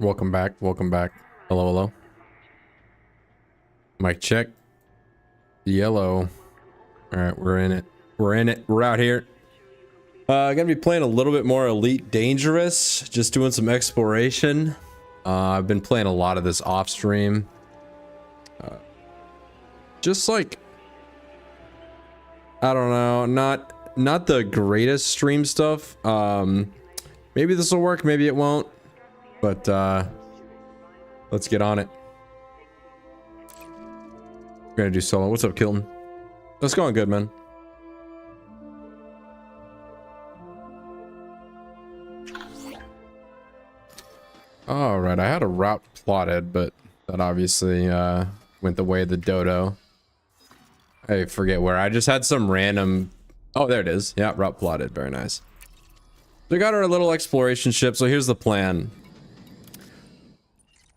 Welcome back. Welcome back. Hello, hello. Mic check. Yellow. All right, we're in it. We're in it. We're out here. Gonna be playing a little bit more Elite Dangerous. Just doing some exploration. I've been playing a lot of this off stream. Just like, I don't know, not the greatest stream stuff. Maybe this will work, maybe it won't. But let's get on it. We're gonna do solo. What's up, Kilton? That's going good, man. All right, I had a route plotted, but that obviously went the way of the dodo. I forget where. I just had some random. Oh, there it is. Yeah, route plotted. Very nice. We got our little exploration ship. So here's the plan.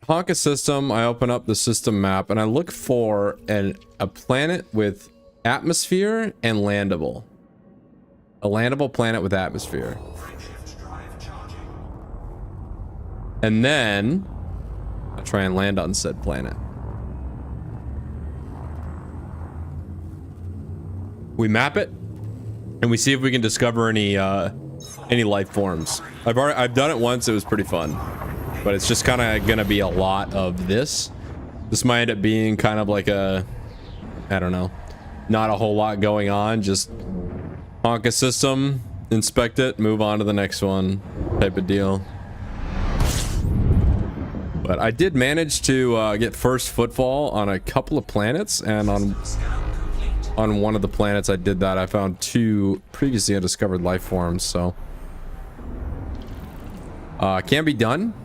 Honka system. I open up the system map and I look for a planet with atmosphere and landable. A landable planet with atmosphere. And then I try and land on said planet. We map it and we see if we can discover any life forms. I've done it once. It was pretty fun, but it's just kind of gonna be a lot of this. This might end up being kind of like a, I don't know, not a whole lot going on. Just honk a system, inspect it, move on to the next one type of deal. But I did manage to get first footfall on a couple of planets, and on one of the planets I did that, I found 2 previously undiscovered life forms, so can be done.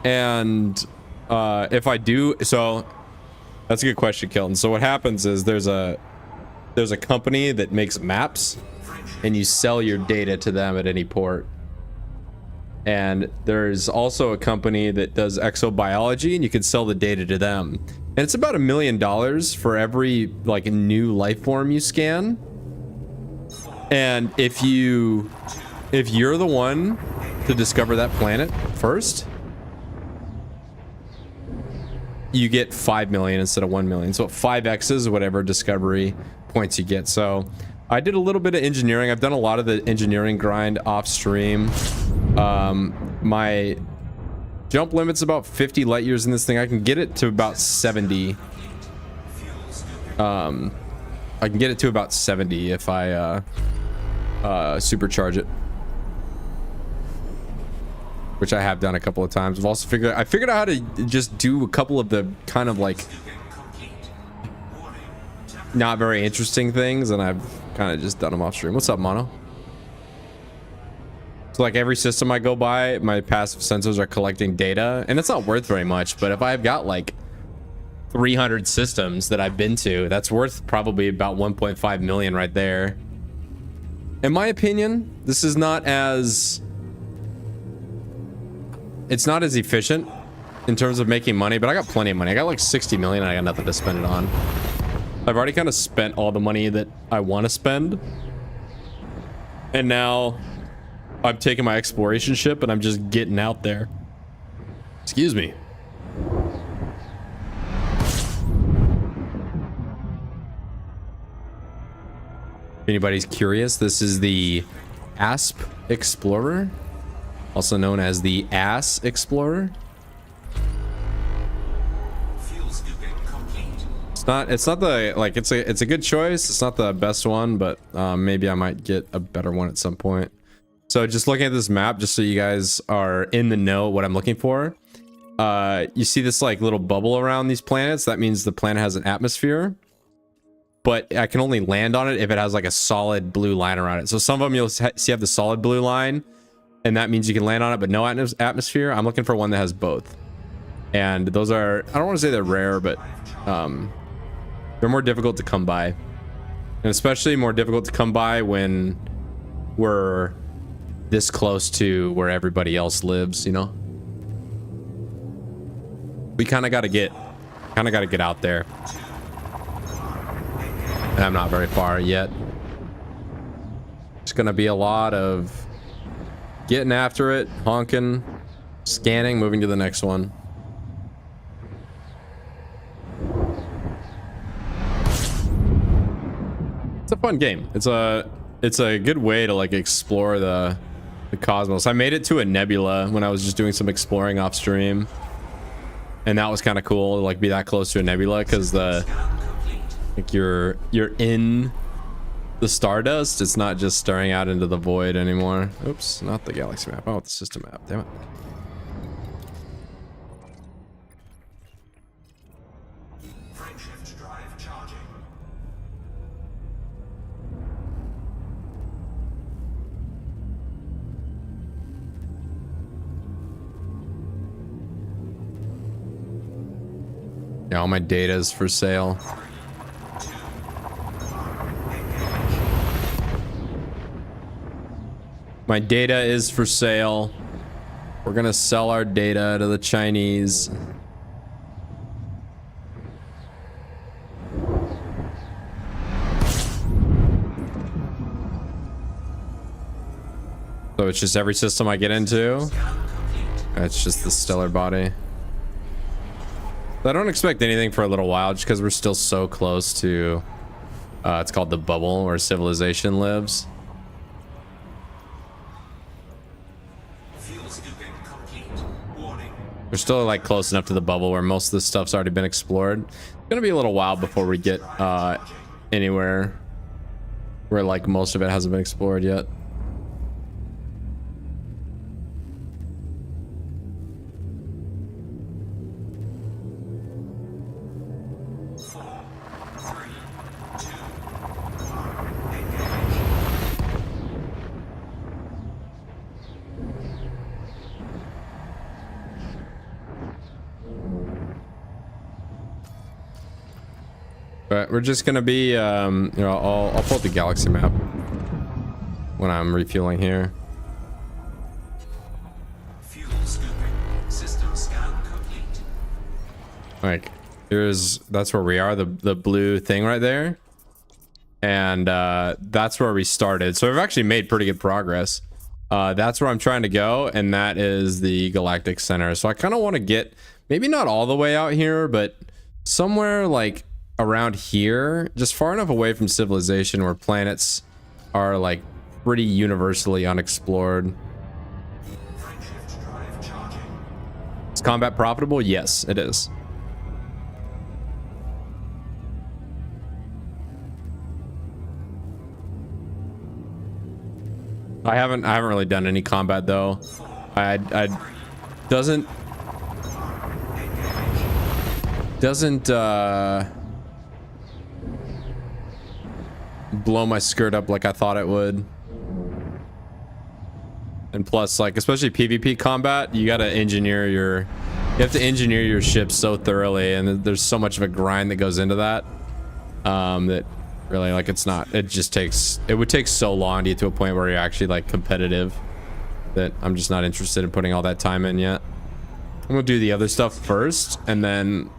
And if I do, so that's a good question, Kelton. So what happens is there's a company that makes maps and you sell your data to them at any port. And there's also a company that does exobiology and you can sell the data to them. And it's about $1 million for every like new life form you scan. And if you're the one to discover that planet first, you get 5 million instead of 1 million. So 5x's whatever discovery points you get. So I did a little bit of engineering. I've done a lot of the engineering grind off stream. My jump limit's about 50 light years in this thing. I can get it to about 70. I can get it to about 70 if I supercharge it, which I have done a couple of times. I've also figured out how to just do a couple of the kind of like not very interesting things, and I've kind of just done them off stream. What's up, Mono? So like every system I go by, my passive sensors are collecting data, and it's not worth very much, but if I've got like 300 systems that I've been to, that's worth probably about 1.5 million right there. In my opinion, this is not as, it's not as efficient in terms of making money, but I got plenty of money. I got like 60 million and I got nothing to spend it on. I've already kind of spent all the money that I want to spend. And now I'm taking my exploration ship and I'm just getting out there. Excuse me. If anybody's curious, this is the ASP Explorer, also known as the ASS Explorer. It's not the, like, it's a good choice. It's not the best one, but maybe I might get a better one at some point. So just looking at this map, just so you guys are in the know what I'm looking for. You see this like little bubble around these planets? That means the planet has an atmosphere. But I can only land on it if it has like a solid blue line around it. So some of them you'll see have the solid blue line, and that means you can land on it, but no atmosphere. I'm looking for one that has both. And those are, I don't want to say they're rare, but they're more difficult to come by. And especially more difficult to come by when we're this close to where everybody else lives, you know? We kind of got to get out there. And I'm not very far yet. It's going to be a lot of getting after it, honking, Scanning, moving to the next one. It's a fun game. It's a good way to like explore the cosmos. I made it to a nebula when I was just doing some exploring off stream, and that was kind of cool to like be that close to a nebula, because like you're in the stardust. It's not just staring out into the void anymore. Oops, not the galaxy map. Oh, the system map. Damn it. Yeah, all my data is for sale. My data is for sale. We're gonna sell our data to the Chinese. So it's just every system I get into. It's just the stellar body. I don't expect anything for a little while, just because we're still so close to it's called the bubble where civilization lives. We're still like close enough to the bubble where most of this stuff's already been explored. It's gonna be a little while before we get anywhere where like most of it hasn't been explored yet. But we're just gonna be, you know, I'll pull up the galaxy map when I'm refueling here. Fuel scooping. System scan complete. Like, that's where we are, the blue thing right there. And that's where we started. So we've actually made pretty good progress. That's where I'm trying to go, and that is the Galactic Center. So I kind of want to get, maybe not all the way out here, but somewhere like around here, just far enough away from civilization where planets are like pretty universally unexplored. Is combat profitable? Yes, it is. I haven't really done any combat though. I doesn't blow my skirt up like I thought it would. And plus, like, especially PvP combat, you have to engineer your ship so thoroughly, and there's so much of a grind that goes into that, that really, like, it would take so long to get to a point where you're actually like competitive, that I'm just not interested in putting all that time in yet. I'm gonna do the other stuff first, and then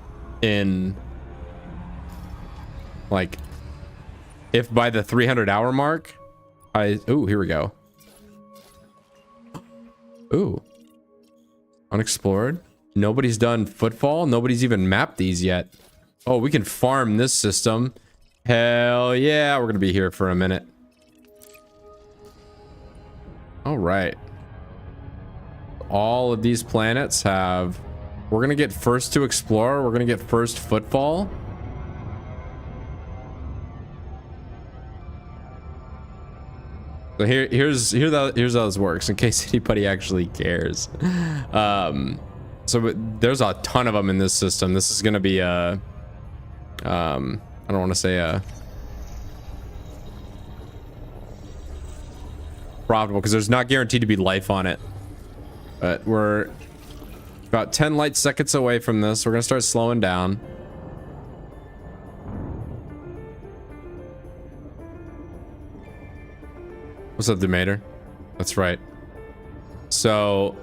like, if by the 300-hour mark, ooh, here we go. Ooh. Unexplored. Nobody's done Footfall. Nobody's even mapped these yet. Oh, we can farm this system. Hell yeah, we're gonna be here for a minute. All right. All of these planets have... We're gonna get first to explore. We're gonna get first Footfall. So here's how this works, in case anybody actually cares. So there's a ton of them in this system. This is gonna be a, I don't want to say a profitable, because there's not guaranteed to be life on it. But we're about 10 light seconds away from this. We're gonna start slowing down. What's up, Demeter? That's right. So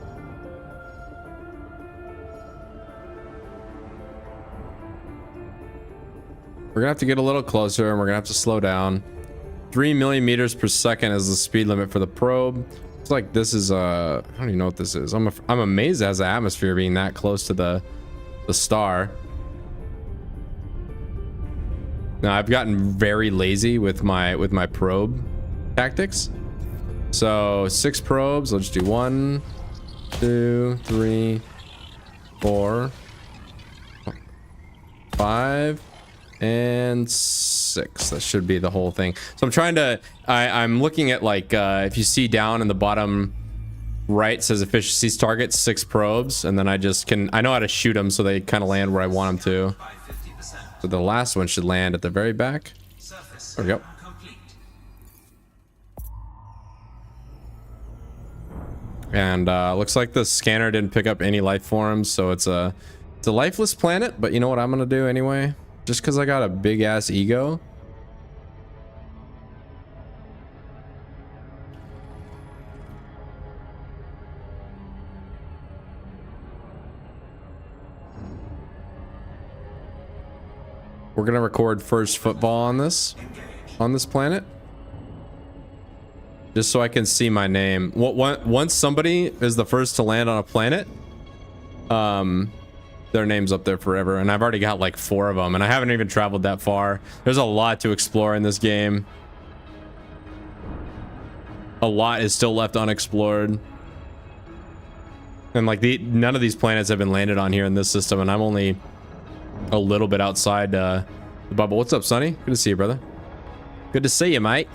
we're gonna have to get a little closer, and we're gonna have to slow down. 3 million meters per second is the speed limit for the probe. It's like this is I don't even know what this is. I'm amazed as an atmosphere being that close to the star. Now I've gotten very lazy with my probe tactics. So 6 probes. Let's do 1, 2, 3, 4, 5, and 6. That should be the whole thing. So I'm trying to I'm looking at like if you see down in the bottom right says efficiencies target 6 probes, and then I know how to shoot them so they kind of land where I want them to. By 50%. So the last one should land at the very back. Surface There we go. complete. And looks like the scanner didn't pick up any life forms, so it's a lifeless planet. But you know what I'm gonna do anyway? Just because I got a big ass ego. We're gonna record first football on this planet, just so I can see my name. Once somebody is the first to land on a planet, their name's up there forever. And I've already got like 4 of them, and I haven't even traveled that far. There's a lot to explore in this game. A lot is still left unexplored, and like none of these planets have been landed on here in this system, and I'm only a little bit outside the bubble. What's up, Sonny? Good to see you, brother. Good to see you, mate.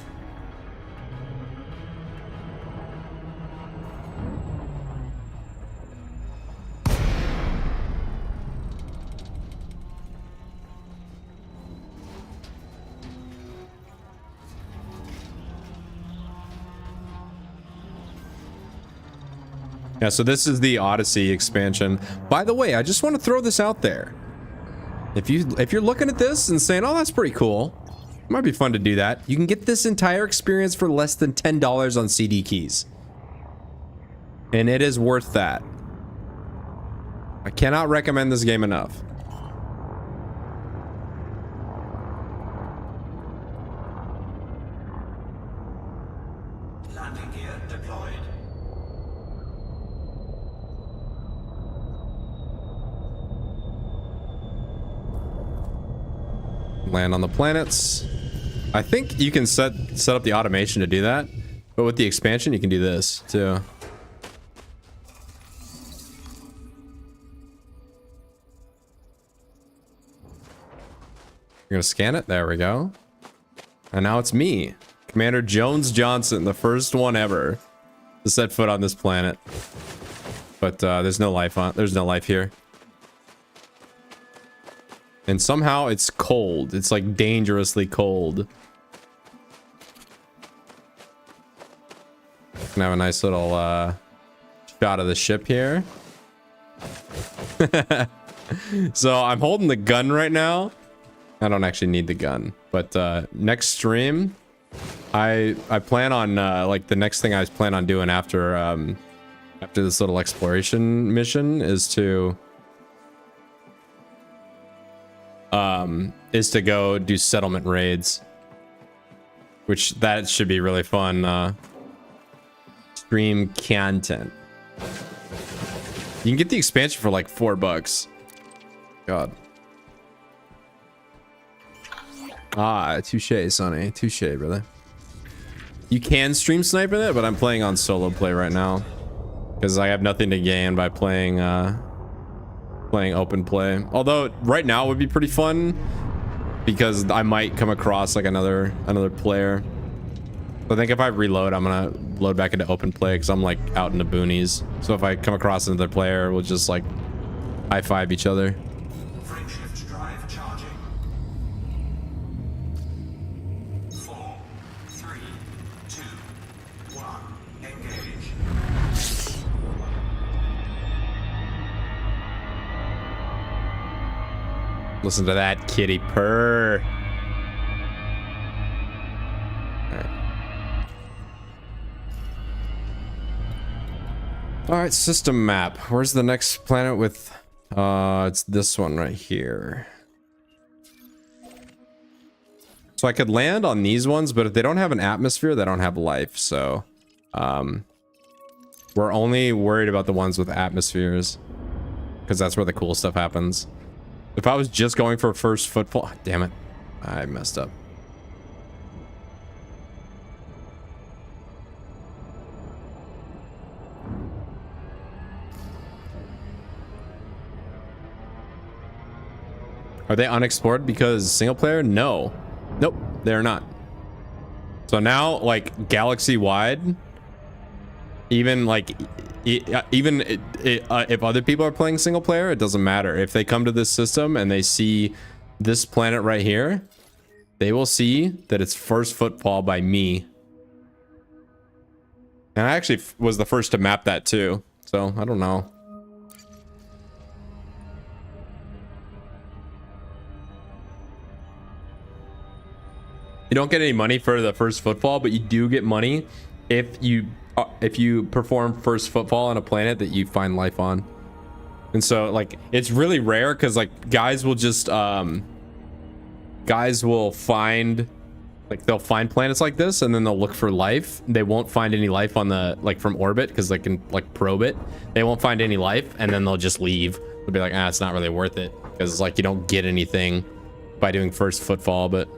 Yeah, so this is the Odyssey expansion. By the way, I just want to throw this out there. If you're looking at this and saying, "Oh, that's pretty cool," it might be fun to do that. You can get this entire experience for less than $10 on CD keys, and it is worth that. I cannot recommend this game enough. Landing gear deployed. Land on the planets. I think you can set up the automation to do that, but with the expansion you can do this too. You're gonna scan it. There we go. And now it's me, Commander Jones Johnson, the first one ever to set foot on this planet. But there's no life here. And somehow it's cold. It's like dangerously cold. Can have a nice little shot of the ship here. So I'm holding the gun right now. I don't actually need the gun, but next stream, I plan on like the next thing I plan on doing after this little exploration mission is to go do settlement raids, which that should be really fun. Stream content. You can get the expansion for like $4. God. Ah, touche, Sonny. Touche, brother. You can stream snipe in it, but I'm playing on solo play right now because I have nothing to gain by playing open play. Although right now would be pretty fun because I might come across like another player. So I think if I reload, I'm gonna load back into open play because I'm like out in the boonies. So if I come across another player, we'll just like high five each other. Frameshift drive charging. 4, 3, 2, 1. Engage. Listen to that kitty purr. All right, system map. Where's the next planet with it's this one right here. So I could land on these ones, but if they don't have an atmosphere, they don't have life. So We're only worried about the ones with atmospheres, because that's where the cool stuff happens. If I was just going for first footfall, damn it, I messed up. Are they unexplored because single player? No. Nope, they're not. So now, like, galaxy wide, even like, if other people are playing single player, it doesn't matter. If they come to this system and they see this planet right here, they will see that it's first footfall by me. And I actually was the first to map that too. So I don't know. You don't get any money for the first footfall, but you do get money if you perform first footfall on a planet that you find life on. And so, like, it's really rare because, like, guys will just guys will find, like, they'll find planets like this and then they'll look for life. They won't find any life on the, like, from orbit because they can, like, probe it. They won't find any life and then they'll just leave. They'll be like, ah, it's not really worth it because, like, you don't get anything by doing first footfall. But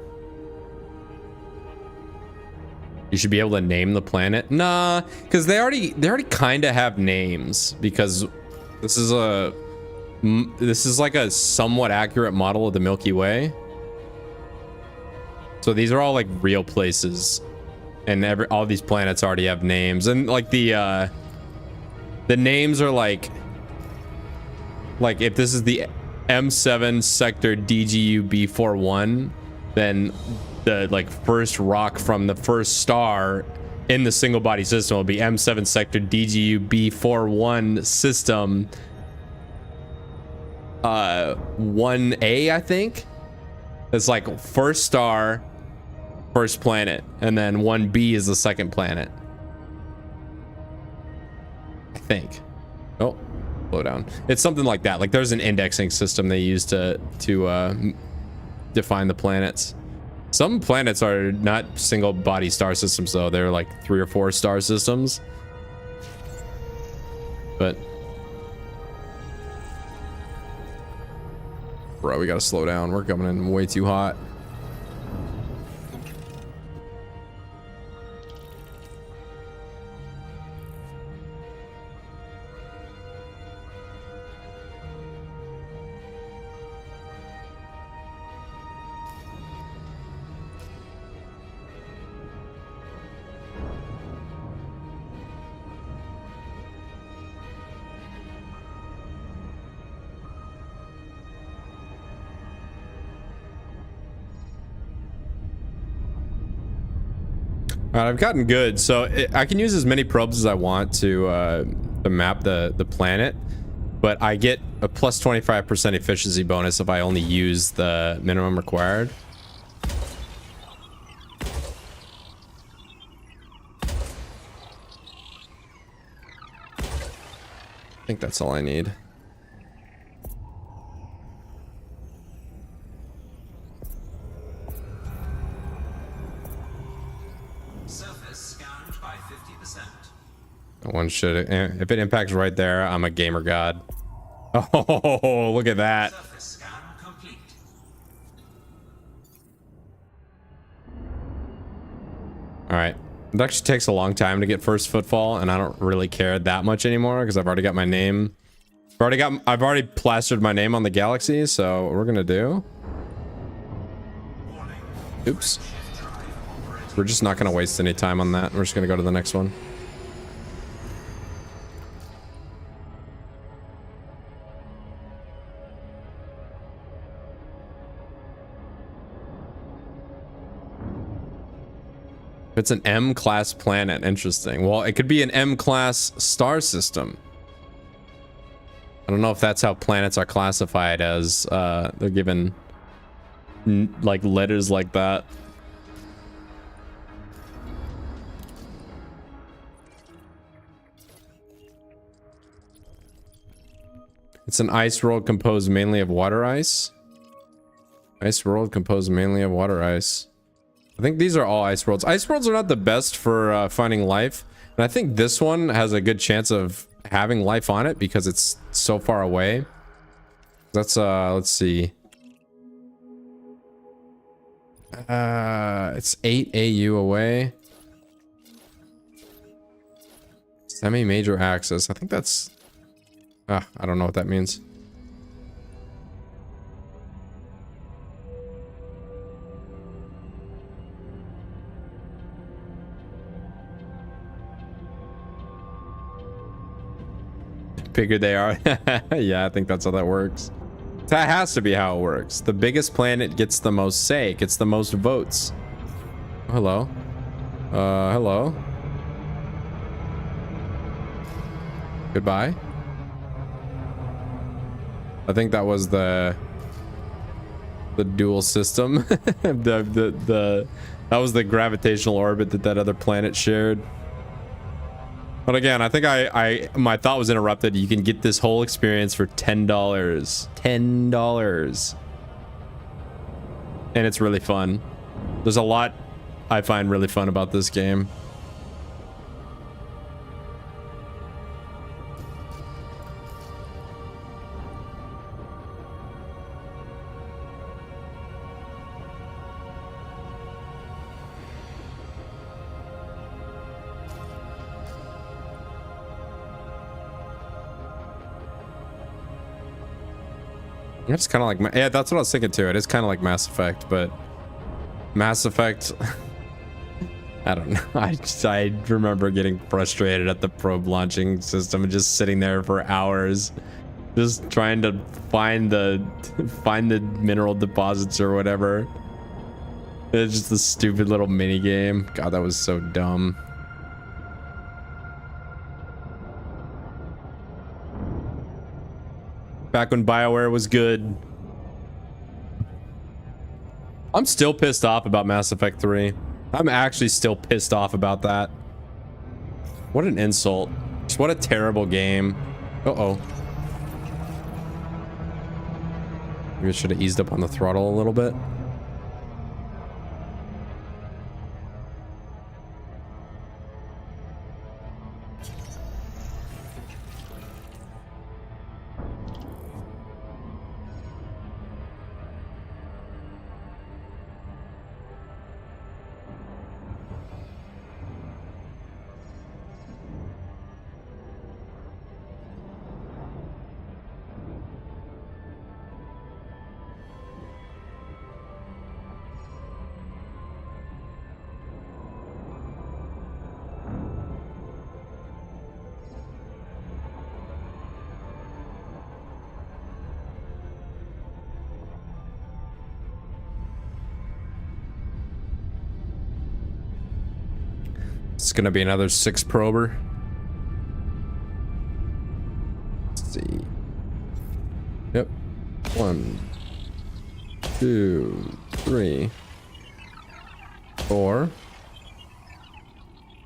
you should be able to name the planet. Nah, because they already kind of have names, because this is like a somewhat accurate model of the Milky Way. So these are all like real places, and all these planets already have names, and like the names are like if this is the M7 sector DGU B41, then the like first rock from the first star in the single body system will be M7 sector DGU B41 system 1A, I think. It's like first star, first planet, and then 1B is the second planet, I think. Oh, slow down. It's something like that. Like, there's an indexing system they use to define the planets. Some planets are not single body star systems though. They're like 3 or 4 star systems. But bro, we gotta slow down. We're coming in way too hot. All right, I've gotten good, so I can use as many probes as I want to map the planet, but I get a plus 25% efficiency bonus if I only use the minimum required. I think that's all I need. One should, if it impacts right there, I'm a gamer god. Oh, look at that. Surface scan complete. All right, it actually takes a long time to get first footfall, and I don't really care that much anymore because I've already got my name. I've already plastered my name on the galaxy, so what we're gonna do. Oops. We're just not gonna waste any time on that. We're just gonna go to the next one. It's an M-class planet. Interesting. Well, it could be an M-class star system. I don't know if that's how planets are classified as. They're given like letters like that. It's an ice world composed mainly of water ice. Ice world composed mainly of water ice. I think these are all ice worlds. Ice worlds are not the best for finding life. And I think this one has a good chance of having life on it because it's so far away. That's let's see. It's 8 AU away. Semi-major axis. I think that's I don't know what that means. Bigger they are. Yeah, I think that's how that works. That has to be how it works. The biggest planet gets the most say, gets the most votes. Oh, hello. Hello. Goodbye. I think that was the dual system. That was the gravitational orbit that other planet shared. But again, I think my thought was interrupted. You can get this whole experience for $10. $10. And it's really fun. There's a lot I find really fun about this game. It's kind of like, yeah, that's what I was thinking too. It is kind of like Mass Effect, but Mass Effect, I don't know. I remember getting frustrated at the probe launching system and just sitting there for hours, just trying to find the mineral deposits or whatever. It's just a stupid little mini game. God, that was so dumb. Back when BioWare was good. I'm still pissed off about Mass Effect 3. I'm actually still pissed off about that. What an insult. Just what a terrible game. Uh-oh. Maybe I should have eased up on the throttle a little bit. It's gonna be another 6 prober. Let's see. Yep. 1, 2, 3, 4,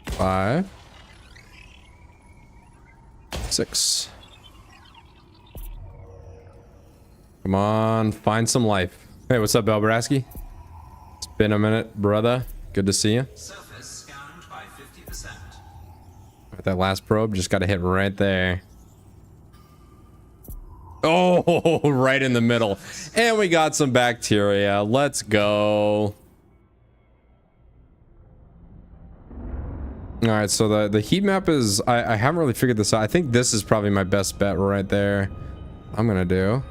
5, 6. Come on, find some life. Hey, what's up, Belbraski? It's been a minute, brother. Good to see you. Surface scanned by 50%. That last probe just got to hit right there. Oh, right in the middle. And we got some bacteria. Let's go. All right, so the heat map is, I haven't really figured this out. I think this is probably my best bet right there. I'm gonna do.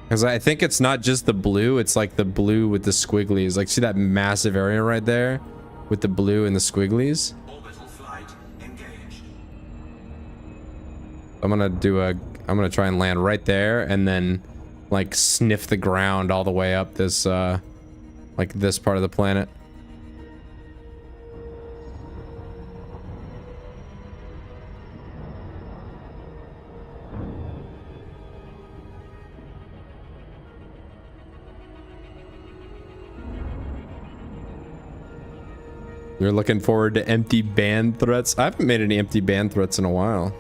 Because I think it's not just the blue, it's like the blue with the squigglies. Like, see that massive area right there with the blue and the squigglies? Orbital flight engaged. I'm gonna try and land right there and then like sniff the ground all the way up this like this part of the planet. You're looking forward to empty band threats? I haven't made any empty band threats in a while.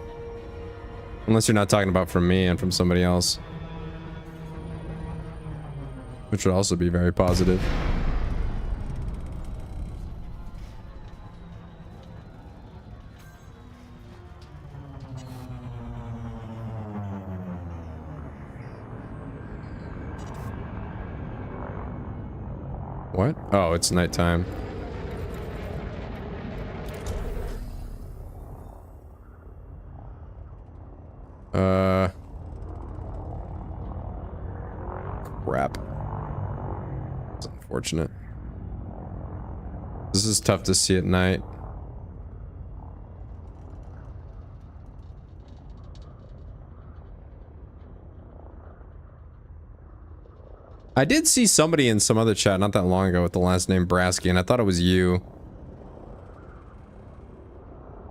Unless you're not talking about from me and from somebody else. Which would also be very positive. What? Oh, it's nighttime. Crap. It's unfortunate. This is tough to see at night. I did see somebody in some other chat not that long ago with the last name Brasky, and I thought it was you.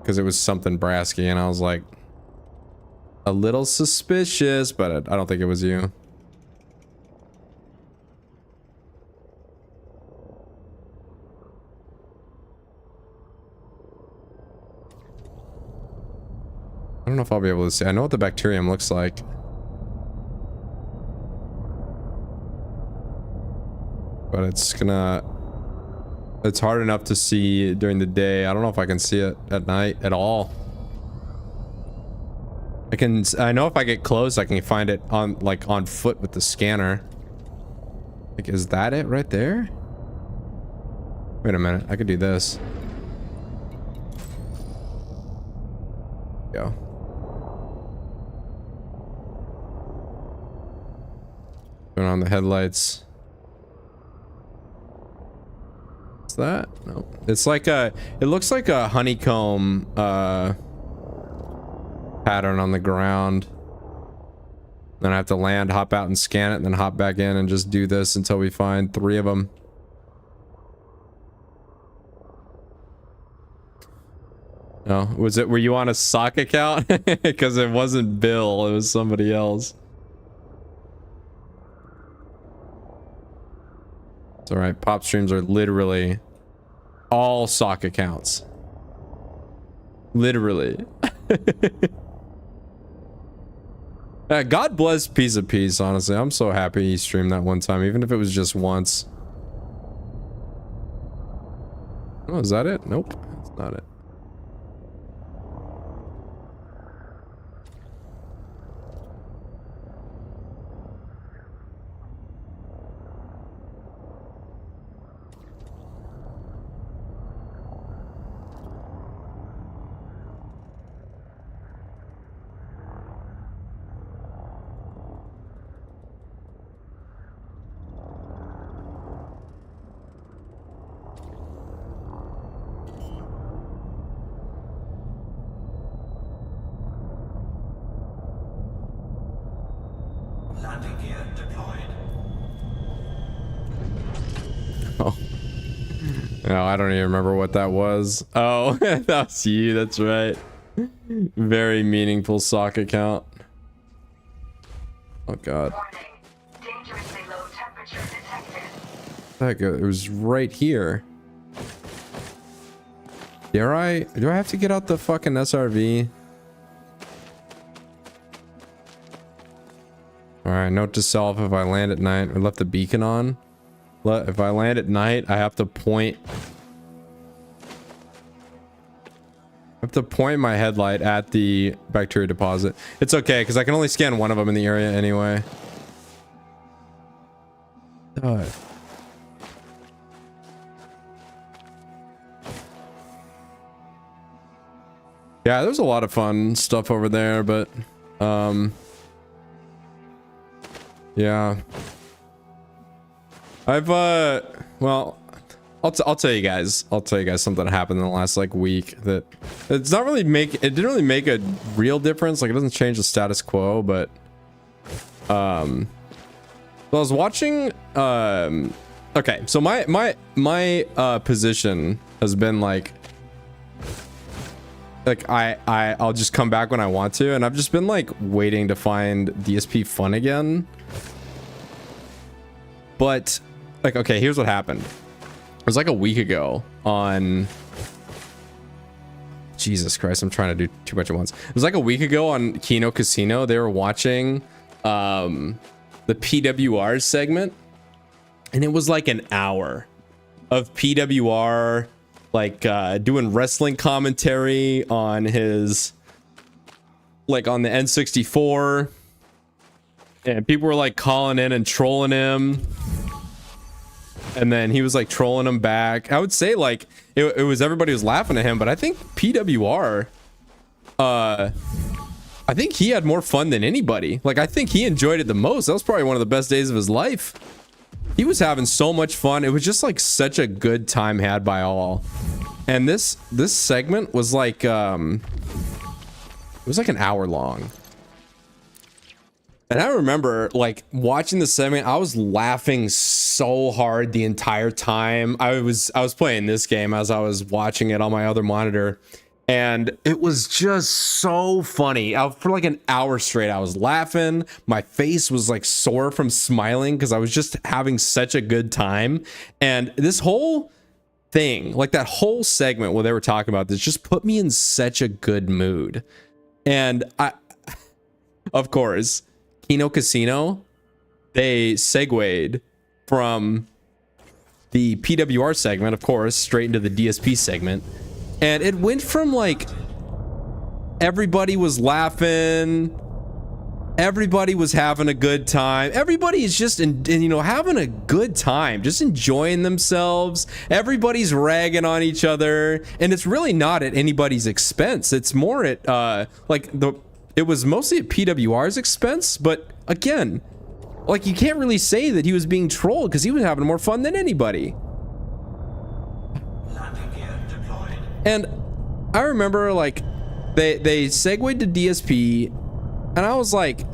Because it was something Brasky, and I was like, a little suspicious, but I don't think it was you. I don't know if I'll be able to see. I know what the bacterium looks like. But it's hard enough to see during the day. I don't know if I can see it at night at all. I know if I get close, I can find it on foot with the scanner. Like, is that it right there? Wait a minute, I could do this. Go. Turn on the headlights. What's that? No. It's like it looks like a honeycomb pattern on the ground. Then I have to land, hop out and scan it, and then hop back in and just do this until we find 3 of them. No, were you on a sock account? Because it wasn't Bill, it was somebody else. It's alright, pop streams are literally all sock accounts. Literally. God bless Piece of Peace, honestly. I'm so happy he streamed that one time, even if it was just once. Oh, is that it? Nope, that's not it. Landing gear deployed. Oh. No, I don't even remember what that was. Oh, that was you, that's right. Very meaningful sock account. Oh god. Warning. Dangerously low temperature detected. Heck, it was right here. Do I have to get out the fucking SRV? Alright, note to self, if I land at night, I left the beacon on. If I land at night, I have to point my headlight at the bacteria deposit. It's okay, because I can only scan one of them in the area anyway. Yeah, there's a lot of fun stuff over there, but yeah. Well, I'll tell you guys something that happened in the last like week that it didn't really make a real difference. Like, it doesn't change the status quo, but so I was watching okay, so my position has been like I'll just come back when I want to, and I've just been like waiting to find DSP fun again. But like, okay, here's what happened. It was like a week ago on Jesus Christ, I'm trying to do too much at once. It was like a week ago on Kino Casino. They were watching the PWR segment, and it was like an hour of PWR like doing wrestling commentary on his like on the N64, and people were like calling in and trolling him. And then he was like trolling him back. I would say like it was everybody was laughing at him, but I think PWR, I think he had more fun than anybody. Like I think he enjoyed it the most. That was probably one of the best days of his life. He was having so much fun. It was just like such a good time had by all. And this segment was like it was like an hour long. And I remember like watching the segment, I was laughing so hard the entire time. I was playing this game as I was watching it on my other monitor, and it was just so funny. For like an hour straight, I was laughing. My face was like sore from smiling because I was just having such a good time. And this whole thing, like that whole segment where they were talking about this, just put me in such a good mood. And I, of course, Kino Casino, they segued from the PWR segment, of course, straight into the DSP segment. And it went from like everybody was laughing, everybody was having a good time, everybody is just having a good time, just enjoying themselves, everybody's ragging on each other, and it's really not at anybody's expense. It's more at it was mostly at PWR's expense, but again, like you can't really say that he was being trolled because he was having more fun than anybody. Landing gear deployed. And I remember like they segued to DSP, and I was like,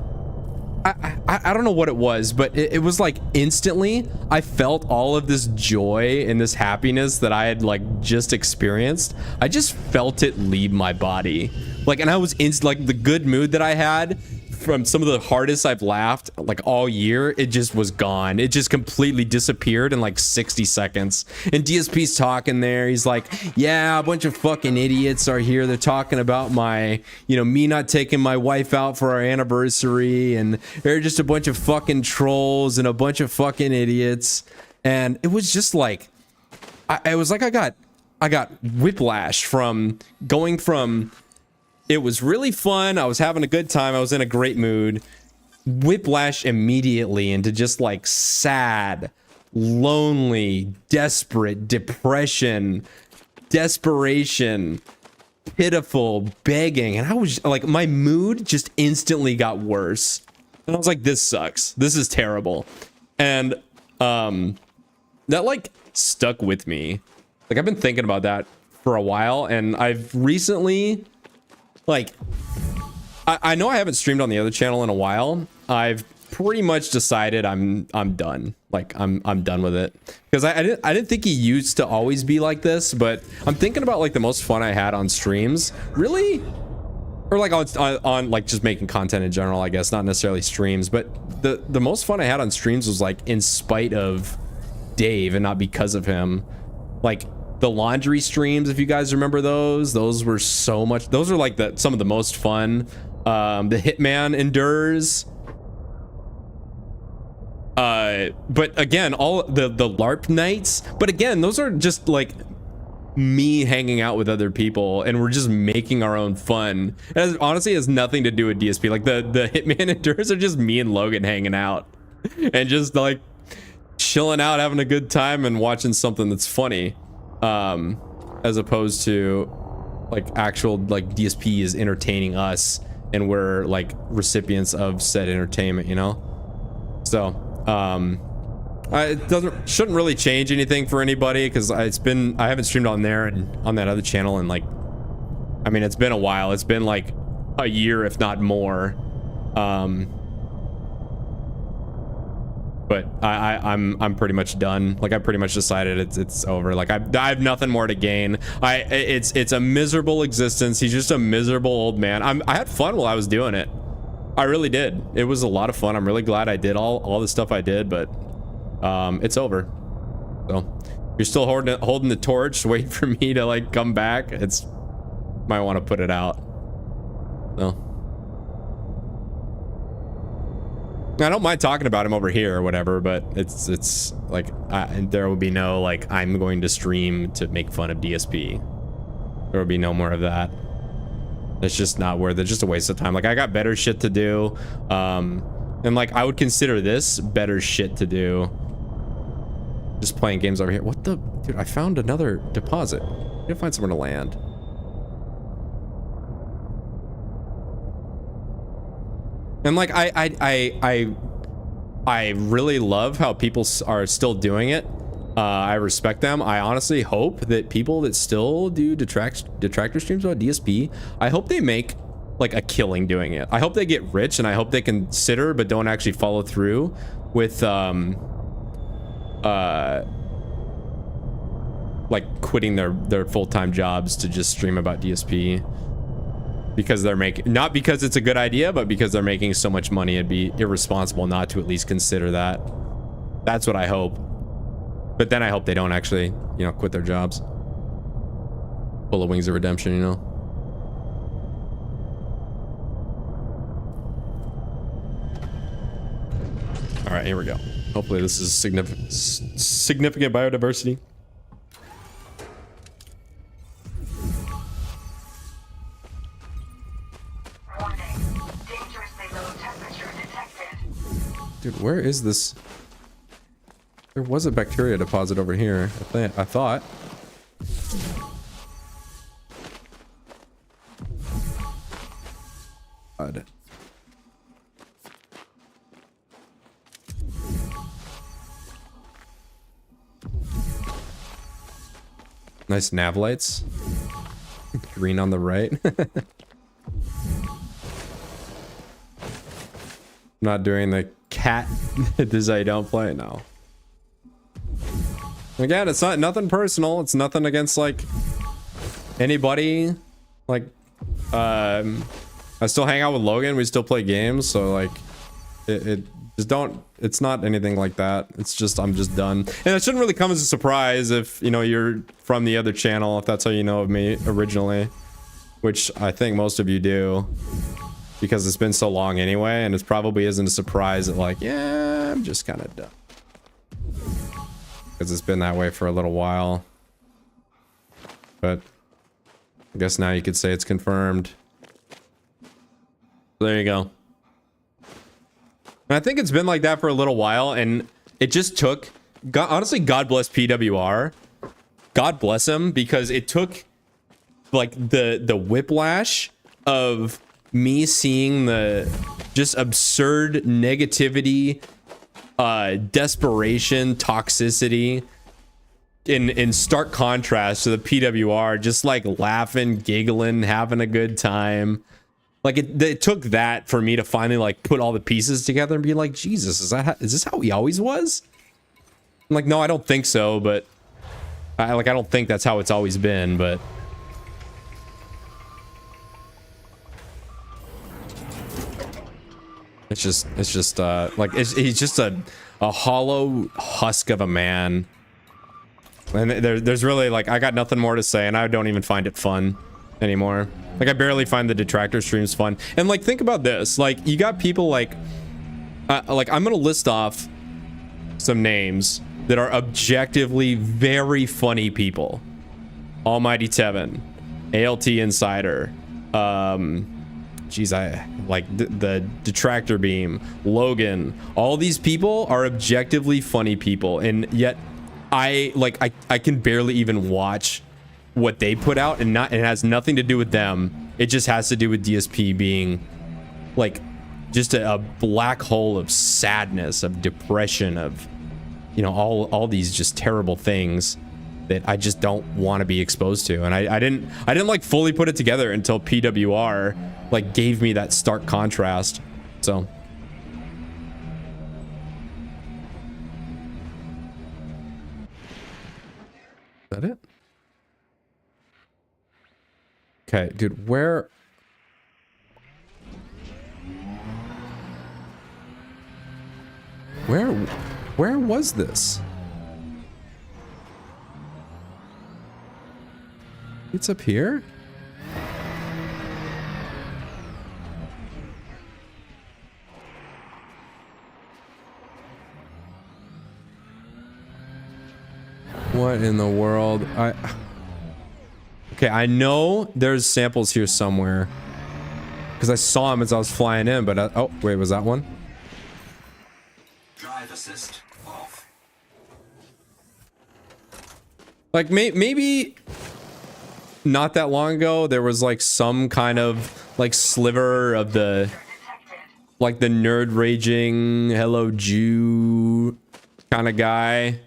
I don't know what it was, but it was like instantly I felt all of this joy and this happiness that I had like just experienced. I just felt it leave my body. Like, and I was like the good mood that I had from some of the hardest I've laughed like all year, it just was gone. It just completely disappeared in like 60 seconds. And DSP's talking there. He's like, yeah, a bunch of fucking idiots are here. They're talking about my, me not taking my wife out for our anniversary. And they're just a bunch of fucking trolls and a bunch of fucking idiots. And it was just like, I got whiplash from going from, it was really fun, I was having a good time, I was in a great mood, whiplash immediately into just like sad, lonely, desperate, depression, desperation, pitiful, begging. And I was like, my mood just instantly got worse. And I was like, this sucks. This is terrible. And that like stuck with me. Like I've been thinking about that for a while, and I've recently, like, I know I haven't streamed on the other channel in a while. I've pretty much decided I'm done. Like I'm done with it, because I didn't think he used to always be like this. But I'm thinking about like the most fun I had on streams, really, or like on like just making content in general, I guess, not necessarily streams. But the most fun I had on streams was like in spite of Dave and not because of him. Like the laundry streams, if you guys remember those were so much. Those are like some of the most fun. The Hitman Endures. But again, all the LARP nights. But again, those are just like me hanging out with other people, and we're just making our own fun. It honestly has nothing to do with DSP. Like the Hitman Endures are just me and Logan hanging out and just like chilling out, having a good time, and watching something that's funny. As opposed to like actual like DSP is entertaining us, and we're like recipients of said entertainment, So it shouldn't really change anything for anybody, because I haven't streamed on there and on that other channel, and like, I mean, it's been a while. It's been like a year, if not more. But I'm pretty much done. Like I pretty much decided it's over. Like I have nothing more to gain. It's a miserable existence. He's just a miserable old man. I had fun while I was doing it. I really did. It was a lot of fun. I'm really glad I did all the stuff I did, but it's over. So you're still holding the torch, waiting for me to like come back. Might want to put it out. No. I don't mind talking about him over here or whatever, but it's like there will be no like I'm going to stream to make fun of DSP. There will be no more of that. It's just not worth it. Just a waste of time. Like I got better shit to do, and like I would consider this better shit to do. just playing games over here. What the? Dude, I found another deposit. I need to find somewhere to land. And like, I really love how people are still doing it. I respect them. I honestly hope that people that still do detractor streams about DSP, I hope they make like a killing doing it. I hope they get rich, and I hope they consider but don't actually follow through with like quitting their full-time jobs to just stream about DSP, because they're making, not because it's a good idea, but because they're making so much money. It'd be irresponsible not to at least consider that. That's what I hope. But then I hope they don't actually, you know, quit their jobs. Full of Wings of Redemption, you know. All right, here we go. Hopefully this is significant biodiversity. Warning. Dangerously low temperature detected. Dude, where is this? There was a bacteria deposit over here. I thought. God. Nice nav lights. Green on the right. Not doing the cat. This is how you don't play it now. Again, it's not nothing personal. It's nothing against like anybody. Like, I still hang out with Logan. We still play games. So like, it just don't. It's not anything like that. It's just I'm just done. And it shouldn't really come as a surprise if you know you're from the other channel. If that's how you know of me originally, which I think most of you do, because it's been so long anyway, and it probably isn't a surprise that like, yeah, I'm just kind of done. Because it's been that way for a little while. But I guess now you could say it's confirmed. There you go. And I think it's been like that for a little while, and it just took... God, honestly, God bless PWR. God bless him, because it took like the whiplash of me seeing the just absurd negativity, desperation, toxicity in stark contrast to the PWR just like laughing, giggling, having a good time. Like it took that for me to finally like put all the pieces together and be like, Jesus, is this how he always was? I'm like, no, I don't think so, but I don't think that's how it's always been, but it's just like he's just a hollow husk of a man. And there's really like, I got nothing more to say, and I don't even find it fun anymore. Like I barely find the detractor streams fun. And like, think about this, like you got people like I'm gonna list off some names that are objectively very funny people. Almighty Tevin, ALT Insider, geez, I like the Detractor Beam, Logan. All these people are objectively funny people, and yet I can barely even watch what they put out, and it has nothing to do with them. It just has to do with DSP being like just a black hole of sadness, of depression, of, you know, all these just terrible things that I just don't want to be exposed to. And I didn't like fully put it together until PWR like gave me that stark contrast. So is that it? Okay, dude, where was this? It's up here? What in the world? Okay, I know there's samples here somewhere, because I saw them as I was flying in, but oh wait, was that one? Drive assist off. Like maybe not that long ago there was like some kind of like sliver of the like the nerd raging hello Jew kind of guy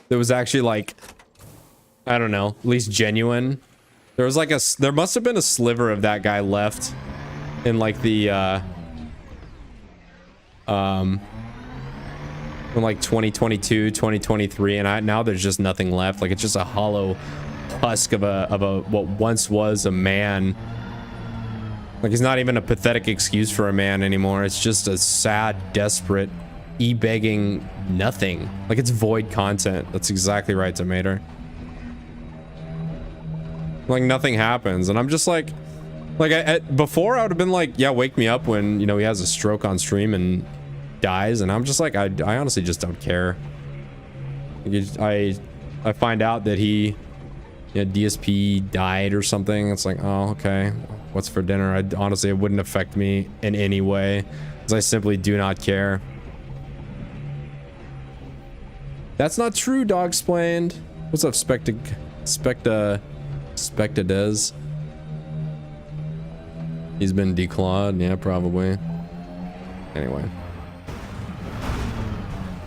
that was actually like, I don't know, at least genuine. There was like there must have been a sliver of that guy left in like the in like 2022, 2023, and now there's just nothing left. Like it's just a hollow husk of a what once was a man. Like he's not even a pathetic excuse for a man anymore. It's just a sad, desperate, e-begging nothing. Like it's void content. That's exactly right, Tomater. Like nothing happens, and I'm just like before I would have been like, yeah, wake me up when, you know, he has a stroke on stream and dies, and I'm just like, I honestly just don't care. I find out that he, you know, DSP died or something. It's like, oh, okay, what's for dinner? Honestly, it wouldn't affect me in any way, because I simply do not care. That's not true, Dogsplained. What's up, Spectadez? He's been declawed, yeah, probably. Anyway.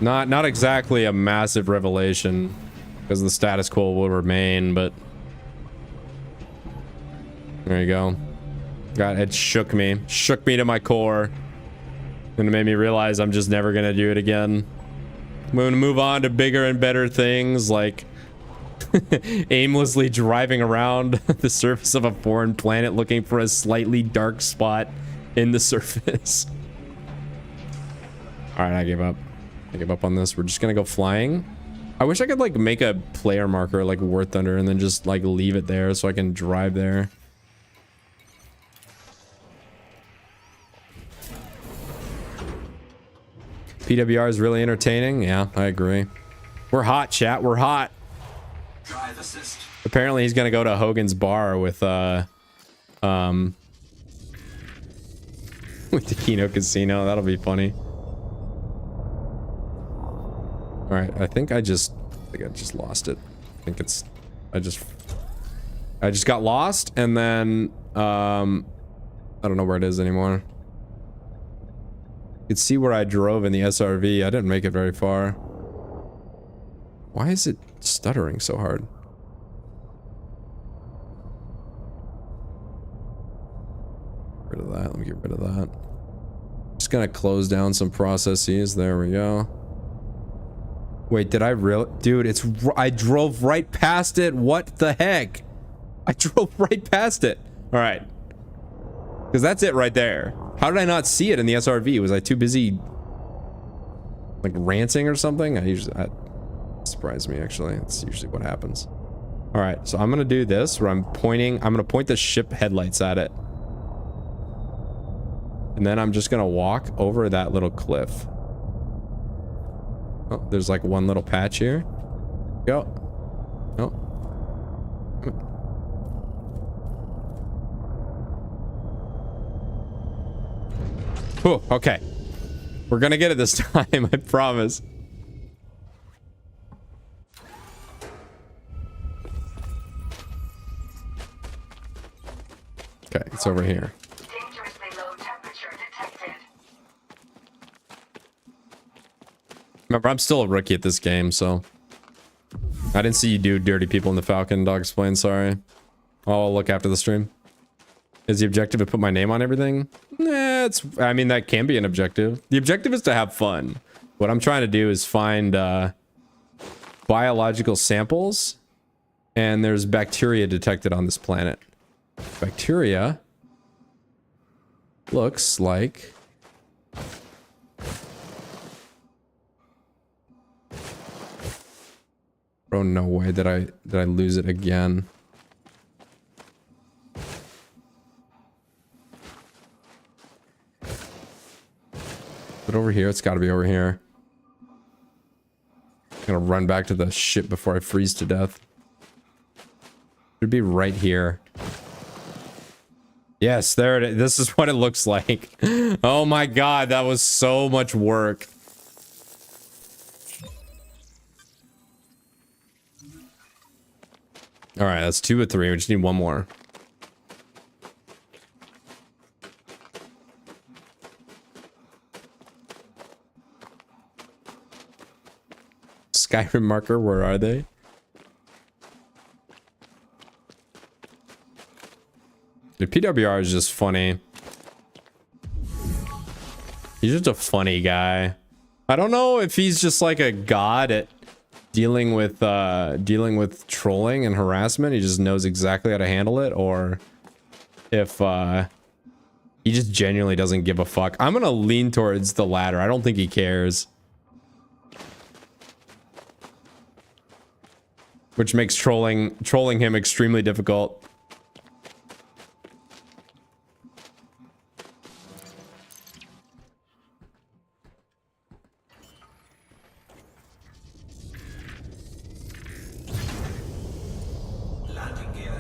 Not exactly a massive revelation, because the status quo will remain, but there you go. God, it shook me to my core, and it made me realize I'm just never gonna do it again. I'm gonna move on to bigger and better things, like aimlessly driving around the surface of a foreign planet looking for a slightly dark spot in the surface. All right, I gave up. I give up on this. We're just gonna go flying. I wish I could like make a player marker like War Thunder and then just like leave it there so I can drive there. PWR is really entertaining. Yeah, I agree. We're hot, chat. We're hot. Drive assist. Apparently he's gonna go to Hogan's Bar with the Kino Casino. That'll be funny. All right, I think I just lost it. I think it's I just got lost, and then I don't know where it is anymore. You could see where I drove in the SRV. I didn't make it very far. Why is it stuttering so hard? Rid of that. Let me get rid of that. Just gonna close down some processes. There we go. Wait, did I really? Dude, I drove right past it. What the heck? I drove right past it. All right. Because that's it right there. How did I not see it in the SRV? Was I too busy like ranting or something? That surprised me, actually. That's usually what happens. All right, so I'm gonna do this where I'm gonna point the ship headlights at it. And then I'm just gonna walk over that little cliff. Oh, there's like one little patch here. Go. Oh. Oh, okay. We're gonna get it this time, I promise. Okay, it's over here. Dangerously low temperature detected. Remember, I'm still a rookie at this game, so I didn't see you do dirty people in the Falcon. Dogsplain, sorry. I'll look after the stream. Is the objective to put my name on everything? Nah, I mean, that can be an objective. The objective is to have fun. What I'm trying to do is find biological samples, and there's bacteria detected on this planet. Bacteria looks like bro, no way did I lose it again. But over here, it's got to be over here. I'm gonna run back to the ship before I freeze to death. Should be right here. Yes, there it is. This is what it looks like. Oh my god, that was so much work. All right, that's 2 of 3. We just need one more. Skyrim marker, where are they? The PWR is just funny. He's just a funny guy. I don't know if he's just like a god at dealing with trolling and harassment. He just knows exactly how to handle it, or if he just genuinely doesn't give a fuck. I'm gonna lean towards the latter. I don't think he cares. Which makes trolling him extremely difficult.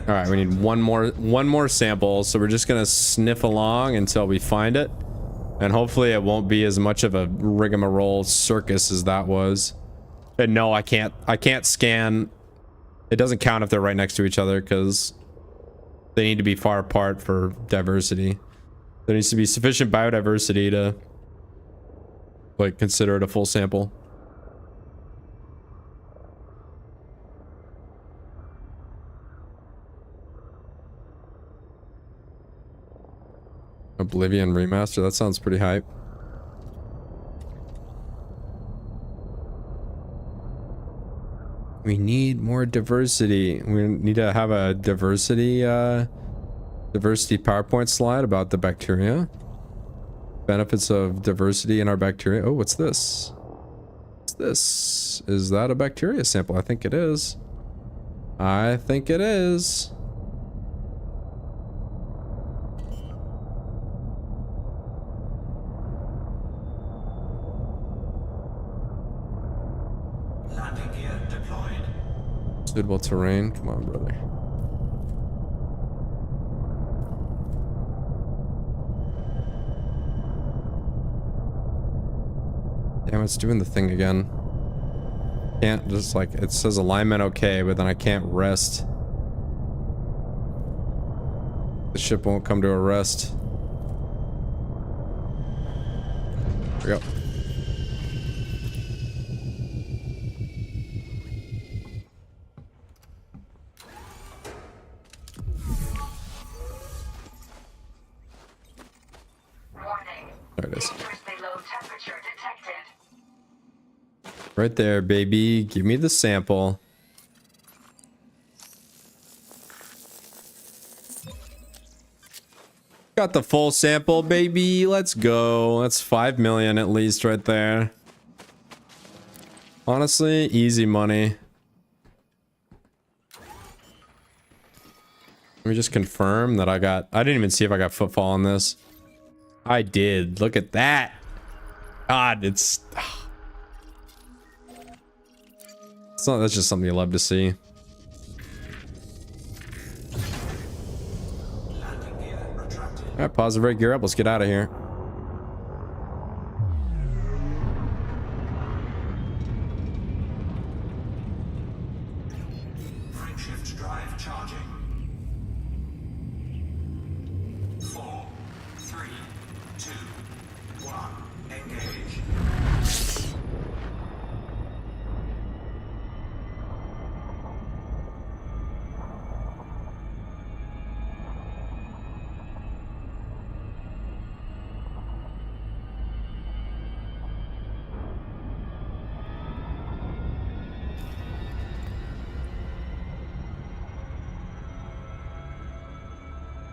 All right, we need one more sample, so we're just gonna sniff along until we find it, and hopefully it won't be as much of a rigmarole circus as that was. And no, I can't scan. It doesn't count if they're right next to each other because they need to be far apart for diversity. There needs to be sufficient biodiversity to like consider it a full sample. Oblivion remaster, that sounds pretty hype. We need more diversity. We need to have a diversity PowerPoint slide about the bacteria. Benefits of diversity in our bacteria. Oh, what's this? What's this? Is that a bacteria sample? I think it is. I think it is. Suitable terrain. Come on, brother. Damn, it's doing the thing again. Can't just like, it says alignment okay, but then I can't rest. The ship won't come to a rest. There we go. There it is. Dangerously low temperature detected. Right there, baby. Give me the sample. Got the full sample, baby. Let's go. That's 5 million at least right there. Honestly, easy money. Let me just confirm that I didn't even see if I got footfall on this. I did. Look at that. God, that's just something you love to see. All right, pause the rig, gear up. Let's get out of here. Frameshift drive charging. 4, 3, 2, 1. Engage.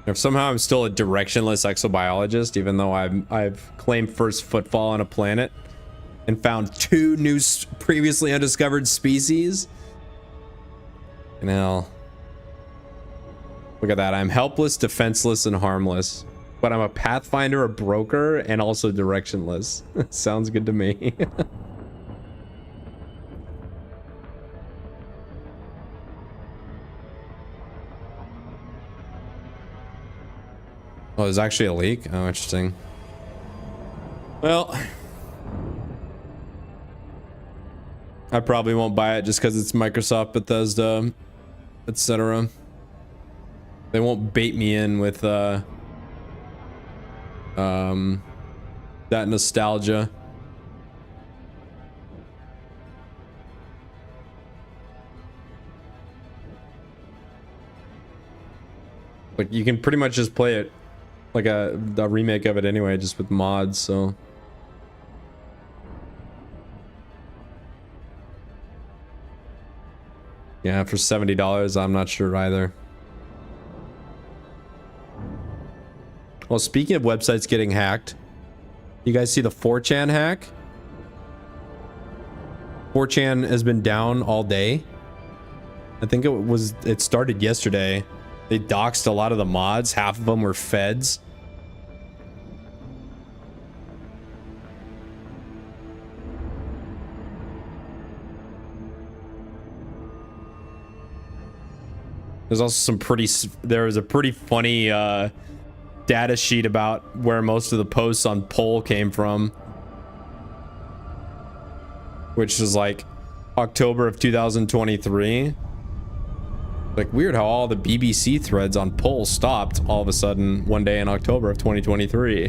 If somehow I'm still a directionless exobiologist, even though I've claimed first footfall on a planet and found 2 new previously undiscovered species. And hell, look at that. I'm helpless, defenseless, and harmless. But I'm a pathfinder, a broker, and also directionless. Sounds good to me. Oh, there's actually a leak? Oh, interesting. Well, I probably won't buy it just because it's Microsoft Bethesda. etc. They won't bait me in with that nostalgia. Like you can pretty much just play it like a remake of it anyway, just with mods, so. Yeah, for $70, I'm not sure either. Well, speaking of websites getting hacked, you guys see the 4chan hack? 4chan has been down all day. I think it started yesterday. They doxed a lot of the mods. Half of them were feds. There's also some there was a pretty funny data sheet about where most of the posts on Poll came from, which is like October of 2023. Like weird how all the BBC threads on Poll stopped all of a sudden one day in October of 2023.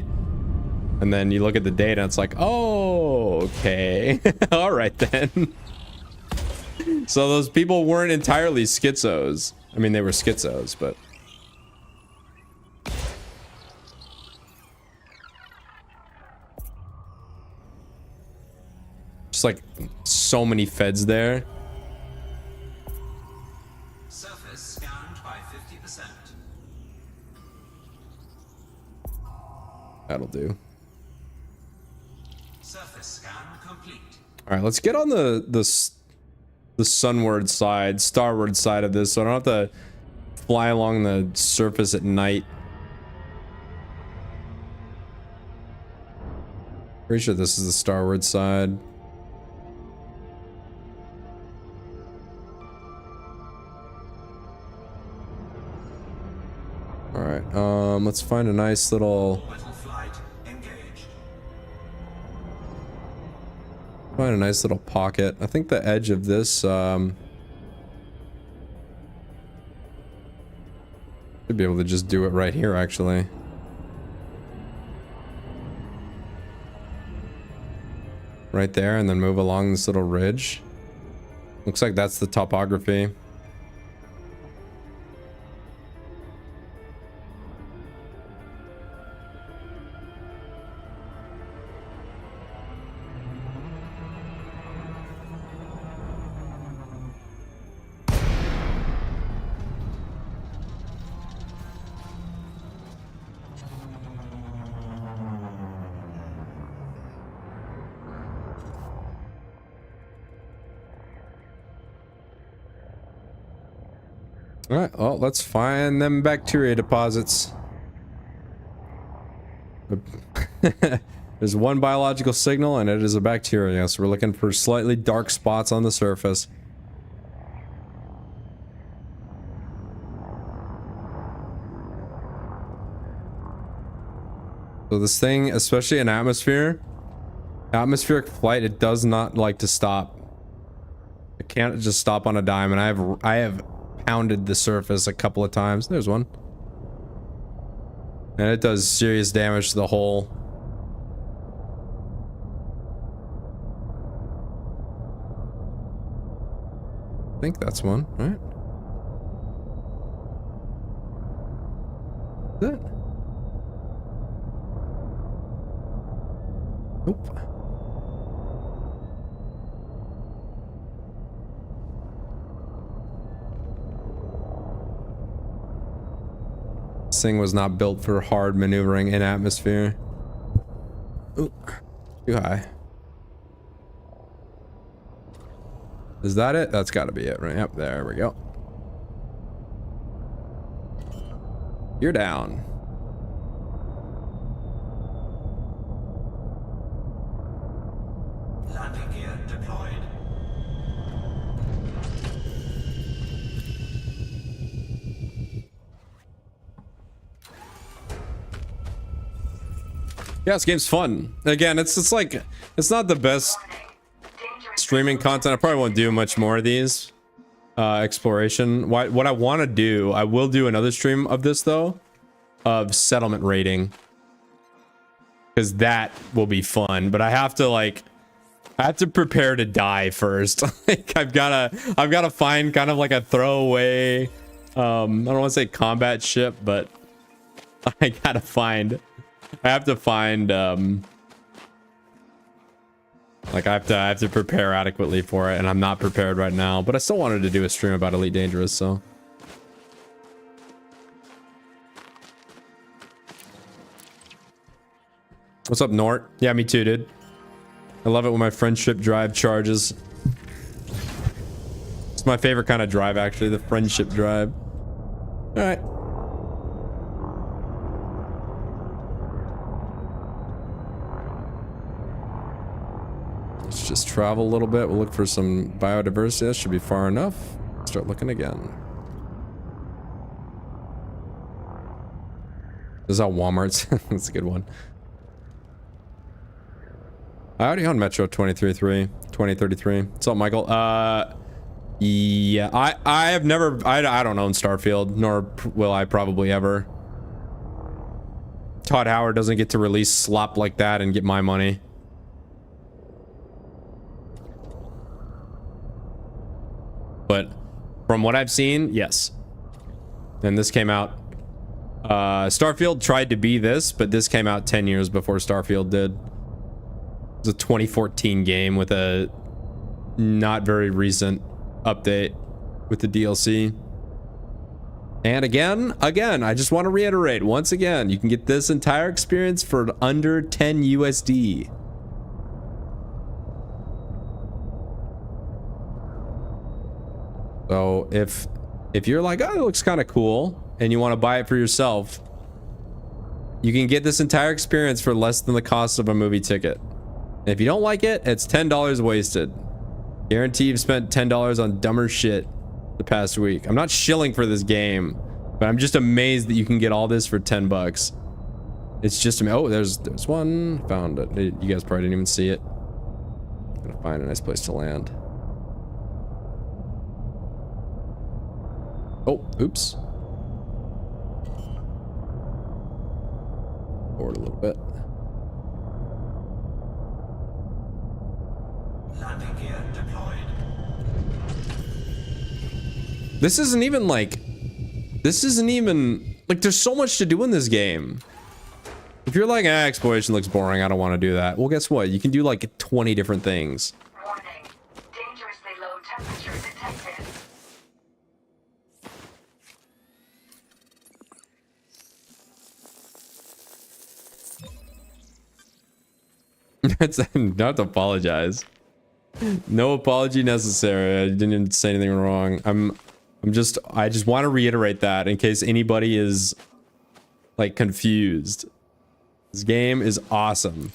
And then you look at the data and it's like, oh, okay. All right then. So those people weren't entirely schizos. I mean, they were schizos, but. Just like so many feds there. Surface scanned by 50%. That'll do. Surface scan complete. All right, let's get on the sunward side, starward side of this, so I don't have to fly along the surface at night. Pretty sure this is the starward side. All right, let's find a nice little. Orbital flight engaged. Find a nice little pocket. I think the edge of this should be able to just do it right here, actually. Right there, and then move along this little ridge. Looks like that's the topography. All right, well, let's find them bacteria deposits. There's one biological signal, and it is a bacteria, so we're looking for slightly dark spots on the surface. So this thing, especially in atmosphere, atmospheric flight, it does not like to stop. It can't just stop on a dime, and I have pounded the surface a couple of times. There's one. And it does serious damage to the hull. I think that's one, right? Is it? Nope. This thing was not built for hard maneuvering in atmosphere. Ooh, too high. Is that it? That's got to be it, right? Yep, there we go. You're down. Landing gear deployed. Yeah, this game's fun. Again, it's like, it's not the best streaming content. I probably won't do much more of these. exploration. What I want to do, I will do another stream of this though, of settlement raiding, because that will be fun. But I have to prepare to die first. Like I've gotta find kind of like a throwaway, I don't want to say combat ship, but I have to find like I have to prepare adequately for it, and I'm not prepared right now. But I still wanted to do a stream about Elite Dangerous, so. What's up, Nort? Yeah, me too, dude. I love it when my friendship drive charges. It's my favorite kind of drive, actually, the friendship drive. All right. Let's just travel a little bit. We'll look for some biodiversity. That should be far enough. Start looking again. This is how Walmart's. That's a good one. I already own Metro 2033. What's up, Michael? Yeah, I have never, I don't own Starfield, nor will I probably ever. Todd Howard doesn't get to release slop like that and get my money. But from what I've seen, yes. And this came out, Starfield tried to be this, but this came out 10 years before Starfield did. It was a 2014 game with a not very recent update with the DLC. And again, I just want to reiterate once again, you can get this entire experience for under 10 USD. So if you're like, oh, it looks kind of cool, and you want to buy it for yourself, you can get this entire experience for less than the cost of a movie ticket. And if you don't like it, it's $10 wasted. Guarantee you've spent $10 on dumber shit the past week. I'm not shilling for this game, but I'm just amazed that you can get all this for 10 bucks. It's just, oh, there's one. Found it. You guys probably didn't even see it. Gonna find a nice place to land. Oh, oops. Forward a little bit. Landing gear deployed. This isn't even like there's so much to do in this game. If you're like, exploration looks boring, I don't want to do that. Well, guess what? You can do like 20 different things. Warning. Dangerously low temperature detected. Don't have to apologize. No apology necessary. I didn't say anything wrong. I just want to reiterate that in case anybody is like confused. This game is awesome.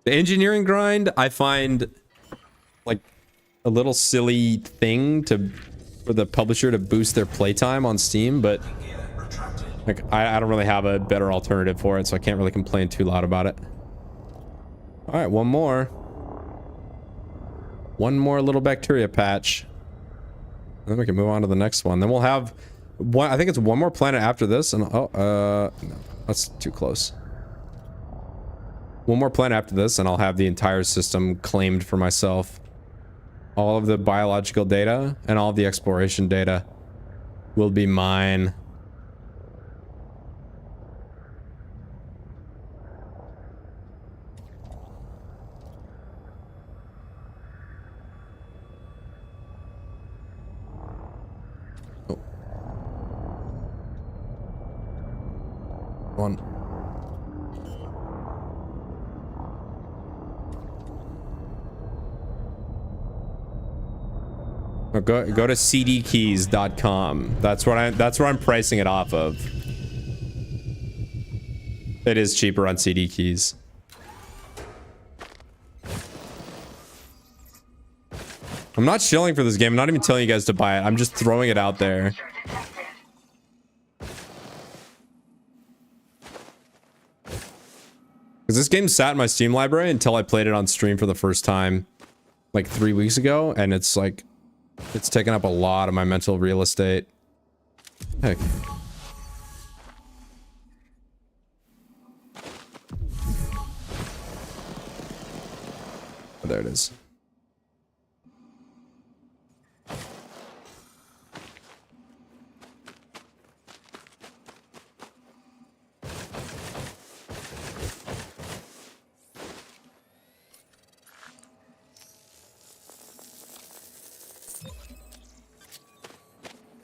The engineering grind I find like a little silly thing for the publisher to boost their playtime on Steam, but like I don't really have a better alternative for it, so I can't really complain too loud about it. All right, one more little bacteria patch. Then we can move on to the next one. Then we'll have one, I think it's one more planet after this, and no, that's too close. One more planet after this, and I'll have the entire system claimed for myself. All of the biological data and all of the exploration data will be mine. One. Go to cdkeys.com. That's where I'm pricing it off of. It is cheaper on CD Keys. I'm not shilling for this game. I'm not even telling you guys to buy it. I'm just throwing it out there. Because this game sat in my Steam library until I played it on stream for the first time like 3 weeks ago, and it's like It's taking up a lot of my mental real estate. Heck. Oh, there it is.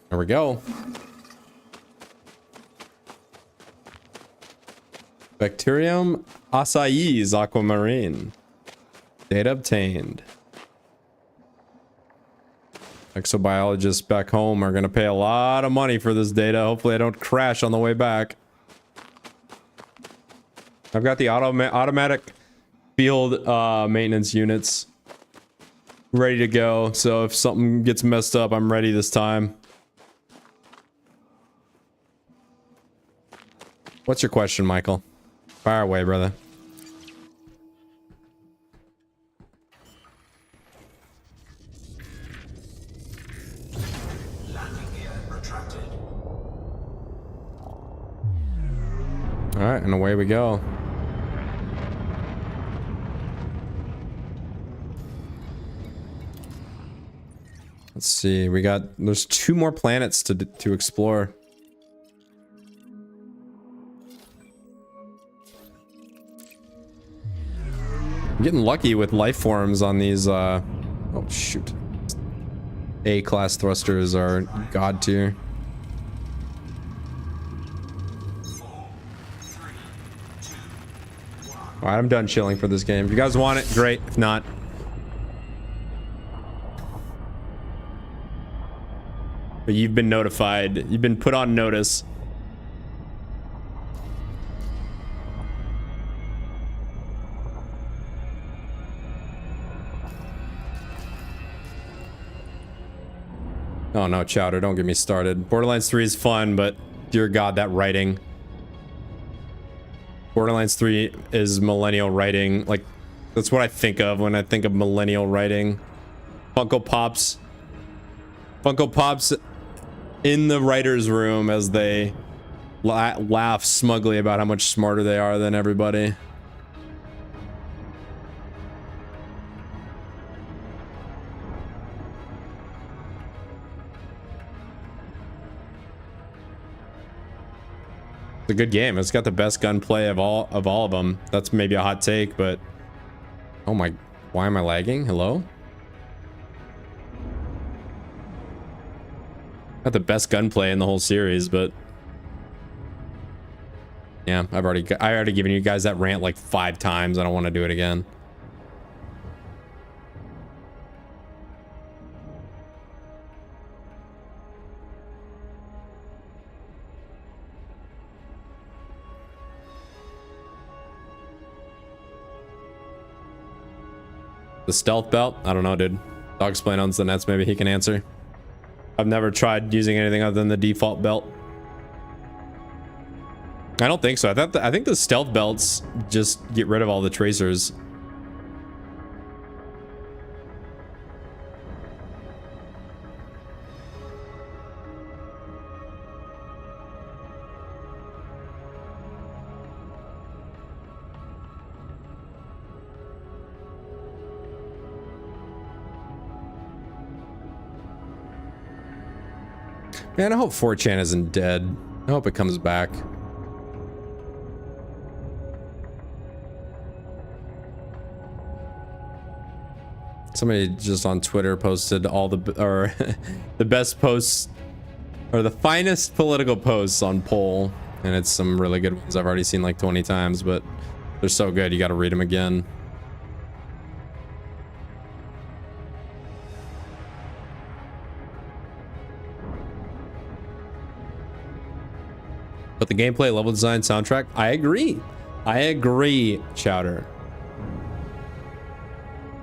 There we go. Bacterium acai aquamarine. Data obtained. Exobiologists back home are going to pay a lot of money for this data. Hopefully I don't crash on the way back. I've got the automatic field maintenance units ready to go. So if something gets messed up, I'm ready this time. What's your question, Michael? Fire away, brother. All right, and away we go. Let's see. There's 2 more planets to explore. I'm getting lucky with life forms on these, oh shoot. A-class thrusters are god tier. Alright, I'm done chilling for this game. If you guys want it, great. If not... But you've been notified. You've been put on notice. Oh no, Chowder, don't get me started. Borderlands 3 is fun, but dear God, that writing. Borderlands 3 is millennial writing. Like, that's what I think of when I think of millennial writing. Funko Pops. Funko Pops in the writer's room as they laugh smugly about how much smarter they are than everybody. It's a good game. It's got the best gunplay of all of them. That's maybe a hot take, but oh my, why am I lagging? Hello? Got the best gunplay in the whole series, but yeah, I already given you guys that rant like 5 times. I don't want to do it again. The stealth belt? I don't know, dude. Dogsplain owns the nets. Maybe he can answer. I've never tried using anything other than the default belt. I don't think so. I think the stealth belts just get rid of all the tracers. Man, I hope 4chan isn't dead. I hope it comes back. Somebody just on Twitter posted all the the best posts or the finest political posts on poll, and it's some really good ones I've already seen like 20 times, but they're so good you got to read them again. But the gameplay, level design, soundtrack, I agree. I agree, Chowder.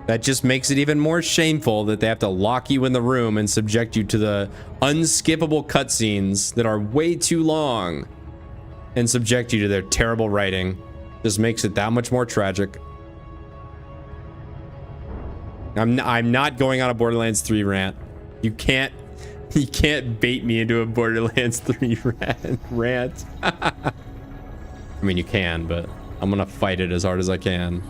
That just makes it even more shameful that they have to lock you in the room and subject you to the unskippable cutscenes that are way too long and subject you to their terrible writing. Just makes it that much more tragic. I'm not going on a Borderlands 3 rant. You can't bait me into a Borderlands 3 rant. I mean, you can, but I'm gonna fight it as hard as I can.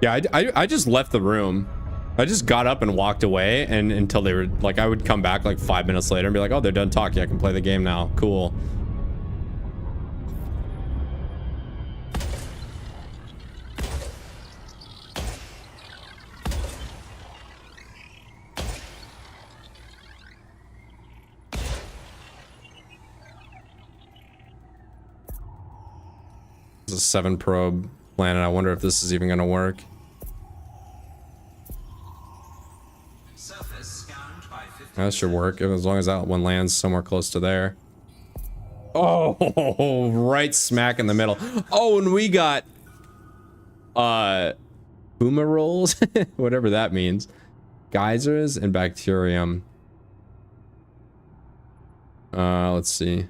Yeah, I just left the room. I just got up and walked away, and until they were like, I would come back like 5 minutes later and be like, oh, they're done talking. I can play the game now. Cool. This is a 7 probe planet. I wonder if this is even gonna work. Surface scanned by 50. That should work as long as that one lands somewhere close to there. Oh, right smack in the middle. Oh, and we got Puma rolls, whatever that means. Geysers and bacterium. Let's see.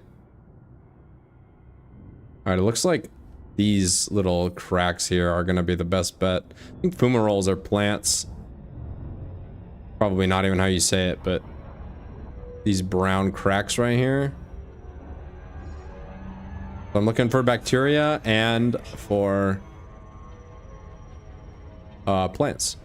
All right, it looks like these little cracks here are gonna be the best bet. I think Puma rolls are plants. Probably not even how you say it, but these brown cracks right here. So I'm looking for bacteria and for plants.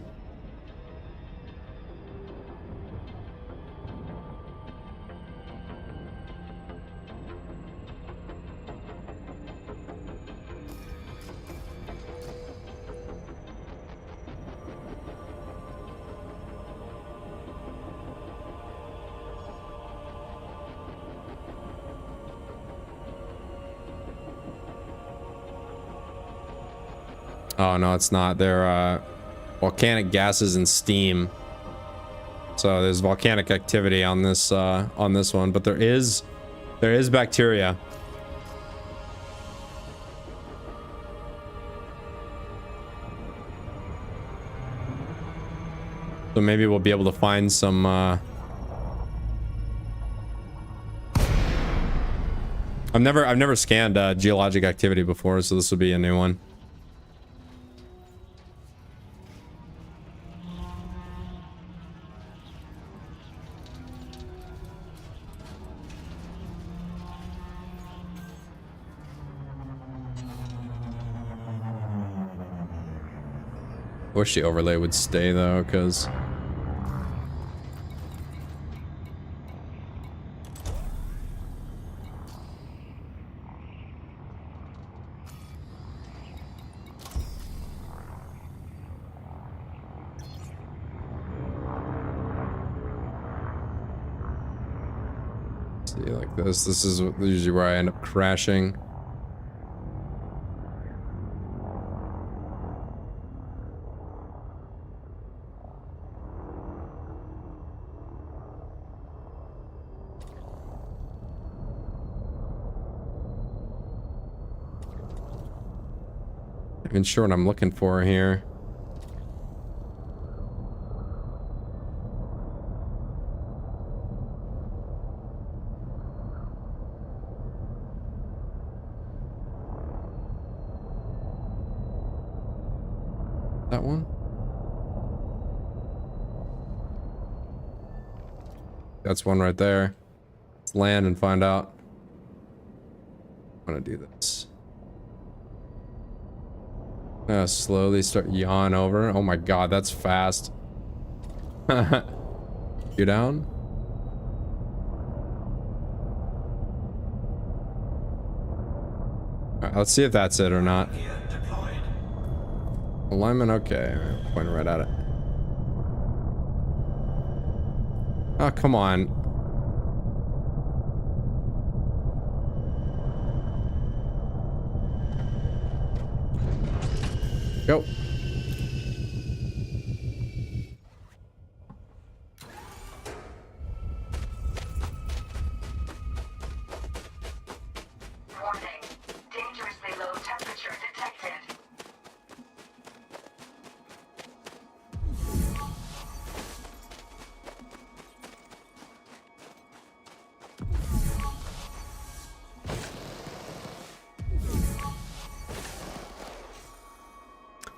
Oh no, it's not. They're volcanic gases and steam. So there's volcanic activity on this one, but there is bacteria. So maybe we'll be able to find some I've never scanned geologic activity before, so this will be a new one. Wish the overlay would stay though, because see, like this is usually where I end up crashing. Not even sure what I'm looking for here. That one? That's one right there. Let's land and find out. I'm gonna do this. Slowly start yawn over. Oh my god, that's fast. You down? Alright, let's see if that's it or not. Alignment, okay. Pointing right at it. Oh, come on. Go.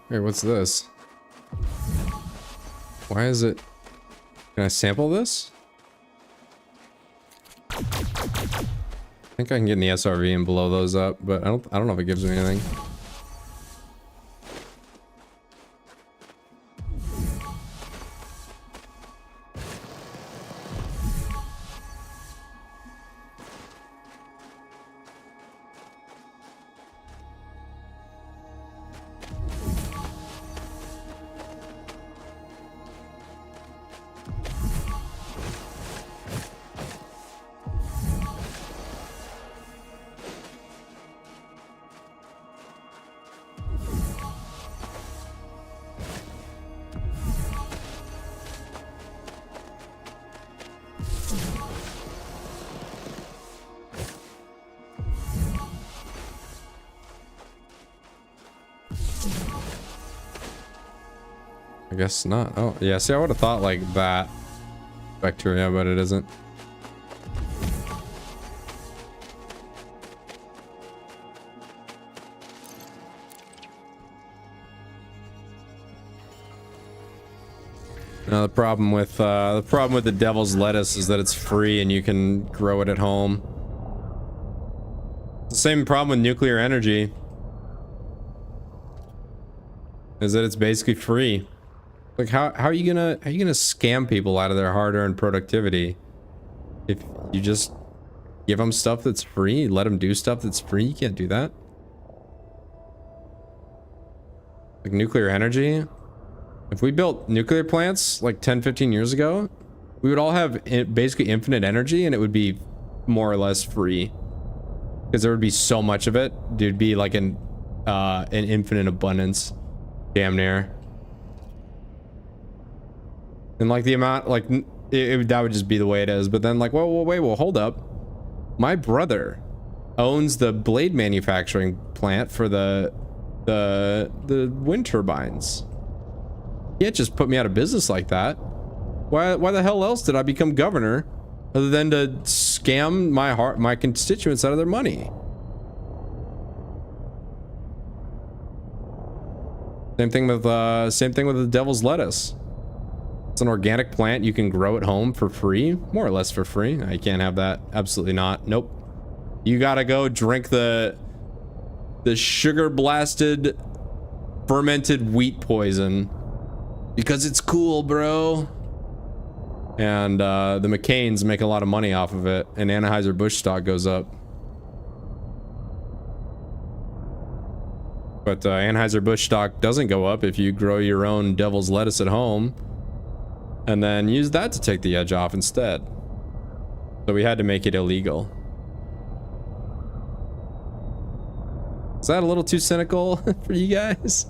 Wait, what's this? Why is it? Can I sample this? I think I can get in the SRV and blow those up, but I don't know if it gives me anything. I guess not. Oh, yeah. See, I would have thought like that bacteria, but it isn't. Now the problem with the devil's lettuce is that it's free and you can grow it at home. The same problem with nuclear energy is that it's basically free. Like how are you gonna scam people out of their hard-earned productivity if you just give them stuff that's free, let them do stuff that's free? You can't do that. Like nuclear energy, if we built nuclear plants like 10-15 years ago, we would all have basically infinite energy and it would be more or less free because there would be so much of it. There'd be like an infinite abundance, damn near. And like the amount, like that would just be the way it is. But then like, well, hold up. My brother owns the blade manufacturing plant for the wind turbines. You can't just put me out of business like that. Why the hell else did I become governor other than to scam my constituents out of their money? Same thing with the devil's lettuce. It's an organic plant. You can grow at home for free, more or less for free. I can't have that. Absolutely not. Nope. You gotta go drink the sugar blasted fermented wheat poison because it's cool, bro. And the McCains make a lot of money off of it, and Anheuser-Busch stock goes up. But Anheuser-Busch stock doesn't go up if you grow your own devil's lettuce at home and then use that to take the edge off instead. So we had to make it illegal. Is that a little too cynical for you guys?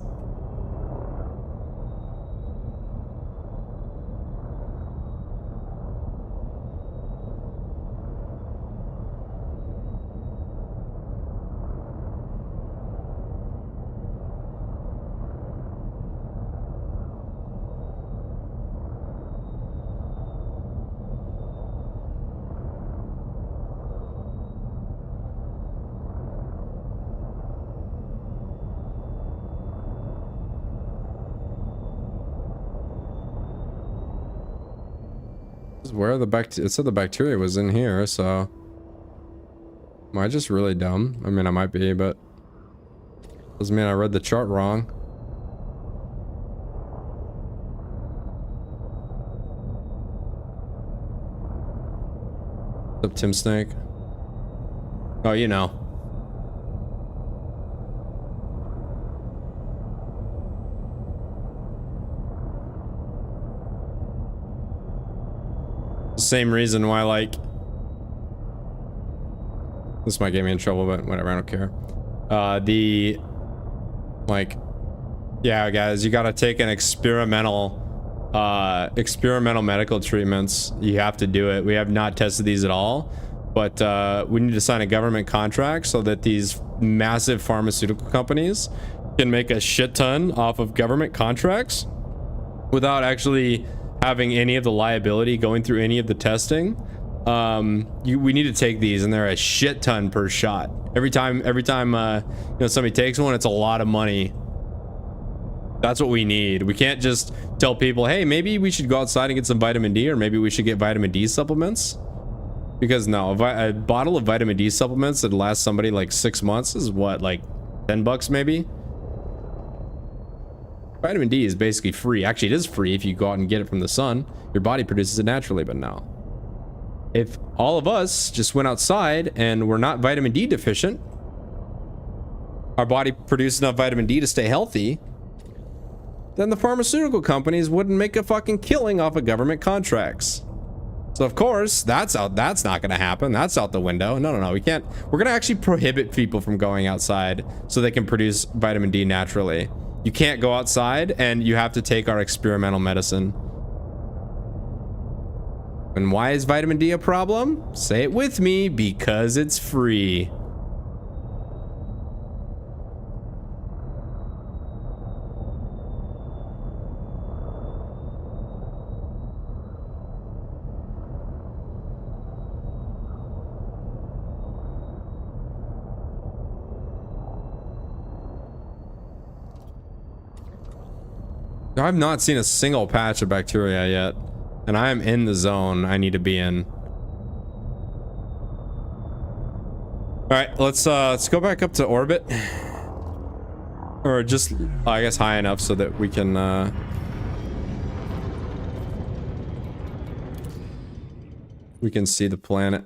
Where it said the bacteria was in here, so am I just really dumb? I mean, I might be, but doesn't mean I read the chart wrong. What's up, Tim Snake? Oh, you know. Same reason why, like, this might get me in trouble, but whatever, I don't care. Yeah, guys, you gotta take an experimental medical treatments. You have to do it. We have not tested these at all, but we need to sign a government contract so that these massive pharmaceutical companies can make a shit ton off of government contracts without actually having any of the liability going through any of the testing. We need to take these, and they're a shit ton per shot. Every time somebody takes one, it's a lot of money. That's what we need. We can't just tell people, hey, maybe we should go outside and get some vitamin D, or maybe we should get vitamin D supplements. Because no, a bottle of vitamin D supplements that lasts somebody like 6 months is what, like 10 bucks maybe? Vitamin D is basically free. Actually, it is free if you go out and get it from the sun. Your body produces it naturally, but no. If all of us just went outside and we're not vitamin D deficient, our body produces enough vitamin D to stay healthy, then the pharmaceutical companies wouldn't make a fucking killing off of government contracts. So of course, that's not going to happen. That's out the window. No, we can't. We're going to actually prohibit people from going outside so they can produce vitamin D naturally. You can't go outside, and you have to take our experimental medicine. And why is vitamin D a problem? Say it with me, because it's free. I've not seen a single patch of bacteria yet, and I am in the zone I need to be in. All right, let's go back up to orbit, or just I guess high enough so that we can see the planet.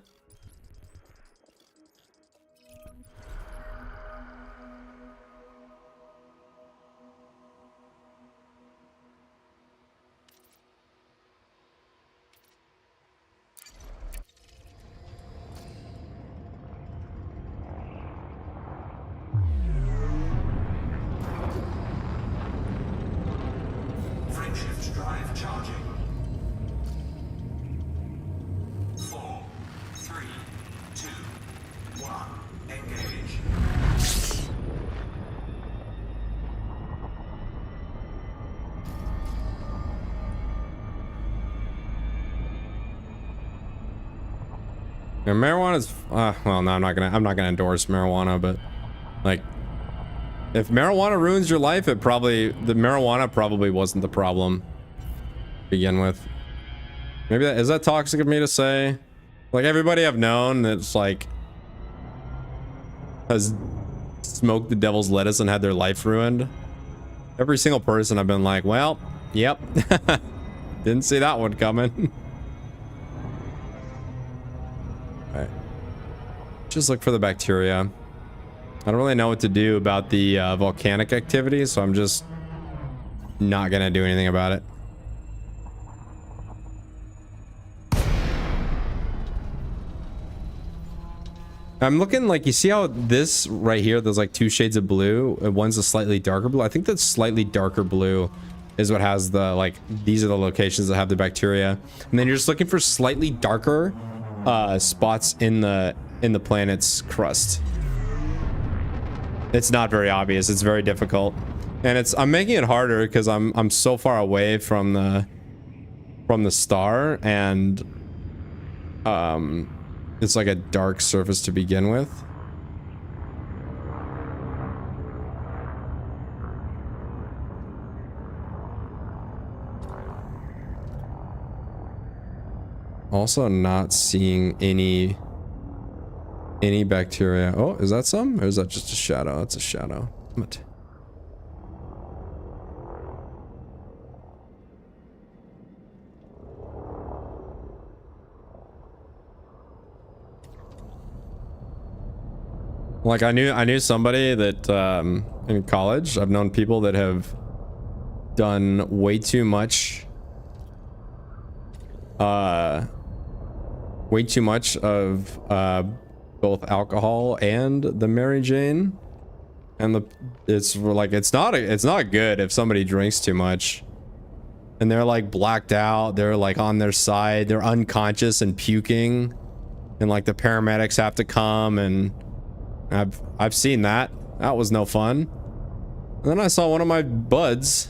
Frameshift drive charging. 4, 3, 2, 1. Engage. Yeah, marijuana's well, no, I'm not gonna endorse marijuana, but like, if marijuana ruins your life, the marijuana probably wasn't the problem to begin with. Maybe is that toxic of me to say? Like, everybody I've known that's like has smoked the devil's lettuce and had their life ruined. Every single person I've been like, well, yep, didn't see that one coming. All right, just look for the bacteria. I don't really know what to do about the volcanic activity, so I'm just not gonna do anything about it. I'm looking, like, you see how this right here, there's like 2 shades of blue, and one's a slightly darker blue. I think that slightly darker blue is what has the, like, these are the locations that have the bacteria. And then you're just looking for slightly darker spots in the planet's crust. It's not very obvious. It's very difficult, and I'm making it harder because I'm so far away from the star, and it's like a dark surface to begin with. Also, not seeing any bacteria. Oh, is that some? Or is that just a shadow? That's a shadow. Like, I knew somebody that in college. I've known people that have done way too much of both alcohol and the Mary Jane, and it's like it's not good if somebody drinks too much and they're like blacked out, they're like on their side, they're unconscious and puking, and like the paramedics have to come, and I've seen that. That was no fun. And then I saw one of my buds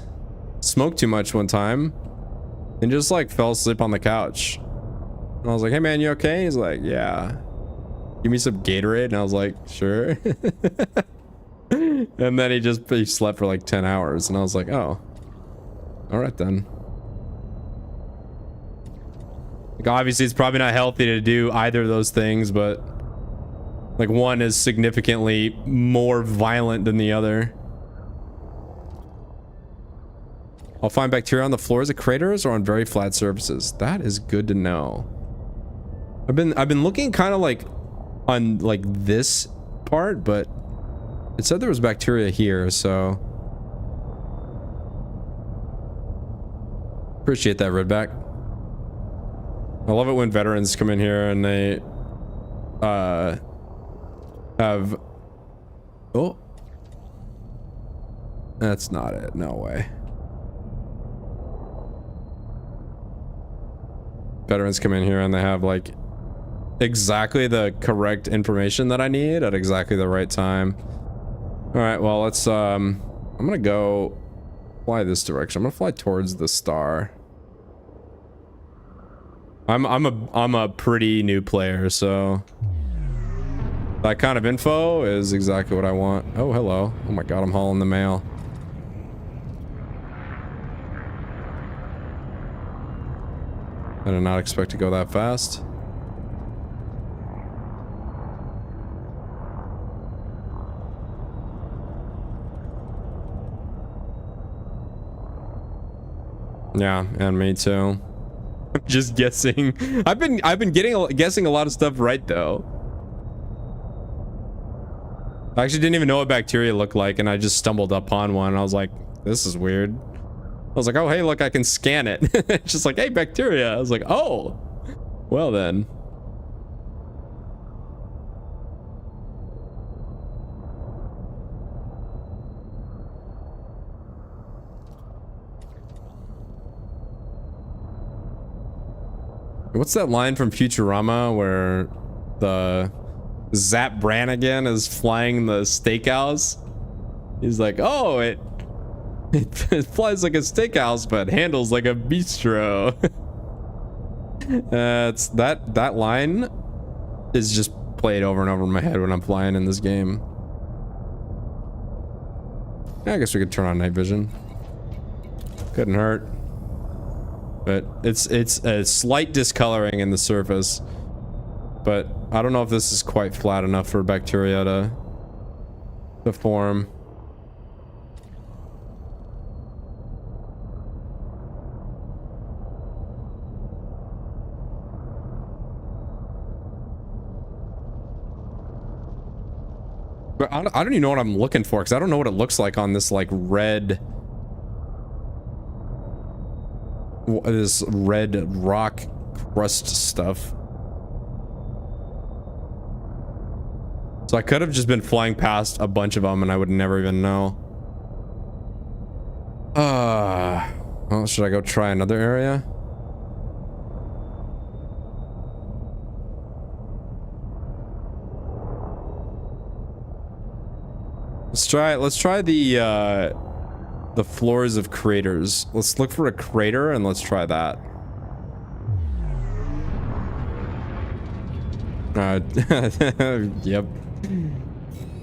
smoke too much one time and just like fell asleep on the couch, and I was like, hey man, you okay? He's like, yeah. Give me some Gatorade, and I was like, sure. And then he slept for like 10 hours, and I was like, oh, all right then. Like, obviously it's probably not healthy to do either of those things, but like one is significantly more violent than the other. I'll find bacteria on the floors of craters or on very flat surfaces. That is good to know. I've been looking kind of like on like this part, but it said there was bacteria here, so appreciate that, Redback. I love it when veterans come in here and they have, oh, that's not it, no way. Veterans come in here and they have like exactly the correct information that I need at exactly the right time. All right, well, let's I'm gonna go fly this direction. I'm gonna fly towards the star. I'm a pretty new player, so that kind of info is exactly what I want. Oh, hello. Oh my god, I'm hauling the mail. I did not expect to go that fast. Yeah, and me too. I'm just guessing. I've been guessing a lot of stuff right though. I actually didn't even know what bacteria looked like, and I just stumbled upon one. I was like, this is weird. I was like, oh hey, look, I can scan it. It's just like, hey, bacteria. I was like, oh, well then. What's that line from Futurama where the Zap Brannigan is flying the steakhouse? He's like, oh, it flies like a steakhouse but handles like a bistro. It's that line is just played over and over in my head when I'm flying in this game. Yeah, I guess we could turn on night vision. Couldn't hurt. But it's a slight discoloring in the surface, but I don't know if this is quite flat enough for bacteria to form. But I don't even know what I'm looking for, because I don't know what it looks like on this like this red rock crust stuff. So I could have just been flying past a bunch of them and I would never even know. Well, should I go try another area? Let's try the floors of craters. Let's look for a crater and let's try that. Yep.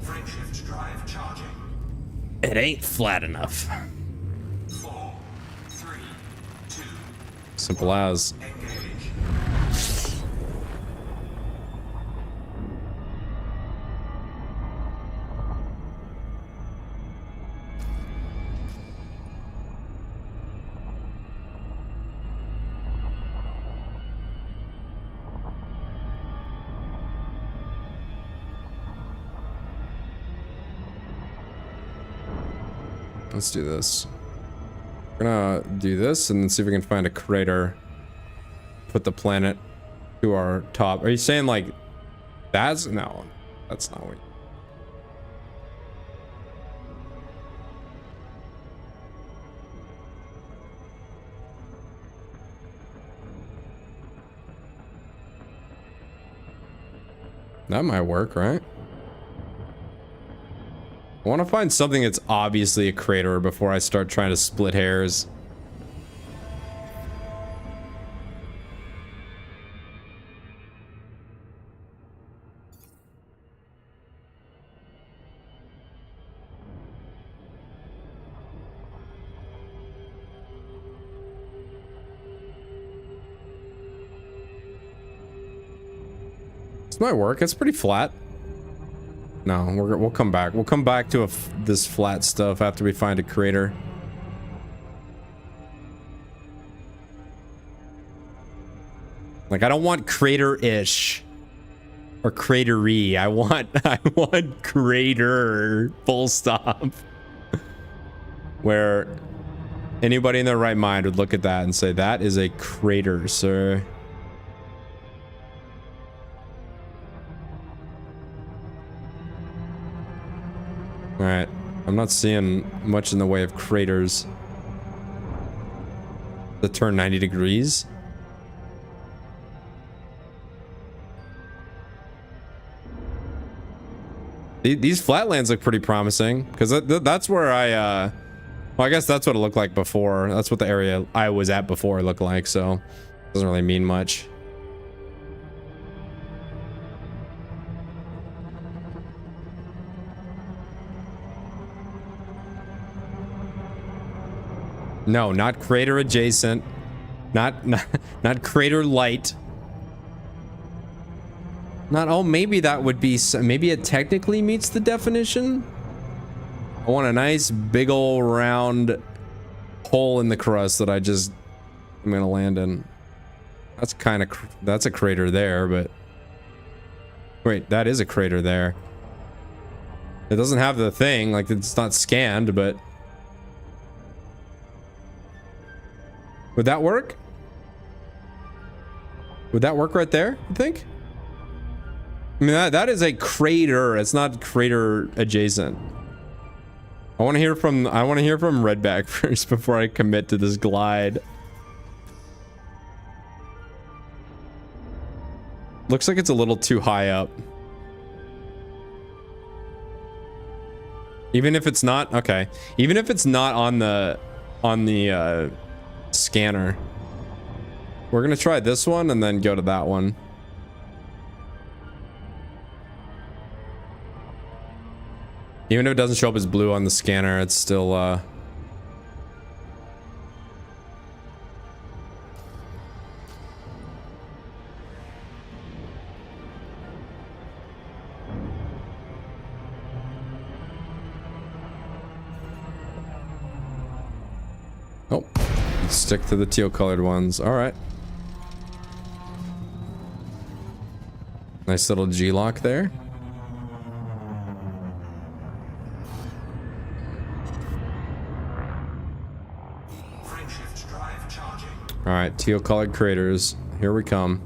Frameshift drive charging. It ain't flat enough. 4, 3, 2, Simple as. engage. Let's do this. We're gonna do this and then see if we can find a crater. Put the planet to our top. Are you saying like that's no, that's not what. That might work, right? I want to find something that's obviously a crater before I start trying to split hairs. This might work. It's pretty flat. No, we'll come back. We'll come back to this flat stuff after we find a crater. Like, I don't want crater-ish or cratery. I want crater, full stop. Where anybody in their right mind would look at that and say, that is a crater, sir. All right, I'm not seeing much in the way of craters. The turn 90 degrees. These flatlands look pretty promising, because that's where well, I guess that's what it looked like before. That's what the area I was at before looked like, so it doesn't really mean much. No, not crater adjacent. Not crater light. Not, oh, maybe that would be, maybe it technically meets the definition. I want a nice big ol' round hole in the crust that I'm gonna land in. That's kind of, that's a crater there, but wait, that is a crater there. It doesn't have the thing, like it's not scanned, but would that work? Would that work right there, you think? I mean, that is a crater. It's not crater adjacent. I want to hear from Redback first before I commit to this glide. Looks like it's a little too high up. Even if it's not, okay. Even if it's not on the scanner. We're gonna try this one and then go to that one. Even if it doesn't show up as blue on the scanner, it's still, oh, stick to the teal colored ones. All right. Nice little G-lock there. All right, teal colored craters. Here we come.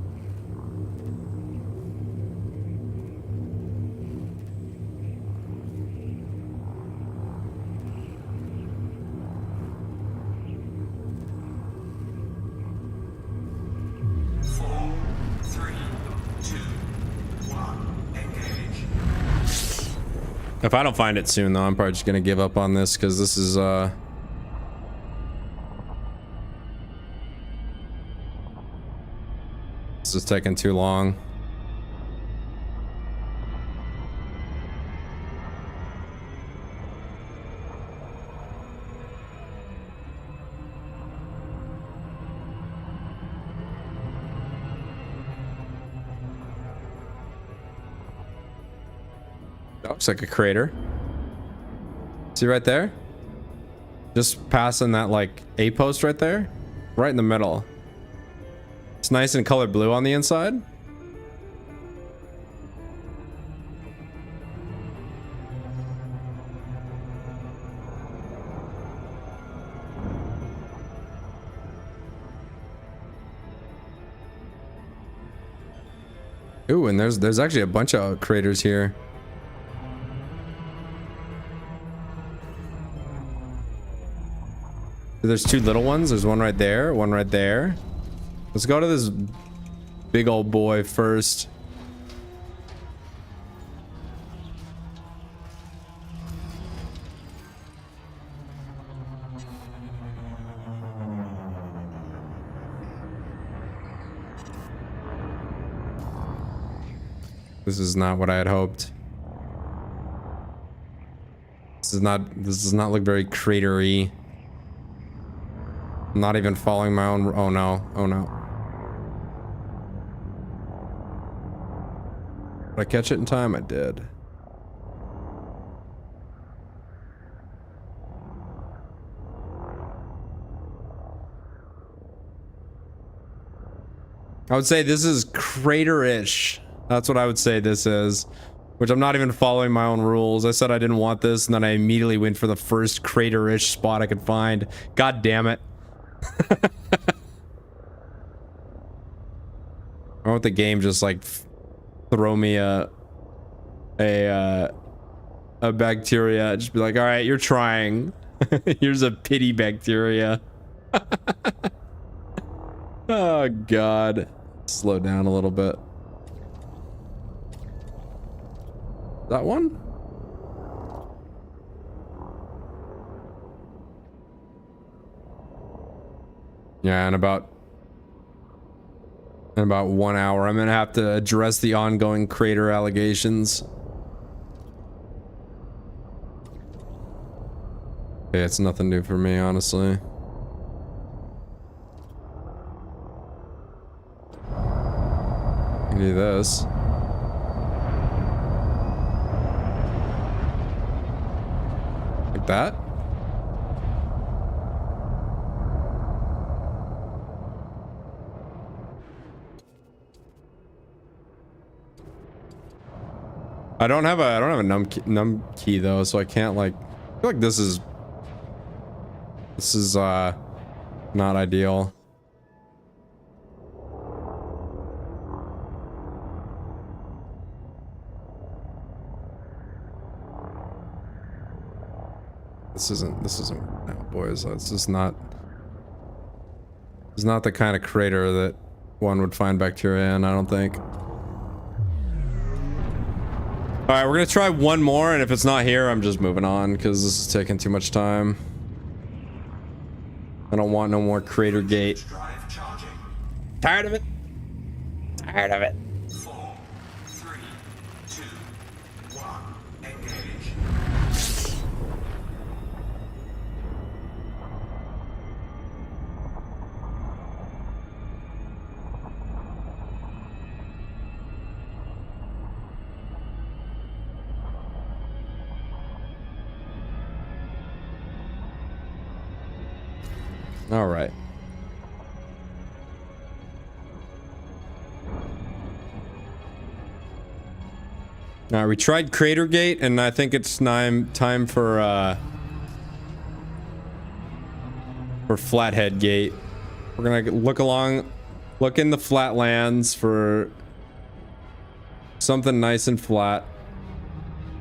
If I don't find it soon, though, I'm probably just gonna give up on this because this is this is taking too long. That looks like a crater. See right there? Just passing that like A post right there, right in the middle. It's nice and colored blue on the inside. Ooh, and there's actually a bunch of craters here. There's two little ones. There's one right there, one right there. Let's go to this big old boy first. This is not what I had hoped. This does not look very cratery. I'm not even following my own, oh no, oh no. Did I catch it in time? I did. I would say this is crater-ish. That's what I would say this is. Which I'm not even following my own rules. I said I didn't want this, and then I immediately went for the first crater-ish spot I could find. God damn it. I want the game just like throw me a bacteria. Just be like, all right, you're trying. Here's a pity bacteria. Oh God. Slow down a little bit. That one? Yeah, in about 1 hour, I'm gonna have to address the ongoing crater allegations. Okay, it's nothing new for me, honestly. Do this. Like that? I don't have a num key though, so I can't like. I feel like this is not ideal. This isn't working out, boys. This is not the kind of crater that one would find bacteria in, I don't think. Alright, we're gonna try one more, and if it's not here, I'm just moving on, because this is taking too much time. I don't want no more crater gate. Drive charging. Tired of it. Tired of it. 4, 3, 2, 1. Engage. All right. Now we tried Crater Gate, and I think it's time for Flathead Gate. We're gonna look in the flatlands for something nice and flat.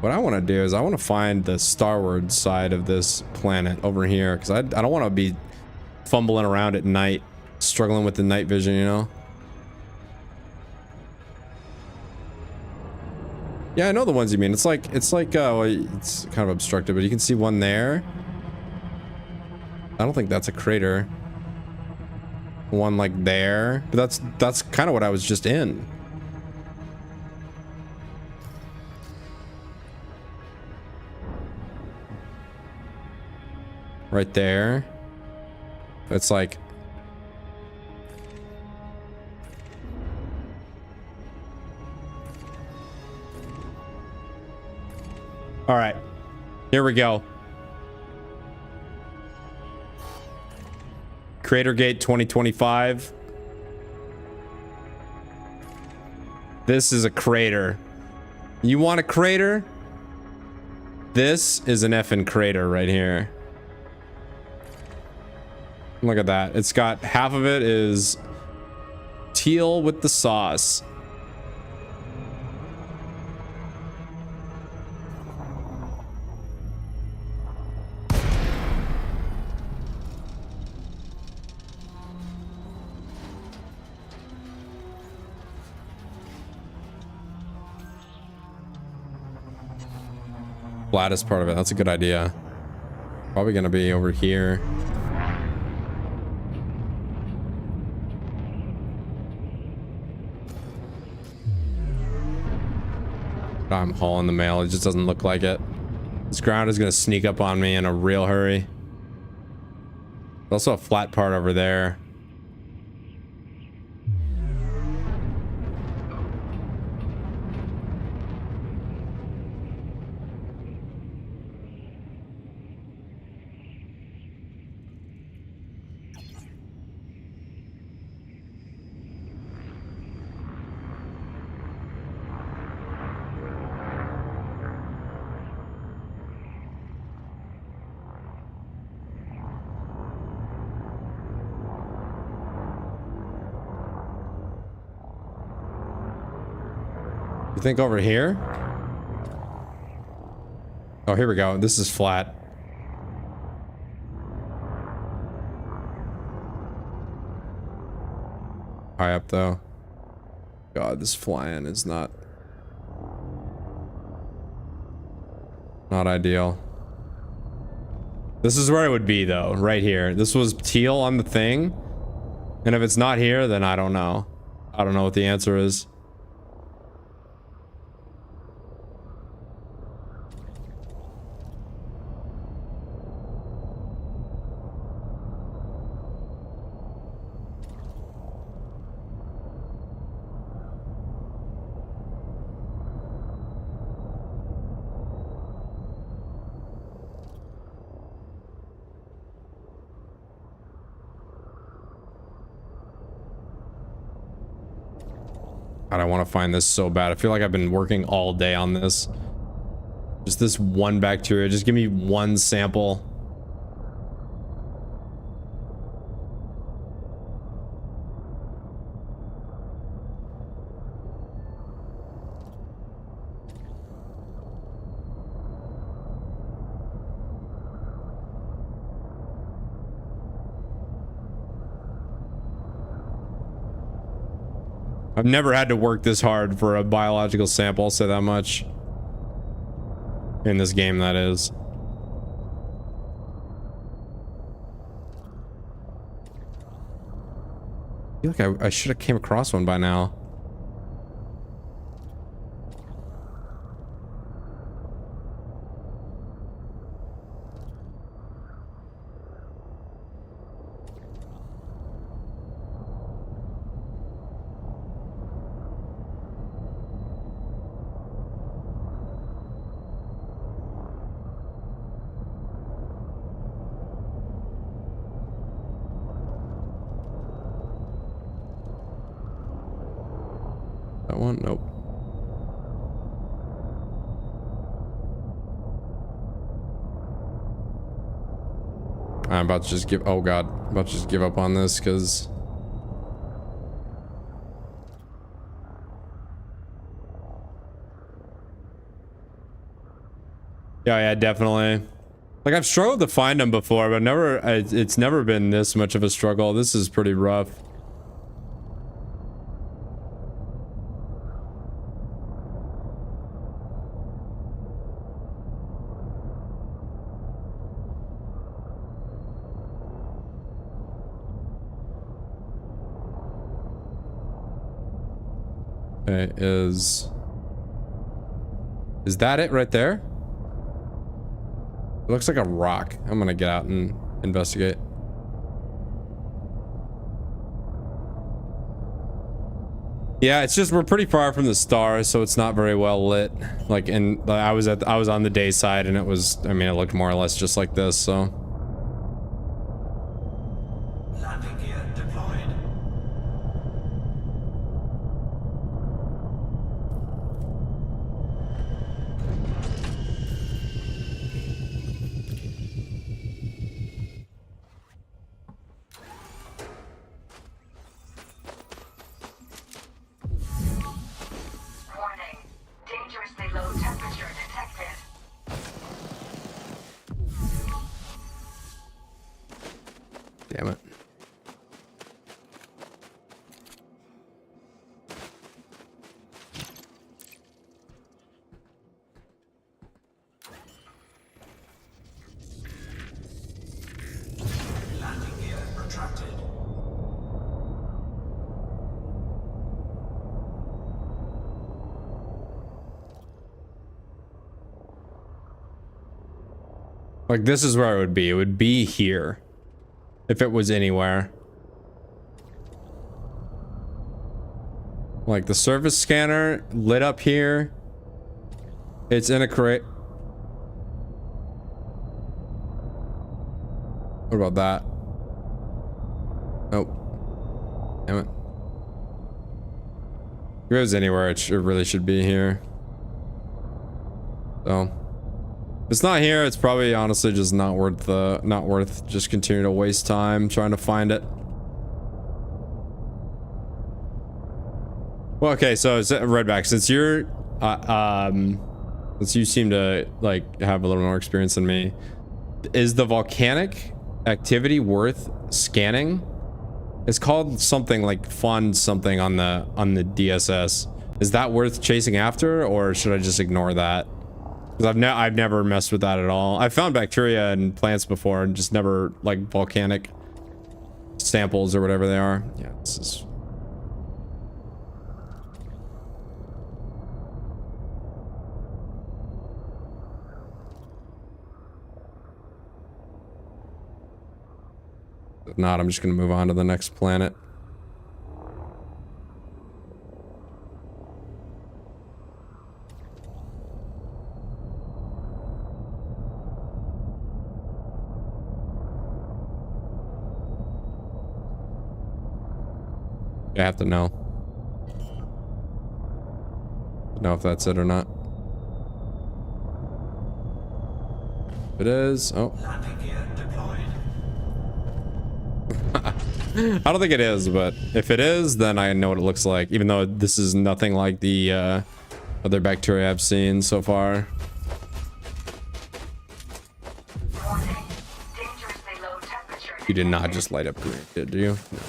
What I want to do is I want to find the starward side of this planet over here, because I don't want to be fumbling around at night, struggling with the night vision, you know? Yeah, I know the ones you mean. It's like well, it's kind of obstructed, but you can see one there. I don't think that's a crater. One like there, but that's kind of what I was just in. Right there. It's like all right, here we go. Crater Gate 2025. This is a crater. You want a crater? This is an effing crater right here. Look at that. It's got half of it is teal with the sauce. Flattest part of it. That's a good idea. Probably gonna be over here. I'm hauling the mail. It just doesn't look like it. This ground is gonna sneak up on me in a real hurry. There's also a flat part over there. You think over here? Oh, here we go. This is flat. High up though. God, this flying is not ideal. This is where it would be though, right here. This was teal on the thing. And if it's not here, then I don't know. I don't know what the answer is. God, I want to find this so bad. I feel like I've been working all day on this. Just this one bacteria. Just give me one sample. I've never had to work this hard for a biological sample, I'll say that much. In this game, that is. I feel like I should have came across one by now. That one? Nope. I'm about to just give, oh god, I'm about to just give up on this because yeah, definitely. Like I've struggled to find them before, but it's never been this much of a struggle. This is pretty rough. Okay, is that it right there? It looks like a rock. I'm gonna get out and investigate. Yeah, it's just we're pretty far from the stars, so it's not very well lit. Like, and I was on the day side, and it was, I mean, it looked more or less just like this. So. Landing gear deployed. Warning. Dangerously low temperature detected. Damn it. Landing gear retracted. Like, this is where it would be. It would be here. If it was anywhere. Like, the surface scanner lit up here. It's in a crate. What about that? Nope. Damn it. If it goes anywhere, it really should be here. So. If it's not here, it's probably honestly just not worth just continuing to waste time trying to find it. Well, okay, so Redback, since you're since you seem to like have a little more experience than me, is the volcanic activity worth scanning? It's called something like fund something on the DSS. Is that worth chasing after, or should I just ignore that? Because I've never messed with that at all. I've found bacteria in plants before, and just never like volcanic samples or whatever they are. Yeah, this is. If not, I'm just gonna move on to the next planet. I have to know if that's it or not. If it is, oh. Landing gear deployed. I don't think it is, but if it is, then I know what it looks like, even though this is nothing like the other bacteria I've seen so far. Warning. Dangerously low temperature You did not detected. just light up green, did you? No.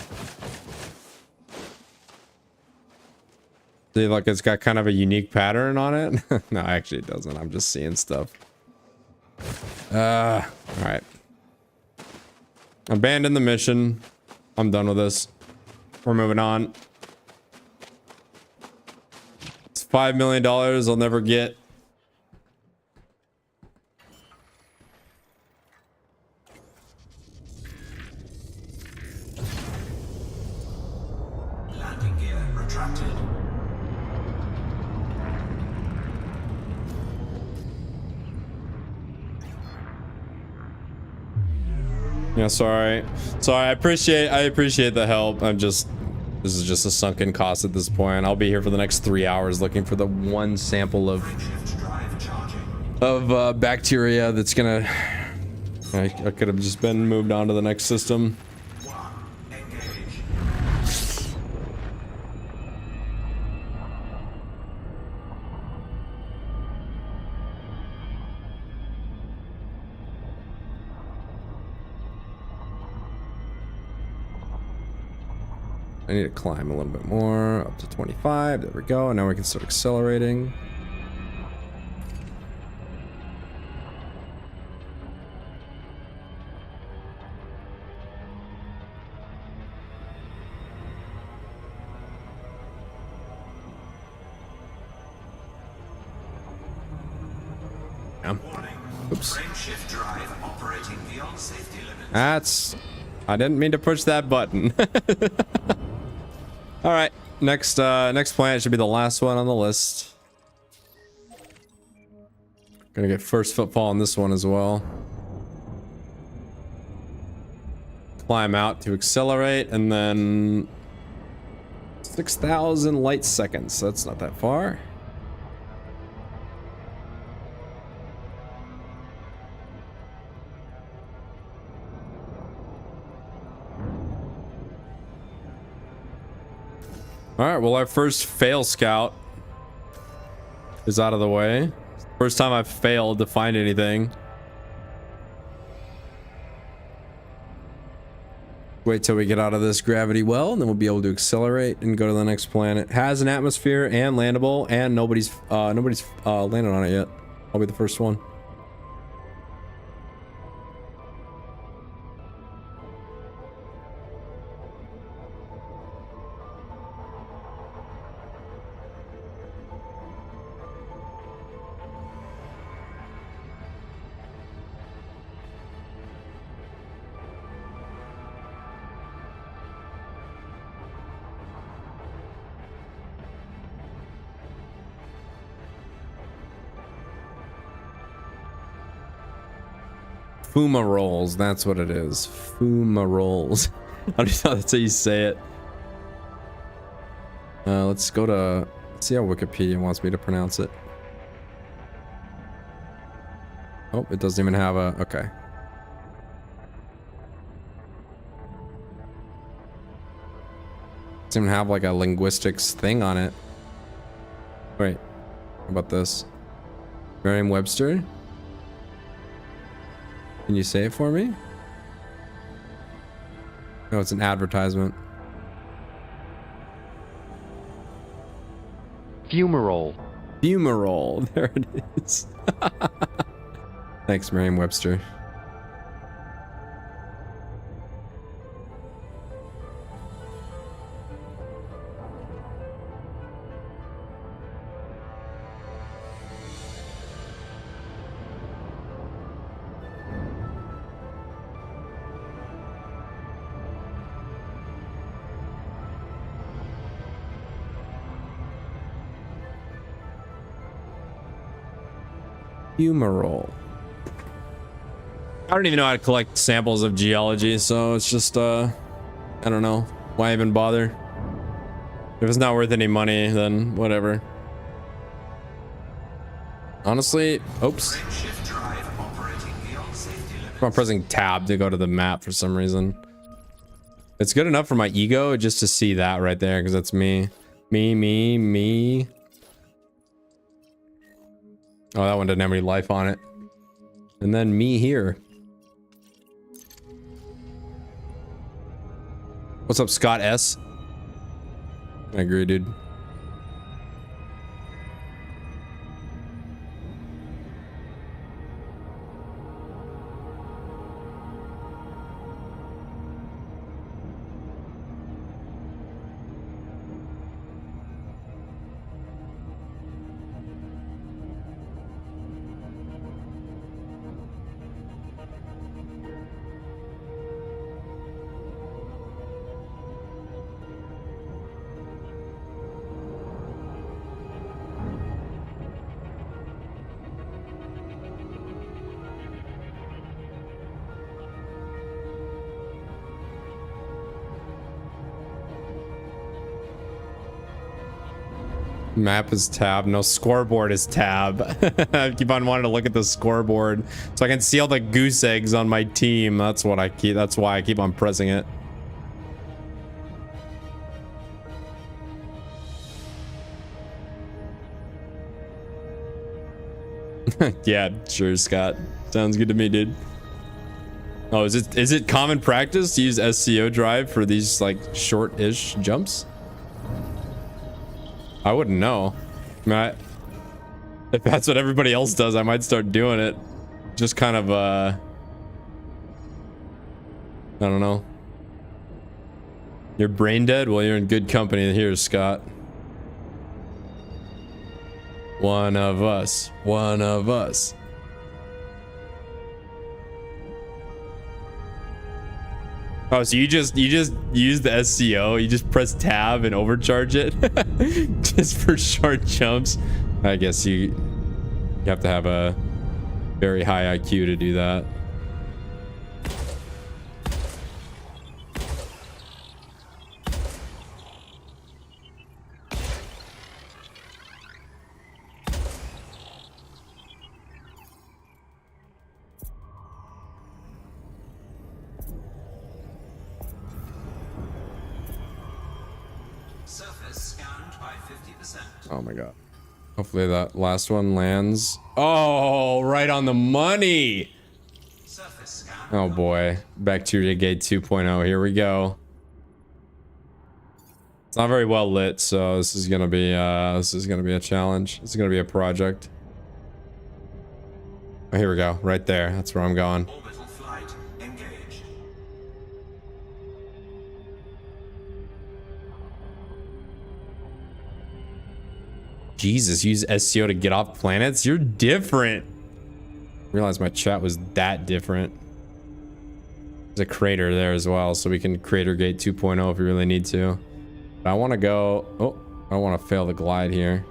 See, like it's got kind of a unique pattern on it. No, actually it doesn't. I'm just seeing stuff. All right. Abandon the mission. I'm done with this. We're moving on. It's $5 million I'll never get. Landing gear retracted. Yeah, sorry. I appreciate the help. This is just a sunken cost at this point. I'll be here for the next 3 hours looking for the one sample of Shift drive charging. bacteria that's gonna. I could have just been moved on to the next system. Engage. I need to climb a little bit more, up to 25. There we go. And now we can start accelerating. Yeah. Warning. Oops. Frame shift drive operating beyond safety limits. That's. I didn't mean to push that button. All right. Next planet should be the last one on the list. Gonna get first footfall on this one as well. Climb out to accelerate, and then 6,000 light seconds. That's not that far. All right, well, our first fail scout is out of the way. First time I've failed to find anything. Wait till we get out of this gravity well, and then we'll be able to accelerate and go to the next planet. Has an atmosphere and landable, and nobody's landed on it yet. I'll be the first one. Fumaroles, that's what it is. Fumaroles. I don't know, that's how you say it. Let's go to. Let's see how Wikipedia wants me to pronounce it. Oh, it doesn't even have a. Okay. Doesn't even have like a linguistics thing on it. Wait. about this? Merriam-Webster? Can you say it for me? No, it's an advertisement. Fumarole. Fumarole. There it is. Thanks, Merriam-Webster. Fumarole. I don't even know how to collect samples of geology, so it's just I don't know why even bother. If it's not worth any money, then whatever. Honestly, oops. Shift drive operating beyond safety limits. I'm pressing tab to go to the map for some reason. It's good enough for my ego just to see that right there, because that's me. Me. Oh, that one didn't have any life on it. And then me here. What's up, Scott S? I agree, dude. Map is tab. No, scoreboard is tab. I keep on wanting to look at the scoreboard so I can see all the goose eggs on my team. That's what I keep. That's why I keep on pressing it. Yeah, sure, Scott. Sounds good to me, dude. Oh, is it common practice to use SCO drive for these like short-ish jumps? I wouldn't know. I mean, if that's what everybody else does, I might start doing it. Just kind of, I don't know. You're brain dead? Well, you're in good company here, Scott. One of us. One of us. Oh, so you just use the SCO, you just press tab and overcharge it just for short jumps. I guess you have to have a very high IQ to do that. Surface scanned by 50%. Oh my god. Hopefully that last one lands. Oh, right on the money. Surface scan. Oh boy. Bacteria Gate 2.0. Here we go. It's not very well lit, so this is gonna be a challenge. This is gonna be a project. Oh, here we go. Right there. That's where I'm going. Orbital flight engaged. Jesus, use SCO to get off planets? You're different. I realized my chat was that different. There's a crater there as well, so we can crater gate 2.0 if we really need to. But I want to go... Oh, I want to fail the glide here.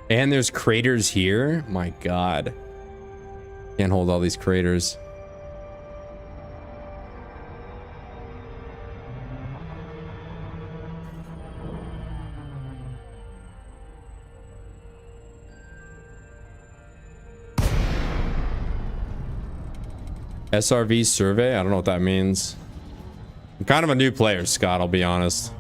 And there's craters here? My god. Can't hold all these craters. SRV survey? I don't know what that means. I'm kind of a new player, Scott, I'll be honest.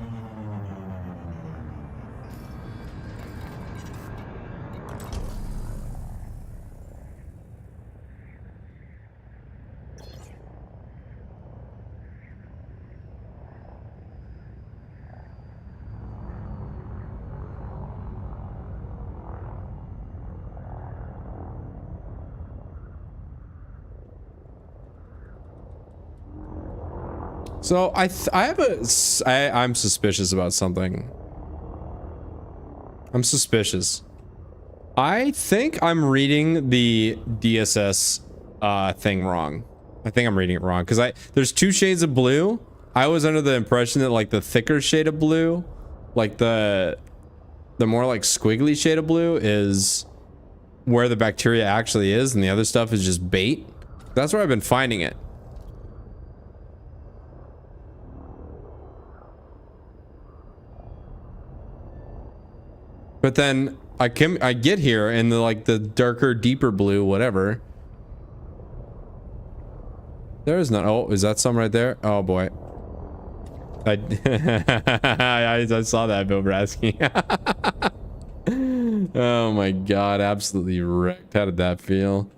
So I'm suspicious about something. I'm suspicious. I think I'm reading the DSS thing wrong. I think I'm reading it wrong because there's 2 shades of blue. I was under the impression that like the thicker shade of blue, like the more like squiggly shade of blue is where the bacteria actually is, and the other stuff is just bait. That's where I've been finding it. But then I get here in the darker, deeper blue, whatever. There is none. Oh, is that some right there? Oh boy. I saw that, Bill Brasky. Oh my god, absolutely wrecked. How did that feel?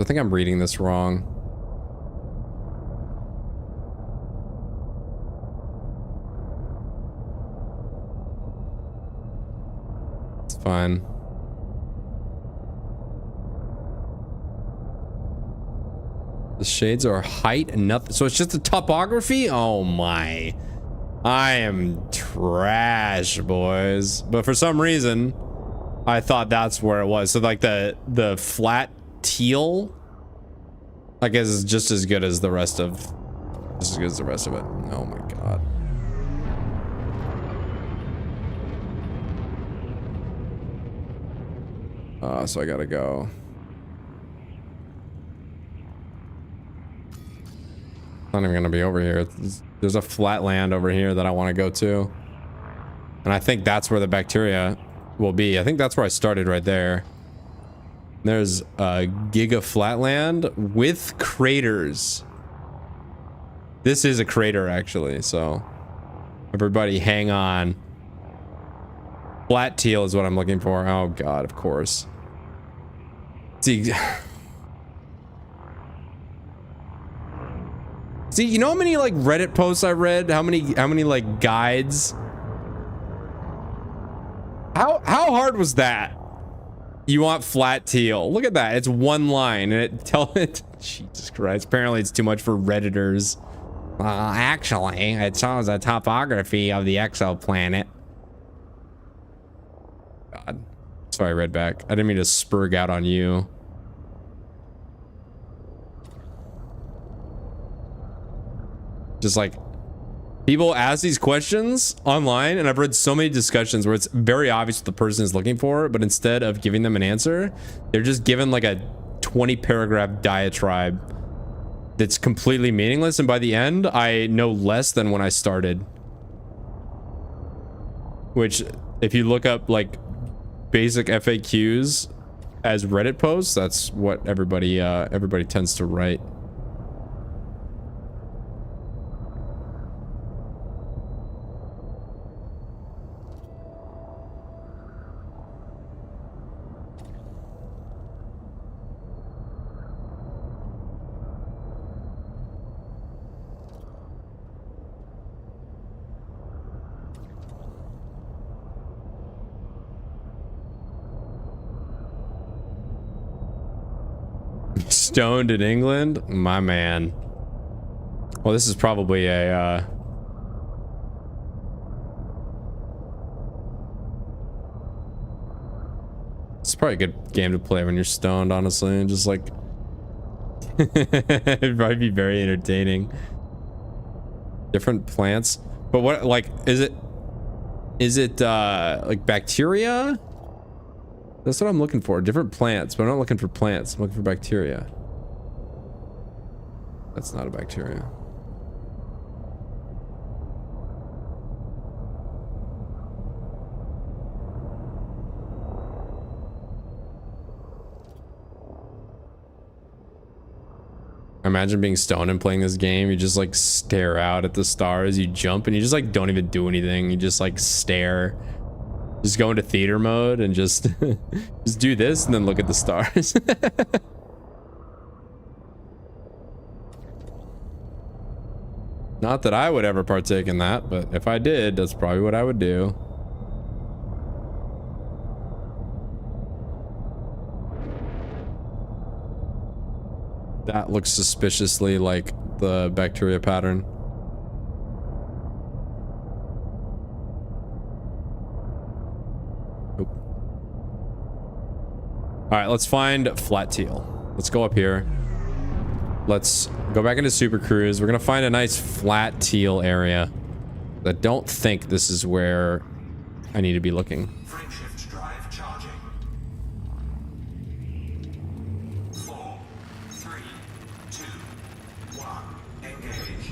I think I'm reading this wrong. It's fine. The shades are height and nothing. So it's just the topography? Oh my. I am trash, boys. But for some reason, I thought that's where it was. So like the flat teal, I guess, is just as good as the rest of it. Oh my god. So I gotta go. Not even gonna be over here. There's a flat land over here that I want to go to, and I think that's where the bacteria will be. I think that's where I started, right there. There's a giga flatland with craters. This is a crater, actually, so everybody hang on. Flat teal is what I'm looking for. Oh god, of course. See, you know how many like Reddit posts I read? How many like guides? How hard was that? You want flat teal. Look at that. It's one line and it Jesus Christ. Apparently it's too much for Redditors. Actually, it shows the topography of the exoplanet. God. Sorry, I read back. I didn't mean to spurg out on you. Just like, people ask these questions online, and I've read so many discussions where it's very obvious what the person is looking for, but instead of giving them an answer, they're just given like a 20-paragraph diatribe that's completely meaningless, and by the end, I know less than when I started. Which, if you look up like basic FAQs as Reddit posts, that's what everybody tends to write. Stoned in England? My man. Well, this is probably a, it's probably a good game to play when you're stoned, honestly, and just like... It'd probably be very entertaining. Different plants. But what, like, is it, like bacteria? That's what I'm looking for. Different plants, but I'm not looking for plants. I'm looking for bacteria. That's not a bacteria. Imagine being stoned and playing this game. You just like stare out at the stars. You jump and you just like don't even do anything. You just like stare. Just go into theater mode and just just do this and then look at the stars. Not that I would ever partake in that, but if I did, that's probably what I would do. That looks suspiciously like the bacteria pattern. Oop. All right, let's find flat teal. Let's go up here. Let's go back into Super Cruise. We're gonna find a nice flat teal area. I don't think this is where I need to be looking. Frameshift drive charging. 4, 3, 2, 1. Engage.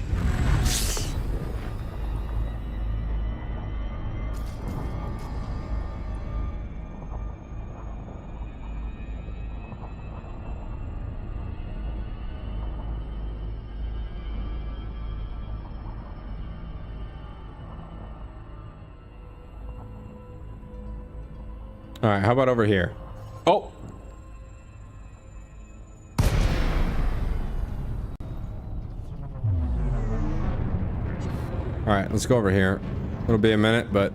All right, how about over here? Oh. All right, let's go over here. It'll be a minute, but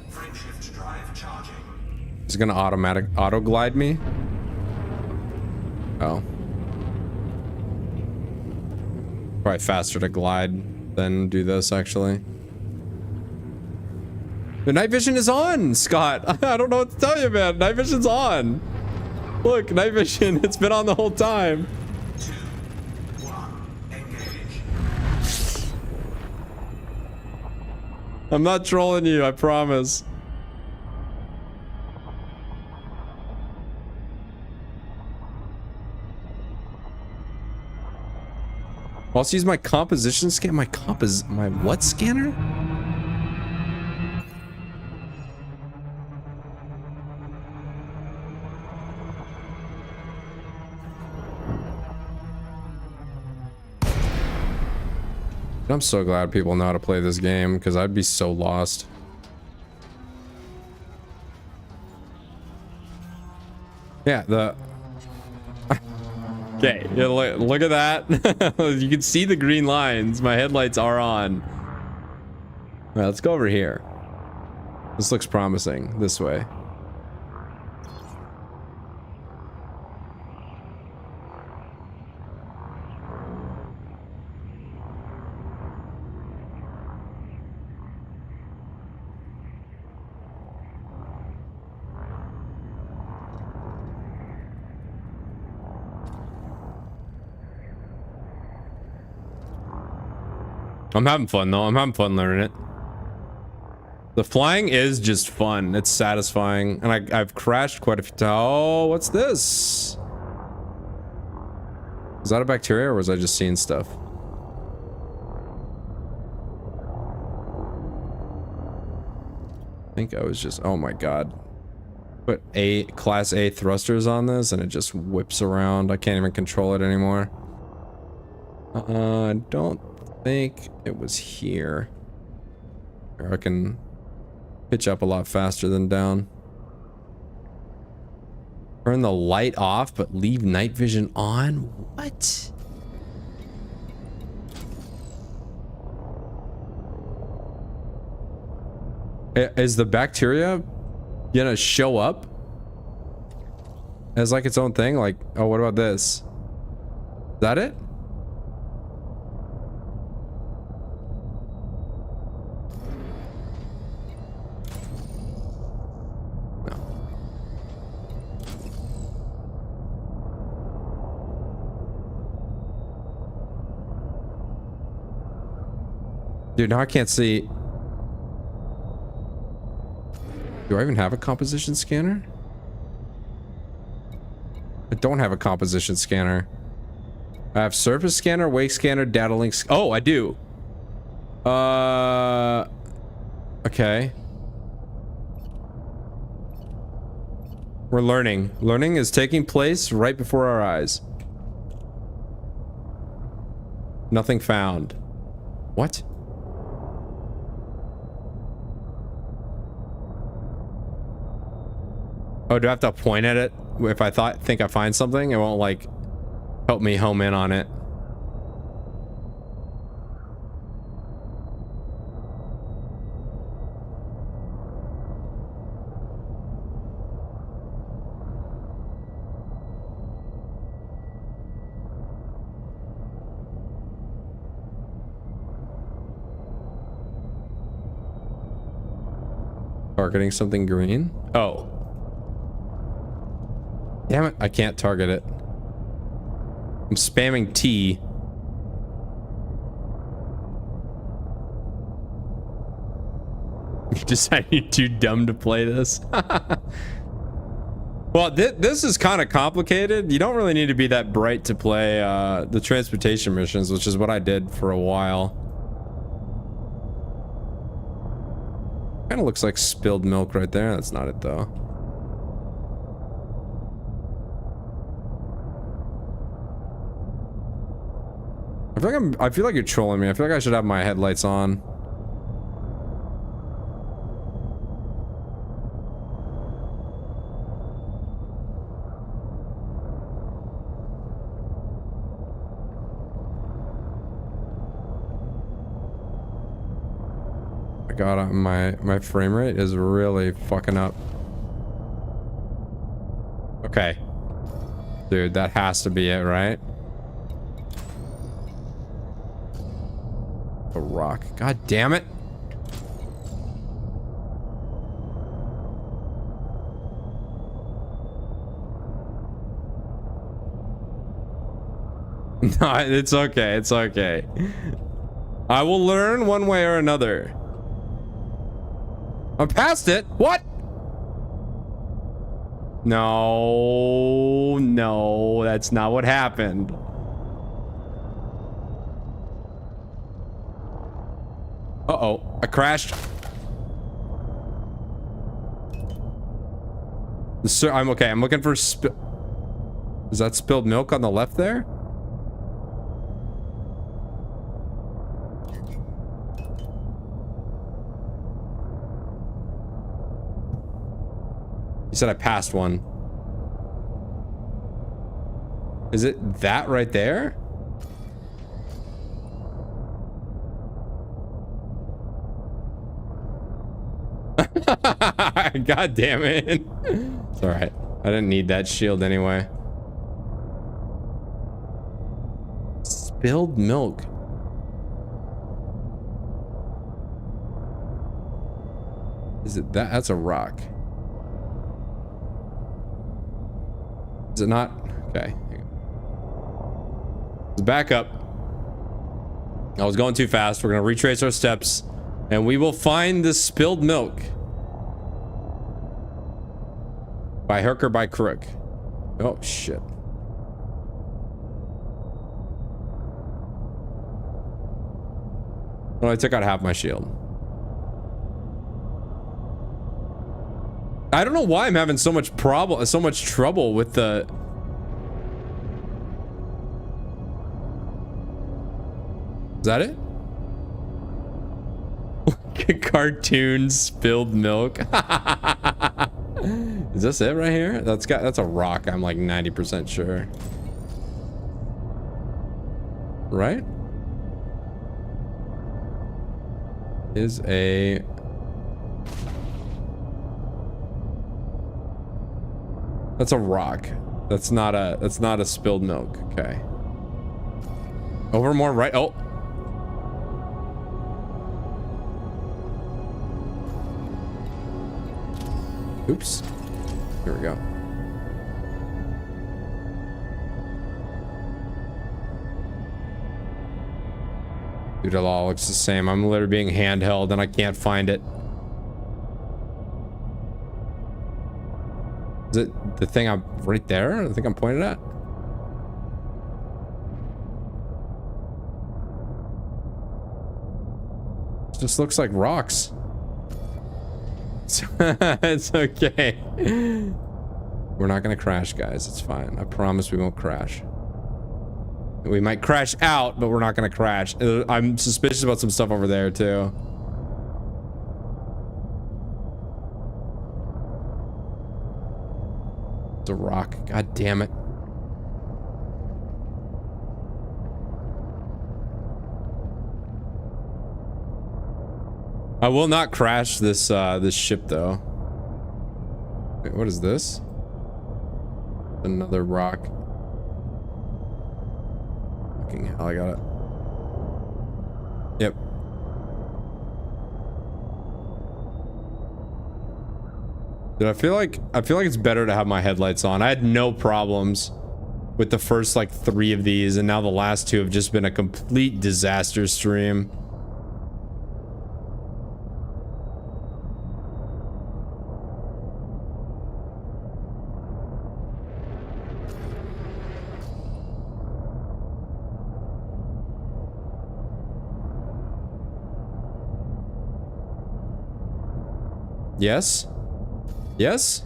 Frameshift drive charging. it's gonna auto glide me. Oh. Probably faster to glide than do this, actually. The night vision is on, Scott. I don't know what to tell you, man. Night vision's on. Look, night vision. It's been on the whole time. 2, 1. Engage. I'm not trolling you, I promise. I'll also use my composition scan. My what scanner? I'm so glad people know how to play this game, because I'd be so lost. Yeah, okay, yeah, look at that. You can see the green lines. My headlights are on. All right, let's go over here. This looks promising. This way. I'm having fun though. I'm having fun learning it. The flying is just fun. It's satisfying. And I've crashed quite a few times. Oh, what's this? Was that a bacteria or was I just seeing stuff? I think I was just, oh my God. Put class A thrusters on this and it just whips around. I can't even control it anymore. I don't think it was here. I can pitch up a lot faster than down. Turn the light off, but leave night vision on? What? Is the bacteria gonna show up as like its own thing? Like, oh, what about this? Is that it? Dude, now I can't see. Do I even have a composition scanner? I don't have a composition scanner. I have surface scanner, wake scanner, data links. Oh, I do. Okay. We're learning. Learning is taking place right before our eyes. Nothing found. What? Oh, do I have to point at it? If I think I find something, it won't like help me home in on it. Targeting something green? Oh. Damn it, I can't target it. I'm spamming T. You decided you're too dumb to play this? Well, this is kind of complicated. You don't really need to be that bright to play the transportation missions, which is what I did for a while. Kind of looks like spilled milk right there. That's not it though. I feel like you're trolling me. I feel like I should have my headlights on. God, my frame rate is really fucking up. Okay. Dude, that has to be it, right? A rock. God damn it. No, it's okay. It's okay. I will learn one way or another. I'm past it. What? No, no, that's not what happened. Uh-oh, I crashed. Sir, I'm okay. I'm looking for is that spilled milk on the left there? You said I passed one. Is it that right there? God damn it. It's all right. I didn't need that shield anyway. Spilled milk. Is it that? That's a rock. Is it not? Okay. Let's back up. I was going too fast. We're going to retrace our steps and we will find the spilled milk. By hook or by crook. Oh, shit. Well, I took out half my shield. I don't know why I'm having so much trouble with the... Is that it? Cartoon spilled milk. Is this it right here? That's a rock. I'm like 90% sure. Right? Is a... That's a rock. That's not a spilled milk. Okay. Over more right. Oh. Oops. Here we go. Dude, it all looks the same. I'm literally being handheld and I can't find it. Is it the thing I'm right there? I think I'm pointed at. It just looks like rocks. It's okay. We're not gonna crash, guys. It's fine. I promise we won't crash. We might crash out, but we're not gonna crash. I'm suspicious about some stuff over there too. It's a rock. God damn it. I will not crash this this ship though. Wait, what is this? Another rock. Fucking hell, I got it. Yep. Dude, I feel like it's better to have my headlights on. I had no problems with the first like 3 of these, and now the last 2 have just been a complete disaster stream. Yes? Yes?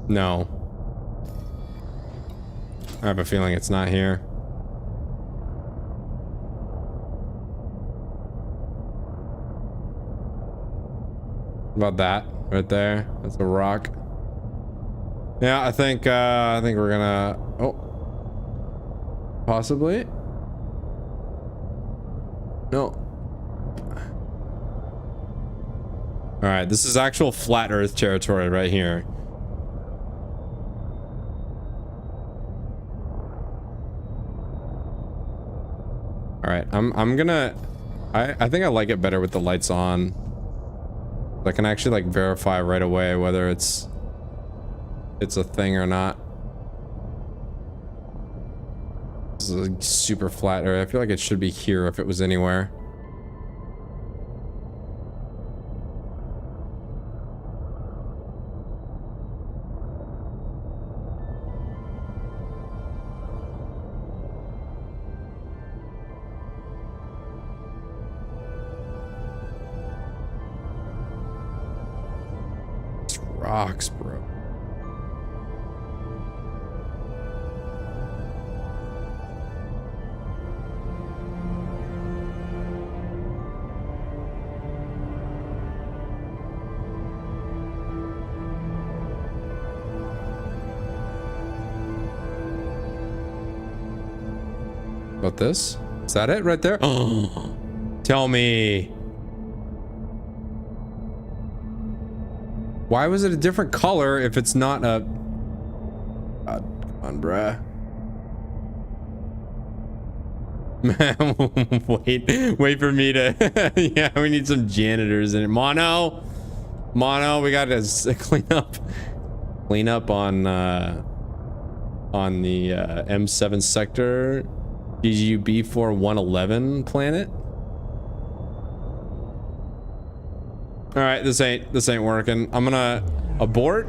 No. I have a feeling it's not here. About that right there. That's a rock. Yeah, I think we're gonna, oh, possibly. No. All right, this is actual flat Earth territory right here. All right, I'm gonna, I think I like it better with the lights on. I can actually like verify right away whether it's a thing or not. This is a super flat area. I feel like it should be here if it was anywhere. Rocks, bro. About this? Is that it right there? Oh, tell me. Why was it a different color if it's not a... God, come on, bruh. wait for me to... Yeah, we need some janitors in it. Mono, we gotta clean up on the M7 sector, GGB 4111 planet. All right, this ain't working. I'm gonna abort.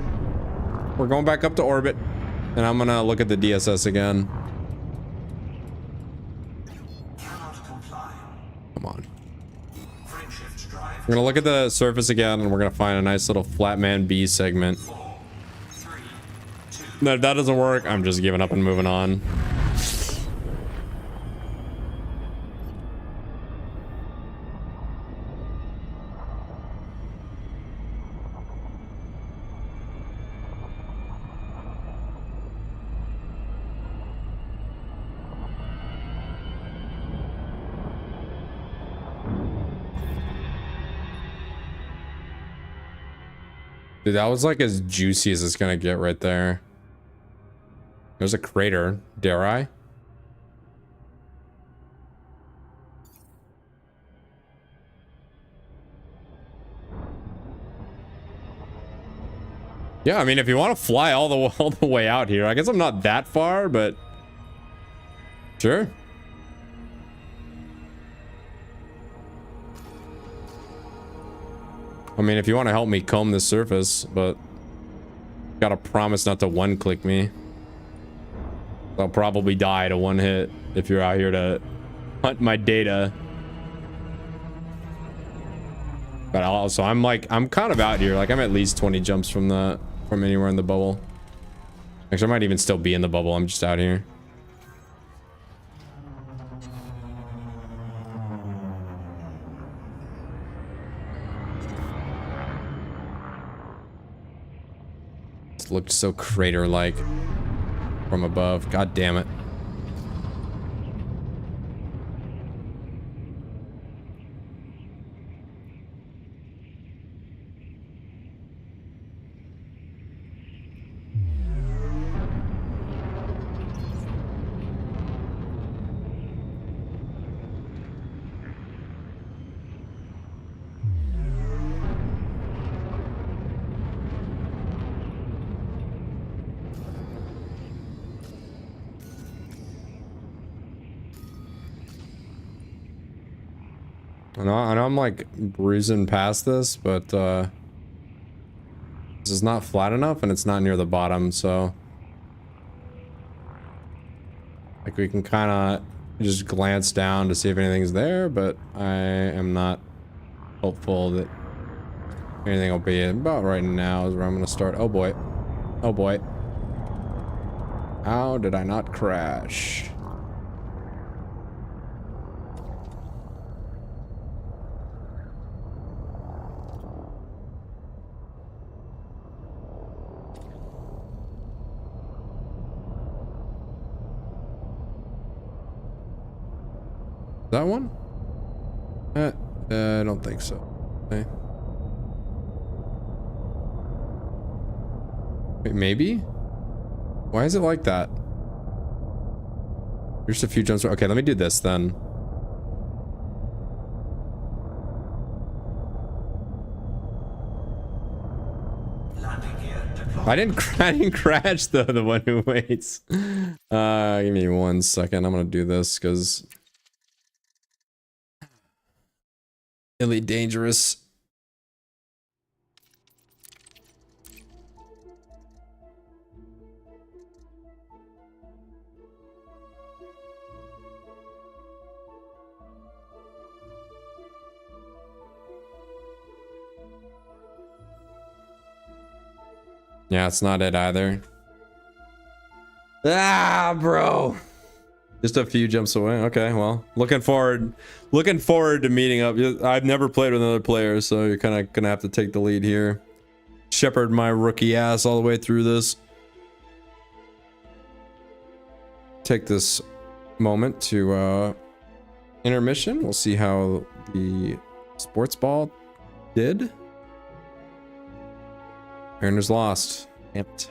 We're going back up to orbit, and I'm gonna look at the DSS again. Come on. We're gonna look at the surface again, and we're gonna find a nice little Flatman B segment. No, if that doesn't work, I'm just giving up and moving on. Dude, that was like as juicy as it's gonna get right there. There's a crater. Dare I? Yeah, I mean, if you want to fly all the way out here, I guess I'm not that far, but sure. I mean, if you want to help me comb the surface, but gotta promise not to one-click me. I'll probably die to one hit if you're out here to hunt my data. But also, I'm kind of out here. Like, I'm at least 20 jumps from the from anywhere in the bubble. Actually, I might even still be in the bubble. I'm just out here. It looked so crater-like from above. God damn it. I know I'm like bruising past this, but this is not flat enough and it's not near the bottom, so like we can kind of just glance down to see if anything's there, but I am not hopeful that anything will be. About right now is where I'm gonna start. Oh boy. Oh boy. How did I not crash? That one? I don't think so. Okay. Wait, maybe? Why is it like that? There's a few jumps. Okay, let me do this then. I didn't crash though, the one who waits. Give me 1 second. I'm gonna do this because really dangerous. Yeah, it's not it either. Ah, bro. Just a few jumps away. Okay, well, looking forward to meeting up. I've never played with another player, so you're kind of gonna have to take the lead here. Shepherd my rookie ass all the way through this. Take this moment to intermission. We'll see how the sports ball did. Mariners lost. Damn it.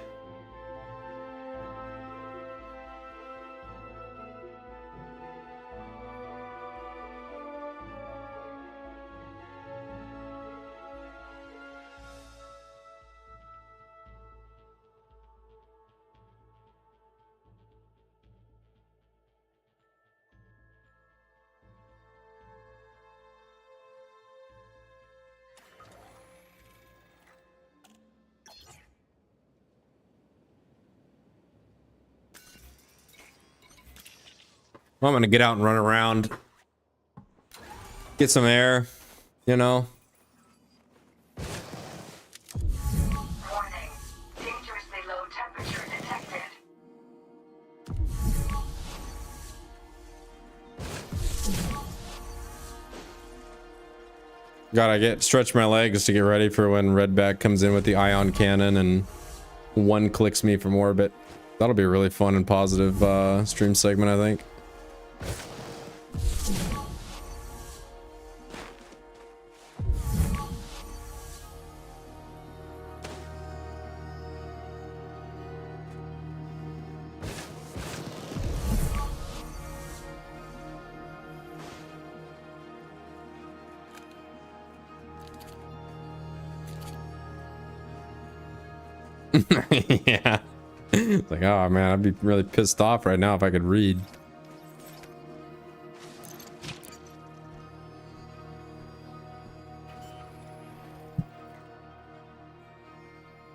Well, I'm gonna get out and run around, get some air, you know. Warning. Dangerously low temperature detected. Gotta stretch my legs to get ready for when Redback comes in with the ion cannon and one clicks me from orbit. That'll be a really fun and positive stream segment, I think. Yeah. It's like, oh man, I'd be really pissed off right now if I could read.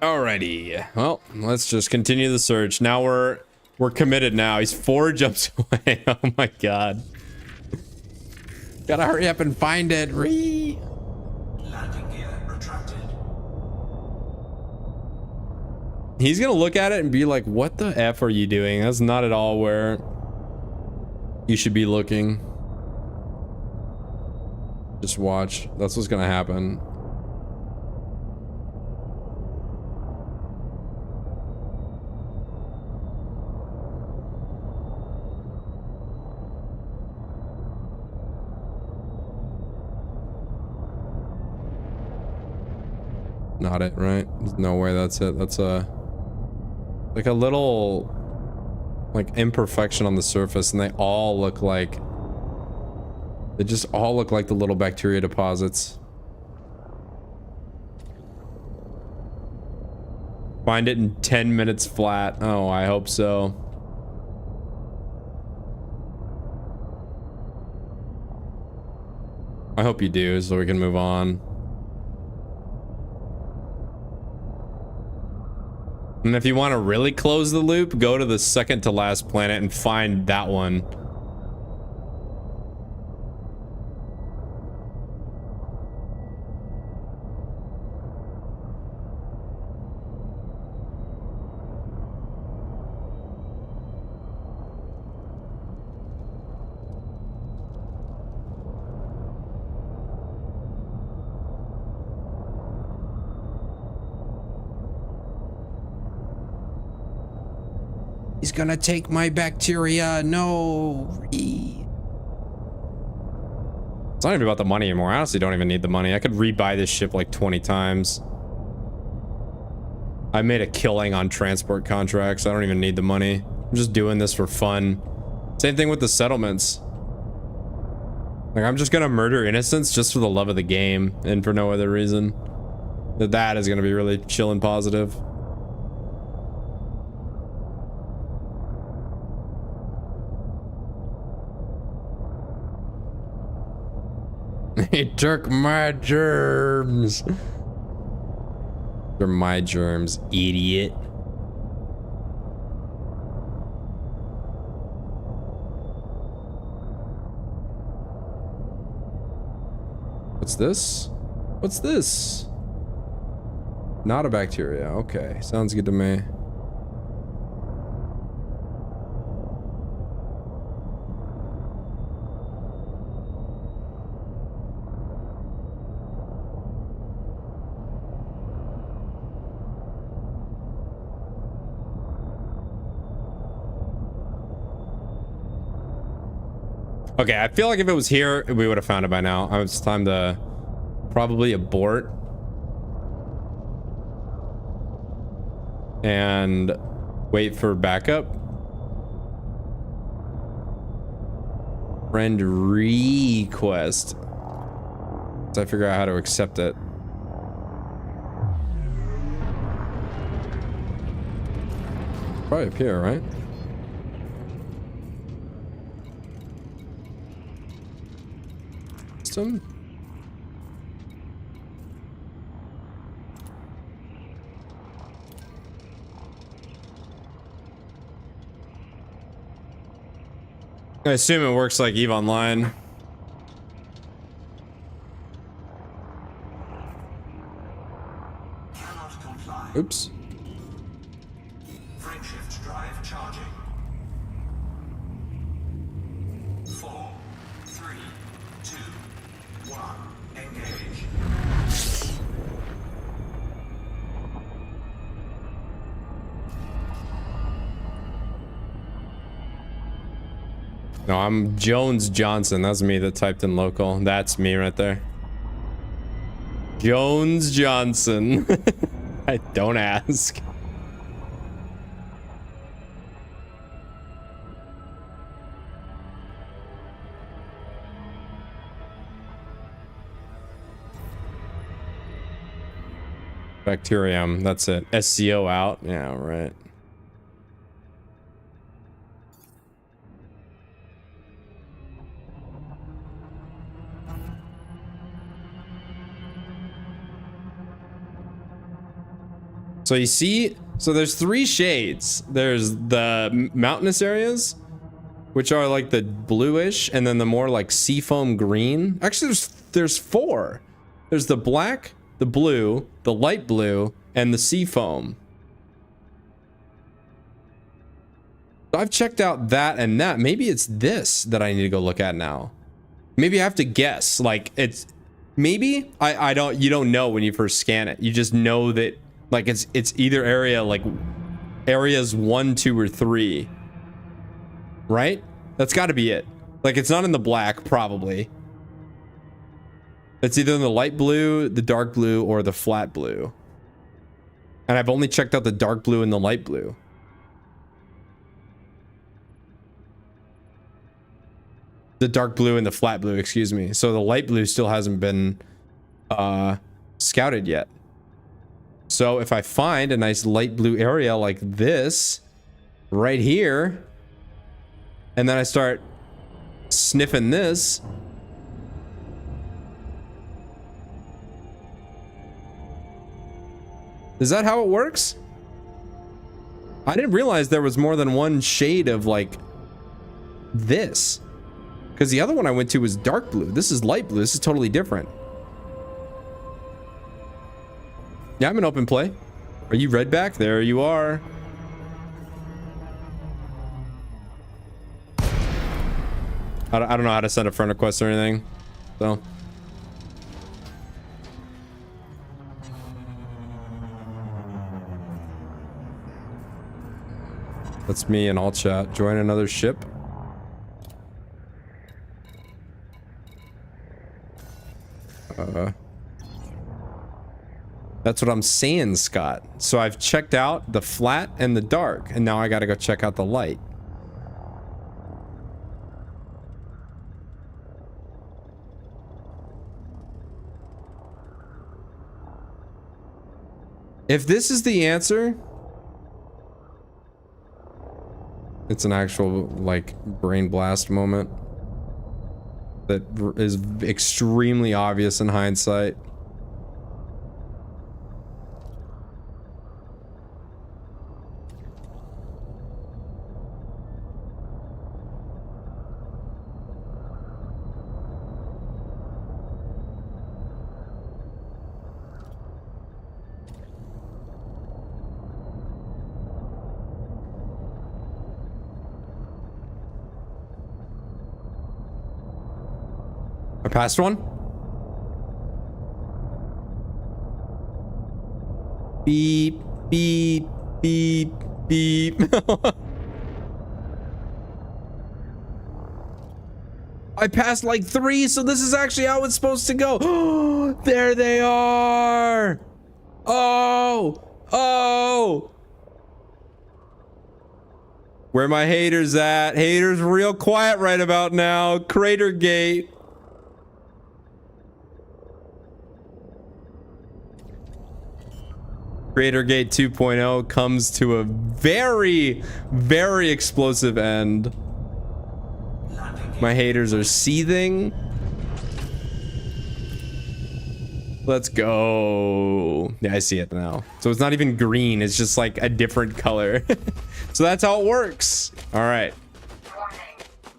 Alrighty. Well, let's just continue the search. Now we're committed now. He's 4 jumps away. Oh my god. Gotta hurry up and find it. Landing gear retracted. He's gonna look at it and be like, what the F are you doing? That's not at all where you should be looking. Just watch. That's what's gonna happen. Not it, right? There's no way that's it. That's a like a little like imperfection on the surface, and they all look like just all look like the little bacteria deposits. Find it in 10 minutes flat. Oh, I hope so. I hope you do, so we can move on. And if you want to really close the loop, go to the second to last planet and find that one. He's gonna take my bacteria. No. It's not even about the money anymore. I honestly don't even need the money. I could rebuy this ship like 20 times. I made a killing on transport contracts. I don't even need the money. I'm just doing this for fun. Same thing with the settlements. Like, I'm just gonna murder innocents just for the love of the game and for no other reason. That is gonna be really chill and positive. He took my germs. They're my germs, idiot. What's this? What's this? Not a bacteria. Okay, sounds good to me. Okay, I feel like if it was here, we would have found it by now. It's time to probably abort. And wait for backup. Friend request. So I figure out how to accept it. Probably up here, right? System. I assume it works like EVE Online. Cannot comply. Oops. Frameshift drive charging. 4, 3, 2, 1. Engage. No, I'm Jones Johnson. That's me that typed in local. That's me right there. Jones Johnson. I don't ask. Bacterium. That's it. SCO out. Yeah, right. So you see, so there's 3 shades. There's the mountainous areas, which are like the bluish, and then the more like seafoam green. Actually, there's 4. There's the black, the blue, the light blue, and the seafoam. I've checked out that and that. Maybe it's this that I need to go look at now. Maybe I have to guess. Like it's maybe I don't, you don't know when you first scan it. You just know that like it's either area, like areas 1, 2, or 3. Right? That's got to be it. Like it's not in the black, probably. It's either in the light blue, the dark blue, or the flat blue. And I've only checked out the dark blue and the light blue. The dark blue and the flat blue, excuse me. So the light blue still hasn't been scouted yet. So if I find a nice light blue area like this right here, and then I start sniffing this, is that how it works? I didn't realize there was more than one shade of like this. Because the other one I went to was dark blue. This is light blue. This is totally different. Yeah, I'm in open play. Are you red back? There you are. I don't know how to send a friend request or anything. So. That's me in all chat. Join another ship. That's what I'm saying, Scott. So I've checked out the flat and the dark, and now I gotta go check out the light. If this is the answer, it's an actual like brain blast moment that is extremely obvious in hindsight. I passed one. Beep, beep, beep, beep. I passed like 3, so this is actually how it's supposed to go. There they are. Oh. Where my haters at? Haters real quiet right about now. Crater Gate. Crater Gate 2.0 comes to a very, very explosive end. My haters are seething. Let's go. Yeah, I see it now. So it's not even green. It's just like a different color. So that's how it works. All right. Warning.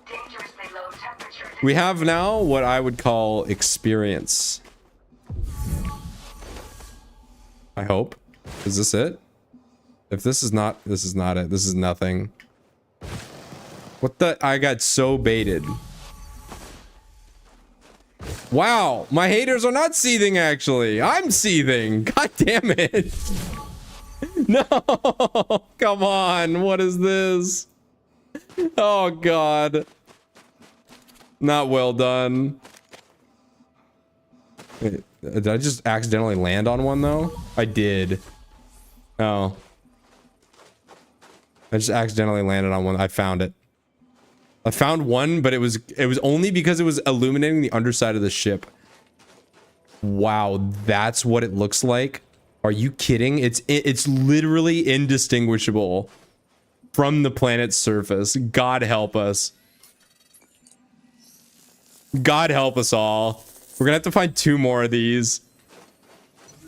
Dangerously low temperature. We have now what I would call experience. I hope. Is this it? If this is not it. This is nothing. What the? I got so baited. Wow, my haters are not seething actually. I'm seething. God damn it. No, come on. What is this? Oh God. Not well done. Wait, did I just accidentally land on one though? I did. Oh. I just accidentally landed on one. I found it. I found one, but it was only because it was illuminating the underside of the ship. Wow, that's what it looks like. Are you kidding? It's literally indistinguishable from the planet's surface. God help us. God help us all. We're gonna have to find 2 more of these.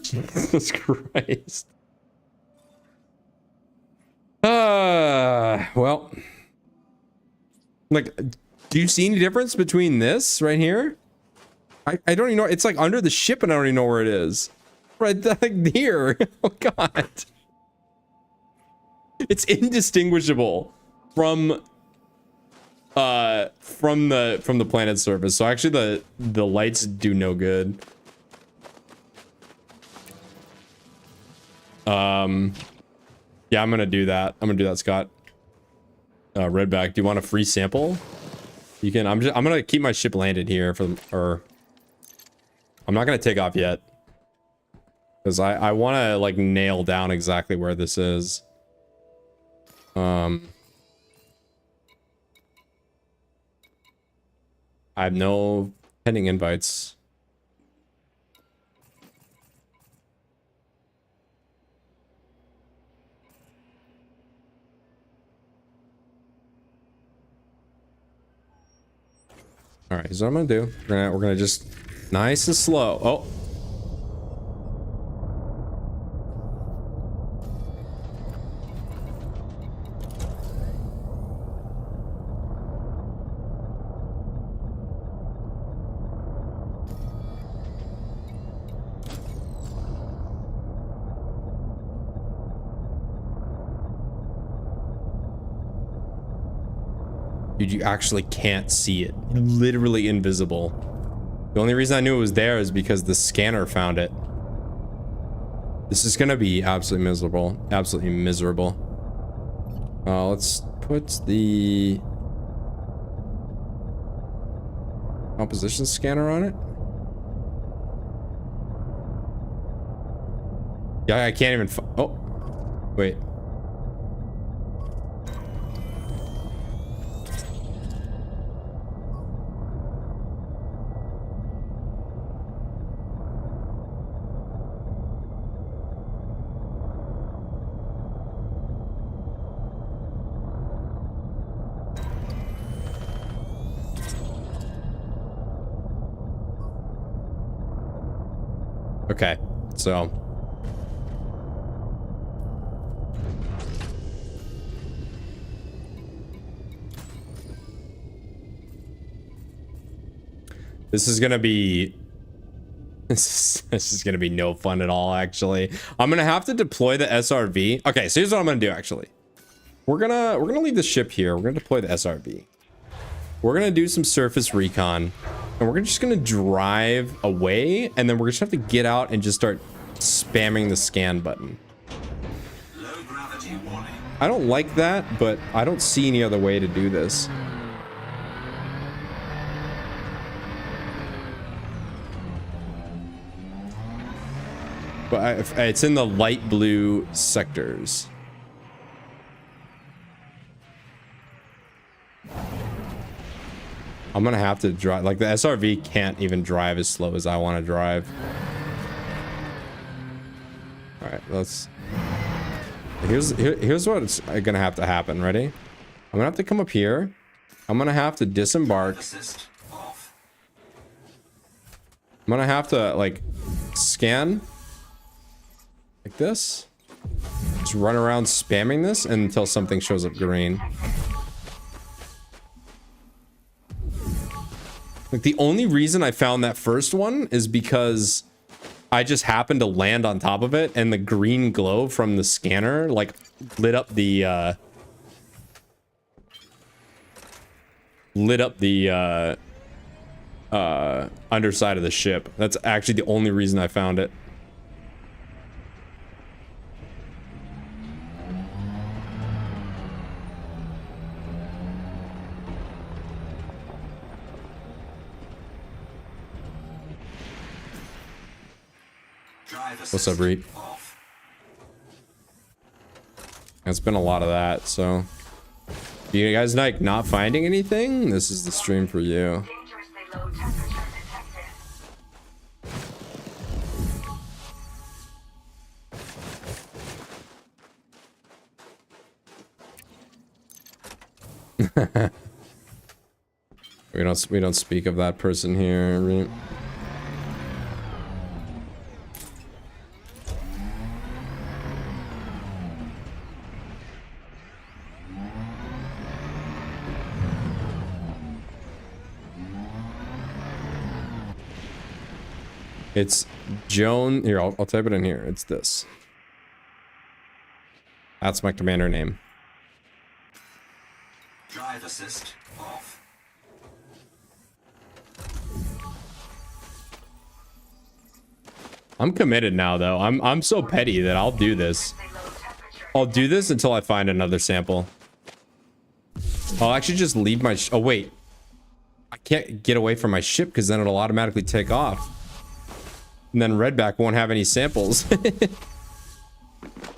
Jesus Christ. Well, like, do you see any difference between this right here? I don't even know. It's like under the ship and I don't even know where it is. Right like here. Oh God. It's indistinguishable. from the planet's surface. So actually the lights do no good. Yeah, I'm gonna do that. Scott. Redback, do you want a free sample? You can. I'm gonna keep my ship landed here or I'm not gonna take off yet because I want to like nail down exactly where this is. I have no pending invites. All right, here's what I'm gonna do. We're gonna just nice and slow. Oh. Dude, you actually can't see it. Literally invisible. The only reason I knew it was there is because the scanner found it. This is gonna be absolutely miserable. Absolutely miserable. Let's put the composition scanner on it. Yeah, I can't even. Oh, wait. Okay, so this is gonna be this is gonna be no fun at all. Actually, I'm gonna have to deploy the SRV. Okay, so here's what I'm gonna do. Actually, we're gonna leave the ship here. We're gonna deploy the SRV. We're gonna do some surface recon. And we're just gonna drive away, and then we're just have to get out and just start spamming the scan button. Low gravity warning. I don't like that, but I don't see any other way to do this. But it's in the light blue sectors. I'm gonna have to drive, like the SRV can't even drive as slow as I want to drive. All right, let's. Here's what's gonna have to happen. Ready? I'm gonna have to come up here. I'm gonna have to disembark. Assist off. I'm gonna have to like scan like this. Just run around spamming this until something shows up green. Like the only reason I found that first one is because I just happened to land on top of it and the green glow from the scanner like lit up the underside of the ship. That's actually the only reason I found it. What's up, Reed? It's been a lot of that, so if you guys like not finding anything, this is the stream for you. Dangerously low temperature detected. We don't speak of that person here, Reed. It's Joan. Here, I'll type it in here. It's this. That's my commander name. Drive assist off. I'm committed now, though. I'm so petty that I'll do this. Stay low temperature. I'll do this until I find another sample. I'll actually just leave my... oh, wait. I can't get away from my ship because then it'll automatically take off. And then Redback won't have any samples.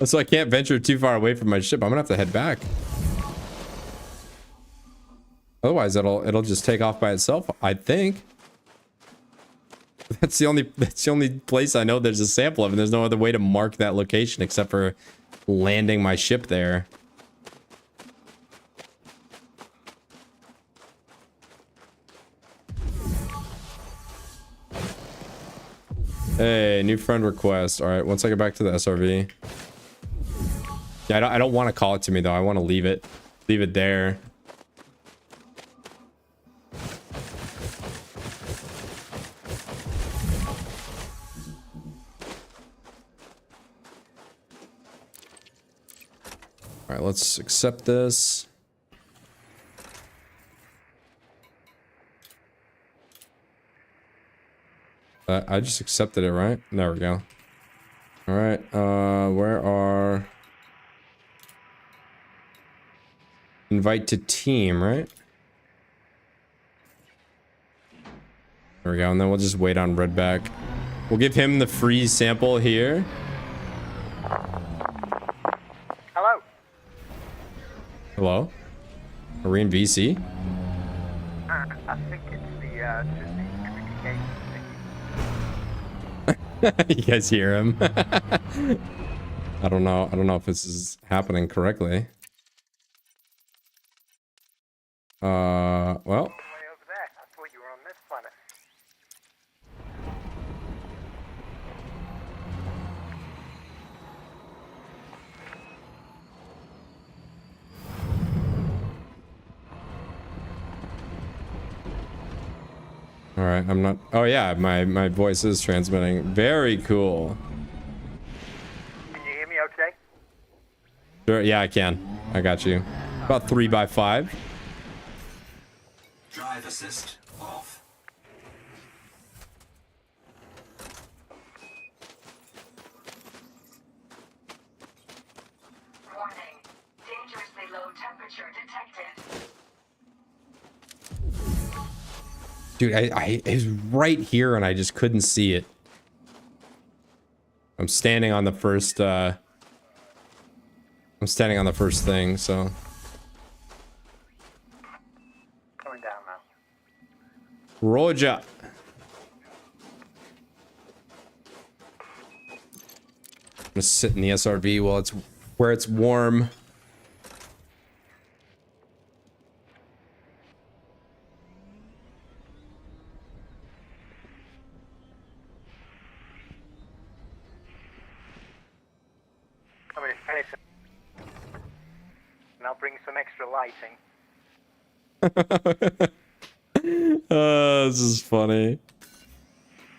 So I can't venture too far away from my ship. I'm gonna have to head back. Otherwise, it'll just take off by itself, I think. That's the only place I know there's a sample of, and there's no other way to mark that location except for landing my ship there. Hey, new friend request. All right, once I get back to the SRV. Yeah, I don't want to call it to me though. I want to leave it there. All right, let's accept this. I just accepted it, right? There we go. All right, where are... invite to team, right? There we go, and then we'll just wait on Redback. We'll give him the free sample here. Hello. Hello? Are we in VC? I think it's the communication You guys hear him? I don't know if this is happening correctly. Well, way over there. I thought you were on this planet. all right, I'm not... oh yeah, my voice is transmitting. Very cool. Can you hear me okay? Sure, yeah, I can. I got you. About 3x5. Drive assist off. Warning. Dangerously low temperature detected. Dude, it was right here and I just couldn't see it. I'm standing on the first thing, so... Going down now. Roger. I'm gonna sit in the SRV while it's where it's warm. I mean, if anything, and I'll bring some extra lighting. This is funny.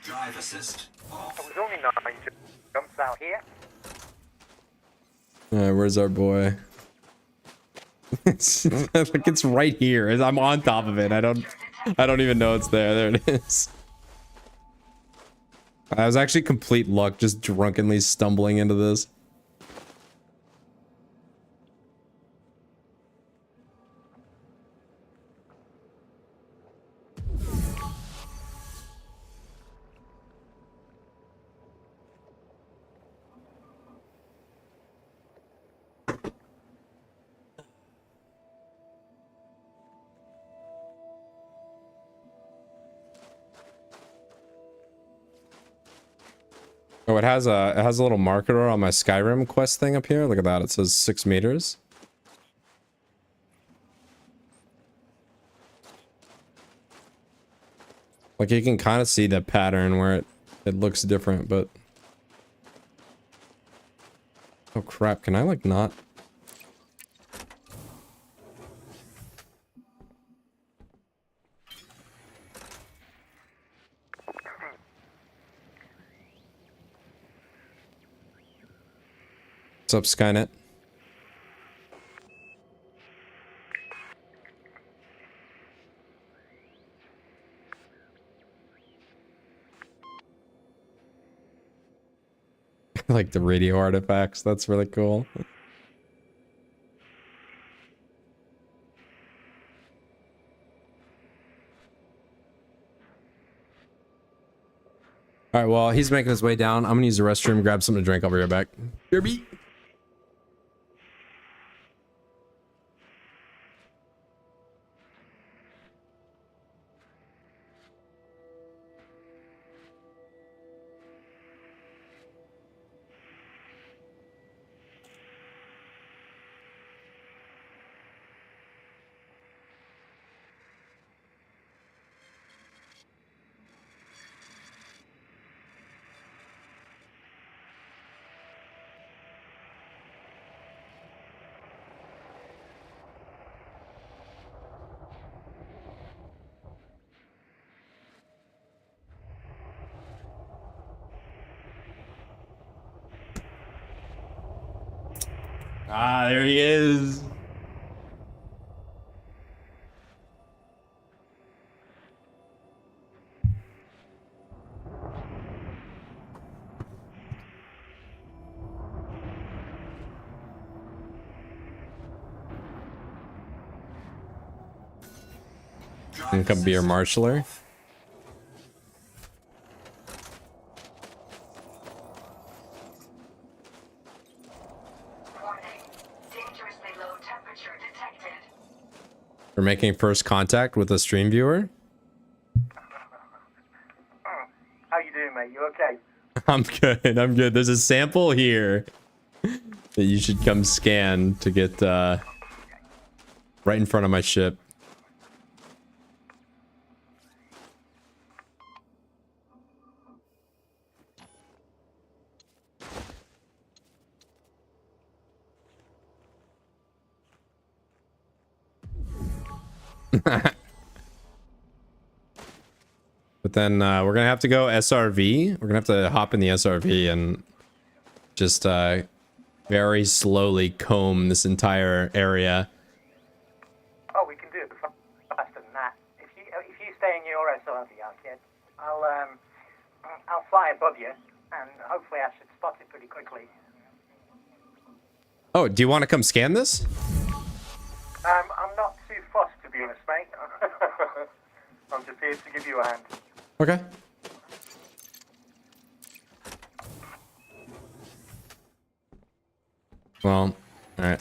Drive assist off. I was only 9 jumps out here. Alright, where's our boy? It's like it's right here. I'm on top of it. I don't even know it's there. There it is. I was actually complete luck just drunkenly stumbling into this. Oh, it has a little marker on my Skyrim quest thing up here. Look at that. It says 6 meters. Like you can kind of see the pattern where it looks different, but oh crap, can I like not? What's up, Skynet? Like the radio artifacts. That's really cool. All right, well, he's making his way down. I'm gonna use the restroom, grab something to drink. I'll be right back. Derby. Ah, there he is. And come be your marshaller. Warning. Dangerously low temperature detected. We're making first contact with a stream viewer. How you doing, mate? You okay? I'm good. I'm good. There's a sample here that you should come scan to get right in front of my ship. But then we're gonna have to go SRV. We're gonna have to hop in the SRV and just very slowly comb this entire area. Oh, we can do it faster than that. If you stay in your SRV, kid, I'll fly above you, and hopefully I should spot it pretty quickly. Oh, do you want to come scan this? I'm not too fussed, to be honest, mate. I'm just here to give you a hand. Okay. Well, all right.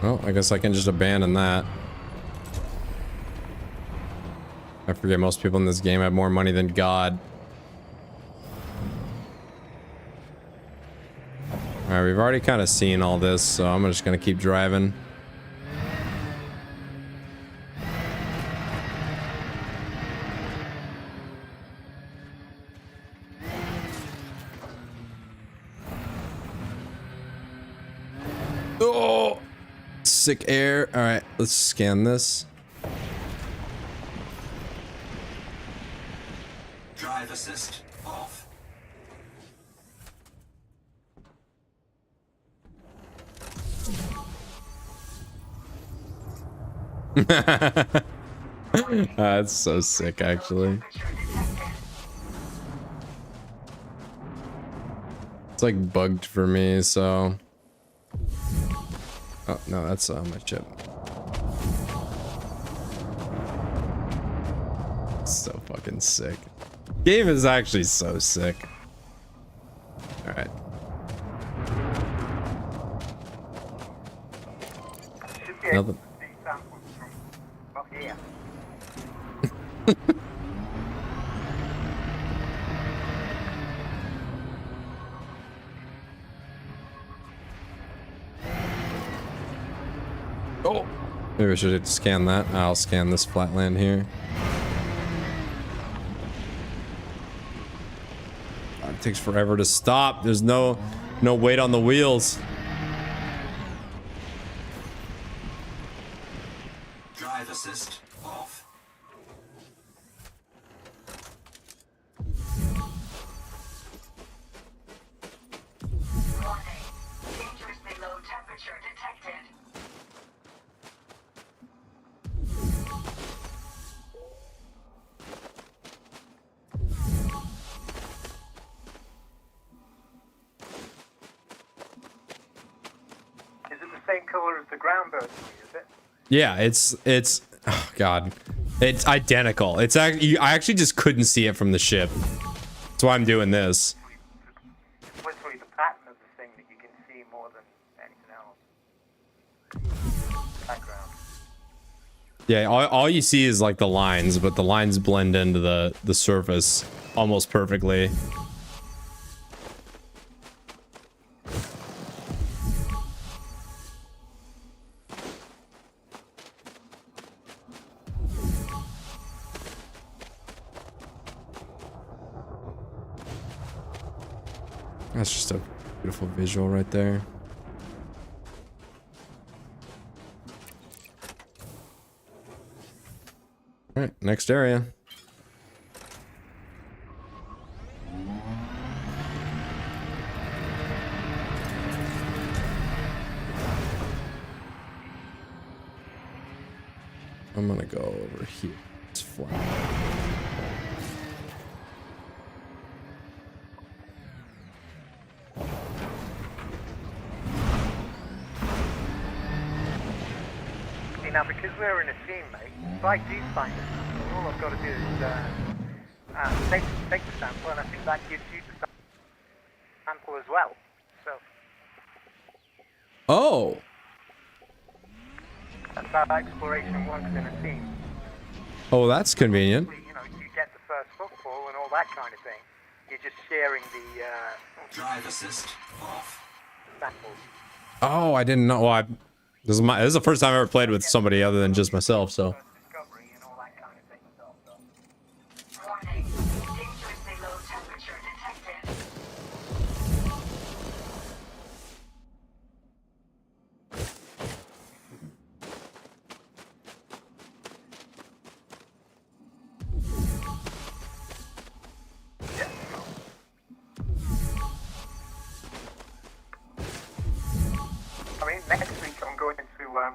Well, I guess I can just abandon that. I forget most people in this game have more money than God. Alright, we've already kind of seen all this, so I'm just gonna keep driving. Oh! Sick air. Alright, let's scan this. Drive assist off. That's so sick, actually. Temperature detected. It's like bugged for me, so. Oh, no, that's my chip. So fucking sick. Game is actually so sick. Alright. Should be able Nothing. to see samples from up here. Oh! Maybe I should scan that. I'll scan this flatland here. God, it takes forever to stop. There's no weight on the wheels. Drive assist off. Warning. Dangerously low temperature detected. color as the ground bird, is it? Yeah, it's oh god, it's identical. It's actually I actually just couldn't see it from the ship. That's why I'm doing this. It's literally the pattern of the thing that you can see more than anything else. Background. Yeah, all you see is like the lines, but the lines blend into the surface almost perfectly. That's just a beautiful visual right there. All right, next area. I'm gonna go over here. It's flat. See, now because we're in a team, mate, if I do find it, all I've got to do is take the sample, and I think that gives you the sample as well. So Oh, that's how exploration works in a team. oh, that's convenient. You know, you get the first football and all that kind of thing. You're just sharing the Drive assist off. samples. Oh, I didn't know. Well, this is the first time I ever played with somebody other than just myself. So. Discovery and all that kind of thing. So. Warning. Dangerously low temperature detected. I mean, next week I'm going to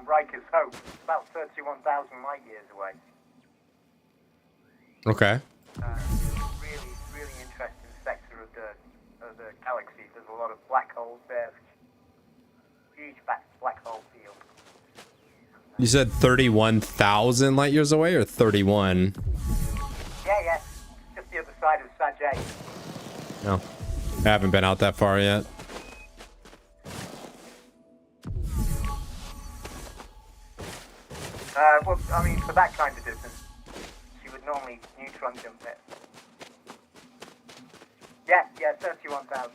Riker's Hope. It's about 31,000 light years away. Okay. Really, really interesting sector of the galaxy. There's a lot of black holes there. Huge black hole field. You said 31,000 light years away or 31? Yeah. Just the other side of Sajay. No. I haven't been out that far yet. Well, I mean, for that kind of distance, you would normally neutron jump it. Yeah, 31,000.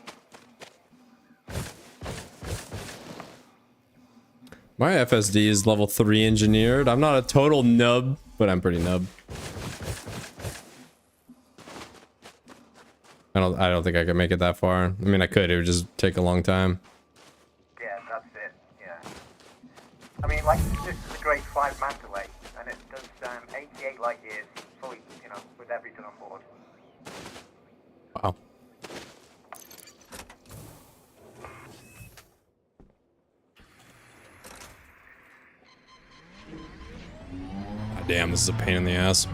My FSD is level 3 engineered. I'm not a total nub, but I'm pretty nub. I don't think I could make it that far. I mean, I could. It would just take a long time. Yeah, that's it. Yeah. I mean, like, this is a grade 5 manta ray, and it does 88 light years, fully, with everything on board. Wow. God damn, this is a pain in the ass.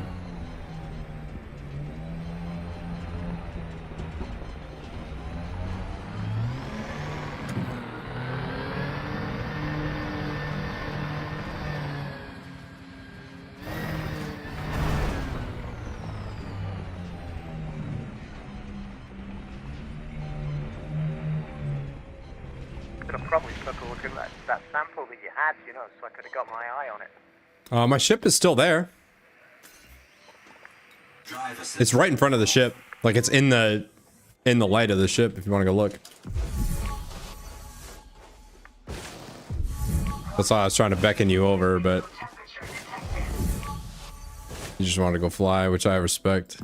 Could have probably took a look at that sample that you had, so I could have got my eye on it. My ship is still there. Drive assist. It's right in front of the ship. Like it's in the light of the ship if you want to go look. That's why I was trying to beckon you over, but Temperature detected. you just want to go fly, which I respect.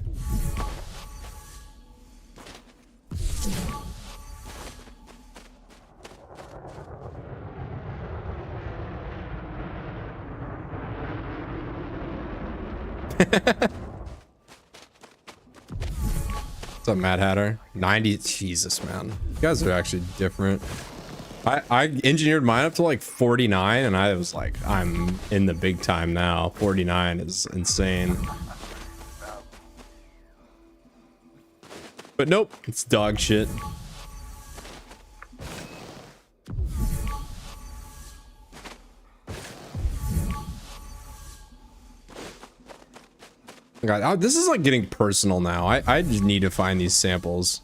What's up, Mad Hatter? 90. Jesus, man. You guys are actually different. I engineered mine up to like 49, and I was like, I'm in the big time now. 49 is insane. But nope, it's dog shit. God, this is like getting personal now. I just need to find these samples.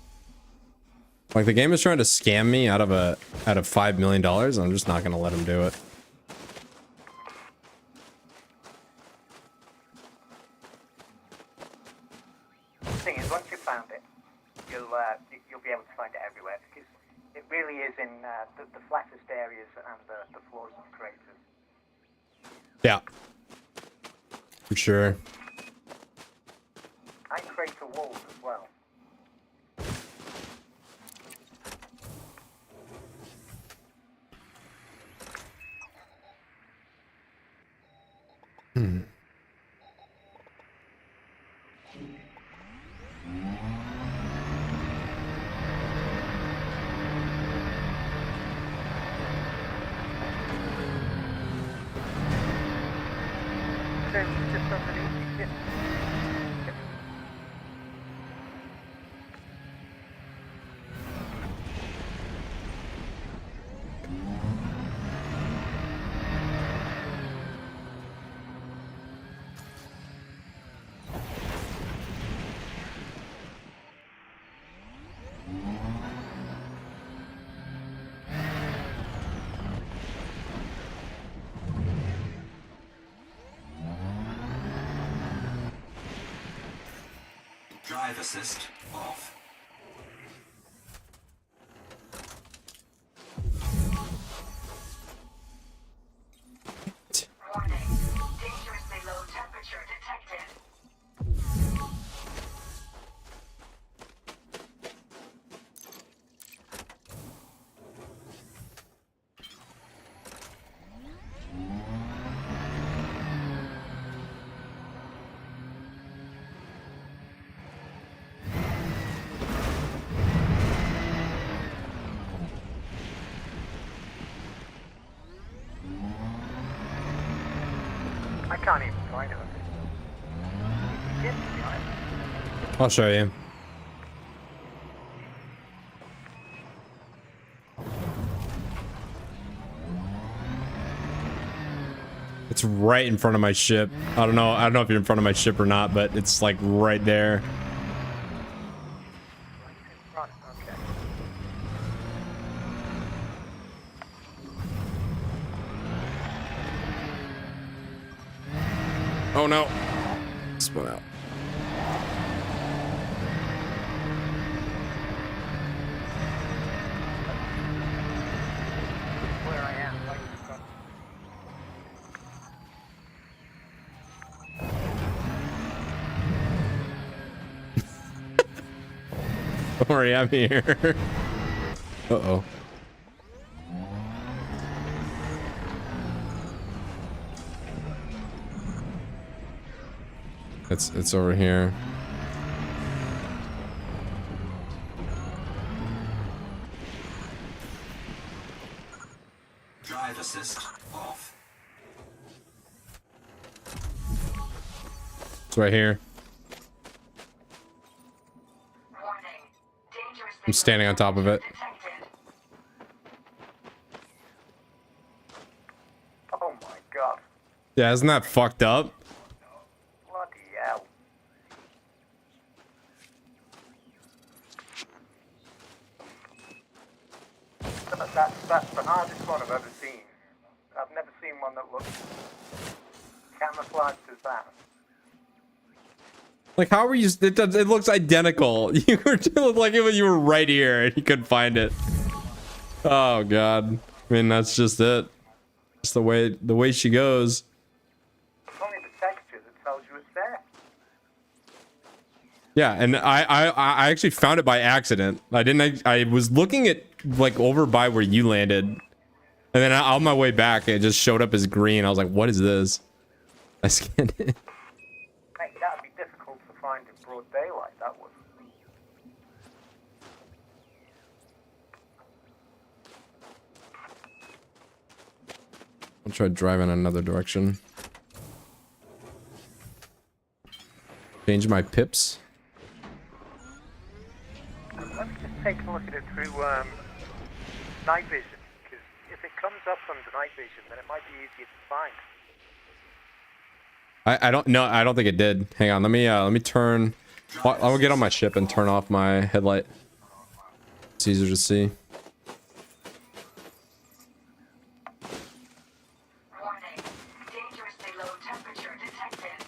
Like the game is trying to scam me out of $5 million. I'm just not gonna let him do it. The thing is, once you've found it, you'll be able to find it everywhere because it really is in the flattest areas and the floors of craters. Yeah, for sure. And crater walls as well. So just underneath it. Drive assist off. Warning. Dangerously low temperature detected. I can't even find it. Yes, to be honest. I'll show you. It's right in front of my ship. I don't know if you're in front of my ship or not, but it's like right there. Right, okay. Oh no. Spun out. Where I am, like you've got. Don't worry, I'm here. Uh-oh. It's over here. Drive assist off. It's right here. Warning. Dangerously I'm standing on top of it. detected. Oh my god. Yeah, isn't that fucked up? Bloody hell. That's the hardest one I've ever seen. I've never seen one that looks camouflaged as that. Like, how were you? It looks identical. You were like you were right here and you couldn't find it. Oh god. I mean, that's just it. Just the way she goes. It's only the texture that tells you it's there. Yeah, and I actually found it by accident. I was looking at like over by where you landed, and then on my way back, it just showed up as green. I was like, "What is this?" I scanned it. Mate, that'd be difficult to find in broad daylight, that would. I'll try driving another direction. Change my pips. Let me just take a look at it through night vision, because if it comes up under night vision, then it might be easier to find. I don't know. I don't think it did. Hang on. Let me turn. I'll get on my ship and turn off my headlight. It's easier to see. Warning. Dangerously low temperature detected.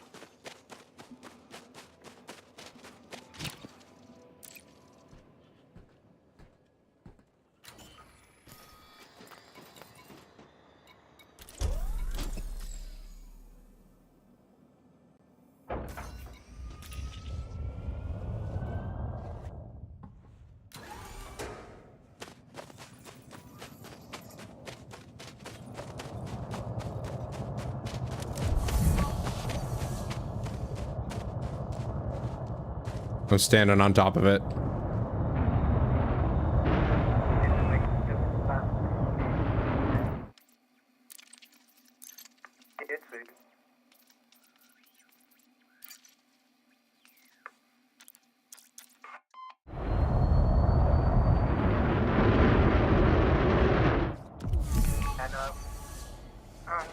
I'm standing on top of it.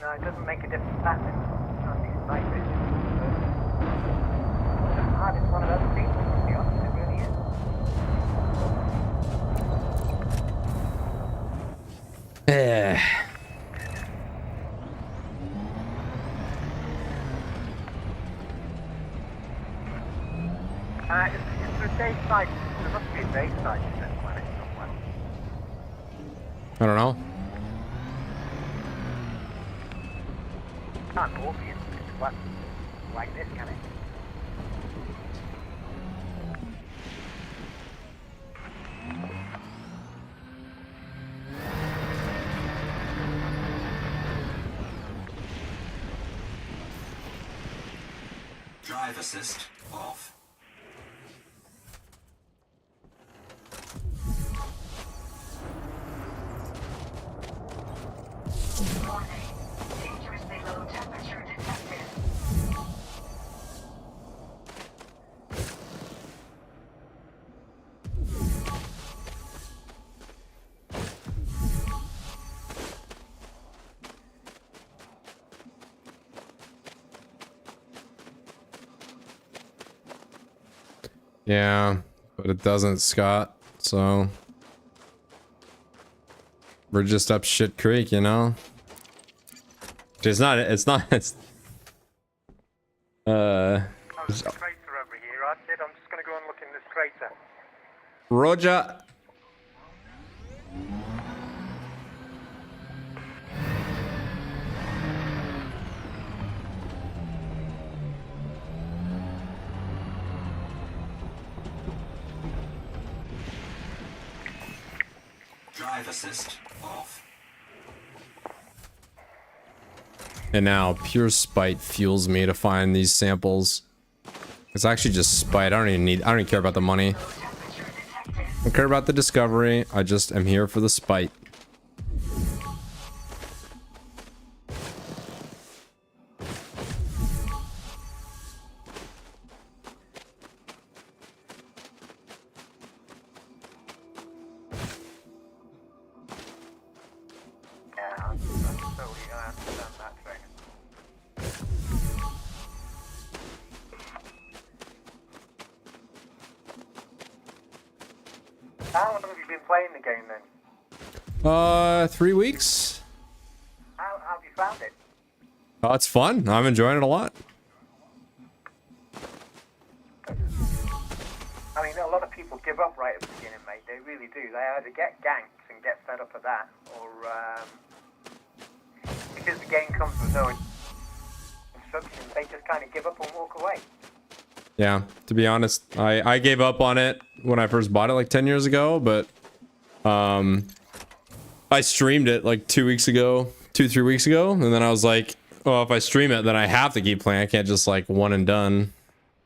No, it doesn't make a difference pattern on these fighters. The hardest one of those people, to be honest, it really is. Is there a day side? There must be a day side to this planet somewhere. I don't know. Can't Morpheus it's like this, can it? Drive assist off. Warning. Dangerously low temperature detected. Yeah, but it doesn't, Scott. So we're just up shit creek, you know? It's not, it's There's a crater over here, I said. I'm just gonna go and look in this crater. Roger. Drive assist off. And now pure spite fuels me to find these samples. It's actually just spite. I don't even care about the money. I don't care about the discovery. I just am here for the spite. Yeah, I'm totally gonna understand that thing. How long have you been playing the game then? 3 weeks. How have you found it? Oh, it's fun. I'm enjoying it a lot. I mean, a lot of people give up right at the beginning, mate. They really do. They either get ganked and get fed up of that, or because the game comes with no instructions, they just kind of give up and walk away. Yeah, to be honest, I gave up on it when I first bought it like 10 years ago, but I streamed it like 3 weeks ago, and then I was like, well, if I stream it, then I have to keep playing. I can't just like one and done.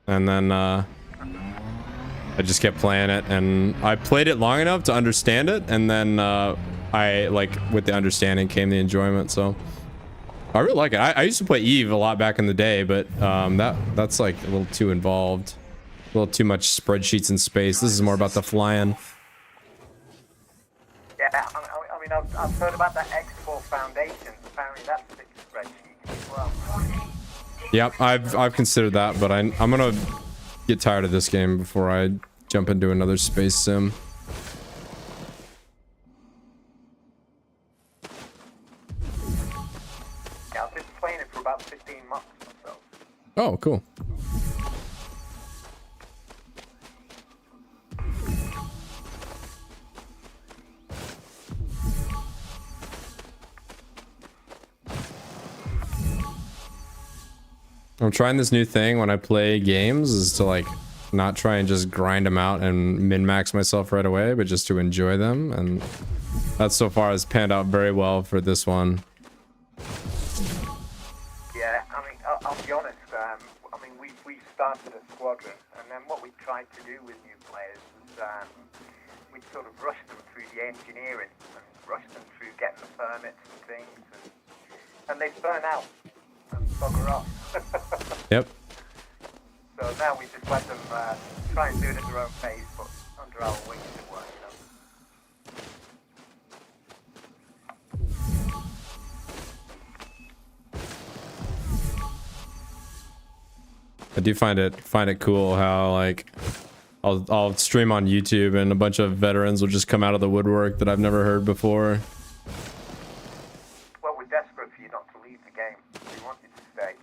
And then I just kept playing it, and I played it long enough to understand it, and then I like with the understanding came the enjoyment. So I really like it. I used to play Eve a lot back in the day, but that's like a little too involved, a little too much spreadsheets in space. This is more about the flying. Yeah, I mean, I've heard about the X4 Foundations. Apparently, that's a big spreadsheet as well. Warning. Yep, I've considered that, but I'm gonna get tired of this game before I jump into another space sim. Yeah, I've been playing it for about 15 months myself. Oh, cool. I'm trying this new thing when I play games is to like not try and just grind them out and min-max myself right away, but just to enjoy them, and that so far has panned out very well for this one. Yeah, I mean, I'll be honest. I mean, we started a squadron, and then what we tried to do with new players was we'd sort of rush them through the engineering and rush them through getting the permits and things, and they burn out and bugger off. Yep. So now we just let them try and do it at their own pace, but under our wings it works. I do find it cool how like I'll stream on YouTube and a bunch of veterans will just come out of the woodwork that I've never heard before. Well, we're desperate for you not to leave the game. We want you to stay.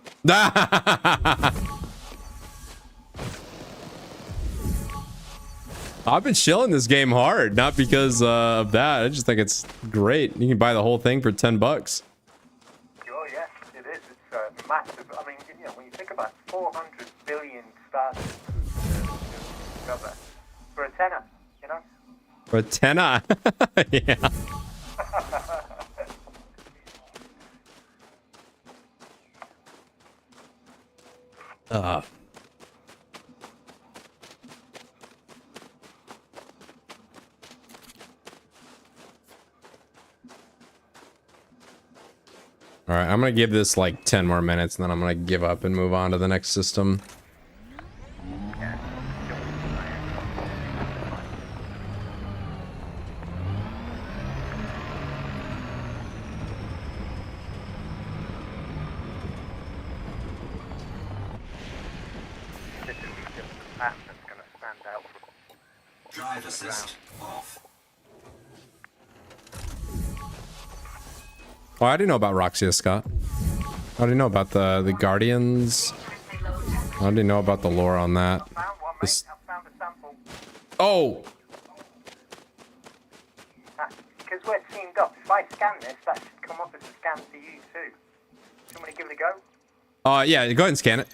I've been chilling this game hard, not because of that. I just think it's great. You can buy the whole thing for $10. Oh yes, it is. It's massive. I mean, you know, when you think about 400 billion stars to discover for a tenner, you know. For a tenner. Yeah. All right, I'm gonna give this like 10 more minutes, and then I'm gonna give up and move on to the next system. This is just a pattern that's going to stand out. Drive assist off. Oh, I didn't know about Roxia, Scott. How do you know about the Guardians? How do you know about the lore on that? Found one, mate. This- I found a sample. Oh! Because we're teamed up. If I scan this, that should come up as a scan to you too. Somebody give it a go? Yeah, go ahead and scan it.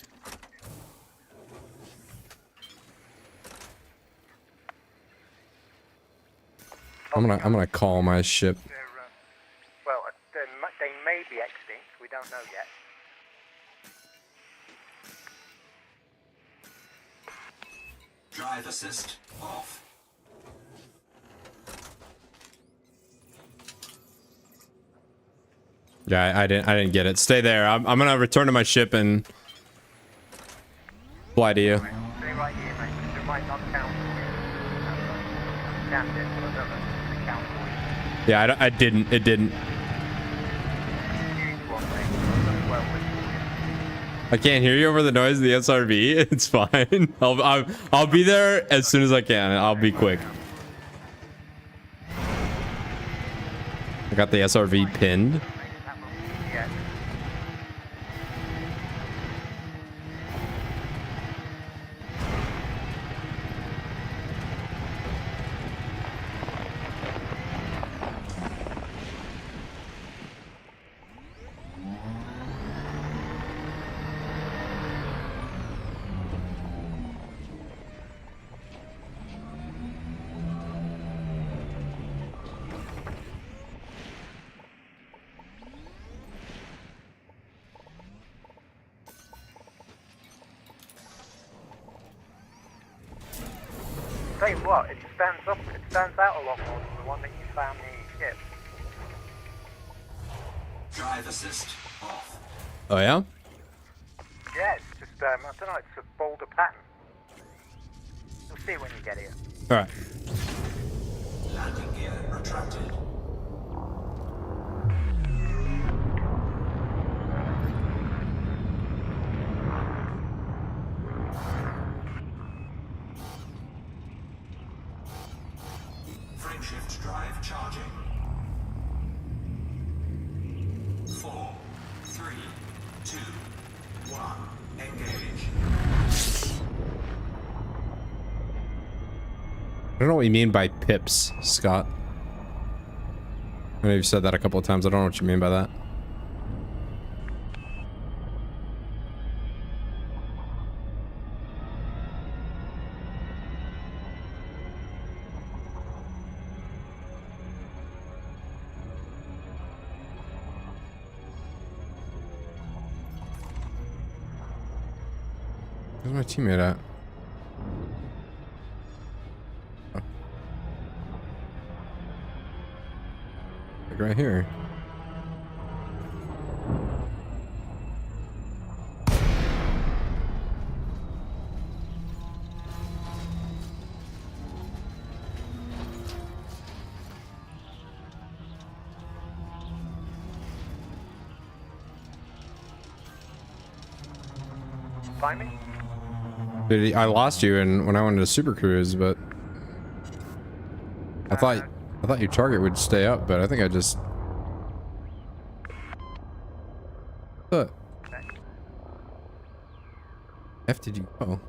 I'm gonna call my ship. They're, well, they may be extinct. We don't know yet. Drive assist off. Yeah, I didn't get it. Stay there. I'm gonna return to my ship and fly to you. Stay right here, mate. 'Cause it might not count for you. I've scanned it, but I don't know if it counts for you. Yeah, I didn't. It didn't. Huge one, mate. That's well with you. I can't hear you over the noise of the SRV. It's fine. I'll be there as soon as I can. I'll be quick. I got the SRV pinned. Yeah. Tell you what, it stands out a lot more than the one that you found in your ship. Drive assist off. Oh yeah? Yeah, it's just, I don't know, it's a bolder pattern. You'll see it when you get here. All right. Landing gear retracted. Frameshift drive charging. 4, 3, 2, 1. Engage. I don't know what you mean by pips, Scott. I know you've said that a couple of times. I don't know what you mean by that. Where's my teammate at? Oh. Like right here. Find me? Dude, I lost you when I went to Super Cruise, but I thought your target would stay up, but I think I just. What? F did you go?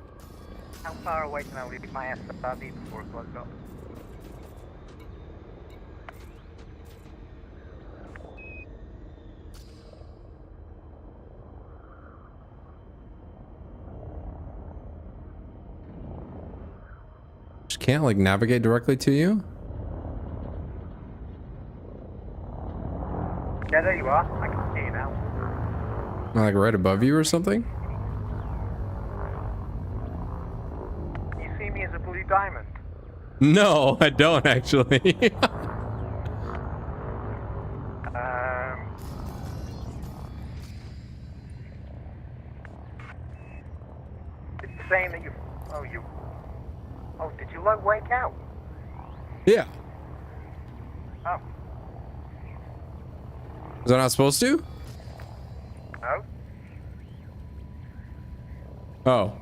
How far away can I leave my SRV before it blows up? Just can't like navigate directly to you? Yeah, there you are. I can see you now. Like right above you or something? You see me as a blue diamond? No, I don't actually. It's saying that you. Oh, did you like wake out? Yeah. Oh, Was I not supposed to? no. Oh.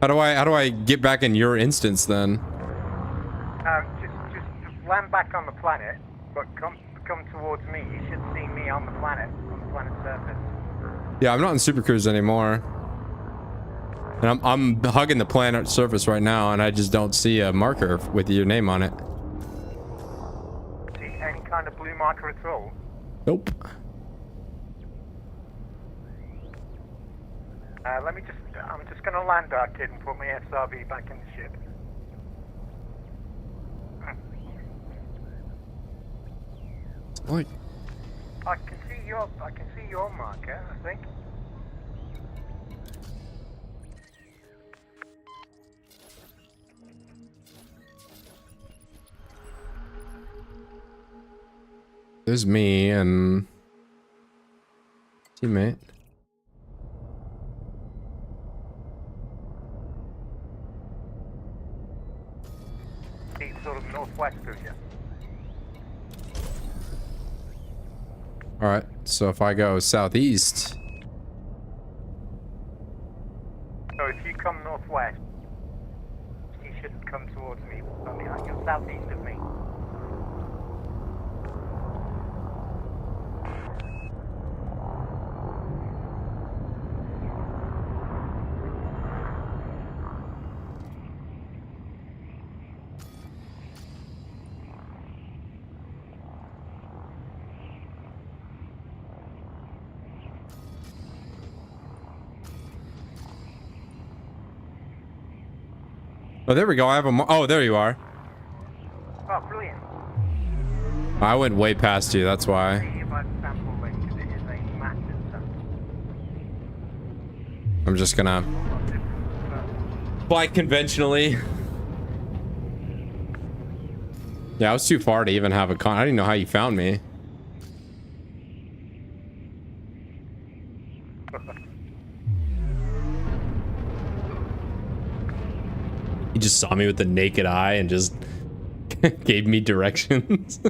How do I get back in your instance then? Just land back on the planet, but come towards me. You should see me on the planet's surface. Yeah, I'm not in Super Cruise anymore. And I'm hugging the planet surface right now, and I just don't see a marker with your name on it. See any kind of blue marker at all? Nope. I'm just gonna land our kid and put my SRV back in the ship. Like, I can see your marker, I think. there's me and teammate. See sort of northwest of you. All right, so if I go southeast, So if you come northwest, you shouldn't come towards me. You're southeast of me. oh, there we go. I have a. Oh, there you are. Oh, brilliant. I went way past you. That's why. See if I sample link, because it is a massive sample. I'm just gonna fly conventionally. Yeah, I was too far to even have a con. I didn't know how you found me. You just saw me with the naked eye and just gave me directions.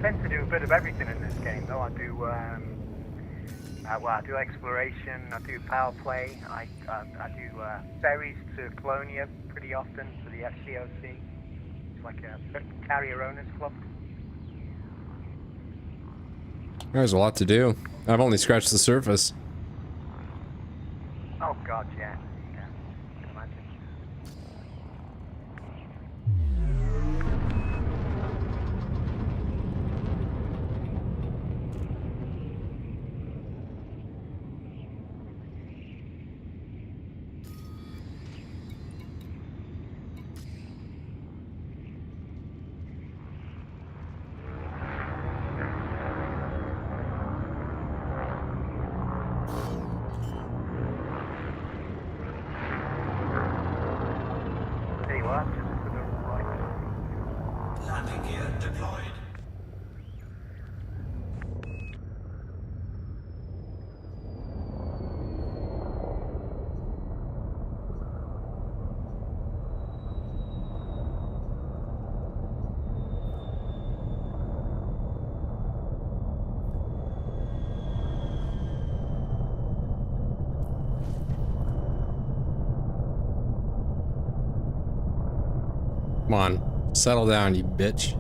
tend to do a bit of everything in this game, though. I do, I do exploration, I do power play, I do ferries to Colonia pretty often for the FCOC. It's like a carrier owners club. There's a lot to do. I've only scratched the surface. Oh god, yeah. Yeah, I can imagine. There you are, just to the right. Landing gear deployed. Come on, settle down, you bitch.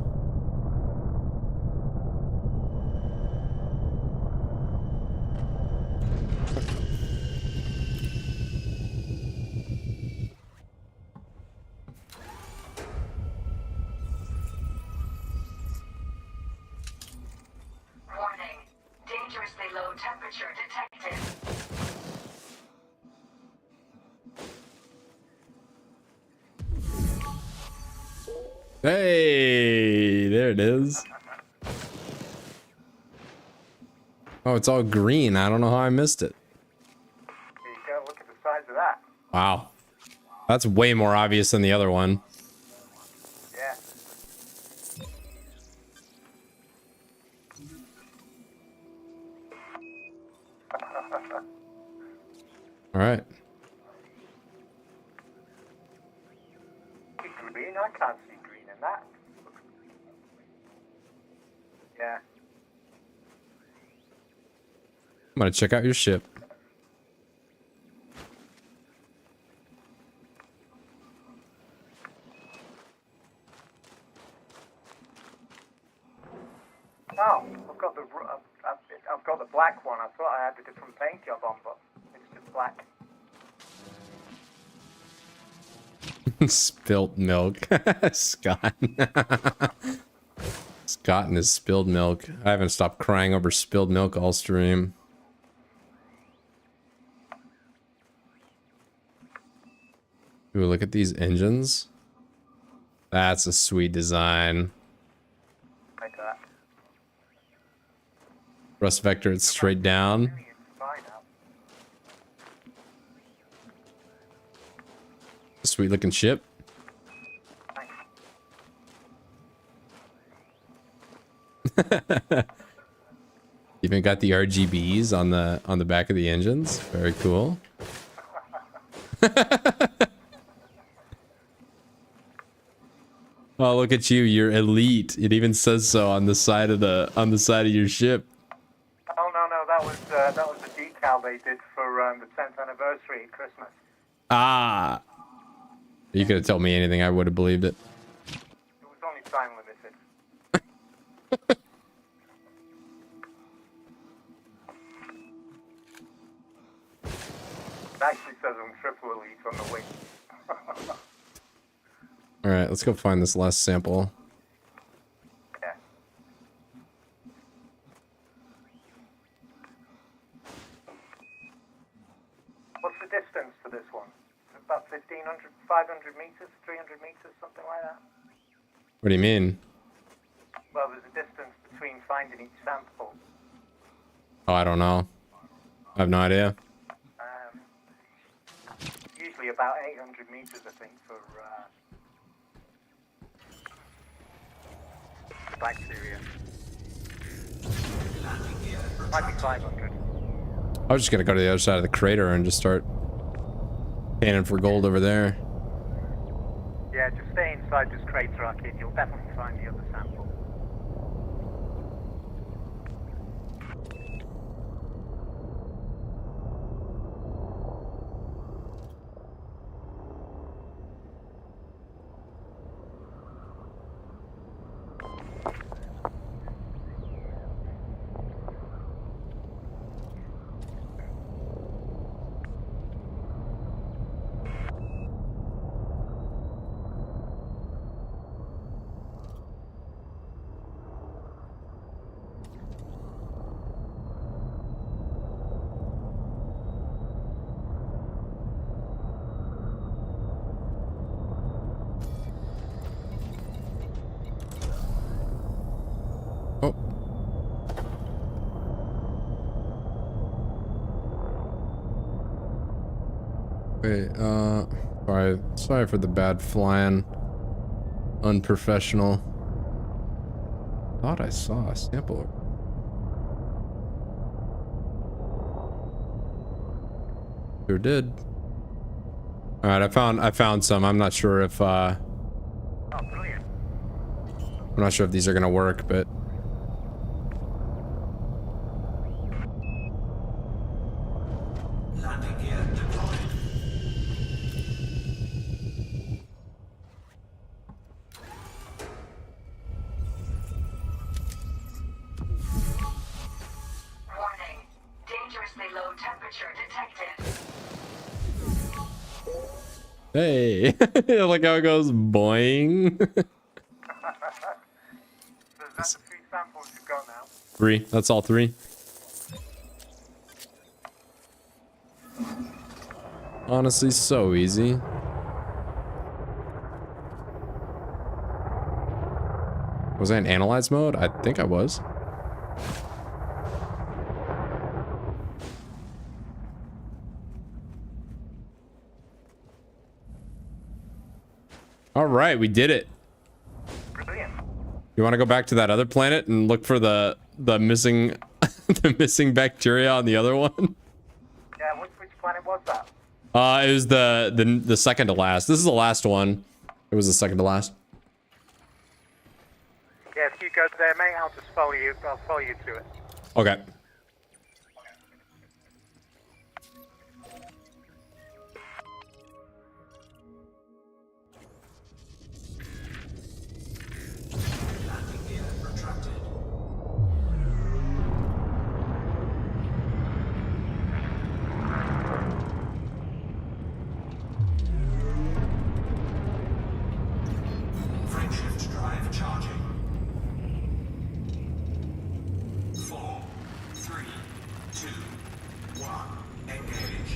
Warning. Dangerously low temperature detected. Hey, there it is. Oh, it's all green. I don't know how I missed it. There you go, look at the size of that. Wow. That's way more obvious than the other one. Yeah. All right. Green? I can't see green in that. Yeah. I'm gonna check out your ship. Oh, I've got the black one. I thought I had a different paint job on, but it's just black. Spilt milk. Scott. Scott and his spilled milk. I haven't stopped crying over spilled milk all stream. Ooh, look at these engines. That's a sweet design. Like that. Rust vector, it's straight down. It's fine now. Sweet looking ship. Thanks. Even got the RGBs on the back of the engines. Very cool. Oh, look at you! You're elite. It even says so on the side of your ship. Oh no, that was the decal they did for the 10th anniversary at Christmas. Ah, you could have told me anything. I would have believed it. It was only time limited. It actually says on triple elite on the wing. All right, let's go find this last sample. Yeah. What's the distance to this one? It's about 1,500, 500 meters, 300 meters, something like that. What do you mean? Well, there's a distance between finding each sample. Oh, I don't know. I have no idea. Usually about 800 meters, I think, for bacteria. Might be 500. I was just gonna go to the other side of the crater and just start panning for gold over there. Yeah, just stay inside this crater arcade. You'll definitely find the other sample. Wait, sorry for the bad flying. Unprofessional. Thought I saw a sample. Sure did. All right, I found some. I'm not sure if Oh, brilliant. I'm not sure if these are gonna work, but Landing gear deployed. Warning. Dangerously low temperature detected. hey, look how it goes boing. So that's the 3 samples you've got now. 3. That's all 3. Honestly, so easy. Was I in analyze mode? I think I was. All right, we did it. Brilliant. You want to go back to that other planet and look for the missing the missing bacteria on the other one? Yeah, which planet was that? It was the second to last. This is the last one. It was the second to last. Yeah, if you go there, mate, I'll just follow you. I'll follow you to it. Okay. Landing gear retracted. Frameshift drive charging. 4, 3, 2, 1. Engage.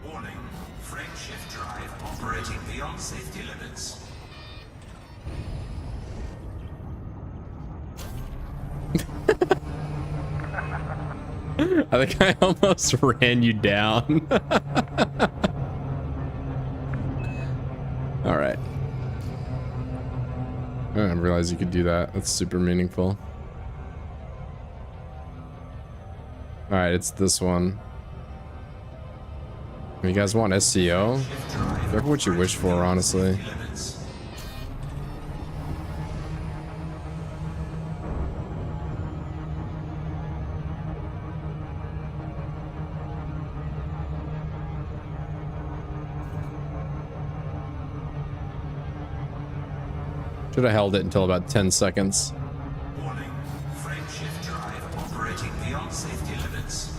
Warning. Frameshift drive operating beyond safety limits. I think I almost ran you down. All right. I didn't realize you could do that. That's super meaningful. All right, it's this one. You guys want SCO? Careful what you wish for, honestly. Safety limits. Should have held it until about 10 seconds. Warning. Frameshift drive operating beyond safety limits.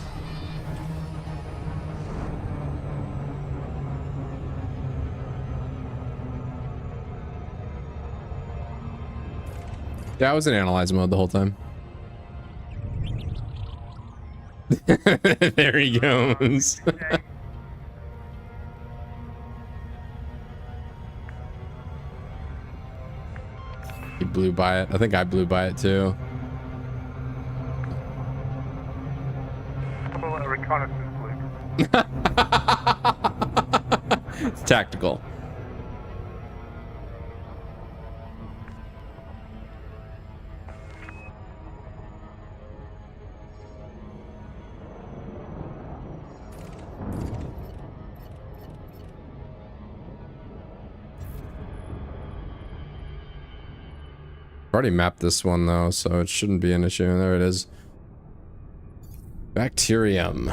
Yeah, I was in analyze mode the whole time. There he goes. Okay. He blew by it. I think I blew by it too. Couple of reconnaissance loop. It's tactical. Already mapped this one though, so it shouldn't be an issue. There it is. Bacterium.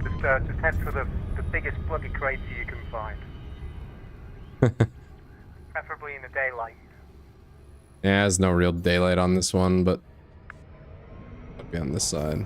Just head for the biggest bloody crater you can find. Preferably in the daylight. Yeah, there's no real daylight on this one, but I'll be on this side.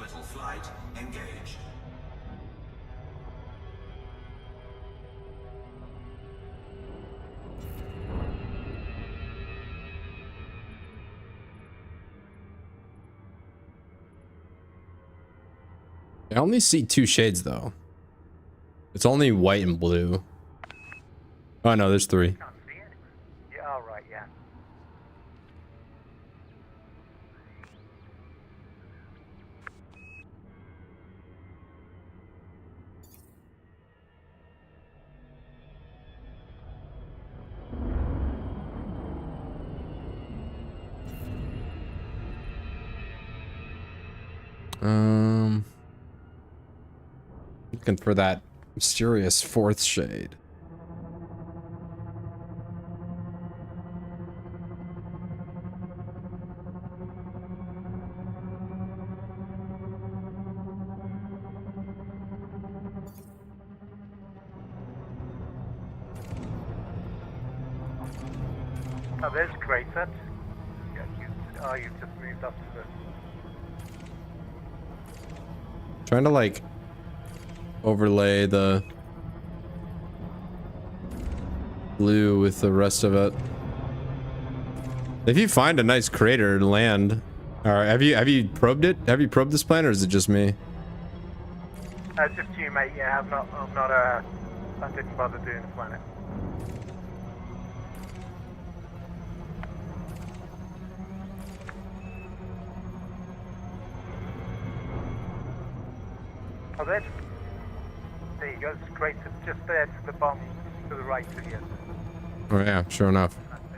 Orbital flight engaged. I only see two shades though. It's only white and blue. Oh no, there's three. Can't see it. Yeah, all right, yeah. Looking for that mysterious fourth shade. Oh, there's Crater. Yeah, you've just moved up to the... Trying to like overlay the blue with the rest of it. If you find a nice crater to land, or have you probed it? Have you probed this planet, or is it just me? It's just you, mate. Yeah, I didn't bother doing the planet. Oh, there you go. It's great. It's just there to the bottom, to the right of you. Oh yeah, sure enough. That's it.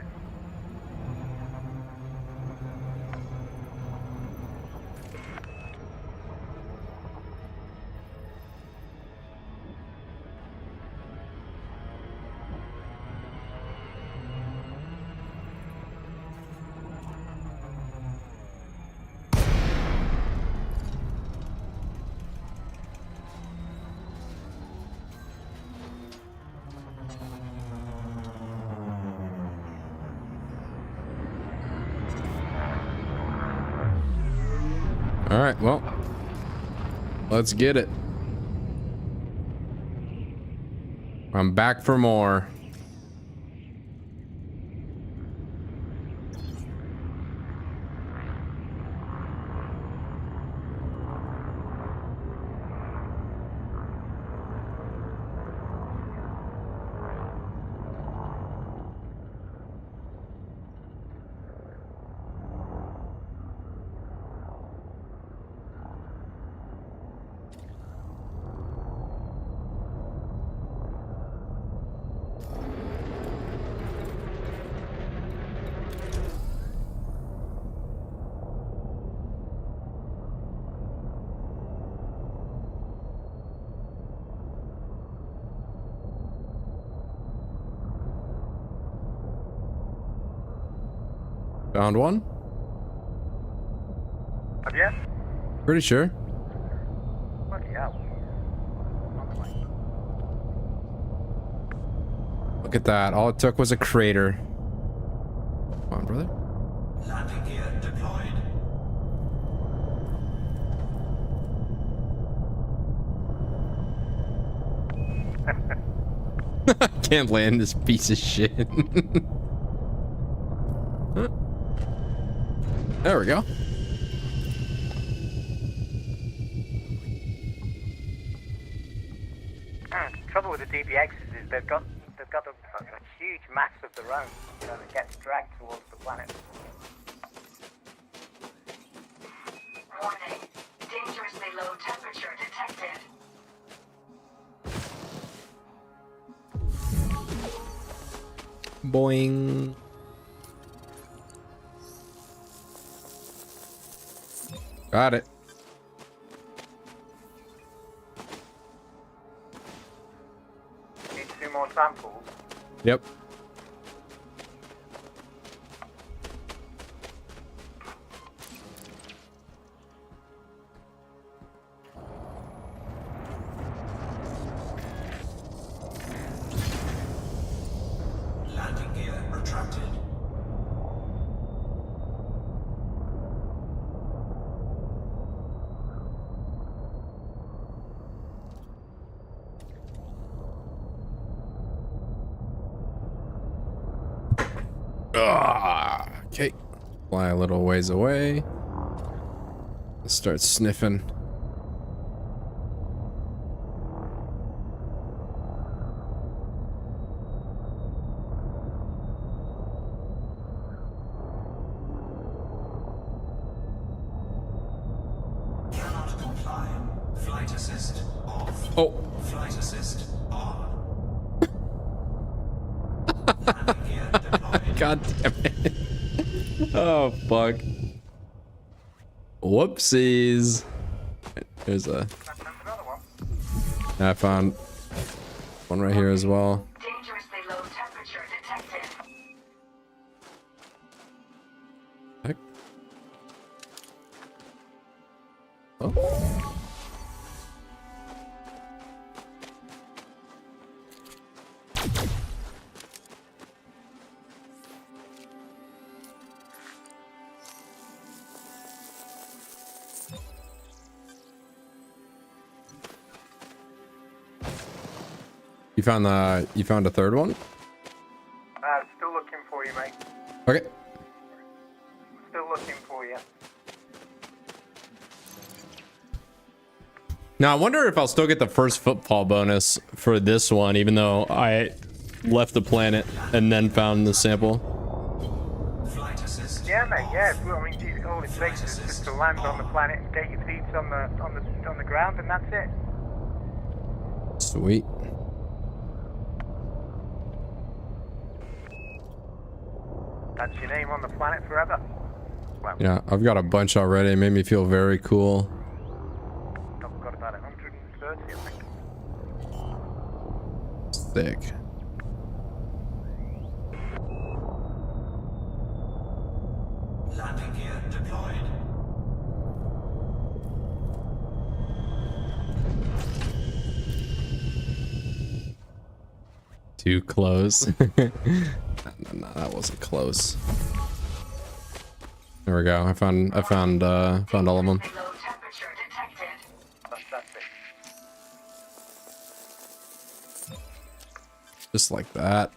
All right, well, let's get it. I'm back for more. Found one? Have you? Pretty sure. Bloody hell. Look at that. All it took was a crater. Come on, brother. Landing gear deployed. Can't land this piece of shit. Huh. There we go. Trouble with the DBXs is they've got a huge mass of their own, you know, that gets dragged towards the planet. Warning. Dangerously low temperature detected. Boing. Got it. Need 2 more samples. Yep. Landing gear retracted. Okay. Fly a little ways away. Start sniffing. Cannot comply. Flight assist off. Oh. Flight assist on. Landing gear deployed. God damn it. Oh, fuck. Whoopsies. There's a... Another one. I found one right here as well. Dangerously low temperature detected. Heck. Oh. You found a third one? Still looking for you, mate. Okay. Still looking for you. Now I wonder if I'll still get the first footfall bonus for this one, even though I left the planet and then found the sample. Flight assist. Yeah, mate. Yeah. Well, I mean, all it takes is just to land on the planet and get your feet on the ground, and that's it. Sweet. That's your name on the planet forever. Well, Yeah, I've got a bunch already. It made me feel very cool. I've got about 130, I think. Thick. Landing gear deployed. Too close. No, that wasn't close. There we go. I found all of them. Low temperature detected. Fantastic. Just like that.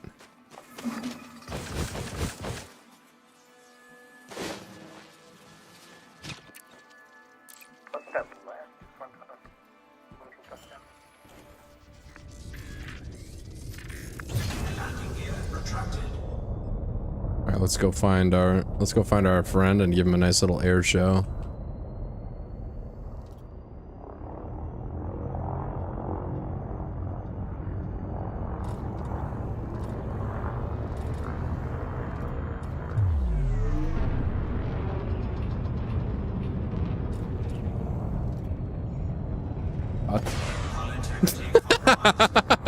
What's that there? One touchdown. Landing gear retracted. All right, let's go find our friend and give him a nice little air show.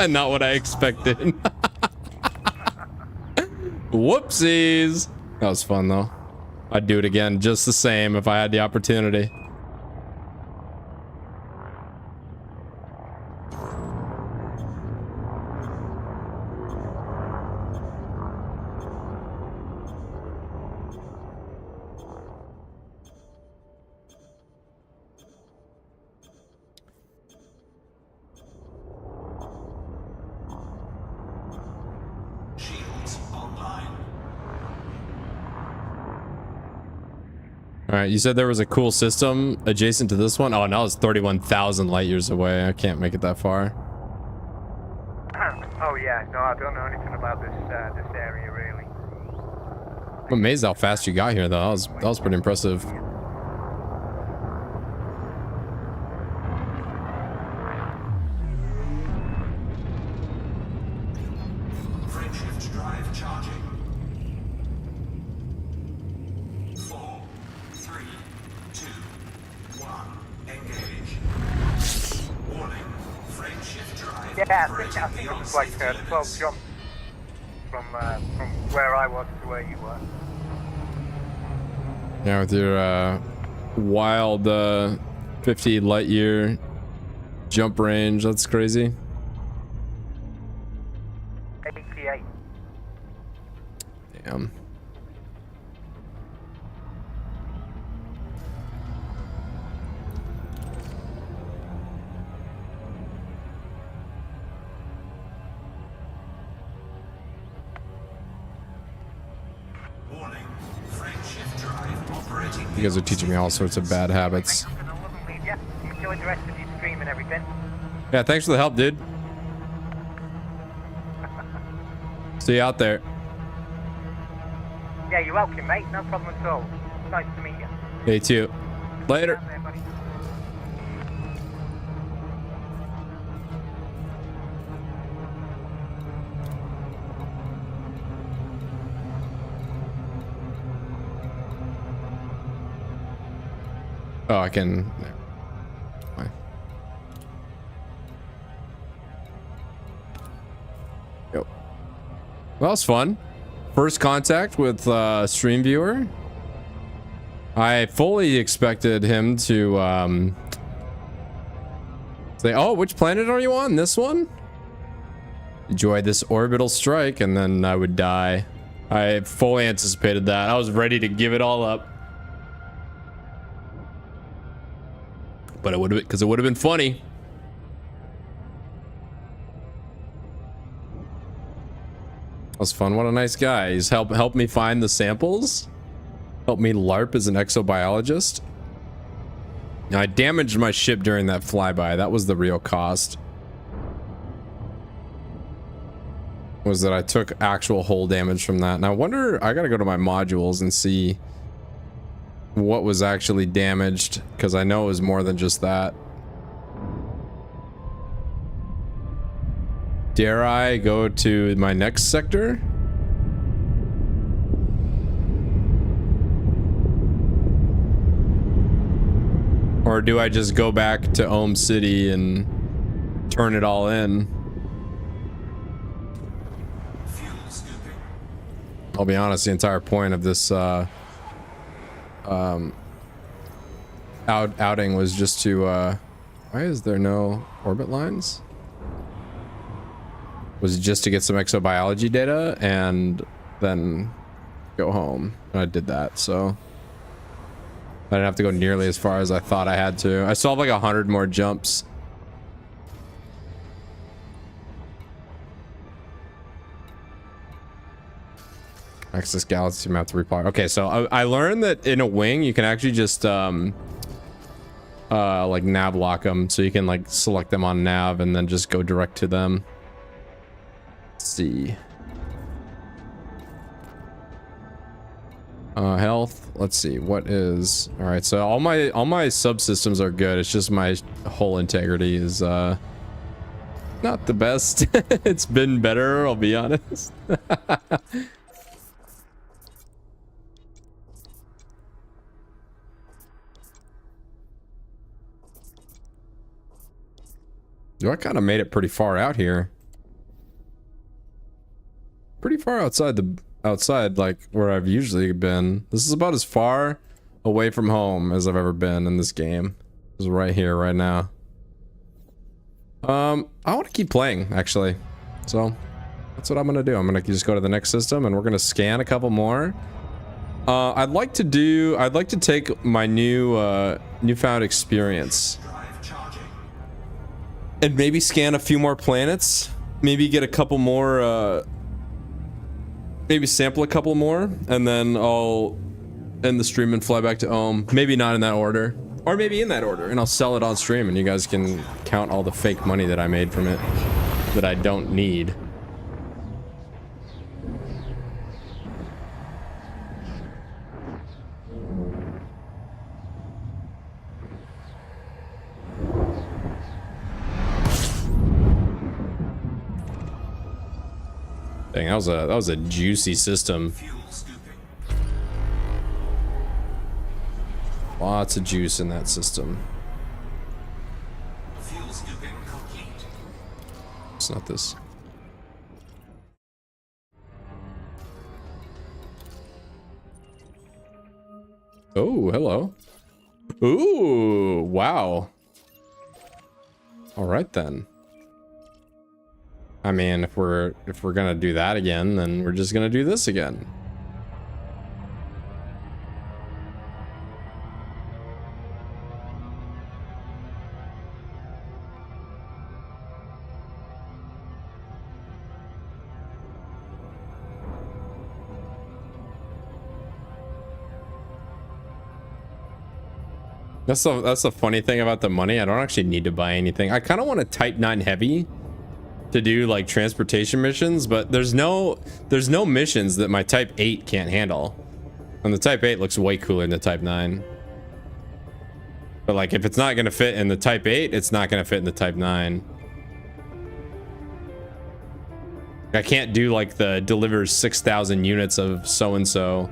Not what I expected. Whoopsies. That was fun though. I'd do it again just the same if I had the opportunity. Shields online. All right, you said there was a cool system adjacent to this one. Oh, now it's 31,000 light years away. I can't make it that far. Oh yeah, no, I don't know anything about this area really. I'm amazed how fast you got here, though. That was pretty impressive. Frameshift drive charging. 4, 3, 2, 1. Engage. Warning. Frameshift drive Yeah, operating I think it beyond was like safety 12 limits. jumps from where I was to where you were. Yeah, with your wild 50 light year jump range, that's crazy. 88. Damn. You guys are teaching me all sorts of bad habits. I'm gonna love and leave you. Enjoy the rest of your stream and everything. Yeah, thanks for the help, dude. See you out there. Yeah, you're welcome, mate. No problem at all. Nice to meet you. Hey, too. Later. Out there, buddy. Oh, I can. Fine. Yo. Well, that was fun. First contact with stream viewer. I fully expected him to say, "Oh, which planet are you on? This one? Enjoy this orbital strike," and then I would die. I fully anticipated that. I was ready to give it all up. But it would have, because it would have been funny. That was fun. What a nice guy. He's helped me find the samples. Helped me LARP as an exobiologist. Now, I damaged my ship during that flyby. That was the real cost. Was that I took actual hull damage from that. And I wonder, I gotta go to my modules and see what was actually damaged, because I know it was more than just that. Dare I go to my next sector? Or do I just go back to Ohm City and turn it all in? Fuel scooping. I'll be honest, the entire point of this outing was just to why is there no orbit lines? Was just to get some exobiology data and then go home, and I did that, so I didn't have to go nearly as far as I thought I had to. I still have like 100 more jumps. Access Galaxy map to reply. Okay, so I learned that in a wing you can actually just like nav lock them, so you can like select them on nav and then just go direct to them. Let's see. Health. Let's see what is. All right, so all my subsystems are good. It's just my hull integrity is not the best. It's been better, I'll be honest. I kind of made it pretty far out here. Pretty far outside like where I've usually been. This is about as far away from home as I've ever been in this game. It's right here, right now. I want to keep playing, actually. So that's what I'm gonna do. I'm gonna just go to the next system and we're gonna scan a couple more. I'd like to take my newfound experience and maybe scan a few more planets, maybe get a couple more, maybe sample a couple more, and then I'll end the stream and fly back to Ohm. Maybe not in that order, or maybe in that order, and I'll sell it on stream and you guys can count all the fake money that I made from it that I don't need. Dang, that was a juicy system. Fuel scooping. Lots of juice in that system. Fuel scooping complete. It's not this. Oh, hello. Ooh, wow. All right then. I mean, if we're gonna do that again, then we're just gonna do this again. That's the funny thing about the money. I don't actually need to buy anything. I kind of want a Type 9 heavy to do like transportation missions, but there's no missions that my Type 8 can't handle. And the Type 8 looks way cooler than the Type 9. But like if it's not going to fit in the Type 8, it's not going to fit in the Type 9. I can't do like the delivers 6,000 units of so-and-so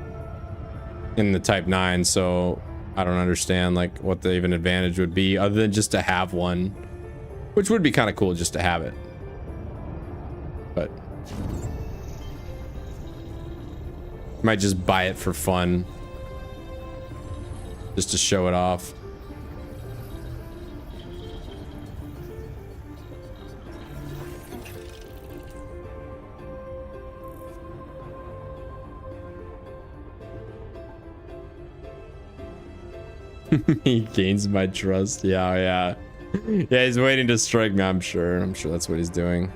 in the Type 9, so I don't understand like what the even advantage would be other than just to have one, which would be kind of cool just to have it. But might just buy it for fun, just to show it off. He gains my trust. Yeah. Yeah, he's waiting to strike me, I'm sure that's what he's doing.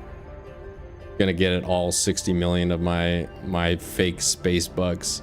Gonna get it all 60 million of my fake space bucks.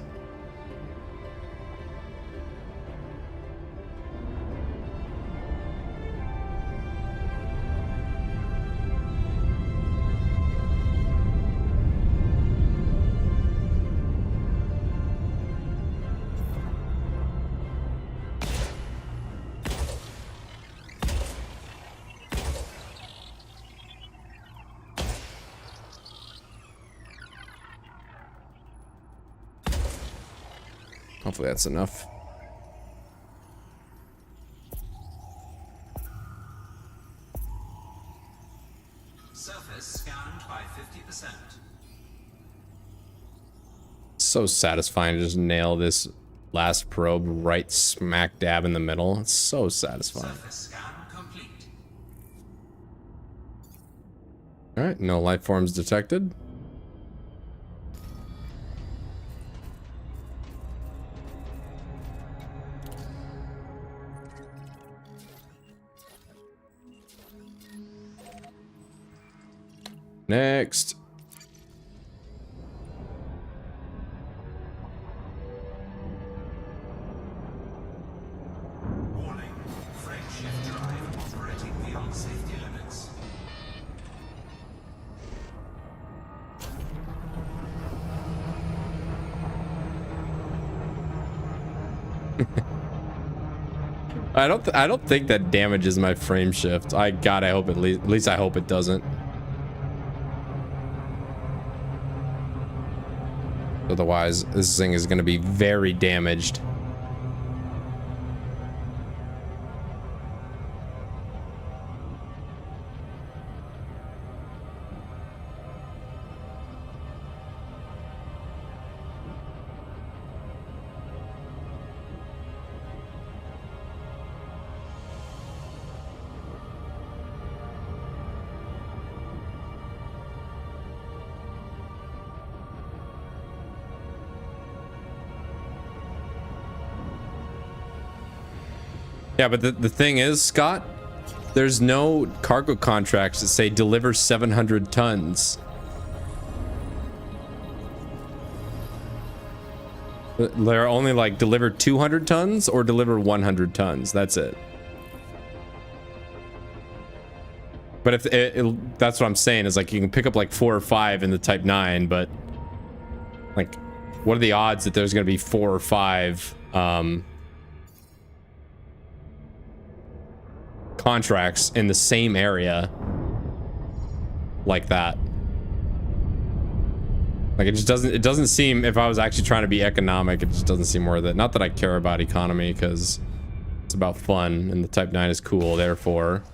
Hopefully that's enough. Surface scanned by 50%. So satisfying to just nail this last probe right smack dab in the middle. It's so satisfying. Surface scan complete. All right, no life forms detected. Next. Warning. Frameshift drive operating beyond safety limits. I don't think that damages my frame shift. I hope at least I hope it doesn't. Otherwise, this thing is going to be very damaged. Yeah, but the thing is, Scott, there's no cargo contracts that say deliver 700 tons. They're only like deliver 200 tons or deliver 100 tons. That's it. But if that's what I'm saying is like you can pick up like 4 or 5 in the Type 9, but like what are the odds that there's going to be 4 or 5 contracts in the same area like that? Like it doesn't seem, if I was actually trying to be economic, it just doesn't seem worth it. Not that I care about economy, because it's about fun and the Type 9 is cool, therefore.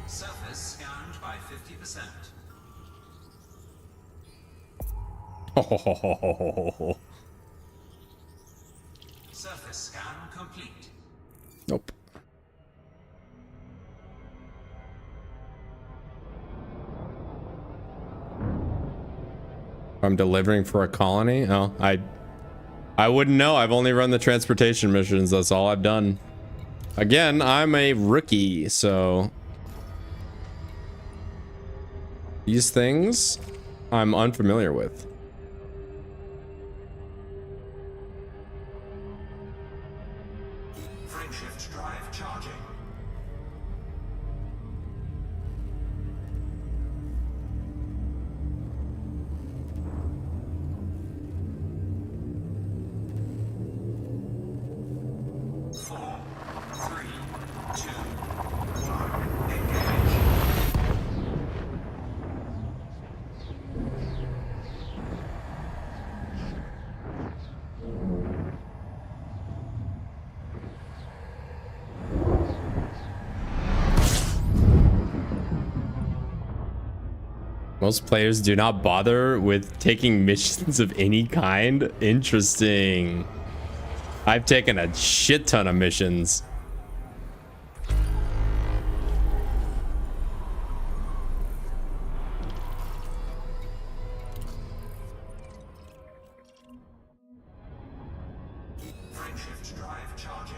Surface scanned by 50%. Oh. Surface scan complete. Nope. I'm delivering for a colony. Oh, I I wouldn't know. I've only run the transportation missions. That's all I've done. Again, I'm a rookie, so these things I'm unfamiliar with. Frameshift drive charging. Four, three, two, one, engage. Most players do not bother with taking missions of any kind. Interesting. I've taken a shit ton of missions. Frameshift drive charging.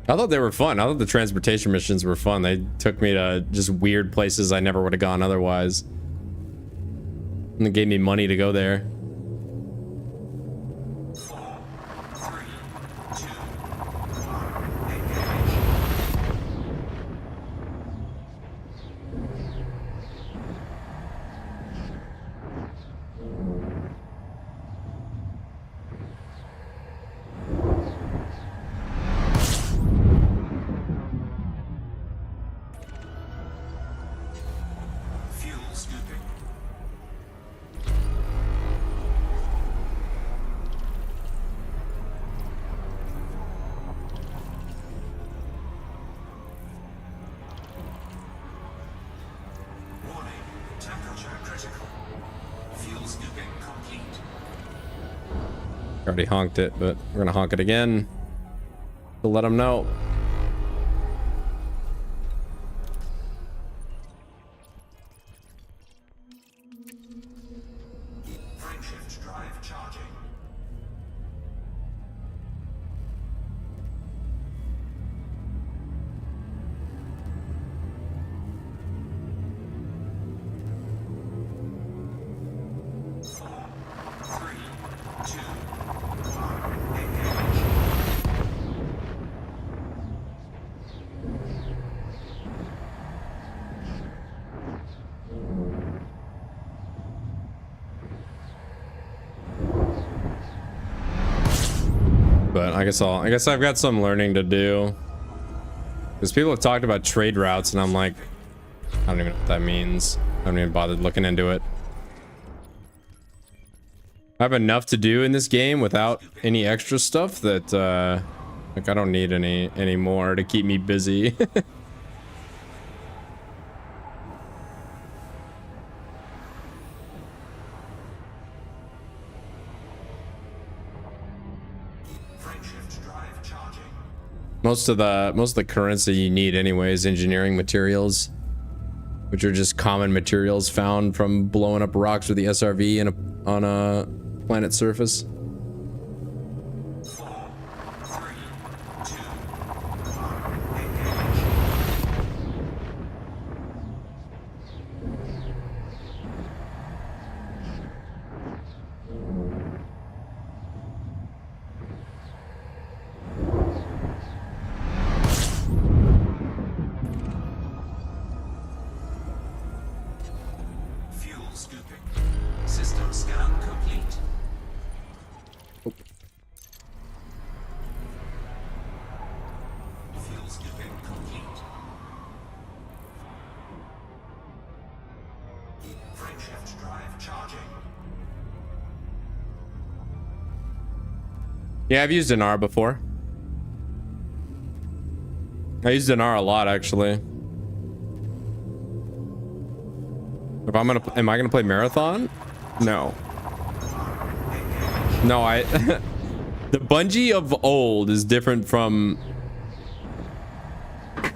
I thought they were fun. I thought the transportation missions were fun. They took me to just weird places I never would have gone otherwise. And they gave me money to go there. 4, 3, 2, 1, engage. Fuel scooping. Warning, temperature critical. Fuel scooping complete. Already honked it, but we're gonna honk it again to let them know. Frameshift drive charging. Four, three, two, one, engage. But I guess I've got some learning to do. Because people have talked about trade routes, and I'm like, I don't even know what that means. I haven't even bothered looking into it. I have enough to do in this game without any extra stuff that like I don't need any more to keep me busy. Frameshift drive charging. Most of the currency you need anyway is engineering materials, which are just common materials found from blowing up rocks with the SRV on a planet's surface. 4, 3, 2, 1, engage. Fuel scooping. System scan complete. Fuel scooping complete. Frameshift drive charging. Yeah, I've used Dinar before. I use Dinar a lot, actually. If am I gonna play Marathon? No. No, the Bungie of old is different from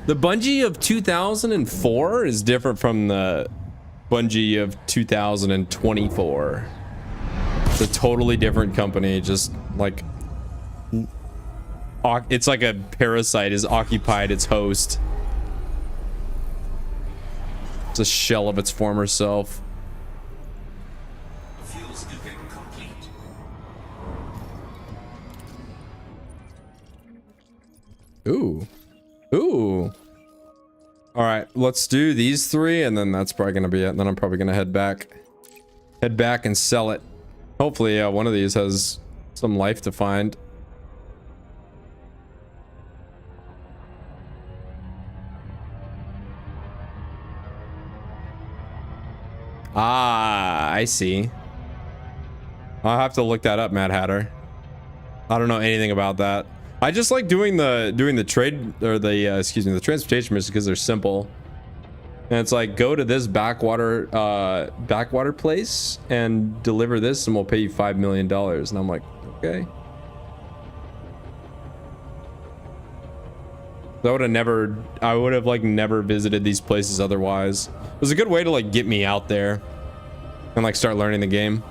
the Bungie of 2004 is different from the Bungie of 2024. It's a totally different company. Just like it's like a parasite has occupied its host. It's a shell of its former self. Fuel scooping complete. Ooh. Ooh. All right, let's do these three, and then that's probably gonna be it. And then I'm probably gonna head back and sell it. Hopefully, one of these has some life to find. Ah, I see. I'll have to look that up, Mad Hatter. I don't know anything about that. I just like doing the trade or the excuse me, the transportation missions because they're simple. And it's like, go to this backwater place and deliver this and we'll pay you $5 million. And I'm like, okay. I would have like never visited these places otherwise. It was a good way to like get me out there and like start learning the game.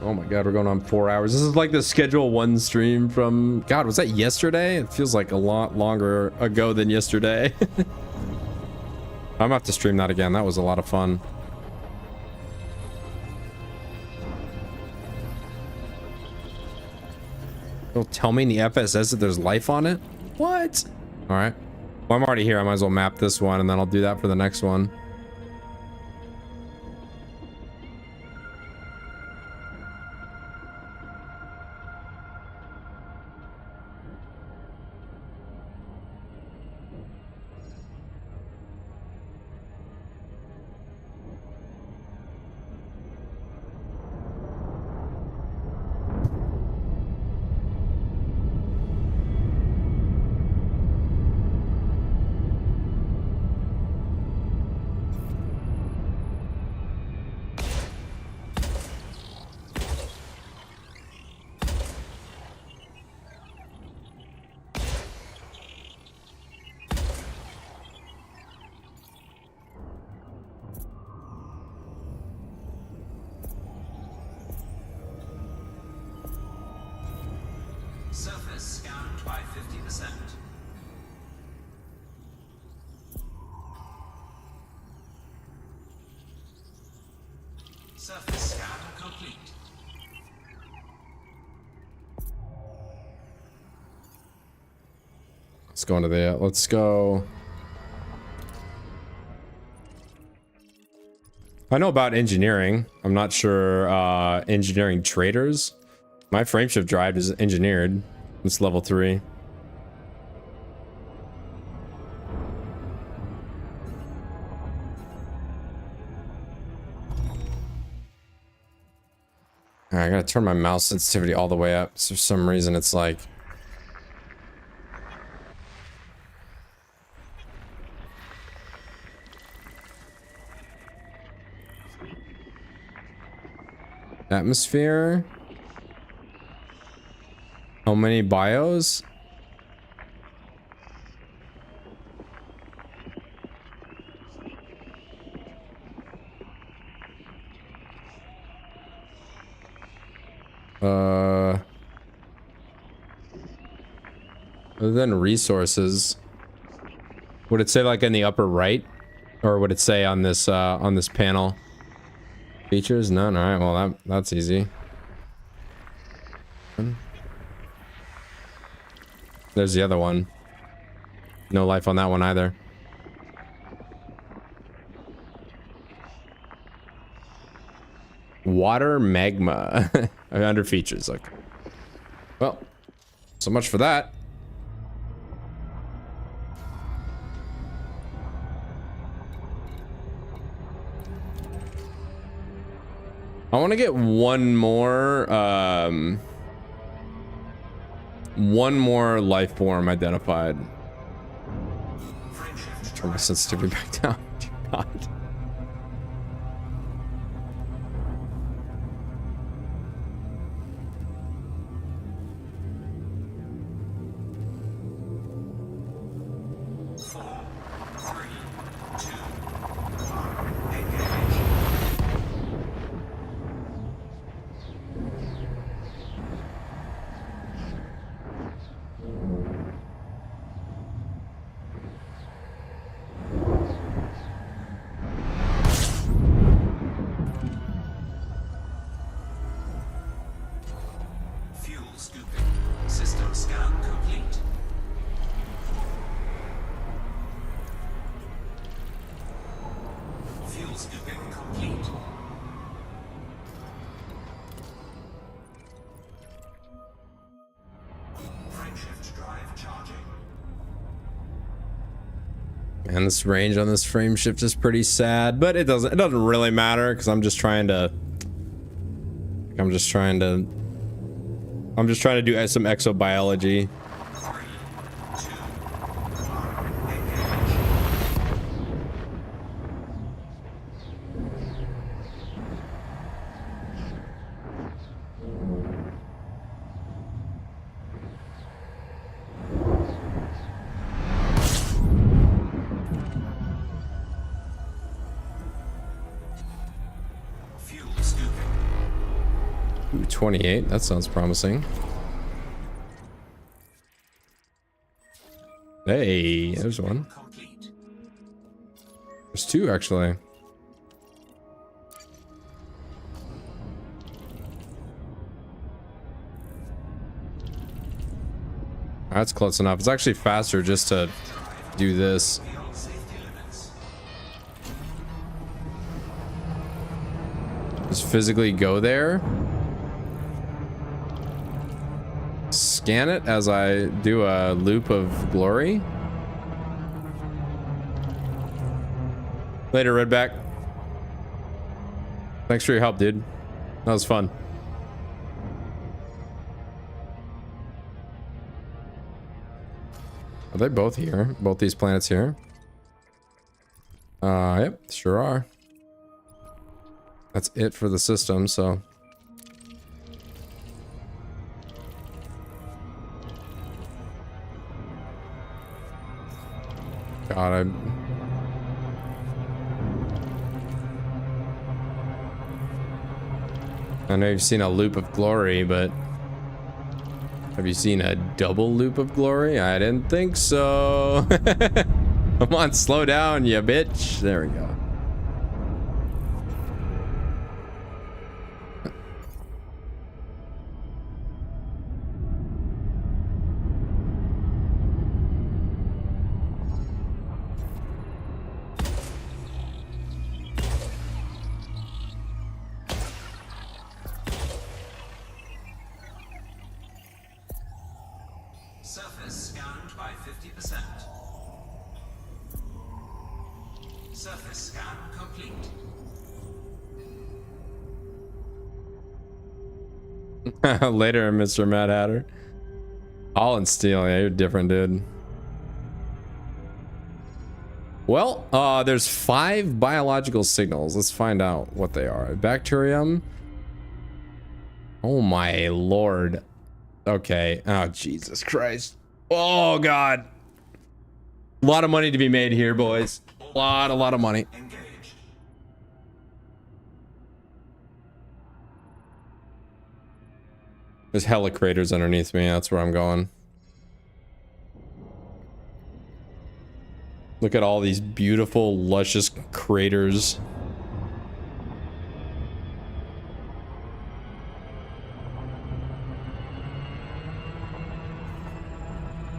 Oh my god, we're going on 4 hours. This is like the schedule 1 stream from, god, was that yesterday? It feels like a lot longer ago than yesterday. I'm gonna have to stream that again. That was a lot of fun. Don't tell me in the FSS that there's life on it? What? All right. Well, I'm already here. I might as well map this one and then I'll do that for the next one. Surface scanned by 50%. Surface scan complete. Let's go into the, let's go. I know about engineering. I'm not sure engineering traders. My frameshift drive is engineered. It's level 3. Alright, I gotta turn my mouse sensitivity all the way up. So for some reason it's like... Atmosphere. How many bios? Other than resources, would it say like in the upper right, or would it say on this panel? Features? None. All right. Well, that's easy. There's the other one. No life on that one either. Water magma. Under features. Like, well, so much for that. I want to get one more life form identified. turn my sensitivity back down. Dear God. Fuel scooping. System scan complete. Fuel scooping complete. Frameshift drive charging. And this range on this frame shift is pretty sad, but it doesn't really matter because I'm just trying to do some exobiology. Fuel scooping. Ooh, 28, that sounds promising. Hey, there's one. Complete. There's two actually. That's close enough. It's actually faster just to do this. Beyond safety limits. Just physically go there. Scan it as I do a loop of glory. Later, Redback. Thanks for your help, dude. That was fun. Are they both here? Both these planets here? Yep, sure are. That's it for the system, so. God, I know you've seen a loop of glory, but have you seen a double loop of glory? I didn't think so. Come on, slow down, you bitch. There we go. Surface scanned by 50%. Surface scan complete. Later, Mr. Mad Hatter. Holland Steel, yeah, you're different, dude. Well, there's 5 biological signals. Let's find out what they are. Bacterium. Oh my lord. Okay. Oh, Jesus Christ. Oh, God. A lot of money to be made here, boys. A lot of money. Engaged. There's hella craters underneath me. That's where I'm going. Look at all these beautiful, luscious craters.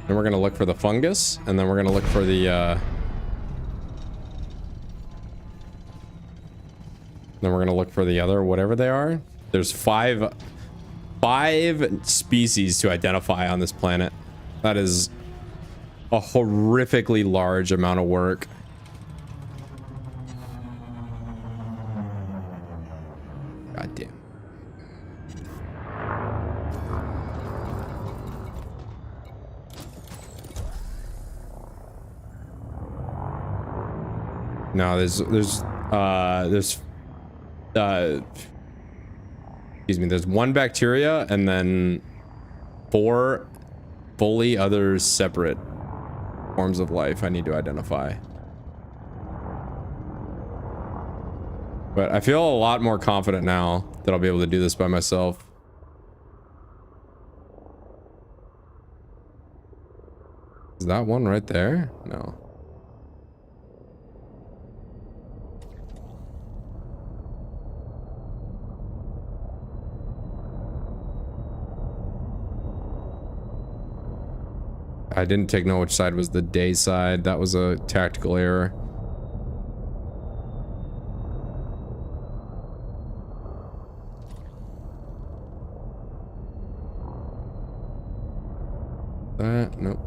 And we're gonna look for the fungus, and then we're gonna look for the then we're gonna look for the other whatever they are. There's five species to identify on this planet. That is a horrifically large amount of work. God damn. No, there's excuse me, there's one bacteria and then 4 fully other separate forms of life I need to identify. But I feel a lot more confident now that I'll be able to do this by myself. Is that one right there? No. I didn't take note which side was the day side. That was a tactical error. Nope.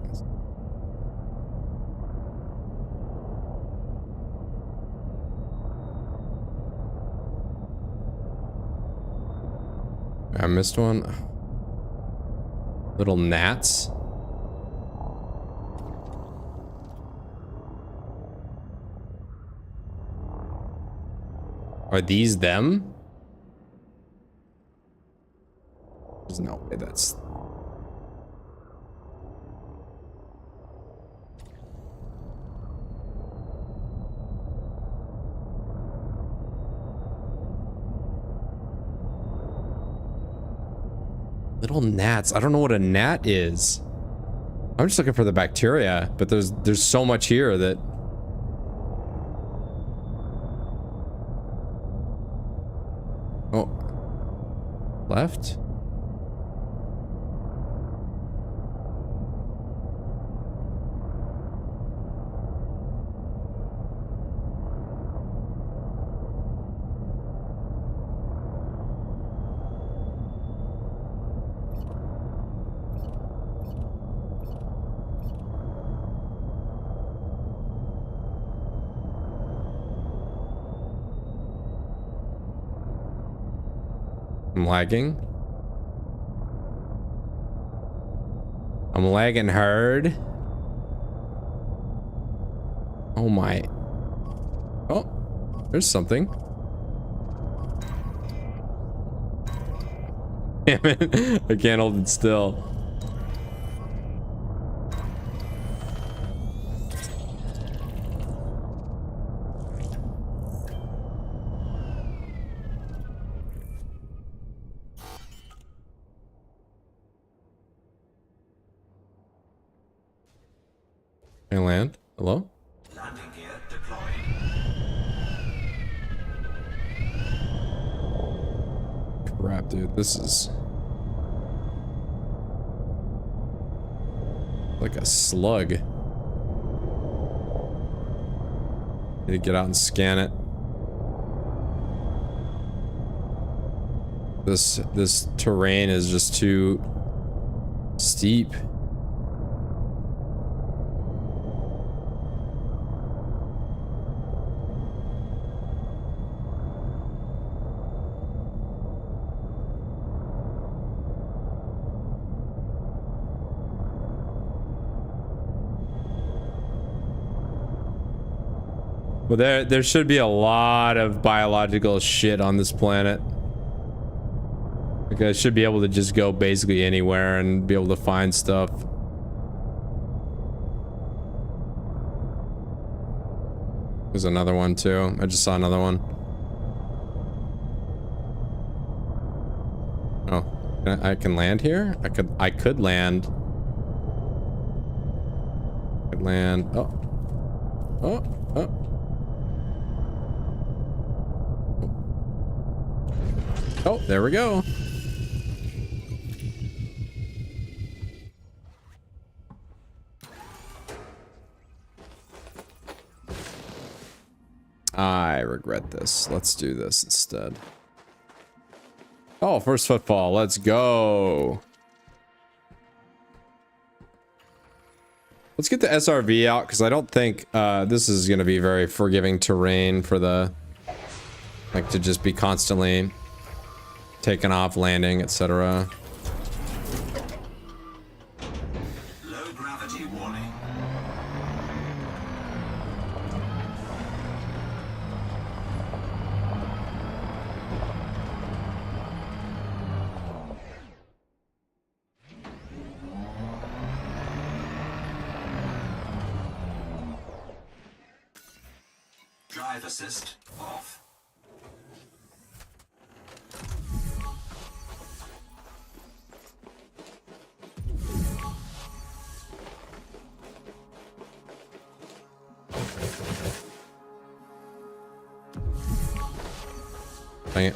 I missed one. Little gnats. Are these them? There's no way that's... Little gnats. I don't know what a gnat is. I'm just looking for the bacteria, but there's so much here that... Oh. Left? I'm lagging. I'm lagging hard. Oh my. Oh, there's something. Damn it. I can't hold it still. Can I land? Hello? Landing gear deployed. Crap, dude. This is... like a slug. Need to get out and scan it. This terrain is just too steep. Well, there should be a lot of biological shit on this planet. Like, I should be able to just go basically anywhere and be able to find stuff. There's another one too. I just saw another one. Oh, I can land here? I could land. I could land. Oh. Oh. Oh. Oh, there we go. I regret this. Let's do this instead. Oh, first footfall. Let's go. Let's get the SRV out because I don't think this is going to be very forgiving terrain for the... like to just be constantly... taking off, landing, etc. Low gravity warning. Drive assist off. Dang it.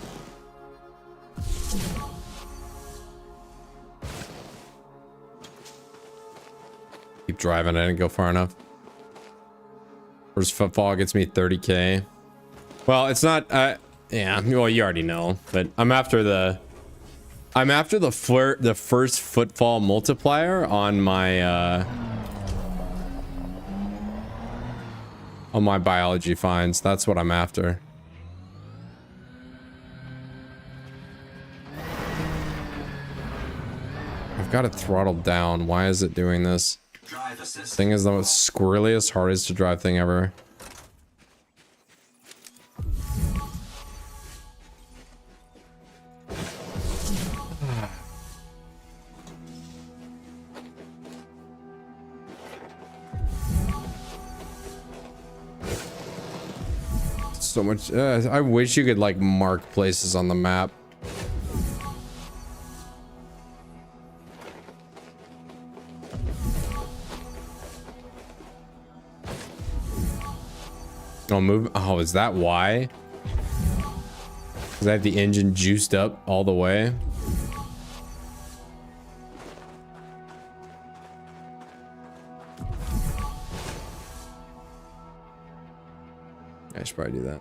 Keep driving. I didn't go far enough. First footfall gets me 30k. Well, it's not. Yeah. Well, you already know, but I'm after the first footfall multiplier on my biology finds. That's what I'm after. I've got it throttled down. Why is it doing this? Drive assist. Thing is the most squirreliest, hardest to drive thing ever. So much. I wish you could like mark places on the map. Oh, move. Oh, is that why? Because I have the engine juiced up all the way. I should probably do that.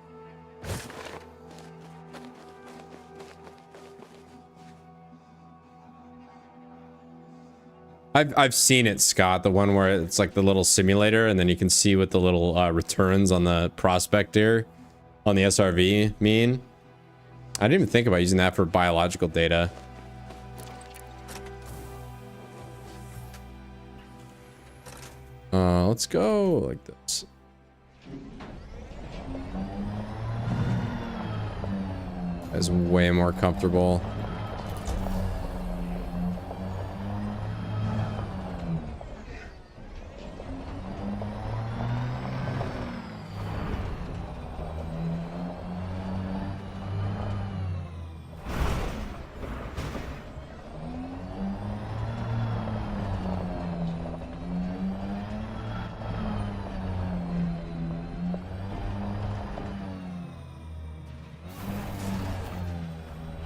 I've seen it, Scott. The one where it's like the little simulator, and then you can see what the little returns on the prospector on the SRV mean. I didn't even think about using that for biological data. Let's go like this. That's way more comfortable.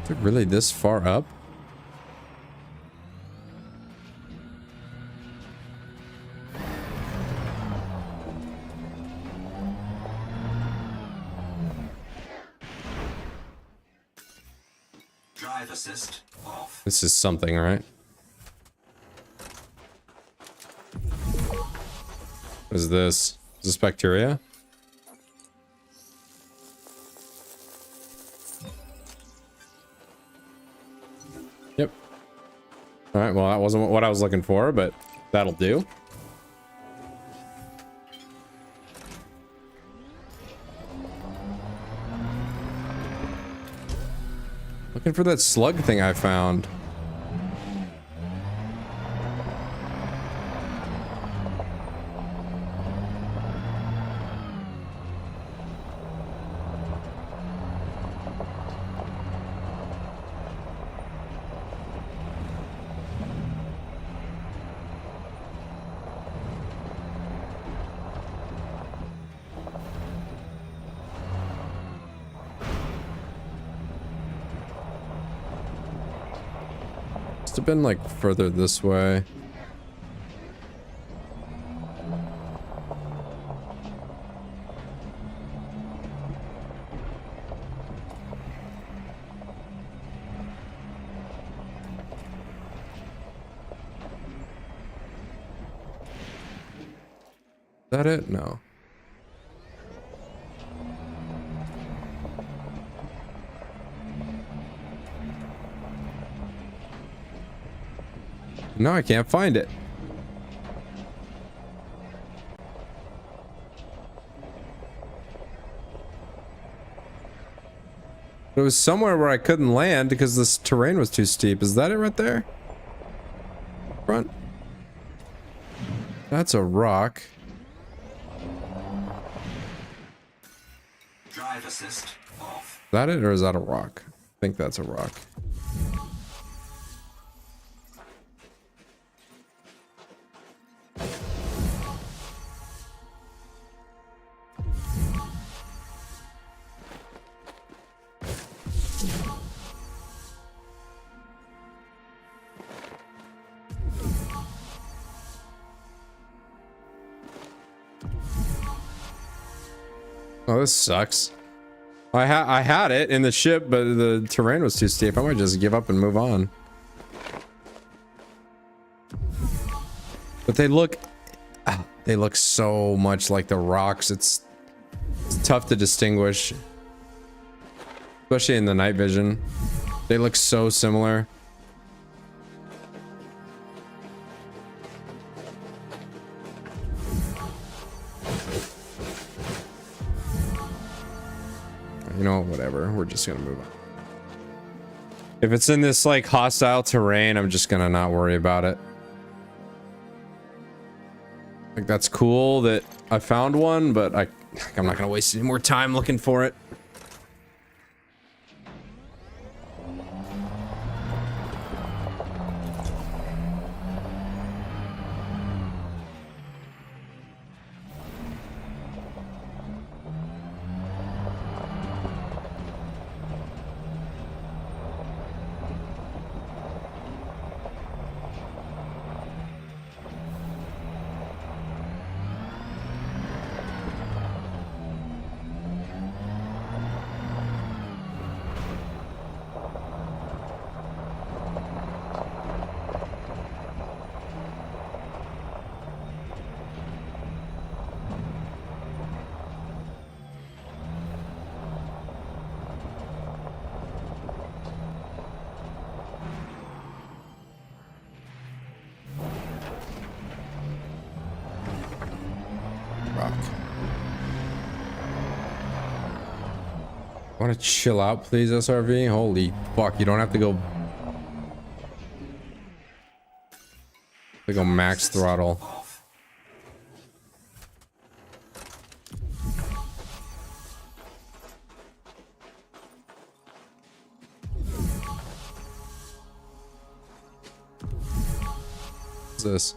Is it really this far up? Drive assist off. This is something, right? What is this? Is this bacteria? Yep. All right, well, that wasn't what I was looking for, but that'll do. Looking for that slug thing I found. Must have been like further this way. Is that it? No. No, I can't find it. It was somewhere where I couldn't land because this terrain was too steep. Is that it right there? Front? That's a rock. drive assist off. Is that it or is that a rock? I think that's a rock. Oh, this sucks. I had it in the ship, but the terrain was too steep. I might just give up and move on. But they look so much like the rocks. It's tough to distinguish, especially in the night vision. They look so similar. You know, whatever. We're just gonna move on. If it's in this like hostile terrain, I'm just gonna not worry about it. Like, that's cool that I found one, but I'm not gonna waste any more time looking for it. Want to chill out, please, SRV? Holy fuck, you don't have to go... go max throttle. What's this?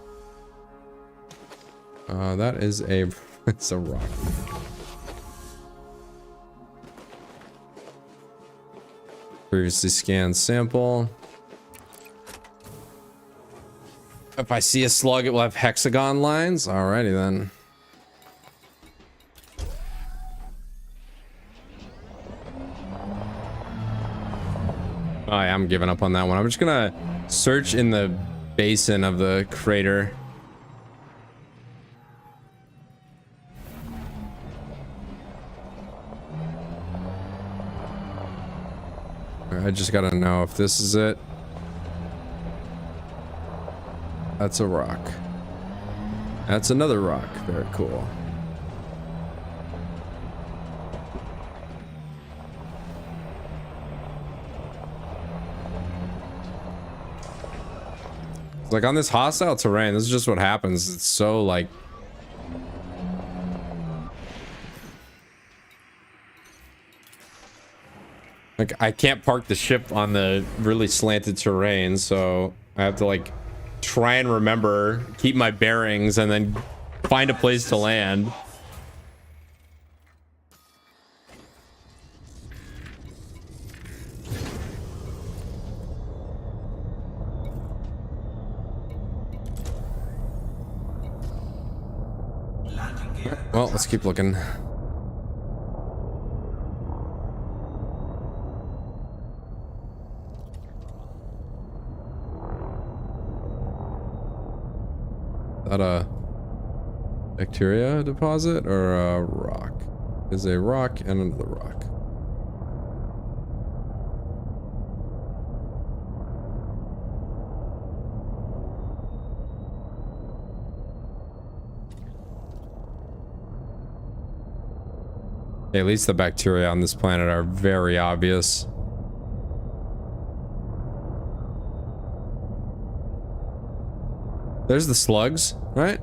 That is a... it's a rock. Previously scanned sample. If I see a slug, it will have hexagon lines. Alrighty then. Oh, yeah, I'm giving up on that one. I'm just gonna search in the basin of the crater. I just gotta know if this is it. That's a rock. That's another rock. Very cool. Like on this hostile terrain, this is just what happens. It's so like... like, I can't park the ship on the really slanted terrain, so I have to like try and remember, keep my bearings, and then find a place to land. Well, let's keep looking. Is that a bacteria deposit or a rock? Is a rock and another rock. At least the bacteria on this planet are very obvious. There's the slugs, right?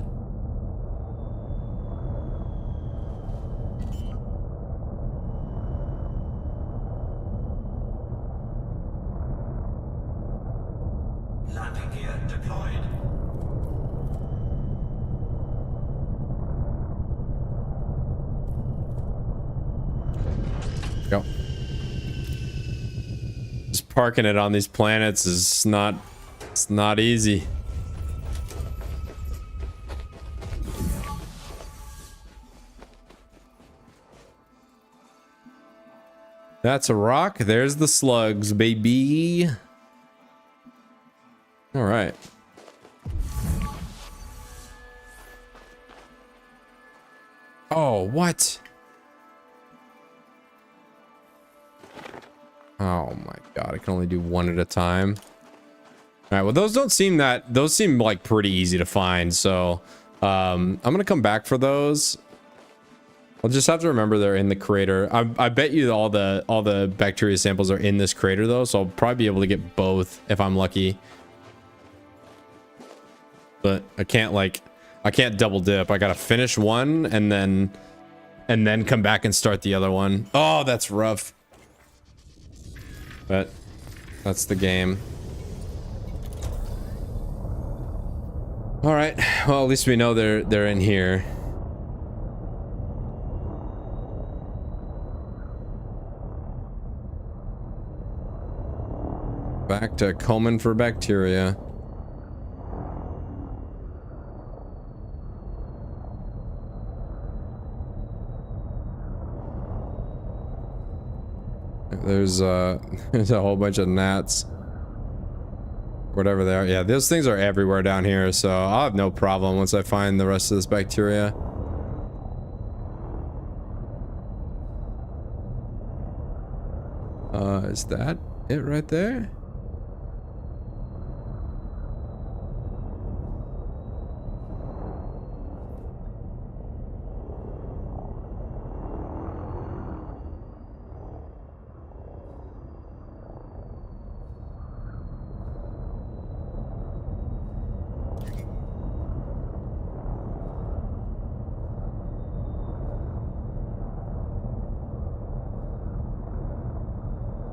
deployed. Go. Just parking it on these planets is not, it's not easy. That's a rock. There's the slugs, baby. All right. Oh, what? Oh my god, I can only do one at a time. All right, well, those don't seem that, those seem like pretty easy to find, so I'm gonna come back for those. I'll just have to remember they're in the crater. I bet you all the bacteria samples are in this crater though, so I'll probably be able to get both if I'm lucky. But I can't double dip. I gotta finish one and then come back and start the other one. Oh, that's rough. But that's the game. All right. Well, at least we know they're in here. Back to combing for bacteria. There's a whole bunch of gnats. Whatever they are. Yeah, those things are everywhere down here, so I'll have no problem once I find the rest of this bacteria. Is that it right there?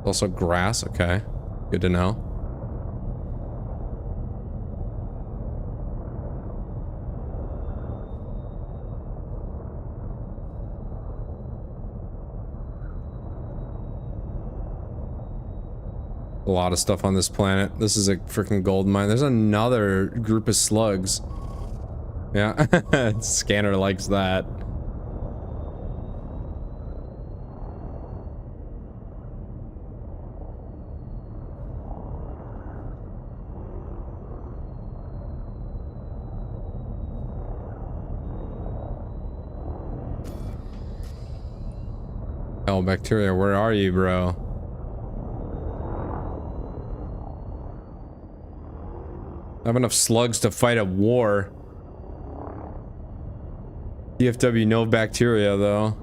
Also grass, okay. Good to know. A lot of stuff on this planet. This is a freaking gold mine. There's another group of slugs. Yeah, Scanner likes that. Oh, bacteria, where are you, bro? I have enough slugs to fight a war. DFW, no bacteria, though.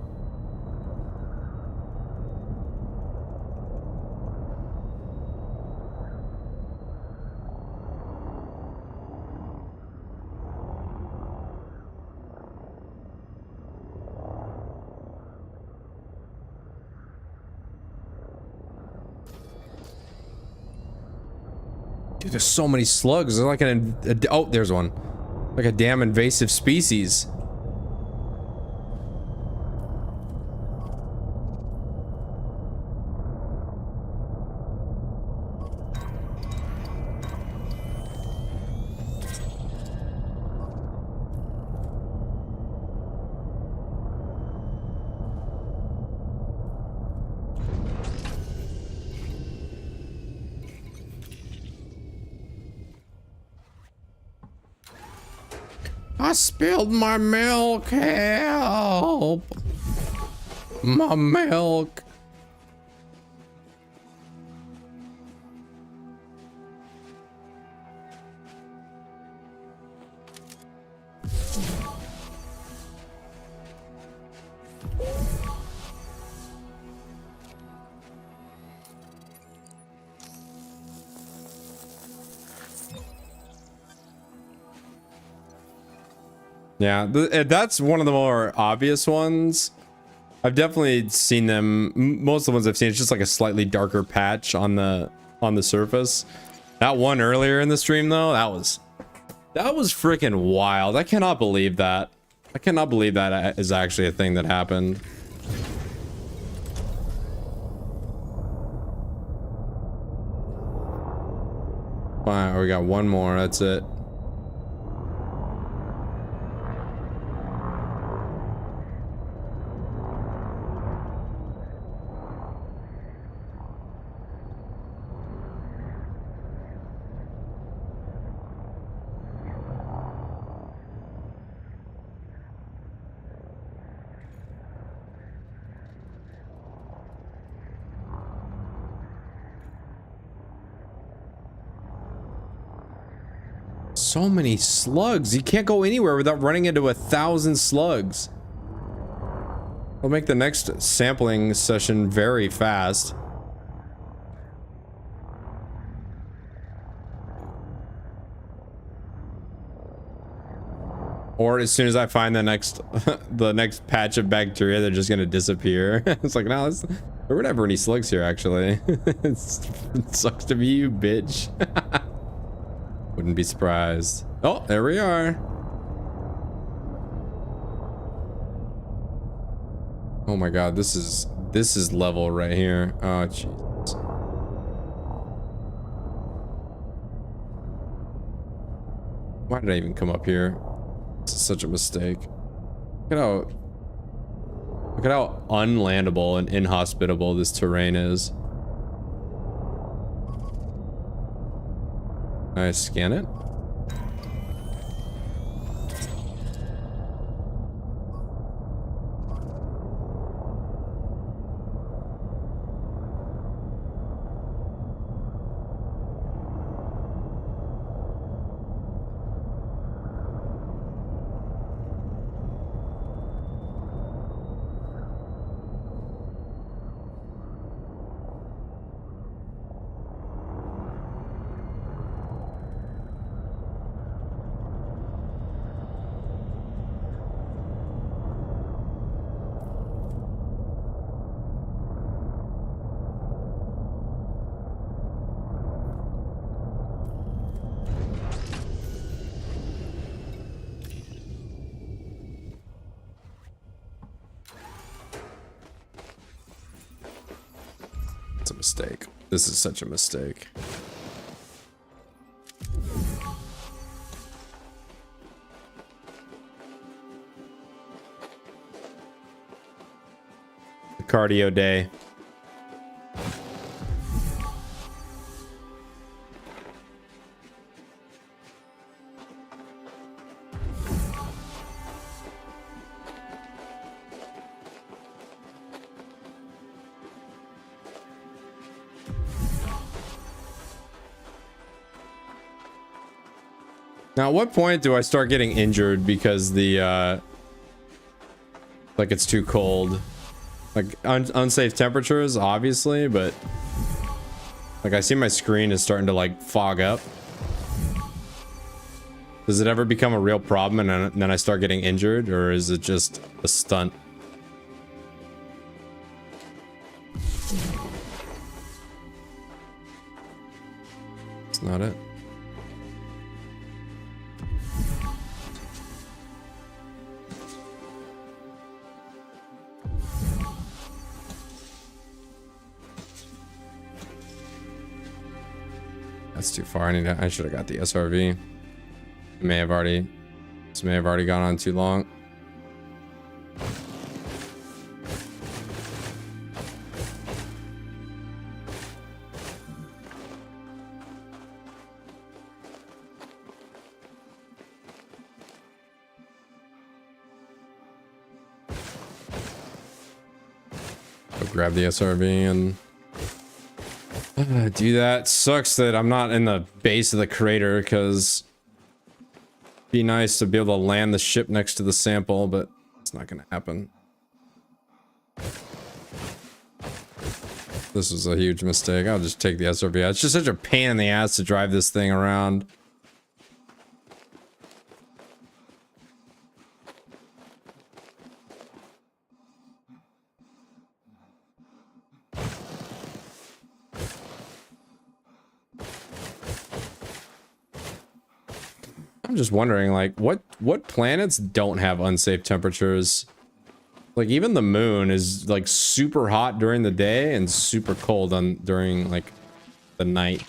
Dude, there's so many slugs. They're like oh, there's one. Like a damn invasive species. I spilled my milk, help! My milk. Yeah, that's one of the more obvious ones. I've definitely seen them. Most of the ones I've seen, it's just like a slightly darker patch on the surface. That one earlier in the stream though, that was freaking wild. I cannot believe that. I cannot believe that is actually a thing that happened. Fine, we got one more, that's it. So many slugs. You can't go anywhere without running into 1,000 slugs. We'll make the next sampling session very fast. Or as soon as I find the next the next patch of bacteria, they're just gonna disappear. It's like, no, there were never any slugs here actually. It sucks to be you, bitch. Wouldn't be surprised. Oh, there we are. Oh my god, this is level right here. Oh jeez. Why did I even come up here? This is such a mistake. Look at how unlandable and inhospitable this terrain is. Can I scan it? It's a mistake. This is such a mistake. The cardio day. Now, at what point do I start getting injured because the, like it's too cold? Like, unsafe temperatures, obviously, but... Like, I see my screen is starting to, like, fog up. Does it ever become a real problem and then I start getting injured, or is it just a stunt? It's not it. That's too far. I should have got the SRV. This may have already gone on too long. Go grab the SRV and do that. Sucks that I'm not in the base of the crater, because it'd be nice to be able to land the ship next to the sample, but it's not gonna happen. This was a huge mistake. I'll just take the SRV. It's just such a pain in the ass to drive this thing around. I'm just wondering, like, what planets don't have unsafe temperatures? Like, even the moon is like super hot during the day and super cold during like the night.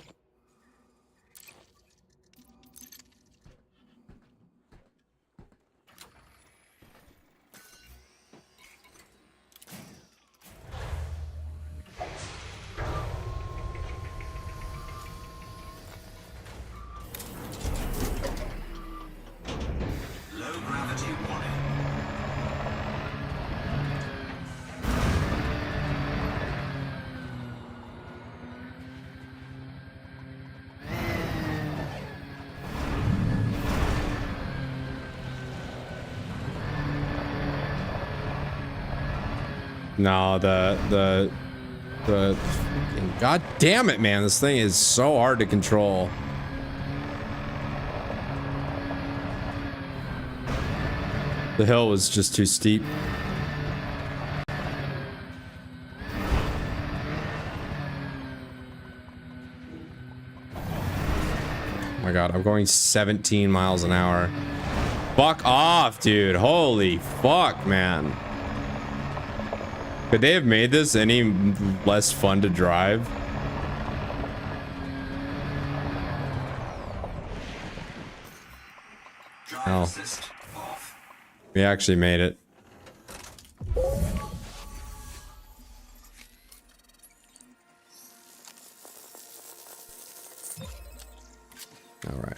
Low gravity warning. No, the god damn it, man, this thing is so hard to control. The hill was just too steep. Oh my god, I'm going 17 miles an hour. Fuck off, dude. Holy fuck, man. Could they have made this any less fun to drive? Drive Oh. assist off. We actually made it. All right.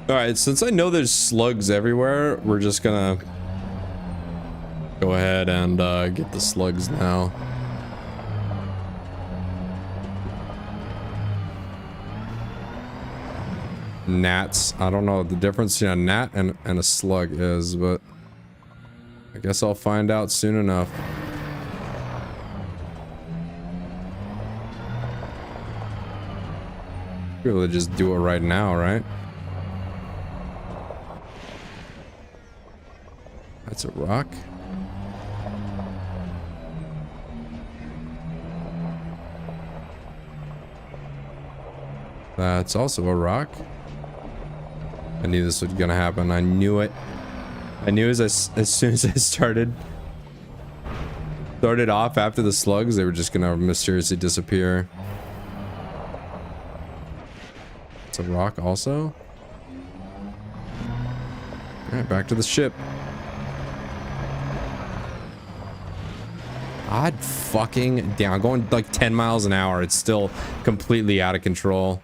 All right, since I know there's slugs everywhere, we're just gonna go ahead and get the slugs now. Gnats. I don't know what the difference between a gnat and a slug is, but I guess I'll find out soon enough. Really just do it right now, right? That's a rock. That's also a rock. I knew this was gonna happen. I knew it. I knew as soon as I started off after the slugs, they were just gonna mysteriously disappear. It's a rock also. All right, back to the ship. God fucking damn, I'm going like 10 miles an hour. It's still completely out of control.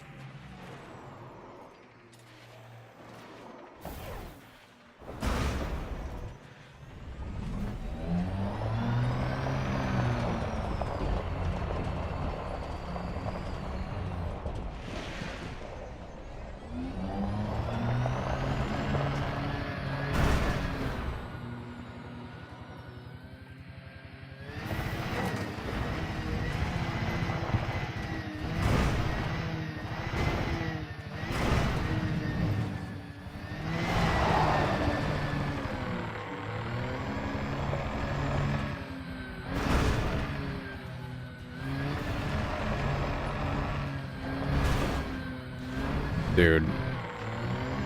Dude,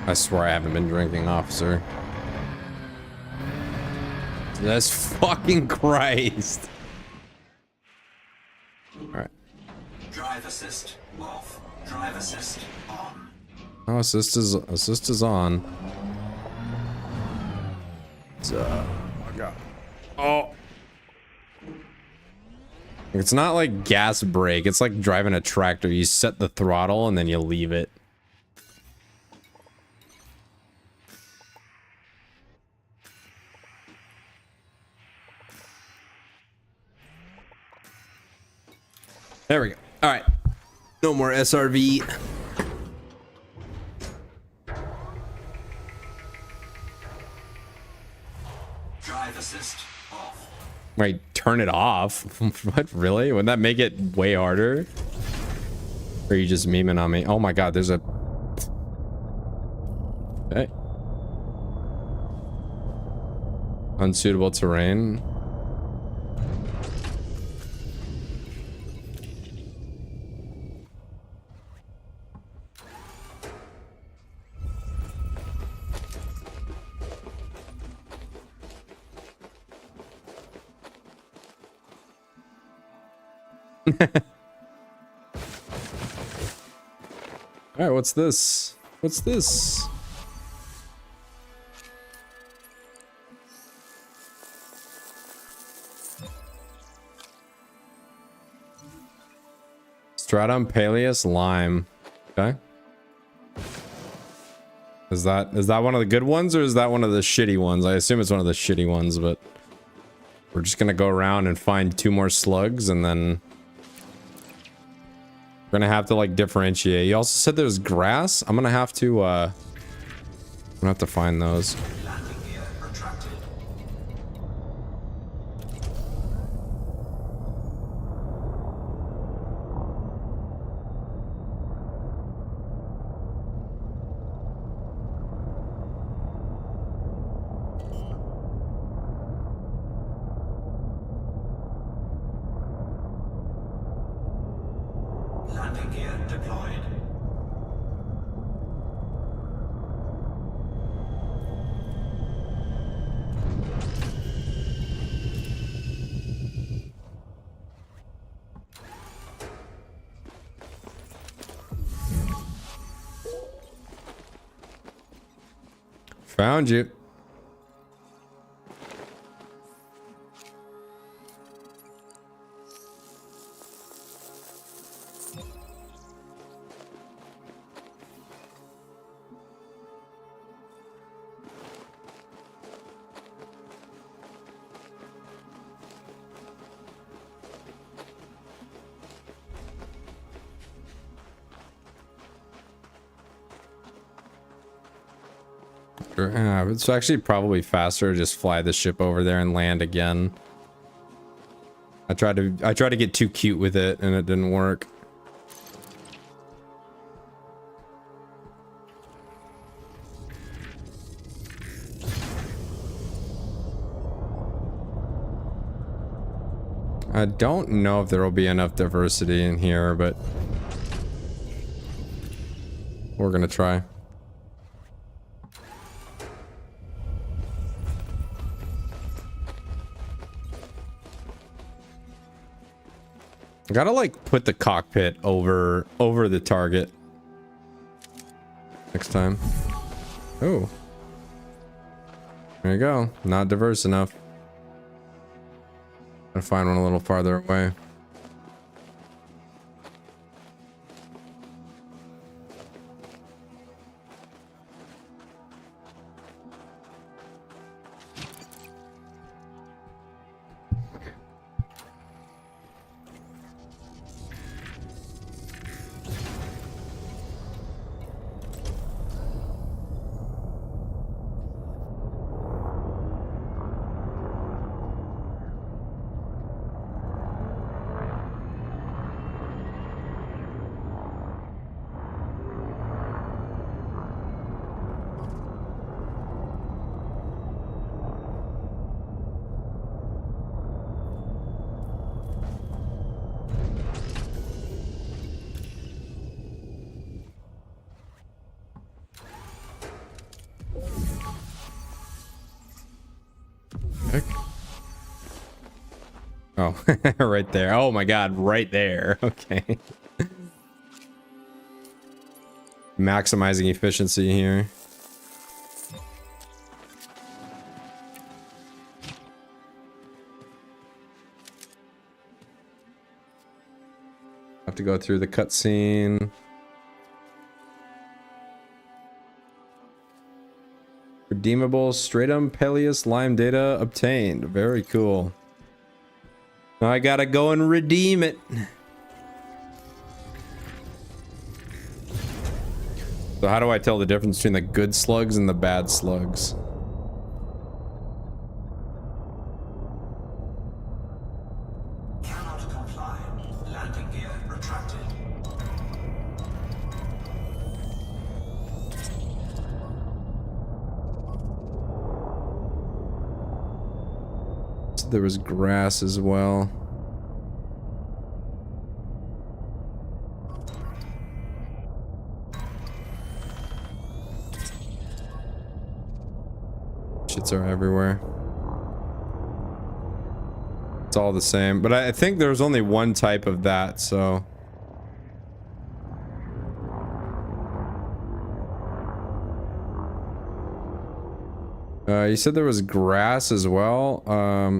I swear I haven't been drinking, officer. Jesus fucking Christ. Alright. Drive assist off. Drive assist on. Oh, assist is on. Oh my god. Oh. It's not like gas brake, it's like driving a tractor. You set the throttle and then you leave it. There we go. All right. No more SRV. Drive assist off. Wait, turn it off? What, really? Wouldn't that make it way harder? Or are you just memeing on me? Oh my god, there's a... Okay. Unsuitable terrain. Alright, what's this? What's this? Stratum Paleus Lime. Okay. Is that one of the good ones or is that one of the shitty ones? I assume it's one of the shitty ones, but we're just gonna go around and find 2 more slugs and then we're gonna have to like differentiate. You also said there's grass. I'm gonna have to find those. Landing gear retracted. Landing gear deployed. Found you. It's actually probably faster to just fly the ship over there and land again. I tried to get too cute with it and it didn't work. I don't know if there will be enough diversity in here, but we're gonna try. I gotta like put the cockpit over the target next time. Oh, there you go. Not diverse enough. Gotta find one a little farther away. Oh, right there. Oh my god, right there. Okay. Maximizing efficiency here. Have to go through the cutscene. Redeemable Stratum Peleus Lime data obtained. Very cool. Now I gotta go and redeem it. So how do I tell the difference between the good slugs and the bad slugs? Cannot comply. Landing gear retracted. So there was grass as well. Shits are everywhere. It's all the same, but I think there was only one type of that, so. You said there was grass as well.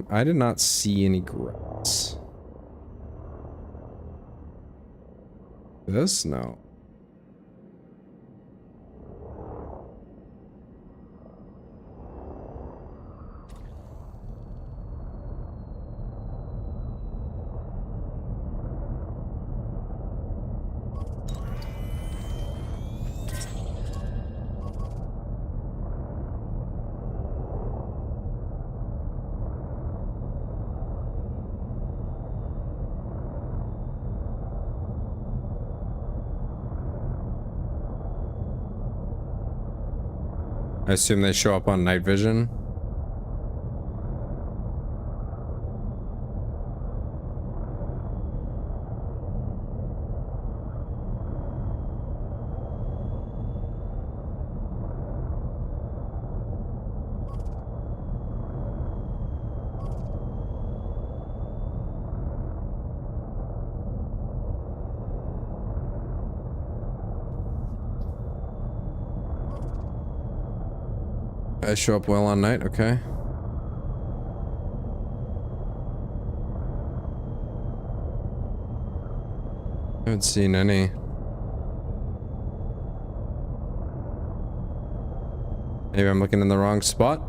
I did not see any grass. This? No. I assume they show up on night vision. I show up well on night, okay. I haven't seen any. Maybe I'm looking in the wrong spot.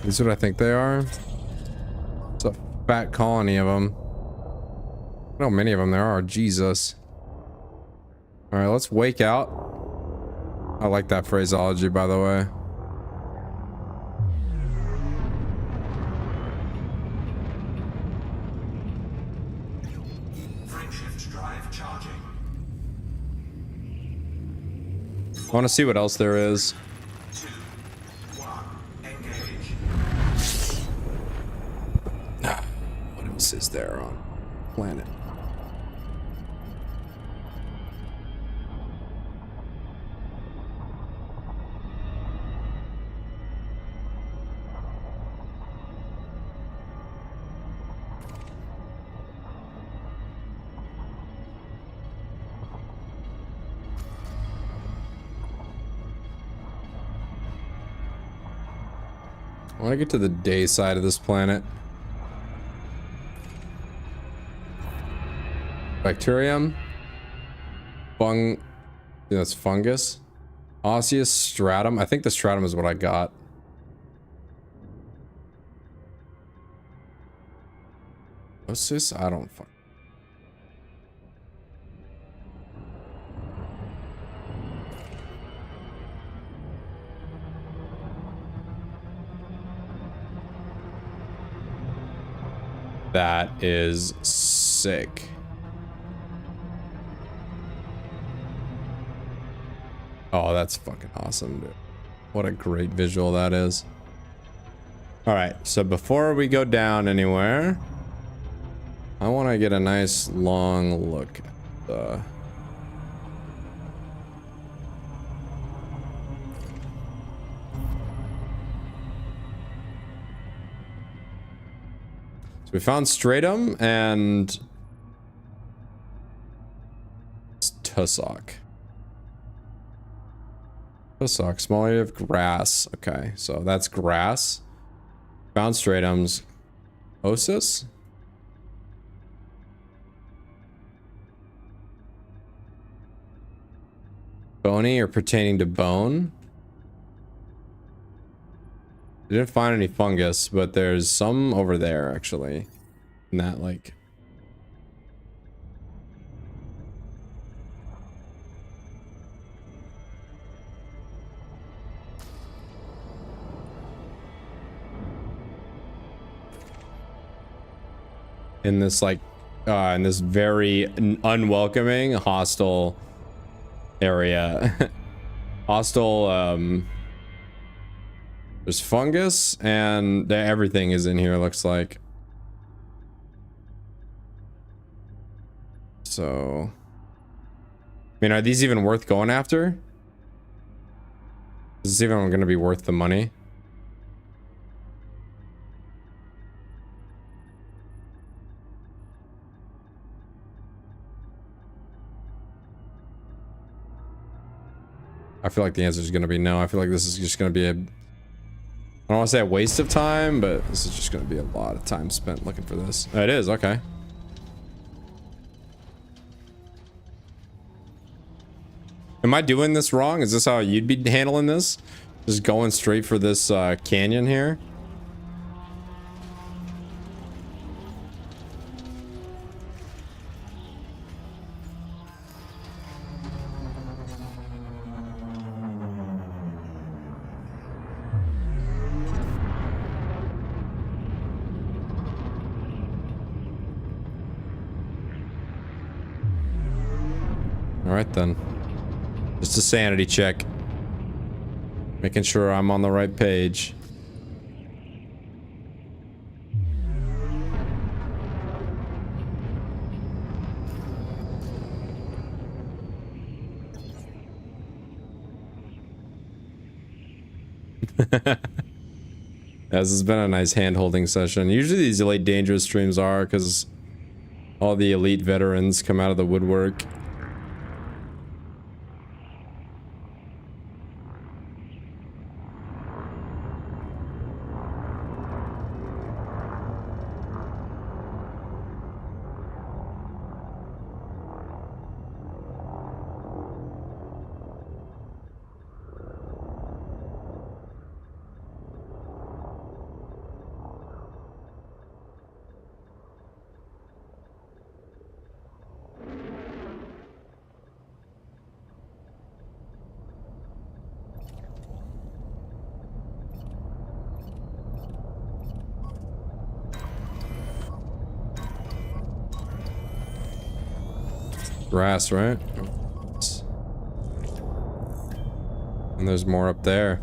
This is what I think they are. It's a fat colony of them. I don't know how many of them there are. Jesus. All right, let's wake out. I like that phraseology, by the way. Frameshift drive charging. I want to see what else there is. 2, 1, engage. What else is there on planet? I want to get to the day side of this planet. Bacterium. Yeah, that's fungus. Osseous stratum. I think the stratum is what I got. What's this? I don't fuck. That is sick. Oh, that's fucking awesome, dude. What a great visual that is. All right, so before we go down anywhere, I want to get a nice long look at the... So we found stratum and tussock. Tussock, small area of grass. Okay, so that's grass. Found stratums. Osis? Bony or pertaining to bone? Didn't find any fungus, but there's some over there actually. In that like. In this like in this very unwelcoming hostile area. Hostile there's fungus and everything is in here, looks like. So I mean, are these even worth going after? Is this even gonna be worth the money? I feel like the answer is going to be no. I feel like this is just going to be a... I don't want to say a waste of time, but this is just going to be a lot of time spent looking for this. Oh, it is, okay. Am I doing this wrong? Is this how you'd be handling this? Just going straight for this canyon here? Alright then. Just a sanity check. Making sure I'm on the right page. This has been a nice hand-holding session. Usually these Elite Dangerous streams are, because all the elite veterans come out of the woodwork. Grass, right? And there's more up there.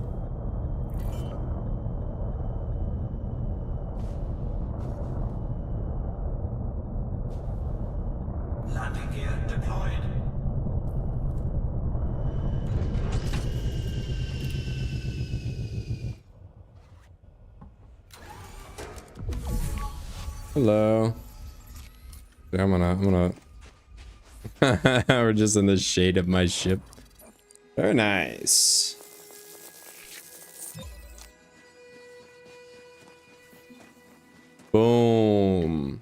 Landing gear deployed. Hello. Yeah, I'm gonna we're just in the shade of my ship. Very nice. Boom.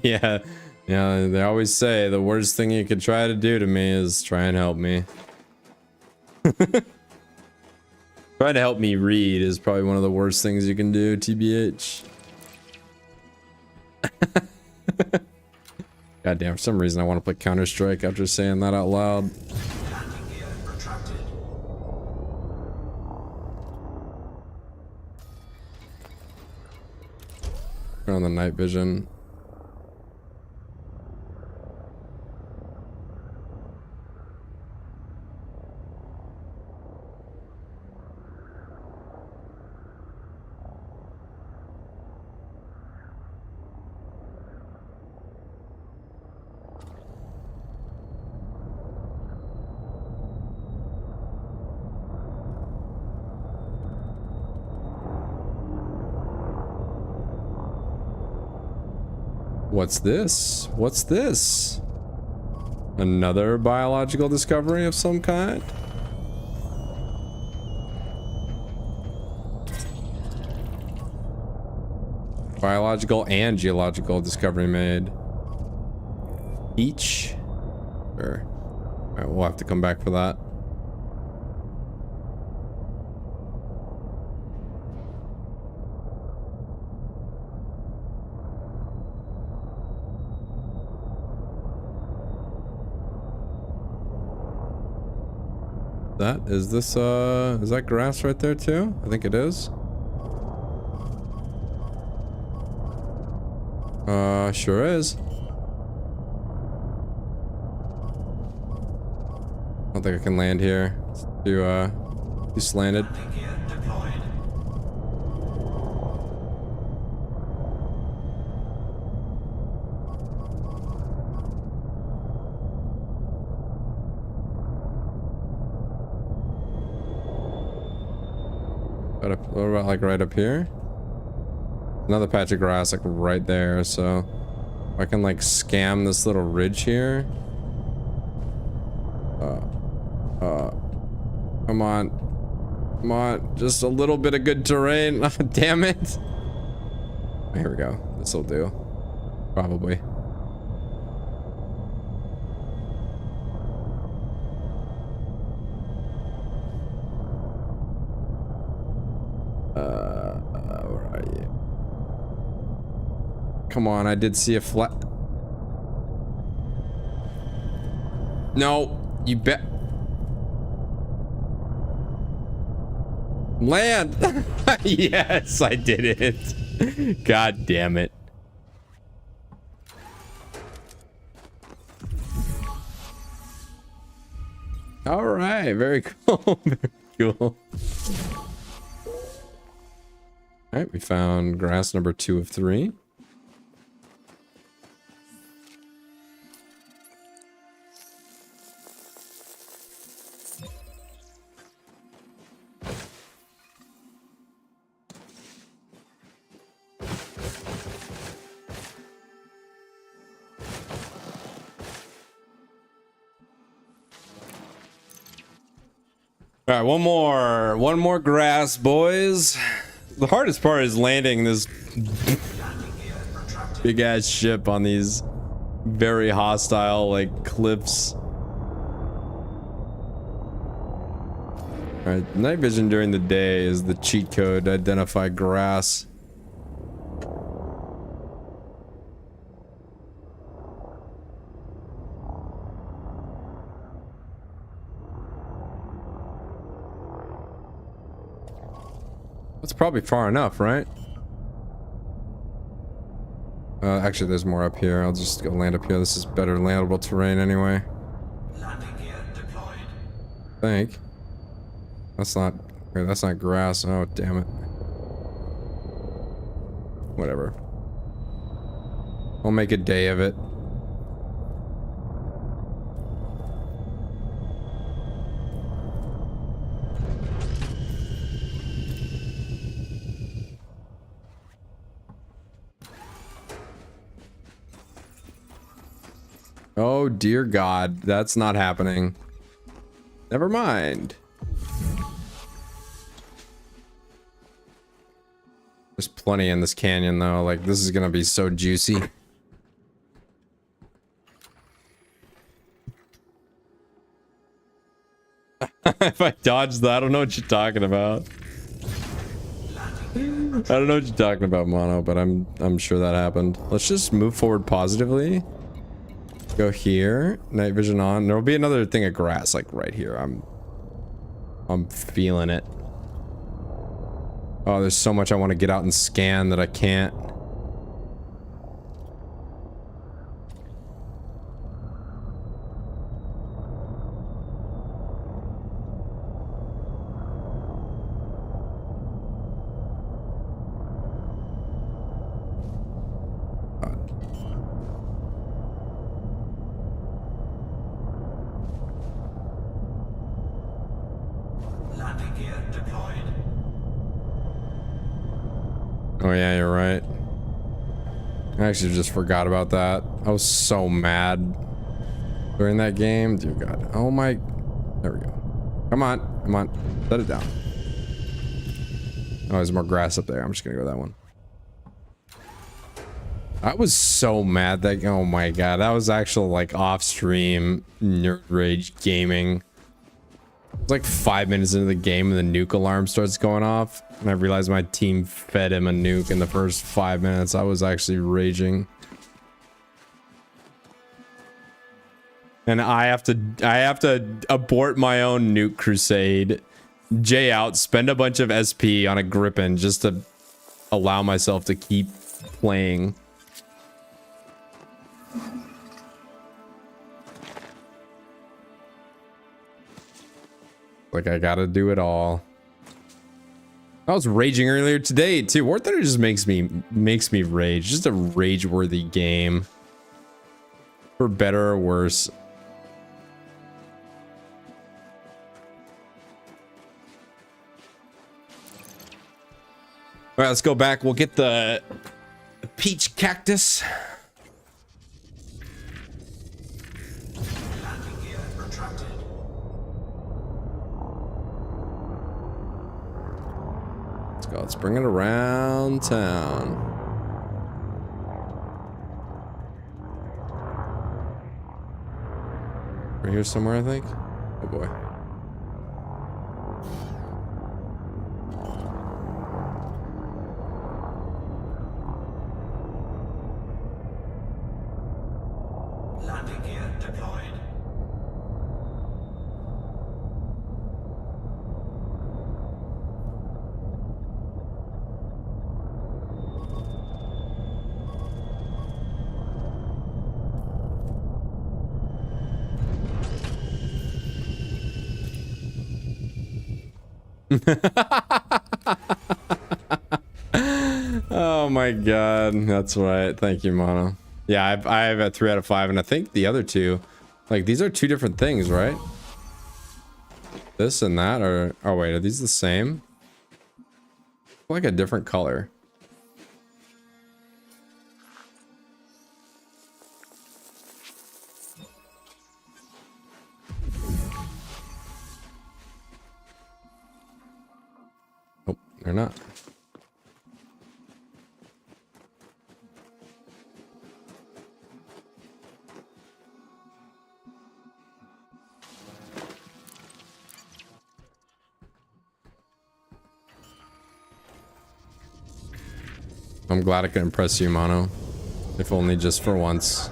Yeah. Yeah, they always say the worst thing you could try to do to me is try and help me. Try to help me read is probably one of the worst things you can do, TBH. God damn, for some reason I want to play Counter-Strike after saying that out loud. Landing gear retracted. Turn on the night vision. What's this? What's this? Another biological discovery of some kind? Biological and geological discovery made. Each? Sure. Alright, we'll have to come back for that. That is this is that grass right there too? I think it is. Sure is. I don't think I can land here. It's too slanted. Landing gear deployed. What about like right up here? Another patch of grass like right there, so if I can like scam this little ridge here. Come on. Come on. Just a little bit of good terrain. Damn it. Here we go. This'll do. Probably. Where are you? Come on, I did see a flat. No, you bet. Land. Yes, I did it. God damn it. All right, very cool. Very cool. All right, we found grass number 2 of 3. All right, one more grass, boys. The hardest part is landing this big ass ship on these very hostile like cliffs. All right, night vision during the day is the cheat code to identify grass. That's probably far enough, right? Actually, there's more up here. I'll just go land up here. This is better landable terrain anyway. Landing gear deployed. I think. That's not... Wait, that's not grass. Oh, damn it. Whatever. I'll make a day of it. Oh dear God, that's not happening. Never mind. There's plenty in this canyon though, like this is gonna be so juicy. If I dodged that, I don't know what you're talking about. I don't know what you're talking about, Mono, but I'm sure that happened. Let's just move forward positively. Go here, night vision on. There will be another thing of grass like right here. I'm feeling it. Oh, there's so much I want to get out and scan that I can't. Landing gear deployed. Oh yeah, you're right. I actually just forgot about that. I was so mad during that game. Dear God. Oh my. There we go. Come on. Come on. Set it down. Oh, there's more grass up there. I'm just gonna go that one. I was so mad that, oh my God, that was actual like off-stream nerd rage gaming. It's like 5 minutes into the game and the nuke alarm starts going off. And I realized my team fed him a nuke in the first 5 minutes. I was actually raging. And I have to abort my own nuke crusade, J out, spend a bunch of SP on a Griffin just to allow myself to keep playing. Like I gotta do it all. I was raging earlier today too. War Thunder just makes me rage. Just a rage-worthy game. For better or worse. All right, let's go back. We'll get the peach cactus. Landing gear retracted. Let's go. Let's bring it around town. Right here somewhere, I think. Oh boy. Landing gear deployed. Oh my god, that's right. Thank you, Mono. Yeah, I have a 3 out of 5, and I think the other two, like these are two different things, right? This and that are, oh wait, are these the same? Like a different color. Oh, they're not. I'm glad I could impress you, Mono. If only just for once.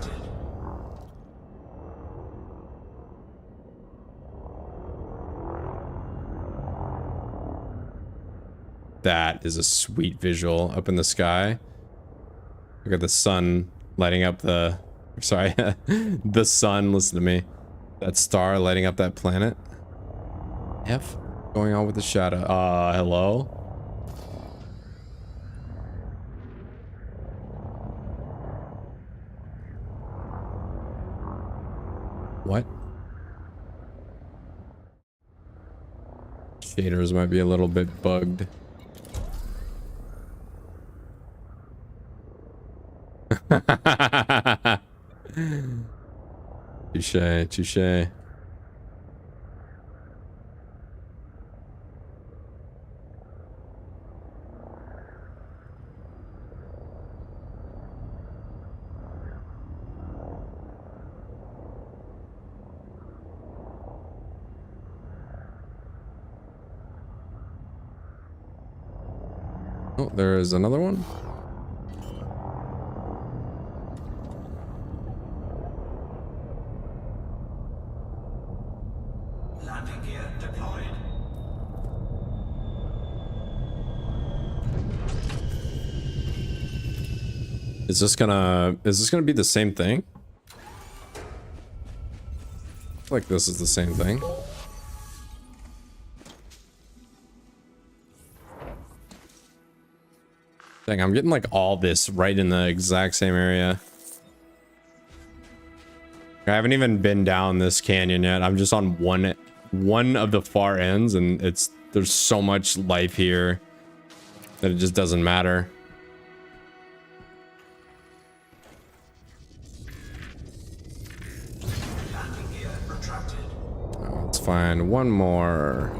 That is a sweet visual up in the sky. Look at the sun lighting up the... Sorry, the sun, listen to me. That star lighting up that planet. F going on with the shadow. Hello? What? Shaders might be a little bit bugged. Touche, touche. Oh, there is another one. Landing gear deployed. Is this gonna be the same thing? I feel like this is the same thing. Dang, I'm getting like all this right in the exact same area. I haven't even been down this canyon yet. I'm just on one of the far ends, and there's so much life here that it just doesn't matter. Landing gear retracted. Oh, let's find one more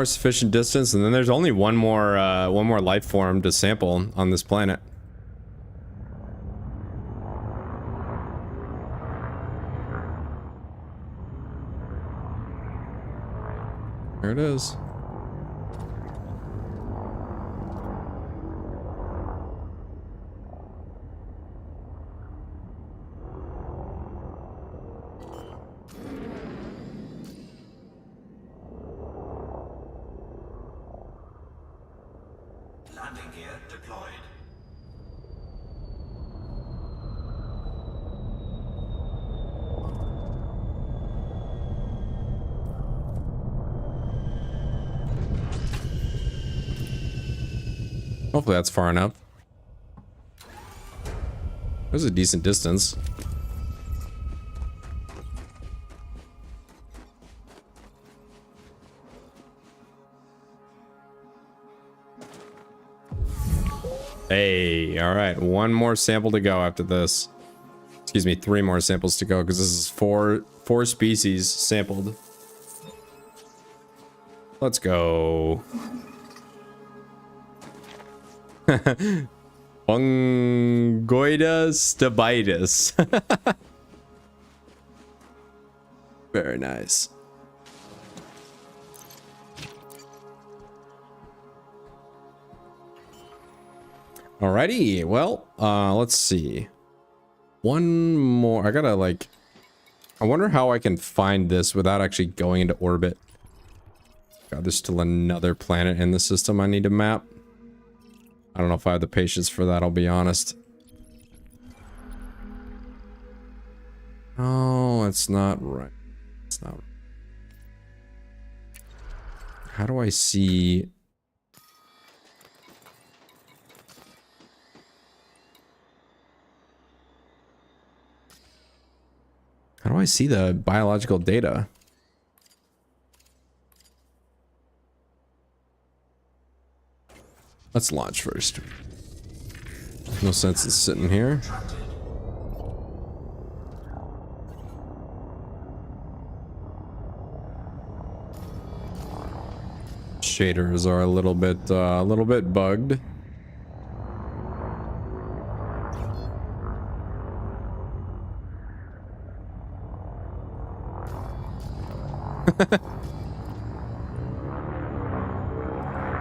sufficient distance, and then there's only one more life form to sample on this planet. There it is. landing gear deployed. Hopefully that's far enough. There's a decent distance. Hey, all right, one more sample to go after this. Excuse me, 3 more samples to go because this is four species sampled. Let's go. Fungoida stabitus. Very nice. Alrighty, well, let's see. One more. I gotta like, I wonder how I can find this without actually going into orbit. God, there's still another planet in the system I need to map. I don't know if I have the patience for that, I'll be honest. Oh, it's not right. It's not. How do I see? How do I see the biological data? Let's launch first. No sense in sitting here. Shaders are a little bit bugged.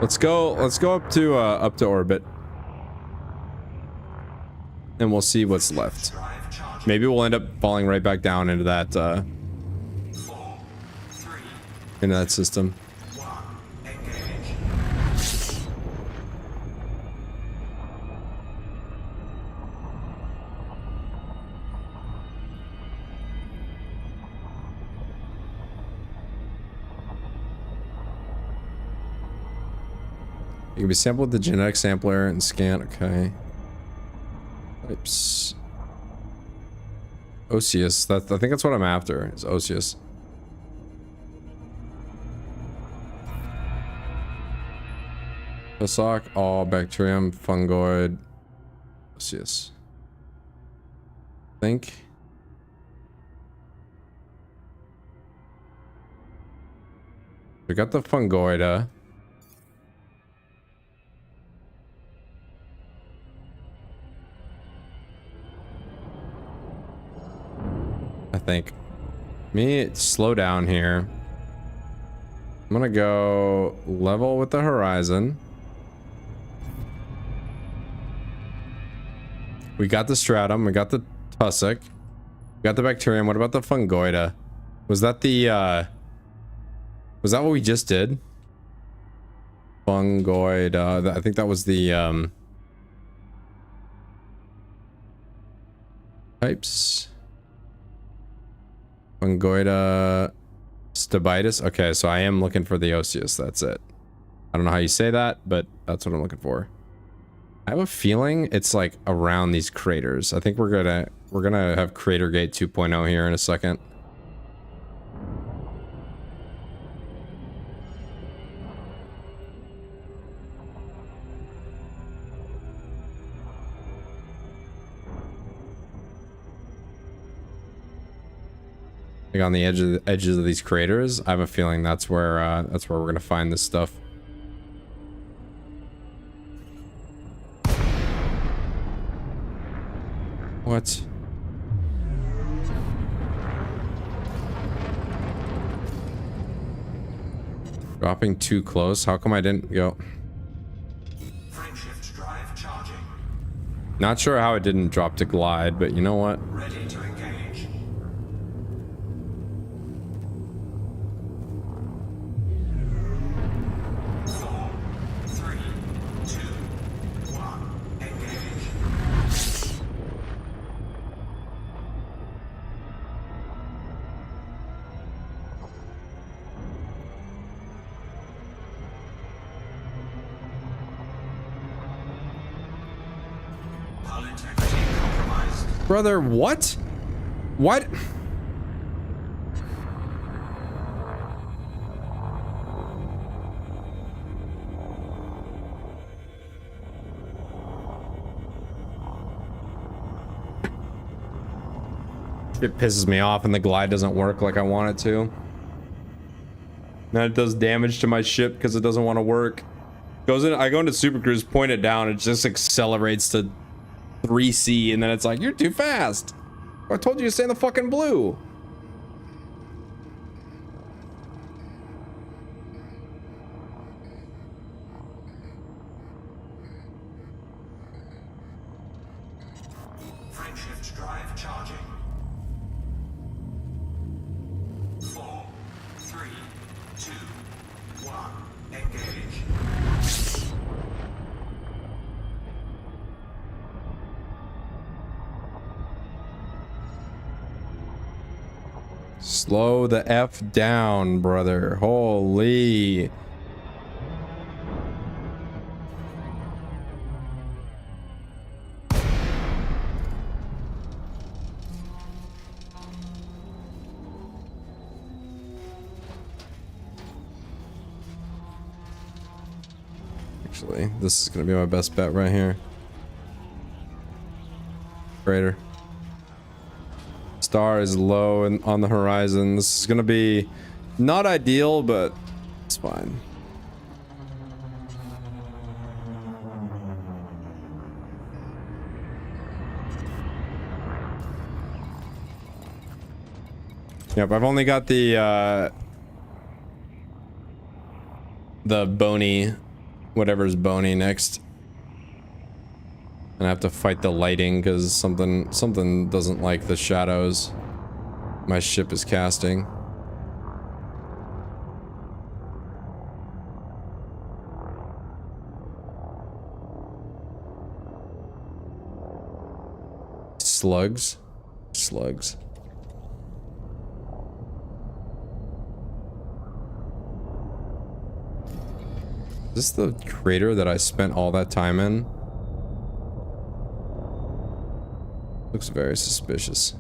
Let's go up to orbit. And we'll see what's left. Maybe we'll end up falling right back down into that 4, 3, into that system. 1, engage. It can be sampled with the genetic sampler and scanned. Okay. Types. Osseous. I think that's what I'm after. Is osseous. Pasok, all bacterium, fungoid, osseous. Think. We got the fungoida. I think. Me, slow down here. I'm gonna go level with the horizon. We got the stratum, we got the tussock, we got the bacterium. What about the fungoida? Was that the was that what we just did? Fungoida. I think that was the types. Fungoida stabitus. Okay, so I am looking for the osseous. That's it. I don't know how you say that, but that's what I'm looking for. I have a feeling it's like around these craters. I think we're gonna have Crater Gate 2.0 here in a second. Like on the edges of these craters, I have a feeling that's where we're gonna find this stuff. What? Dropping too close? How come I didn't go? Frameshift drive charging. Not sure how it didn't drop to glide, but you know what? Ready to engage. 4, 3, 2, integrity compromised. Brother, what? What? It pisses me off and the glide doesn't work like I want it to. Now it does damage to my ship because it doesn't want to work. Goes in, I go into Super Cruise, point it down, it just accelerates to 3C, and then it's like, you're too fast. I told you to stay in the fucking blue. Frameshift drive charging. 4, 3, 2, 1. Engage. Slow the F down, brother. Holy. Actually, this is gonna be my best bet right here. Crater. Star is low and on the horizon. This is gonna be not ideal, but it's fine. Yep, I've only got the bony, whatever's bony next. And I have to fight the lighting because something doesn't like the shadows my ship is casting. Slugs? Slugs. Is this the crater that I spent all that time in? Looks very suspicious.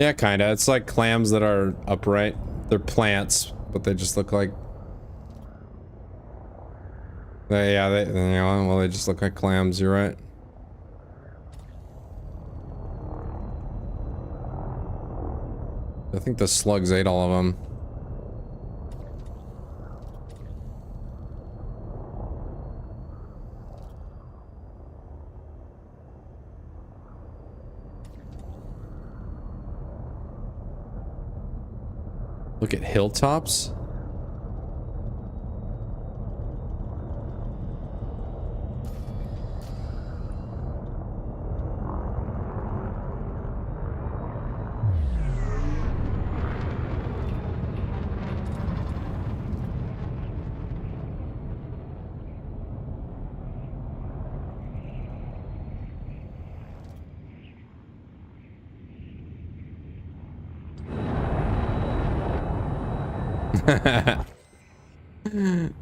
Yeah, kinda. It's like clams that are upright. They're plants, but they just look like... they just look like clams, you're right. I think the slugs ate all of them. Look at hilltops.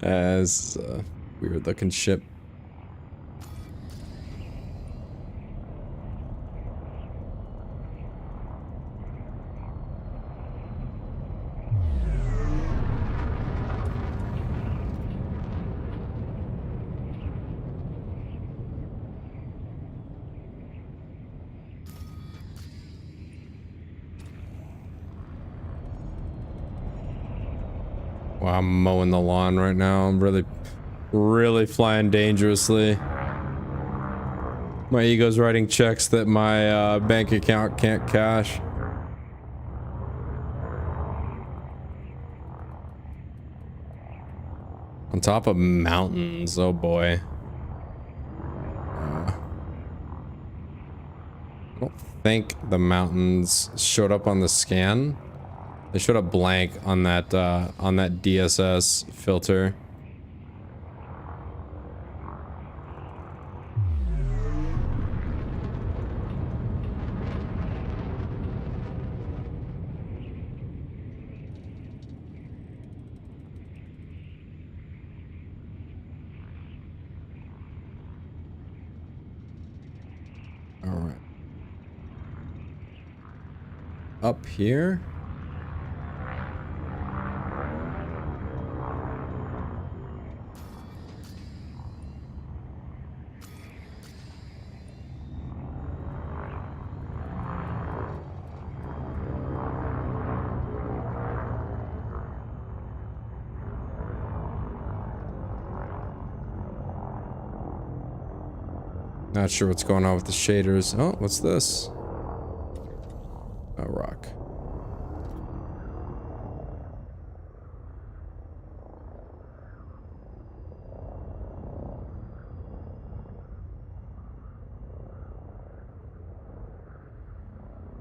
As a weird looking ship. Wow, I'm mowing the lawn right now. I'm really flying dangerously. My ego's writing checks that my bank account can't cash. On top of mountains, oh boy. I don't think the mountains showed up on the scan. They showed up blank on that DSS filter. All right. Up here. Not sure what's going on with the shaders. Oh, what's this? A rock.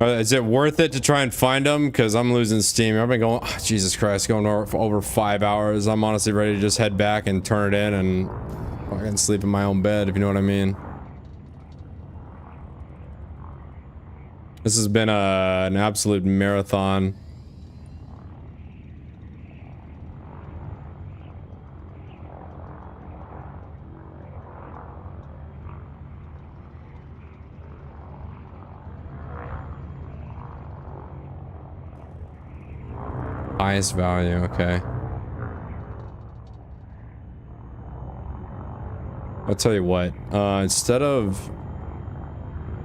Is it worth it to try and find them? Because I'm losing steam. I've been going, oh, Jesus Christ, going for over 5 hours. I'm honestly ready to just head back and turn it in and fucking sleep in my own bed, if you know what I mean. This has been an absolute marathon. Highest value, okay. I'll tell you what, instead of...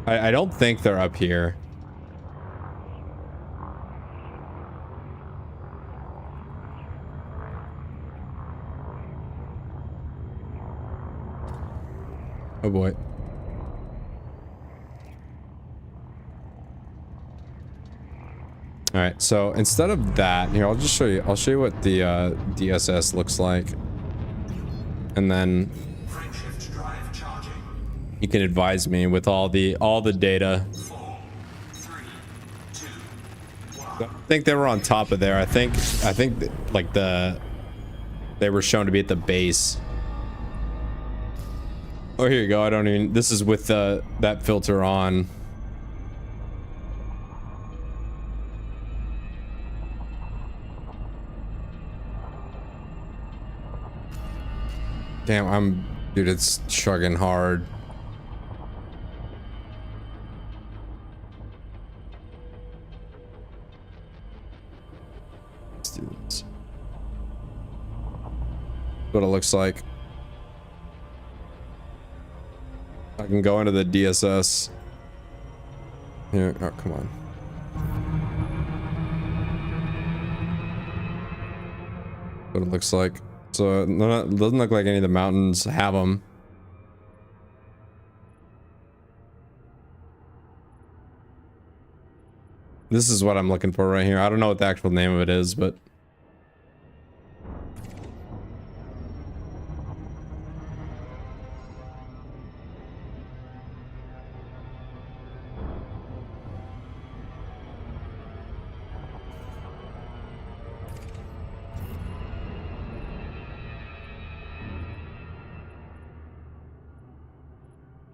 I don't think they're up here. Oh boy. All right, so instead of that, here, I'll just show you. I'll show you what the DSS looks like. And then Frameshift drive charging. you can advise me with all the data. 4, 3, 2, 1. I think they were on top of there. I think like they were shown to be at the base. Oh, here you go. I don't even, this is with that filter on. Damn, dude, it's chugging hard. Let's do this. What it looks like. I can go into the DSS. Here, oh, come on. What it looks like. So, it doesn't look like any of the mountains have them. This is what I'm looking for right here. I don't know what the actual name of it is, but...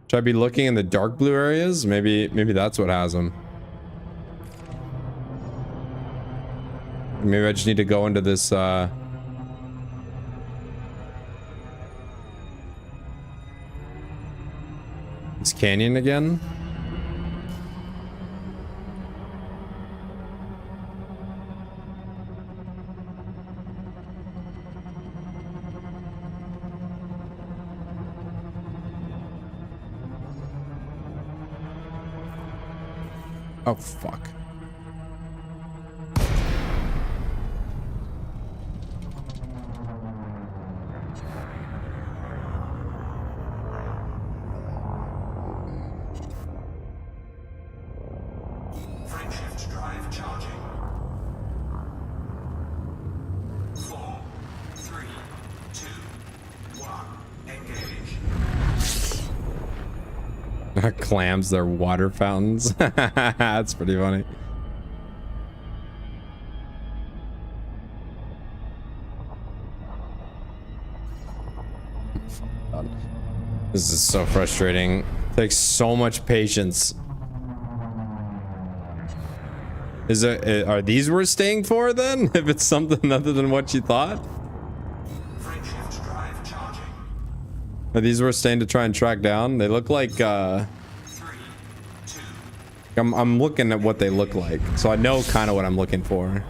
Should I be looking in the dark blue areas? Maybe that's what has them. Maybe I just need to go into this, this canyon again. Oh, fuck. Clams, they're water fountains. That's pretty funny. This is so frustrating. Takes so much patience. Is it, are these worth staying for then? If it's something other than what you thought? Frameshift drive charging. Are these worth staying to try and track down? They look like, 3, 2. I'm looking at what they look like, so I know kind of what I'm looking for.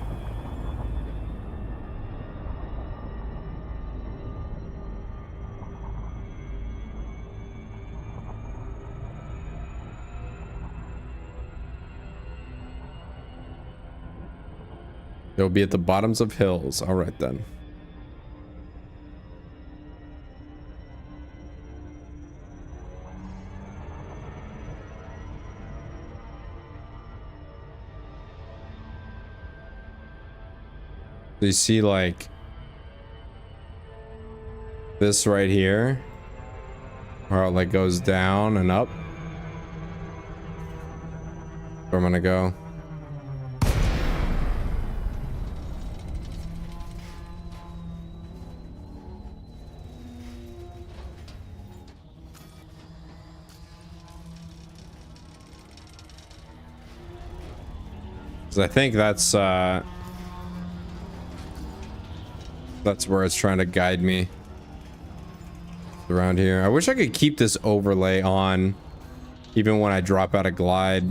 They'll be at the bottoms of hills. All right then. So you see like this right here, where it like goes down and up. Where I'm gonna go. I think that's where it's trying to guide me around here. I wish I could keep this overlay on even when I drop out of glide.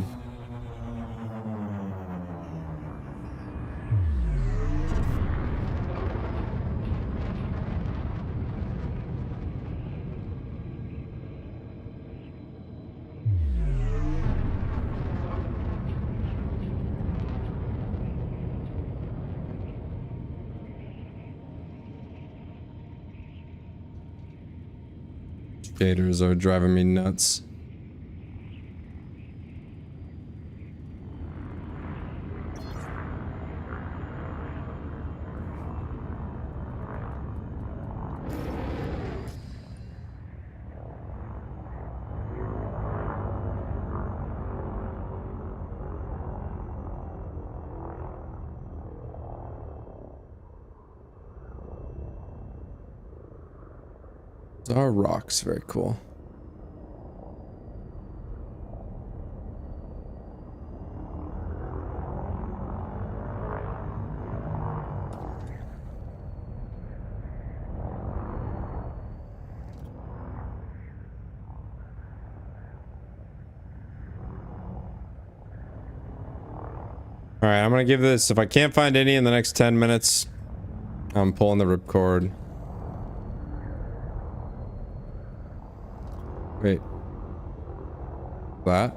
Gators are driving me nuts. Our rocks, very cool. All right, I'm gonna give this, if I can't find any in the next 10 minutes, I'm pulling the ripcord. Wait. That?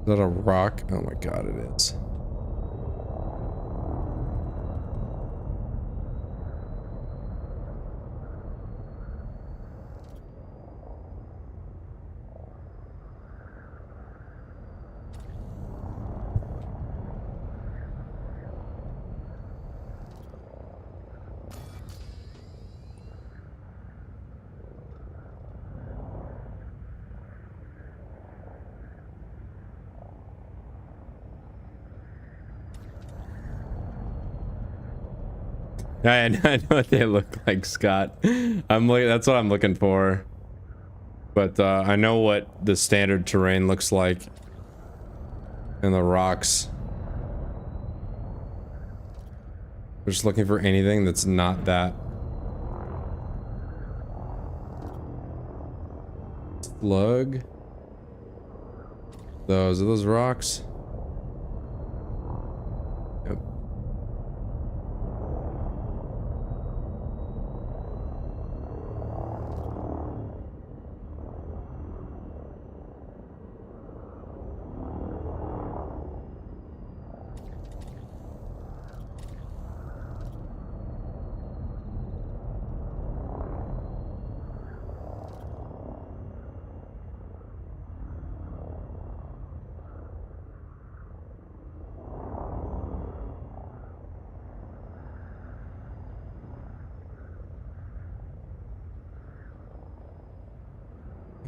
Is that a rock? Oh my god, it is. I know what they look like, Scott. That's what I'm looking for. But I know what the standard terrain looks like in the rocks. We're just looking for anything that's not that. Slug. Are those rocks? Yep.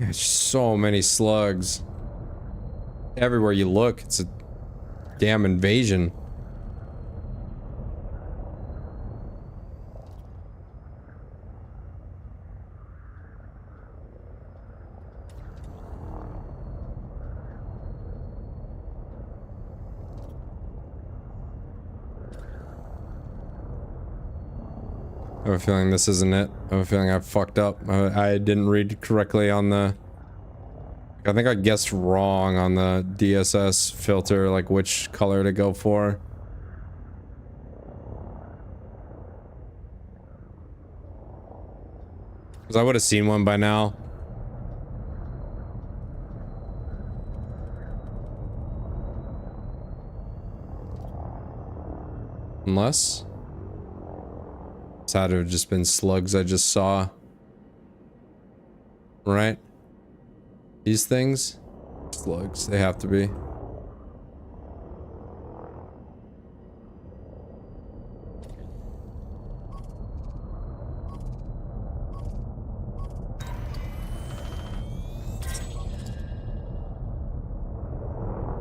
There's so many slugs. Everywhere you look, it's a damn invasion. I have a feeling this isn't it. I have a feeling I fucked up. I didn't read correctly on the... I think I guessed wrong on the DSS filter, like which color to go for. Because I would have seen one by now. Unless... It's had to have just been slugs I just saw. Right? These things? Slugs, they have to be.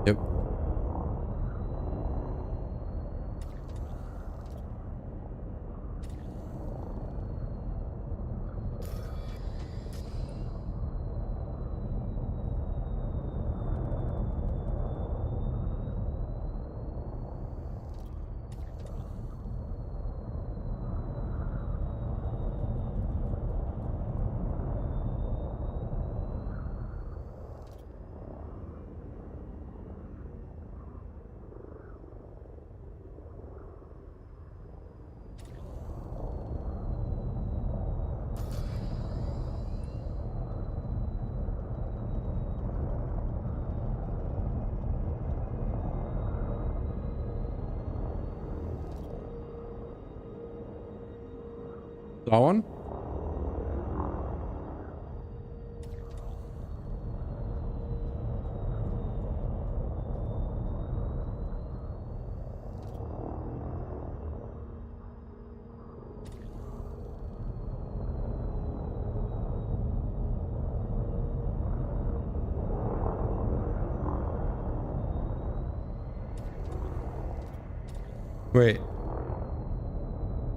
Yep. Saw one? Wait.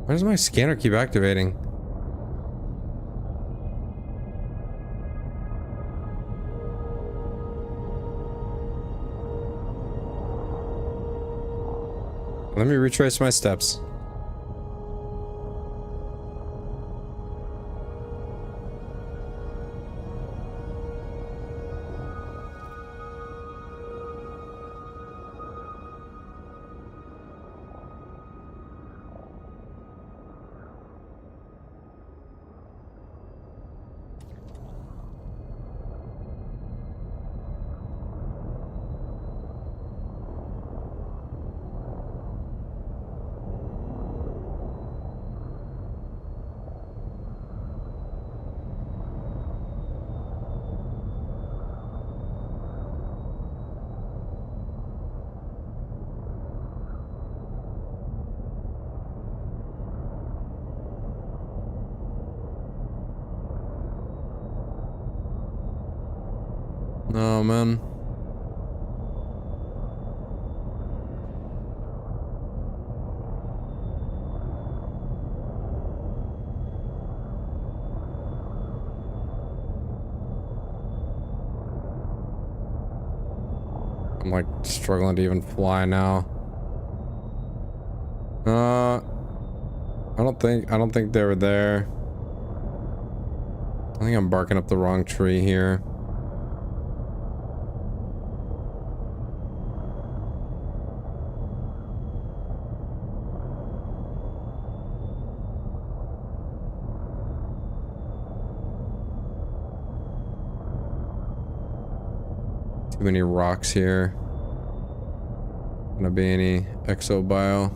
Why does my scanner keep activating? Let me retrace my steps. Oh man. I'm like struggling to even fly now. I don't think they were there. I think I'm barking up the wrong tree here. Too many rocks here. Gonna be any exobio.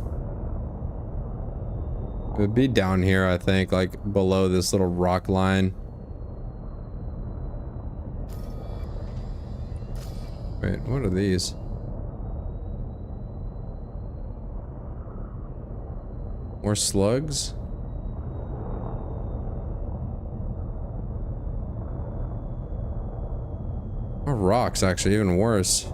It would be down here, I think, like below this little rock line. Wait, what are these? More slugs? More rocks, actually, even worse.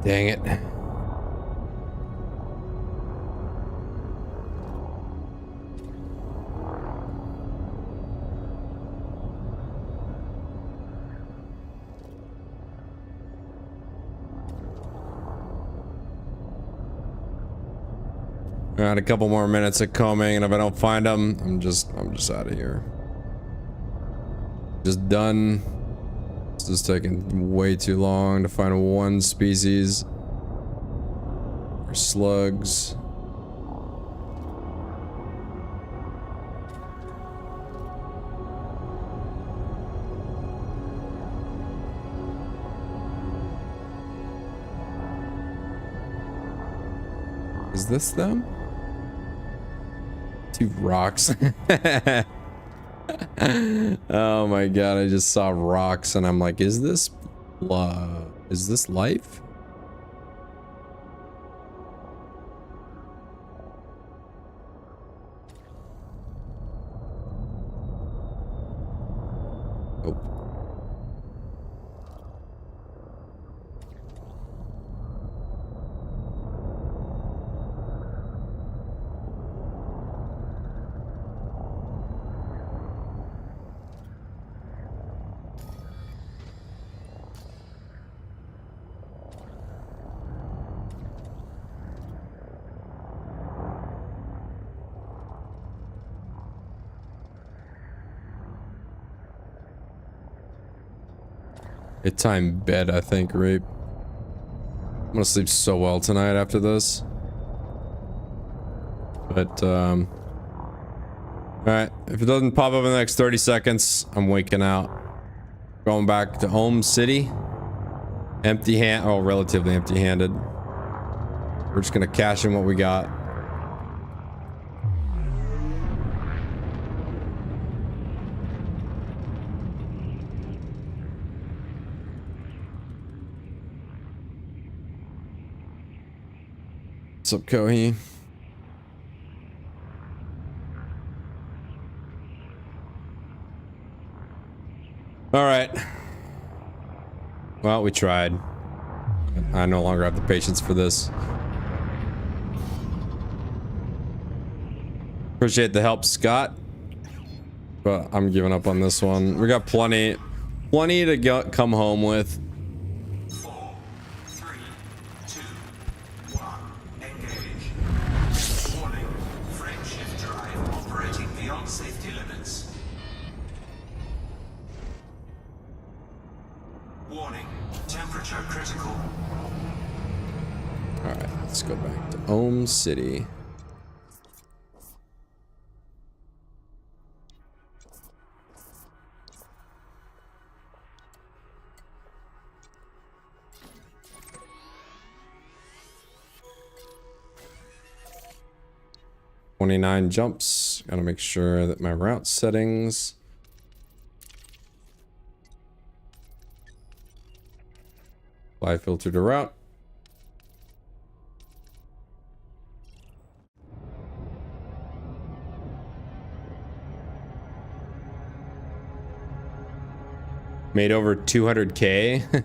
Dang it. Alright, a couple more minutes of combing, and if I don't find them, I'm just out of here. Just done. It's just taking way too long to find one species. Or slugs. Is this them? Two rocks. Oh my god, I just saw rocks and I'm like, is this life? Nope. Time bed, I think, Rape. I'm gonna sleep so well tonight after this. But, alright, if it doesn't pop up in the next 30 seconds, I'm waking out. Going back to Home City. Relatively empty-handed. We're just gonna cash in what we got. What's up, Kohi? All right. Well, we tried. I no longer have the patience for this. Appreciate the help, Scott. But I'm giving up on this one. We got plenty to come home with. 4, 3, 2, 1. Engage. Warning. Frameshift drive operating beyond safety limits. Warning. Temperature critical. Alright, let's go back to Home City. $29 jumps. Gotta make sure that my route settings. Apply filter to route. Made over 200K.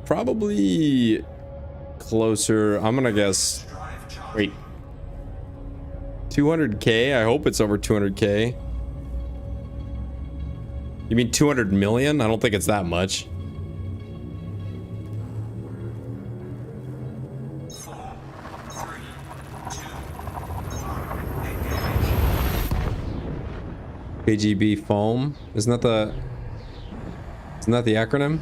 Probably closer. I'm gonna guess. Wait. 200K? I hope it's over 200K. You mean 200 million? I don't think it's that much. 4, 3, 2, 1. Engage. KGB foam. Isn't that the acronym?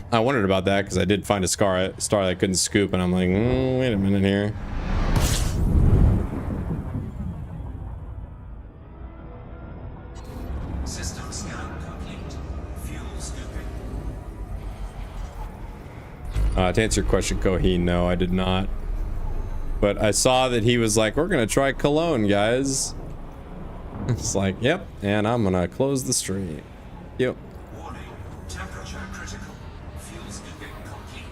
I wondered about that because I did find a star that I couldn't scoop, and I'm like, wait a minute here. System scan complete. Fuel scooping. To answer your question, Kohi, no, I did not. But I saw that he was like, we're gonna try Cologne, guys. It's like, yep, and I'm gonna close the stream. Yep. Warning. Temperature critical. Fuel scooping complete.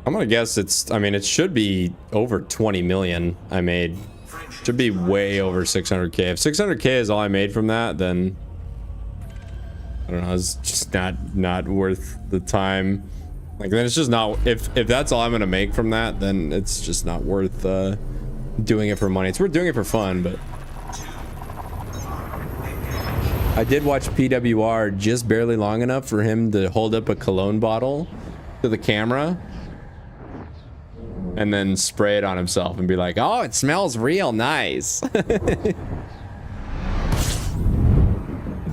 I'm gonna guess it's, I mean, it should be over 20 million I made. Should be way over 600k. If 600k is all I made from that, then I don't know, it's just not worth the time. Like, then it's just not, if that's all I'm gonna make from that, then it's just not worth doing it for money. It's worth doing it for fun, but I did watch PWR just barely long enough for him to hold up a cologne bottle to the camera and then spray it on himself and be like, oh, it smells real nice.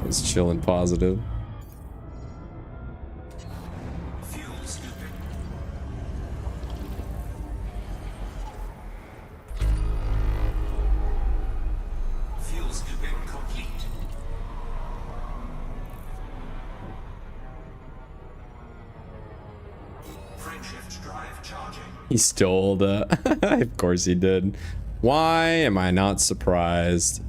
It's chill and positive. Fuel scooping. Fuel scooping complete. Frameshift drive charging. He stole the... Of course he did. Why am I not surprised?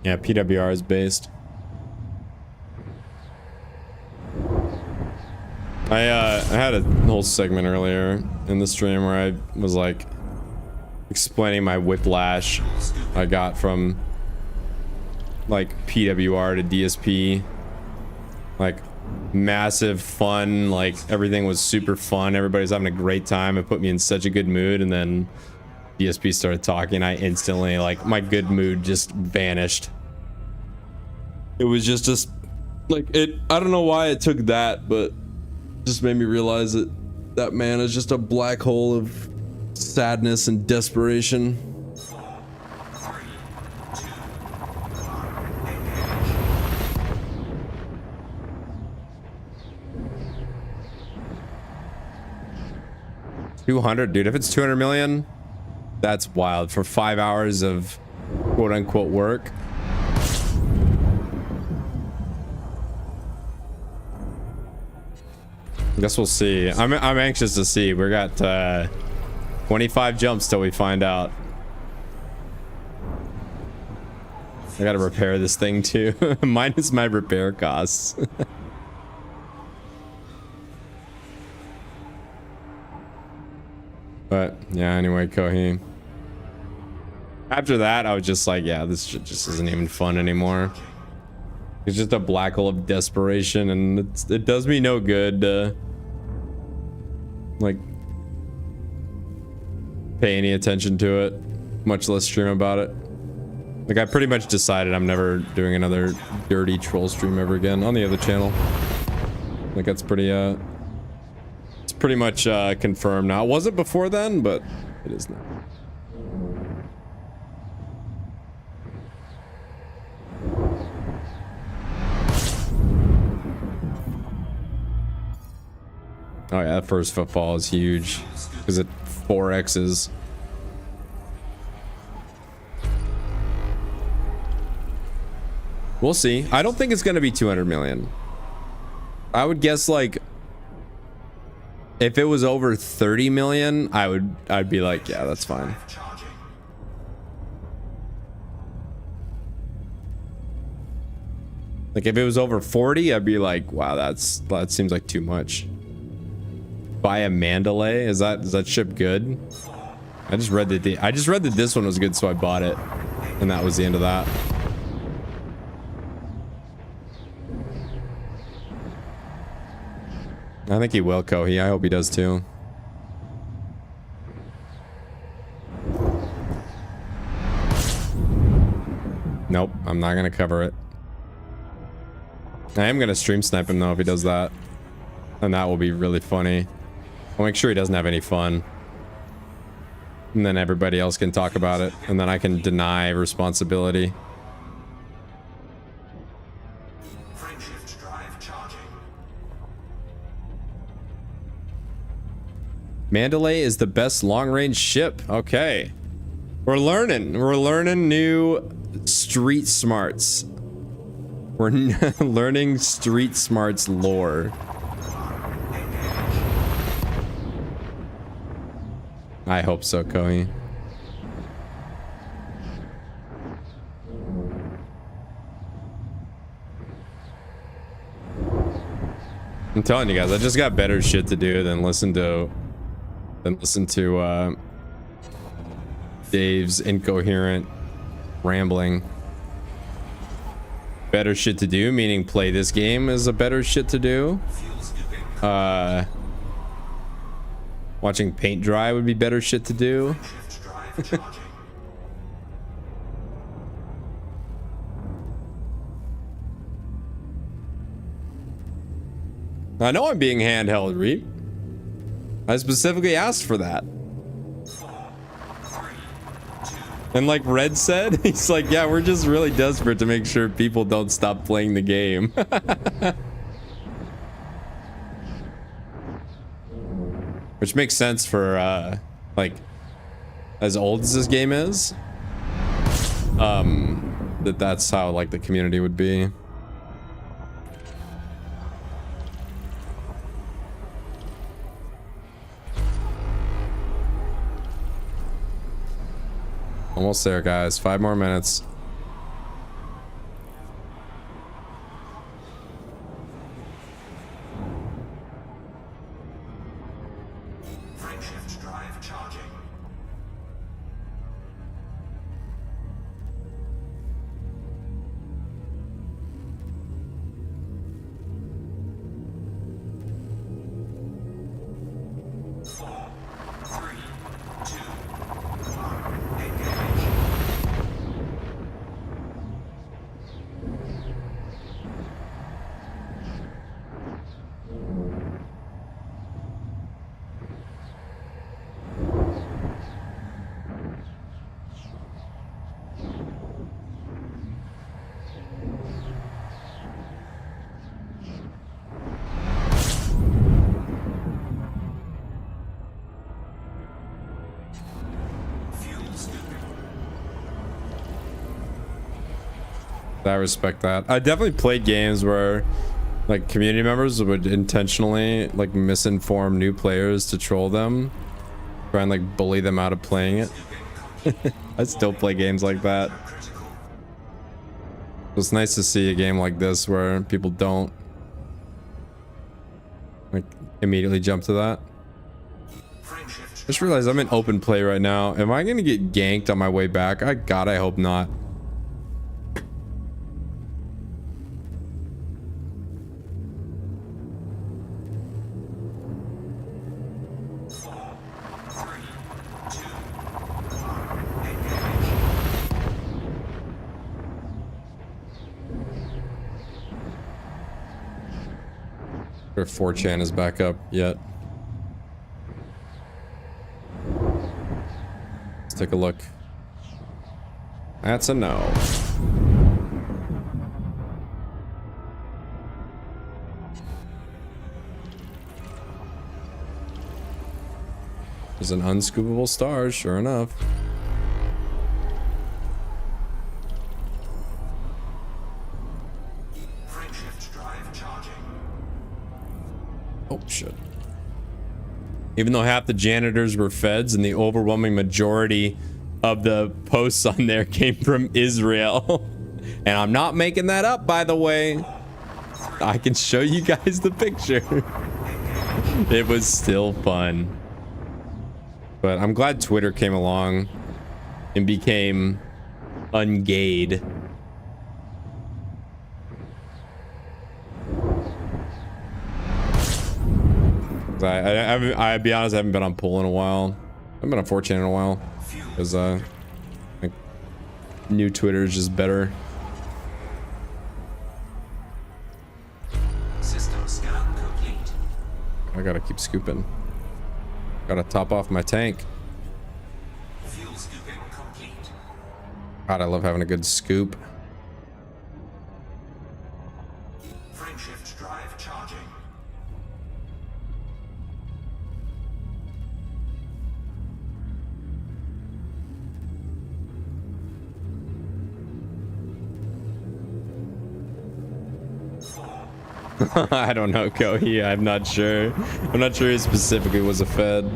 Yeah, PWR is based. I had a whole segment earlier in the stream where I was like explaining my whiplash I got from like PWR to DSP. Like massive fun, like everything was super fun, everybody's having a great time. It put me in such a good mood, and then DSP started talking. I instantly, like, my good mood just vanished. It was just like, I don't know why it took that, but just made me realize that that man is just a black hole of sadness and desperation. 200, dude. If it's 200 million, that's wild for 5 hours of quote unquote work. I guess we'll see. I'm anxious to see. We got 25 jumps till we find out. I gotta repair this thing too. Minus my repair costs. But yeah, anyway, Kohi. After that, I was just like, yeah, this shit just isn't even fun anymore. It's just a black hole of desperation, and it does me no good to like pay any attention to it, much less stream about it. Like, I pretty much decided I'm never doing another dirty troll stream ever again on the other channel. Like, that's pretty it's pretty much confirmed now. It wasn't before then, but it is now. Oh yeah, that first footfall is huge because it 4x's. We'll see. I don't think it's gonna be 200 million. I would guess, like, if it was over 30 million, I'd be like, yeah, that's fine. Like, if it was over 40, I'd be like, wow, that seems like too much. Buy a Mandalay? Is that ship good? I just read that this one was good, so I bought it, and that was the end of that. I think he will, Kohi. I hope he does too. Nope, I'm not gonna cover it. I am gonna stream snipe him though if he does that, and that will be really funny. I'll make sure he doesn't have any fun, and then everybody else can talk about it, and then I can deny responsibility. Frameshift drive charging. Mandalay is the best long-range ship. Okay, we're learning new street smarts. We're learning Street Smarts lore. I hope so, Kohi. I'm telling you guys, I just got better shit to do than listen to Dave's incoherent rambling. Better shit to do, meaning play this game is a better shit to do. Watching paint dry would be better shit to do. I know I'm being handheld, Reap. I specifically asked for that. And like Red said, he's like, yeah, we're just really desperate to make sure people don't stop playing the game. Which makes sense for, like, as old as this game is. That's how, like, the community would be. Almost there, guys. 5 more minutes. Frameshift drive charging. I respect that. I definitely played games where like community members would intentionally like misinform new players to troll them, try and like bully them out of playing it. I still play games like that. It's nice to see a game like this where people don't like immediately jump to that. Just realized I'm in open play right now. Am I gonna get ganked on my way back? I hope not. Or 4chan is back up yet. Let's take a look. That's a no. There's an unscoopable star, sure enough. Oh shit. Even though half the janitors were feds and the overwhelming majority of the posts on there came from Israel. And I'm not making that up, by the way. I can show you guys the picture. It was still fun. But I'm glad Twitter came along and became ungayed. I'll be honest, I haven't been on Poll in a while. I haven't been on 4chan in a while. Because, like, new Twitter is just better. System scan complete. I gotta keep scooping. Gotta top off my tank. Fuel scooping complete. God, I love having a good scoop. Frameshift drive charging. I don't know, Kohi. I'm not sure. I'm not sure he specifically was a Fed.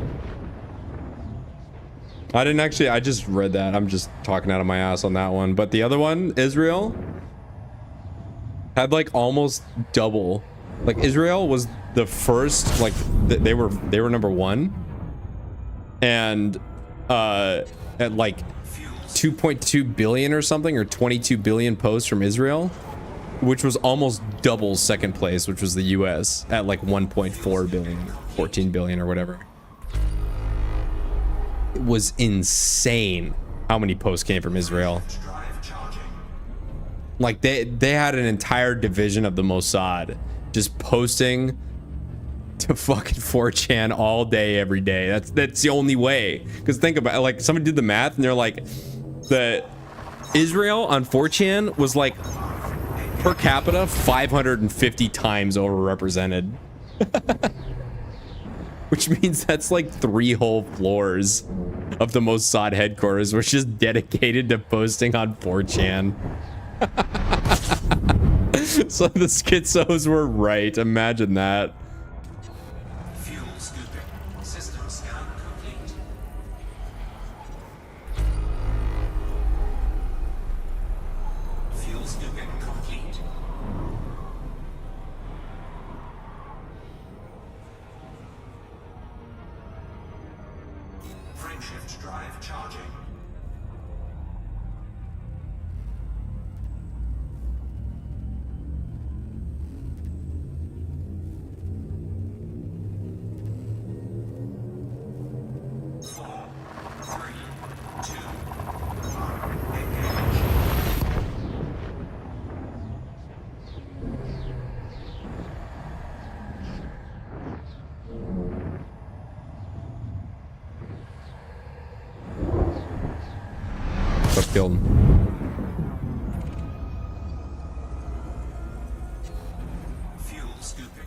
I didn't actually, I just read that. I'm just talking out of my ass on that one. But the other one, Israel, had like almost double. Like Israel was the first, like they were number one. And at like 2.2 billion or something, or 22 billion posts from Israel, which was almost double second place, which was the US at like 1.4 billion, 14 billion or whatever. It was insane how many posts came from Israel. Like they had an entire division of the Mossad just posting to fucking 4chan all day, every day. That's the only way. Because think about it, like somebody did the math and they're like, the Israel on 4chan was like per capita 550 times overrepresented. Which means that's like 3 whole floors of the Mossad headquarters was just dedicated to posting on 4chan. So the schizos were right. Imagine that. Fuel scooping. System scan complete. Fuel scooping complete. Frameshift drive charging. But killed him. Fuel scooping.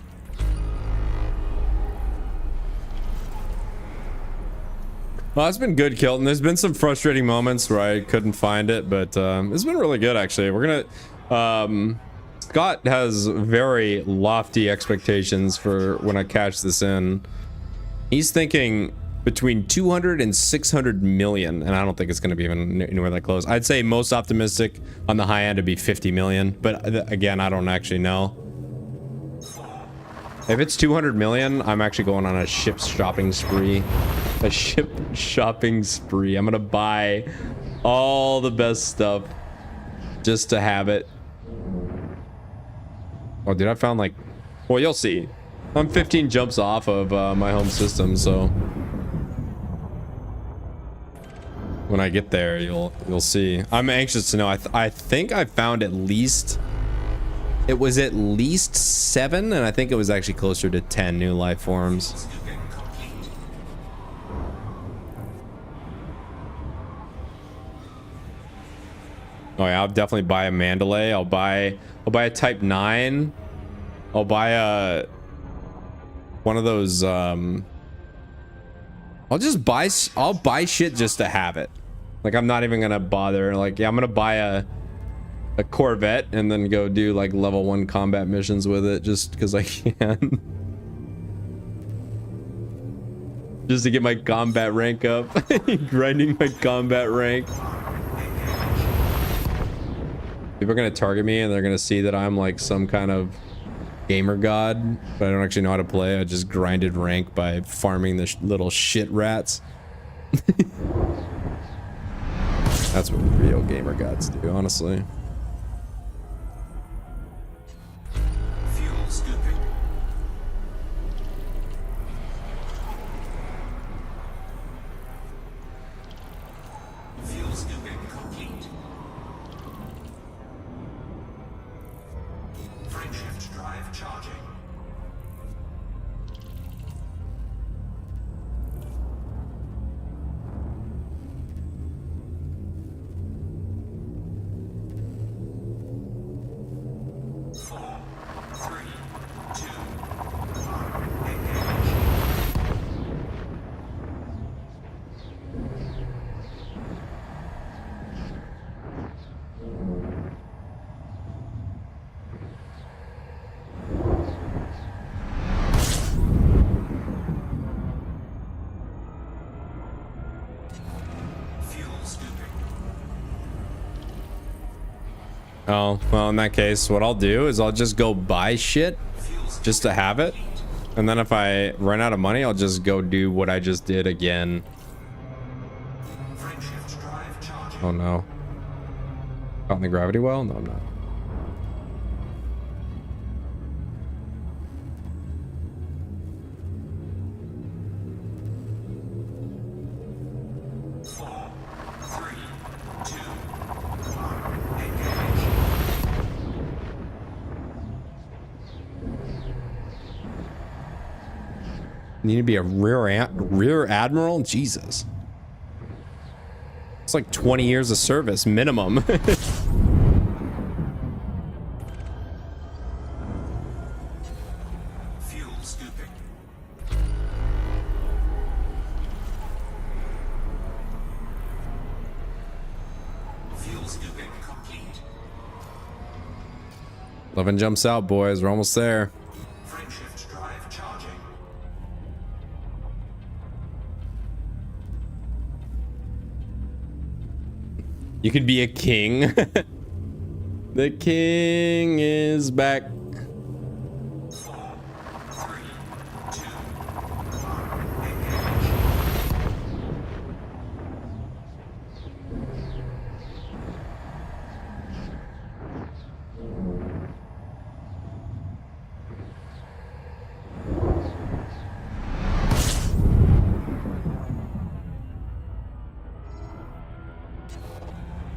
Well, it's been good, Kilton. There's been some frustrating moments where I couldn't find it, but it's been really good, actually. We're gonna... Scott has very lofty expectations for when I cash this in. He's thinking between 200 and 600 million, and I don't think it's going to be even anywhere that close. I'd say most optimistic on the high end would be 50 million, but again, I don't actually know. If it's 200 million, I'm actually going on a ship shopping spree. A ship shopping spree. I'm going to buy all the best stuff just to have it. Oh, dude, I found like... Well, you'll see. I'm 15 jumps off of my home system, so... When I get there, you'll see. I'm anxious to know. I think I found at least... It was at least 7, and I think it was actually closer to 10 new life forms. Oh yeah, I'll definitely buy a Mandalay. I'll buy a Type 9. I'll buy a... One of those, I'll buy shit just to have it. Like, I'm not even gonna bother. Like, yeah, I'm gonna buy a Corvette and then go do like level 1 combat missions with it just because I can. Just to get my combat rank up. Grinding my combat rank. People are gonna target me and they're gonna see that I'm like some kind of gamer god, but I don't actually know how to play. I just grinded rank by farming the little shit rats. That's what real gamer gods do, honestly. Fuel scooping. Fuel scooping complete. Frameshift drive charging. Oh, well, in that case, what I'll do is I'll just go buy shit just to have it. And then if I run out of money, I'll just go do what I just did again. Frameshift drive charging. Oh no. Caught in the gravity well? No, I'm not. Four, three, two, one. Engage. Need to be a rear admiral? Jesus. It's like 20 years of service minimum. Fuel scooping. Fuel scooping complete. 11 jumps out, boys. We're almost there. Frameshift drive charging. You could be a king. The king is back. 4, 3, 2, 1. Engage.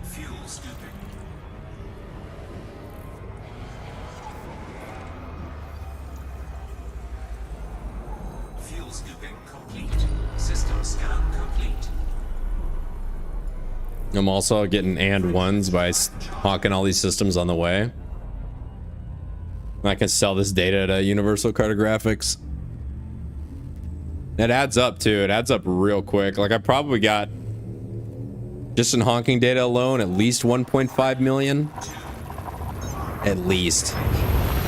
Fuel scooping. Fuel scooping complete. System scan complete. I'm also getting and ones by hawking all these systems on the way. I can sell this data to Universal Cartographics. It adds up too. It adds up real quick. Like I probably got just in honking data alone at least 1.5 million. At least.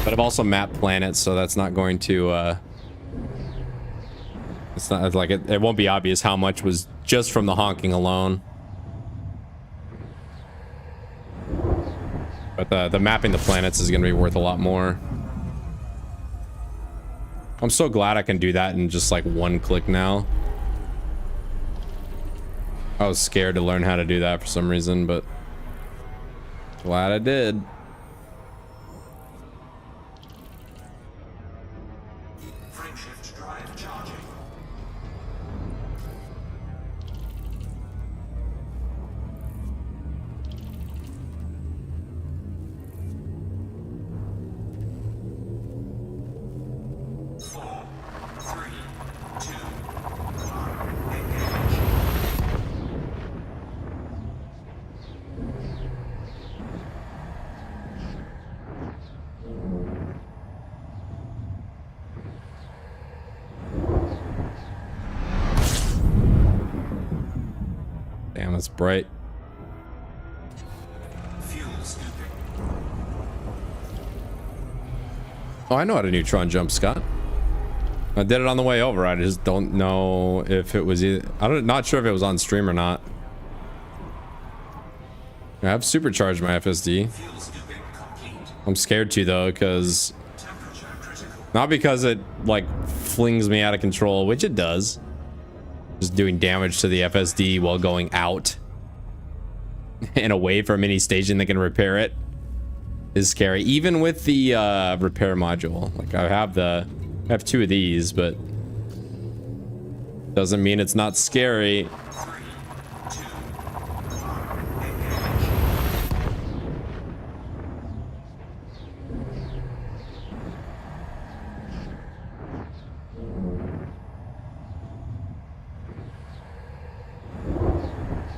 But I've also mapped planets, so that's not going to it's not like it won't be obvious how much was just from the honking alone. But the mapping the planets is going to be worth a lot more. I'm so glad I can do that in just like one click now. I was scared to learn how to do that for some reason, but glad I did. Frameshift drive charging. Four, three, two, one. Engage. Damn, that's bright. Fuel scooping. Oh, I know how to neutron jump, Scott. I did it on the way over. I just don't know if it was either. Not sure if it was on stream or not. I have supercharged my FSD. Fuel scooping complete. I'm scared to though, because Temperature critical. not because it like flings me out of control, which it does. Just doing damage to the FSD while going out and away from any station that can repair it is scary. Even with the repair module, like I have two of these, but doesn't mean it's not scary. 3, 2, 1. Engage.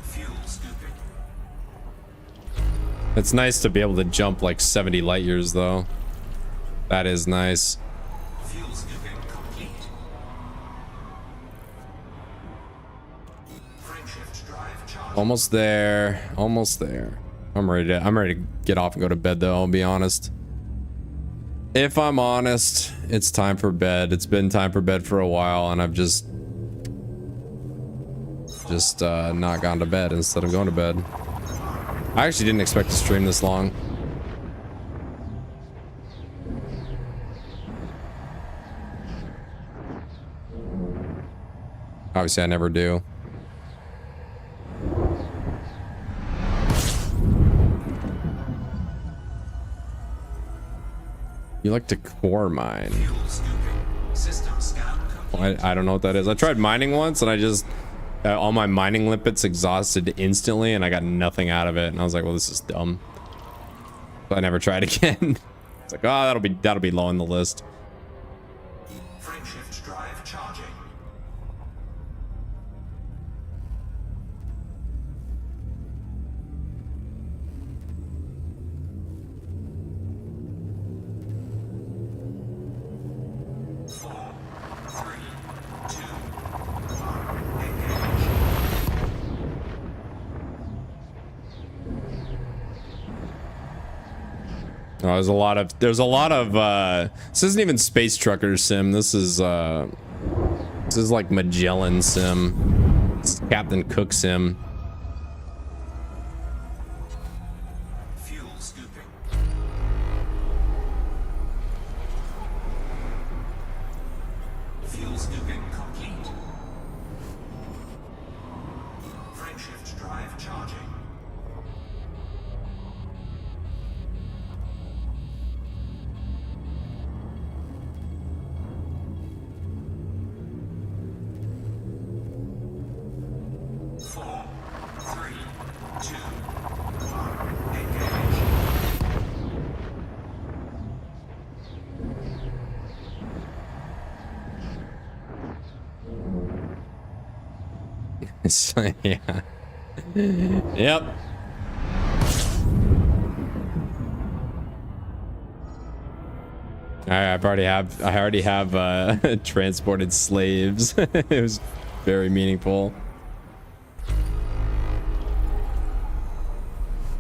Fuel scooping. It's nice to be able to jump like 70 light years though. That is nice. Fuel scooping complete. Frameshift drive charging. Almost there. Almost there. I'm ready to get off and go to bed though, I'll be honest. If I'm honest, it's time for bed. It's been time for bed for a while and I've just just not gone to bed instead of going to bed. I actually didn't expect to stream this long. Obviously, I never do. You like to core mine. Fuel scooping. System scan complete. I don't know what that is. I tried mining once and I just all my mining limpets exhausted instantly and I got nothing out of it, and I was like, well, this is dumb. So I never tried again. It's like, oh, that'll be low on the list. Frameshift drive charging. Oh, there's a lot of this isn't even Space Trucker Sim. This is like Magellan Sim. This is Captain Cook Sim. Fuel scooping. Fuel scooping complete. Frameshift drive charging. Four, three, two, one, engage. So, yeah. Yep. I already have transported slaves. It was very meaningful.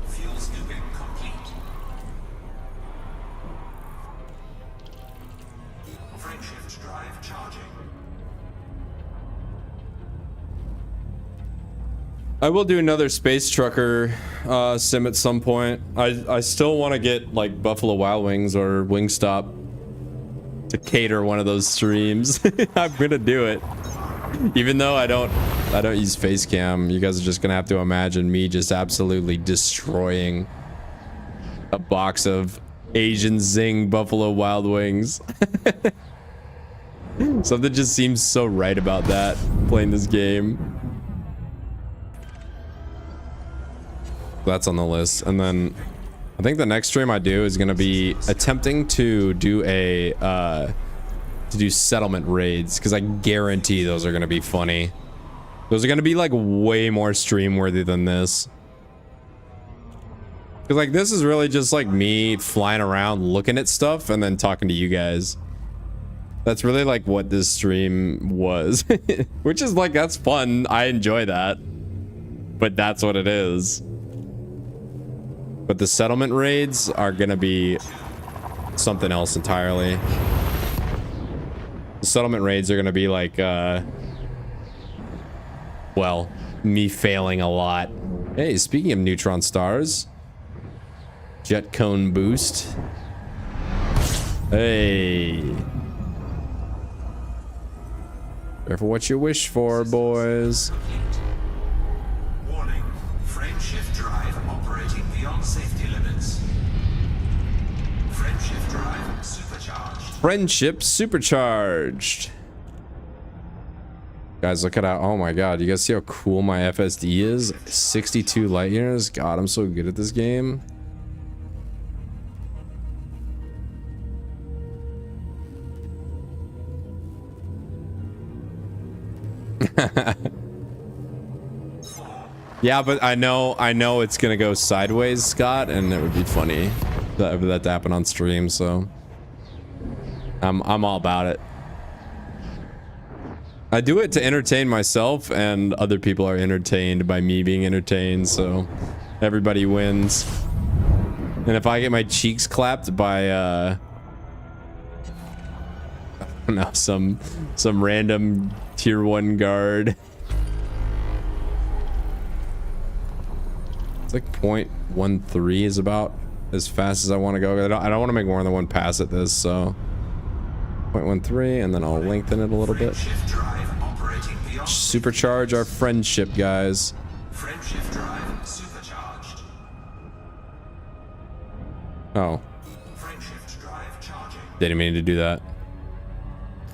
Fuel scooping complete. Frameshift drive charging. I will do another Space Trucker sim at some point. I still want to get like Buffalo Wild Wings or Wingstop to cater one of those streams. I'm gonna do it, even though I don't use face cam. You guys are just gonna have to imagine me just absolutely destroying a box of Asian Zing Buffalo Wild Wings. Something just seems so right about that playing this game. That's on the list. And then I think the next stream I do is gonna be attempting to do settlement raids, because I guarantee those are gonna be funny. Those are gonna be like way more stream worthy than this. Because like this is really just like me flying around looking at stuff and then talking to you guys. That's really like what this stream was. Which is like, that's fun. I enjoy that. But that's what it is. But the settlement raids are gonna be something else entirely. The settlement raids are gonna be like, well, me failing a lot. Hey, speaking of neutron stars, jet cone boost. Hey. Careful what you wish for, boys. Warning. Frameshift drive operating beyond safety limits. Frameshift drive supercharged. Friendship supercharged. Guys, look at how, oh my god, you guys see how cool my FSD is? 62 light years. God, I'm so good at this game. Yeah, but I know it's gonna go sideways, Scott, and it would be funny for that to happen on stream, so I'm all about it. I do it to entertain myself, and other people are entertained by me being entertained, so everybody wins. And if I get my cheeks clapped by I don't know, some random tier 1 guard It's like 0.13 is about as fast as I want to go. I don't want to make more than one pass at this, so 0.13, and then I'll lengthen it a little bit. Frameshift drive operating beyond Supercharge our friendship, guys. Frameshift drive supercharged. Oh, Frameshift drive charging. didn't mean to do that,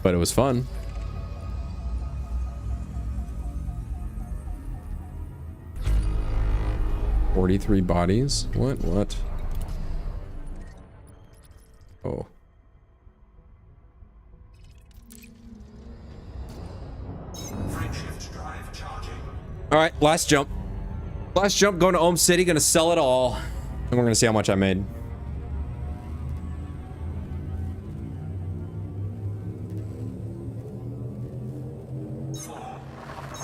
but it was fun. $43 bodies. What? Oh. Frameshift drive charging. All right, last jump. Last jump, going to Ohm City, gonna sell it all. And we're gonna see how much I made.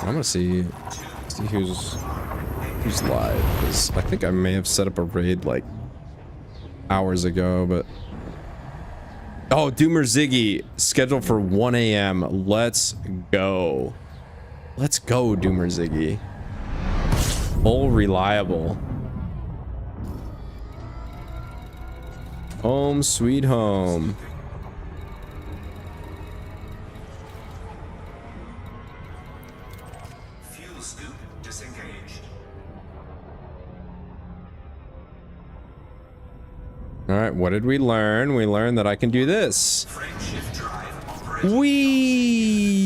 I'm gonna see who's live, because I think I may have set up a raid like hours ago, but oh, Doomer Ziggy scheduled for 1 a.m. Let's go. Let's go, Doomer Ziggy. Full reliable. Home sweet home. Fuel scoop disengaged. All right, what did we learn? We learned that I can do this. Frameshift drive operating. Whee!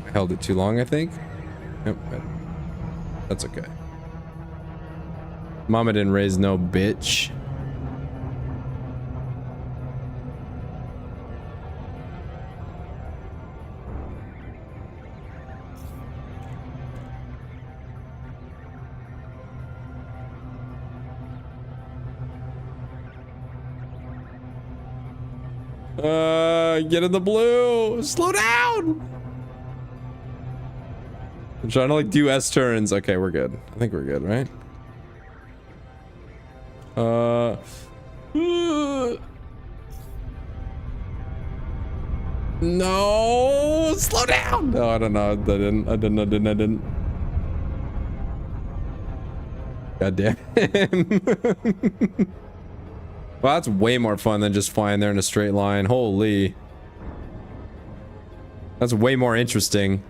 I held it too long, I think. Yep, that's okay. Mama didn't raise no bitch. Get in the blue. Slow down. I'm trying to like do S turns. Okay, we're good. I think we're good, right? No, slow down. No, I don't know. I didn't. God damn. Well, that's way more fun than just flying there in a straight line. Holy. That's way more interesting.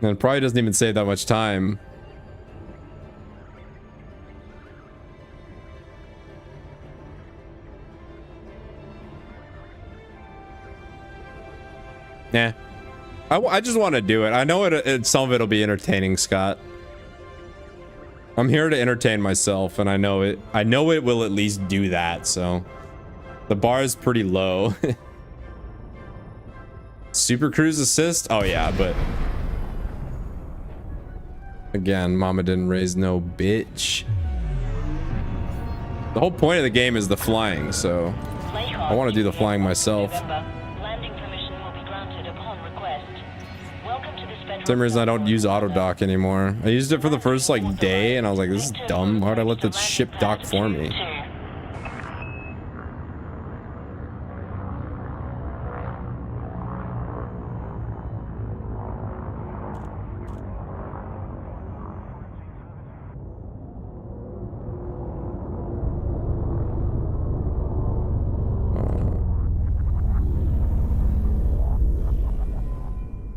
And it probably doesn't even save that much time. Nah. I just want to do it. I know some of it'll be entertaining, Scott. I'm here to entertain myself, and I know it will at least do that, so the bar is pretty low. Super Cruise assist? Oh yeah, but again, Mama didn't raise no bitch. The whole point of the game is the flying, so I want to do the flying myself. For some reason I don't use auto dock anymore. I used it for the first like day and I was like, this is dumb. Why would I let the ship dock for me?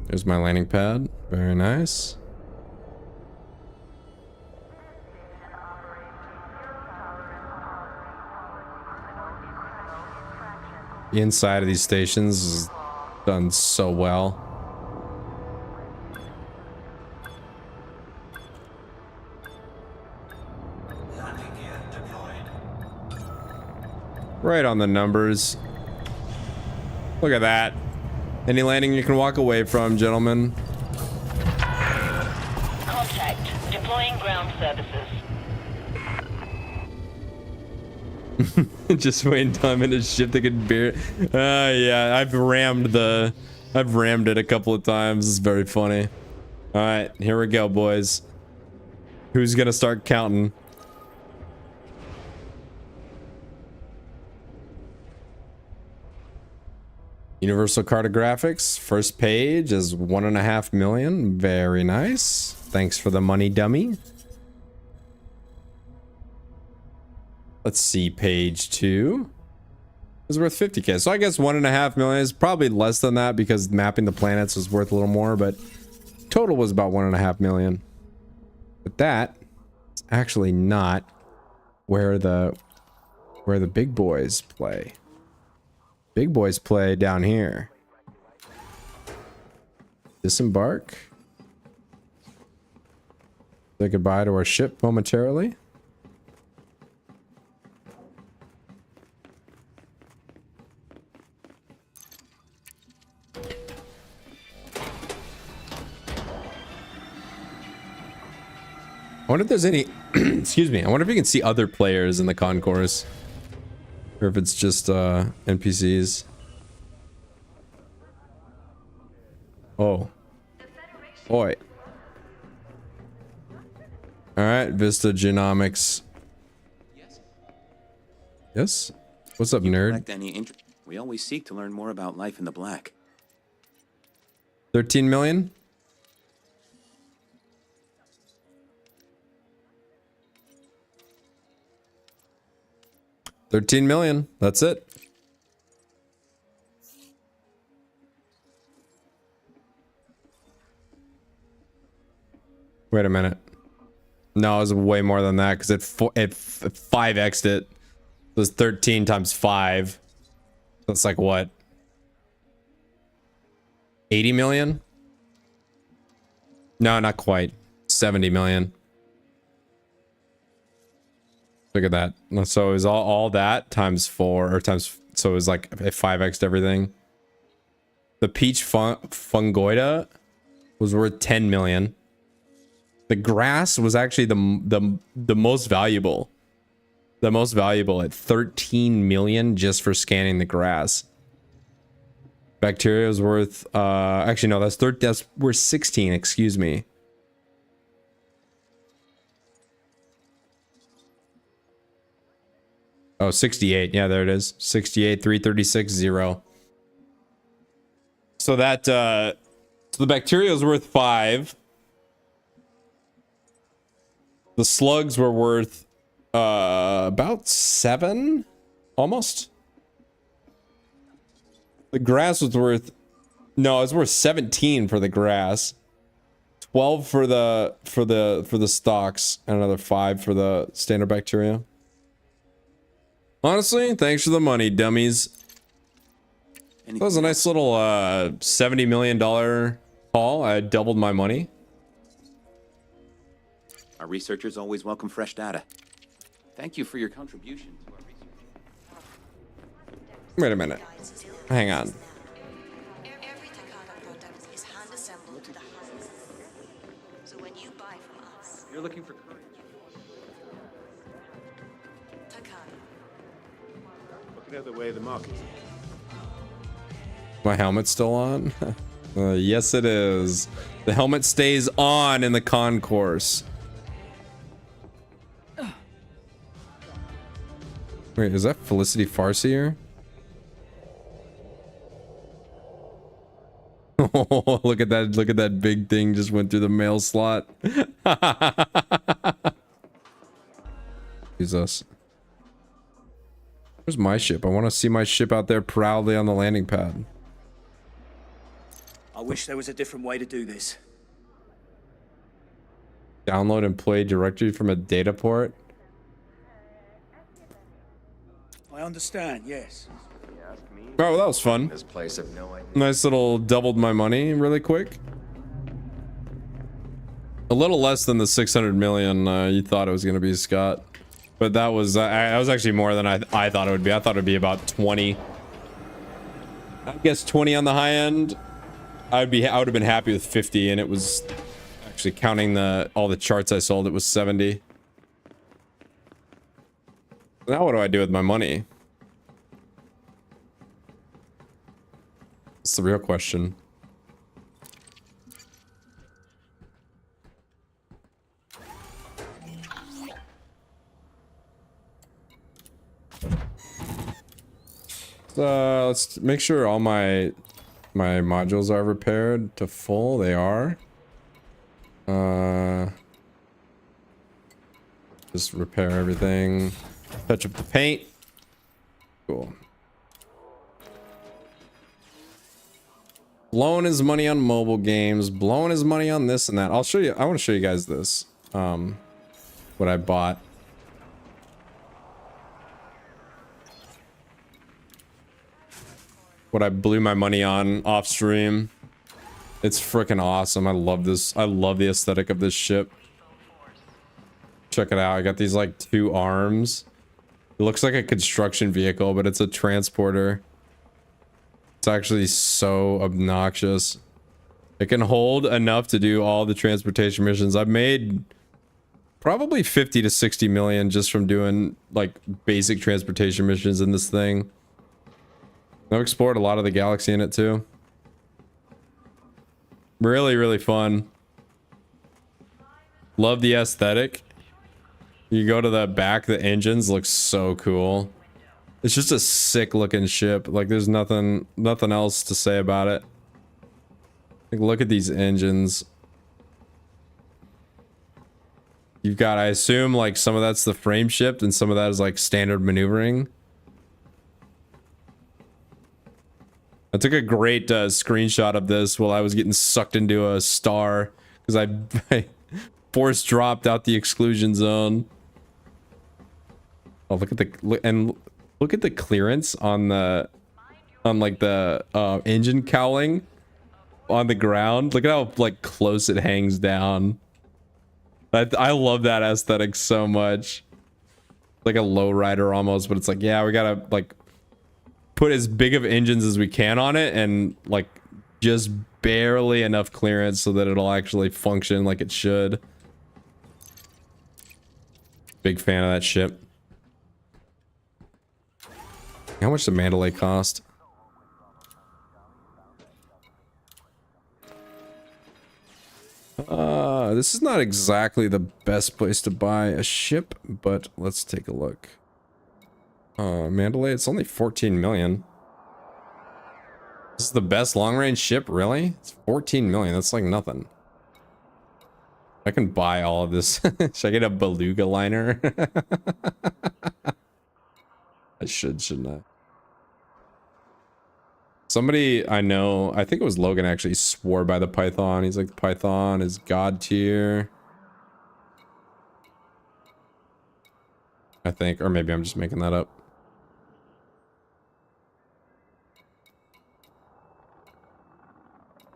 There's my landing pad. Very nice. The inside of these stations is done so well. Landing gear deployed. Right on the numbers. Look at that. Any landing you can walk away from, gentlemen. Contact. Deploying ground services. Just waiting time in a ship that could bear. Yeah, I've rammed it a couple of times. It's very funny. All right, here we go, boys. Who's gonna start counting? Universal Cartographics, first page is 1.5 million. Very nice. Thanks for the money, dummy. Let's see, page 2 is worth 50k. So I guess 1.5 million is probably less than that because mapping the planets was worth a little more, but total was about 1.5 million. But that is actually not where the big boys play. Big boys play down here. Disembark. Say goodbye to our ship momentarily. I wonder if there's any excuse me, I wonder if you can see other players in the concourse. Or if it's just NPCs. Oh. Boy. Alright, Vista Genomics. Yes? What's up, nerd? We always seek to learn more about life in the black. 13 million? $13 million. That's it. Wait a minute. No, it was way more than that because it 5x'd it. It was 13 times 5. That's like what? 80 million? No, not quite. 70 million. Look at that. So it was all that times 4 or times, so it was like it 5x'd everything. The peach fungoida was worth 10 million. The grass was actually the most valuable. The most valuable at 13 million just for scanning the grass. Bacteria is worth actually no, that's worth 16, excuse me. Oh, 68. Yeah, there it is. 68, 336, 0. So that, so the bacteria is worth 5. The slugs were worth, about 7, almost. The grass was worth, no, it was worth 17 for the grass. 12 for the stalks, and another 5 for the standard bacteria. Honestly, thanks for the money, dummies. That was a nice little $70 million haul. I doubled my money. Our researchers always welcome fresh data. Thank you for your contribution to our research. Wait a minute. Hang on. Every Takata product is hand assembled to the highest. So when you buy from us, You're looking for courage. Takata. Looking at the way the market. My helmet's still on? Yes, it is. The helmet stays on in the concourse. Wait, is that Felicity Farseer? Oh, look at that big thing just went through the mail slot. Jesus. Where's my ship? I want to see my ship out there proudly on the landing pad. I wish there was a different way to do this. Download employee directory from a data port. I understand, yes. Oh, well, that was fun. This place, I've no idea. Nice little doubled my money really quick. A little less than the 600 million you thought it was going to be, Scott. But that was actually more than I thought it would be. I thought it would be about 20. I guess 20 on the high end. I would have been happy with 50, and it was actually counting all the charts I sold, it was 70. Now what do I do with my money? That's the real question. Let's make sure all my modules are repaired to full. They are. Just repair everything. Touch up the paint. Cool. Blowing his money on mobile games, blowing his money on this and that. I'll show you. I want to show you guys this. What I bought. What I blew my money on off stream. It's freaking awesome. I love this. I love the aesthetic of this ship. Check it out. I got these like 2 arms. It looks like a construction vehicle, but it's a transporter. It's actually so obnoxious. It can hold enough to do all the transportation missions. I've made probably 50 to 60 million just from doing like basic transportation missions in this thing. I've explored a lot of the galaxy in it too. Really, really fun. Love the aesthetic. You go to the back, the engines look so cool. It's just a sick looking ship. Like there's nothing else to say about it. Like look at these engines. You've got, I assume, like some of that's the frame shift and some of that is like standard maneuvering. I took a great screenshot of this while I was getting sucked into a star because I force dropped out the exclusion zone. Oh, look at the clearance on the engine cowling on the ground. Look at how like close it hangs down. I love that aesthetic so much. Like a lowrider almost, but it's like, yeah, we gotta like put as big of engines as we can on it and like just barely enough clearance so that it'll actually function like it should. Big fan of that ship. How much did Mandalay cost? This is not exactly the best place to buy a ship, but let's take a look. Mandalay, it's only 14 million. This is the best long-range ship, really? It's 14 million, that's like nothing. I can buy all of this. Should I get a beluga liner? I shouldn't I? Somebody I know, I think it was Logan, actually swore by the Python. He's like, the Python is god tier. I think, or maybe I'm just making that up.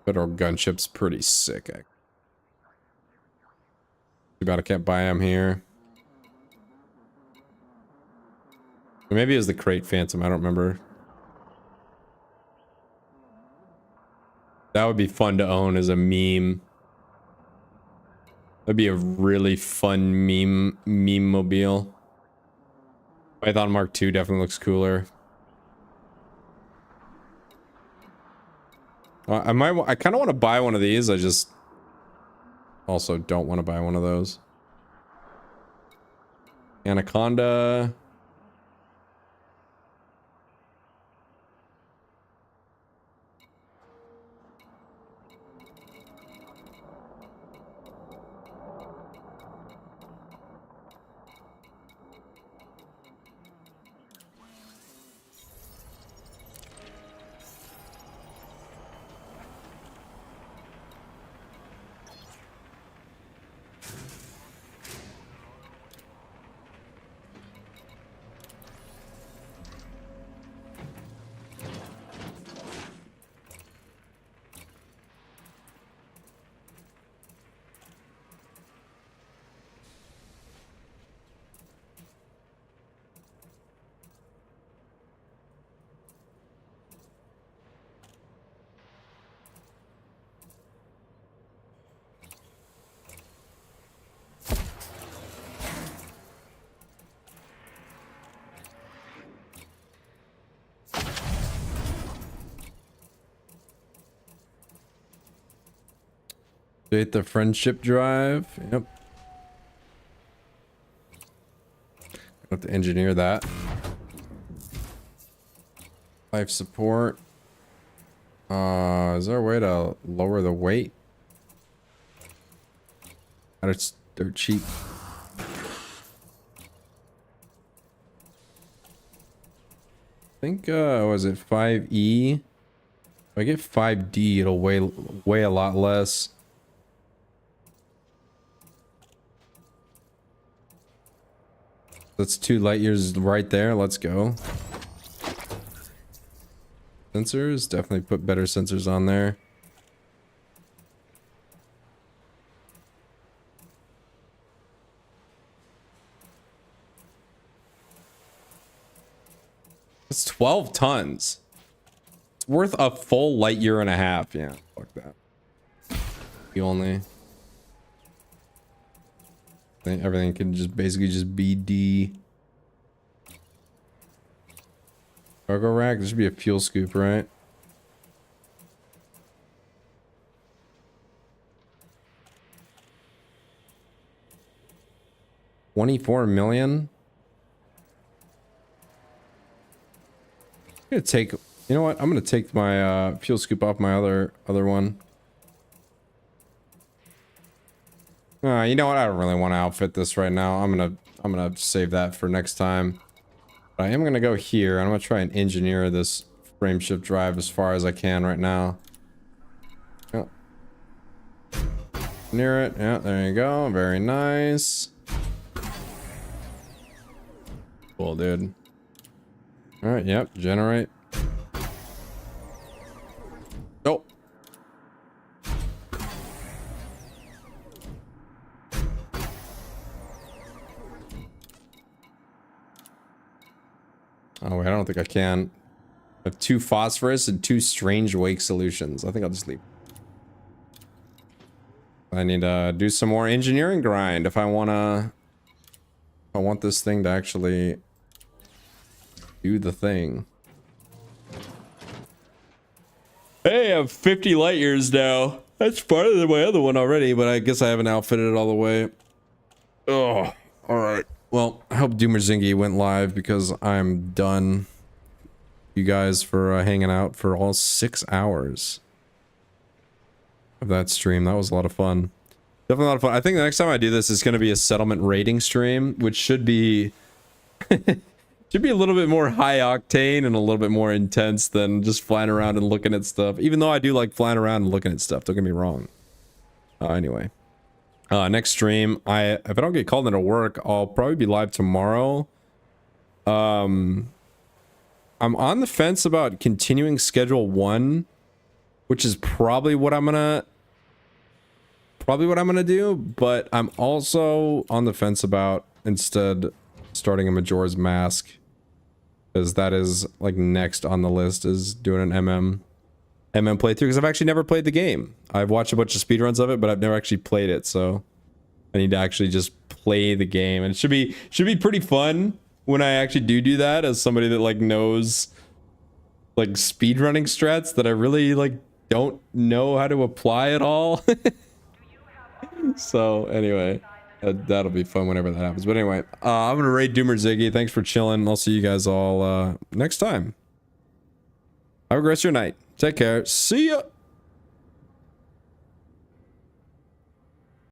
Federal gunship's pretty sick. Too bad I can't buy them here. Or maybe it was the Crate Phantom, I don't remember. That would be fun to own as a meme. That'd be a really fun meme mobile. Python Mark II definitely looks cooler. I kind of want to buy one of these. I just also don't want to buy one of those. Anaconda. Update the friendship drive. Yep. Have to engineer that. Life support. Is there a way to lower the weight? They're cheap. I think, was it 5E? If I get 5D, it'll weigh a lot less. That's 2 light years right there. Let's go. Sensors, definitely put better sensors on there. It's 12 tons. It's worth a full light year and a half. Yeah, fuck that. The only. I think everything can just basically just be D. Cargo rack. There should be a fuel scoop, right? $24 million. I'm gonna take. You know what? I'm gonna take my fuel scoop off my other one. You know what? I don't really want to outfit this right now. I'm gonna save that for next time. But I am gonna go here. I'm gonna try and engineer this frameshift drive as far as I can right now. Yeah. Near it. Yeah, there you go. Very nice. Cool, dude. All right. Yep. Generate. Oh. Oh wait, I don't think I can. I have 2 phosphorus and 2 strange wake solutions. I think I'll just leave. I need to do some more engineering grind if I want this thing to actually do the thing. Hey, I have 50 light years now. That's farther than my other one already, but I guess I haven't outfitted it all the way. Oh, all right. Well, I hope Doomer Zingy went live because I'm done. You guys for hanging out for all 6 hours of that stream. That was a lot of fun. Definitely a lot of fun. I think the next time I do this is going to be a settlement rating stream, which should be should be a little bit more high octane and a little bit more intense than just flying around and looking at stuff. Even though I do like flying around and looking at stuff, don't get me wrong. Anyway. Next stream, if I don't get called into work, I'll probably be live tomorrow. I'm on the fence about continuing schedule 1, which is probably what I'm gonna do, but I'm also on the fence about instead starting a Majora's Mask, because that is like next on the list is doing an MM playthrough, because I've actually never played the game. I've watched a bunch of speedruns of it, but I've never actually played it, so I need to actually just play the game. And it should be pretty fun when I actually do that, as somebody that like knows like speedrunning strats that I really like don't know how to apply at all. So anyway, that'll be fun whenever that happens. But anyway, I'm gonna raid Doomer Ziggy. Thanks for chilling. I'll see you guys all next time. Have a great rest of your night. Take care. See ya.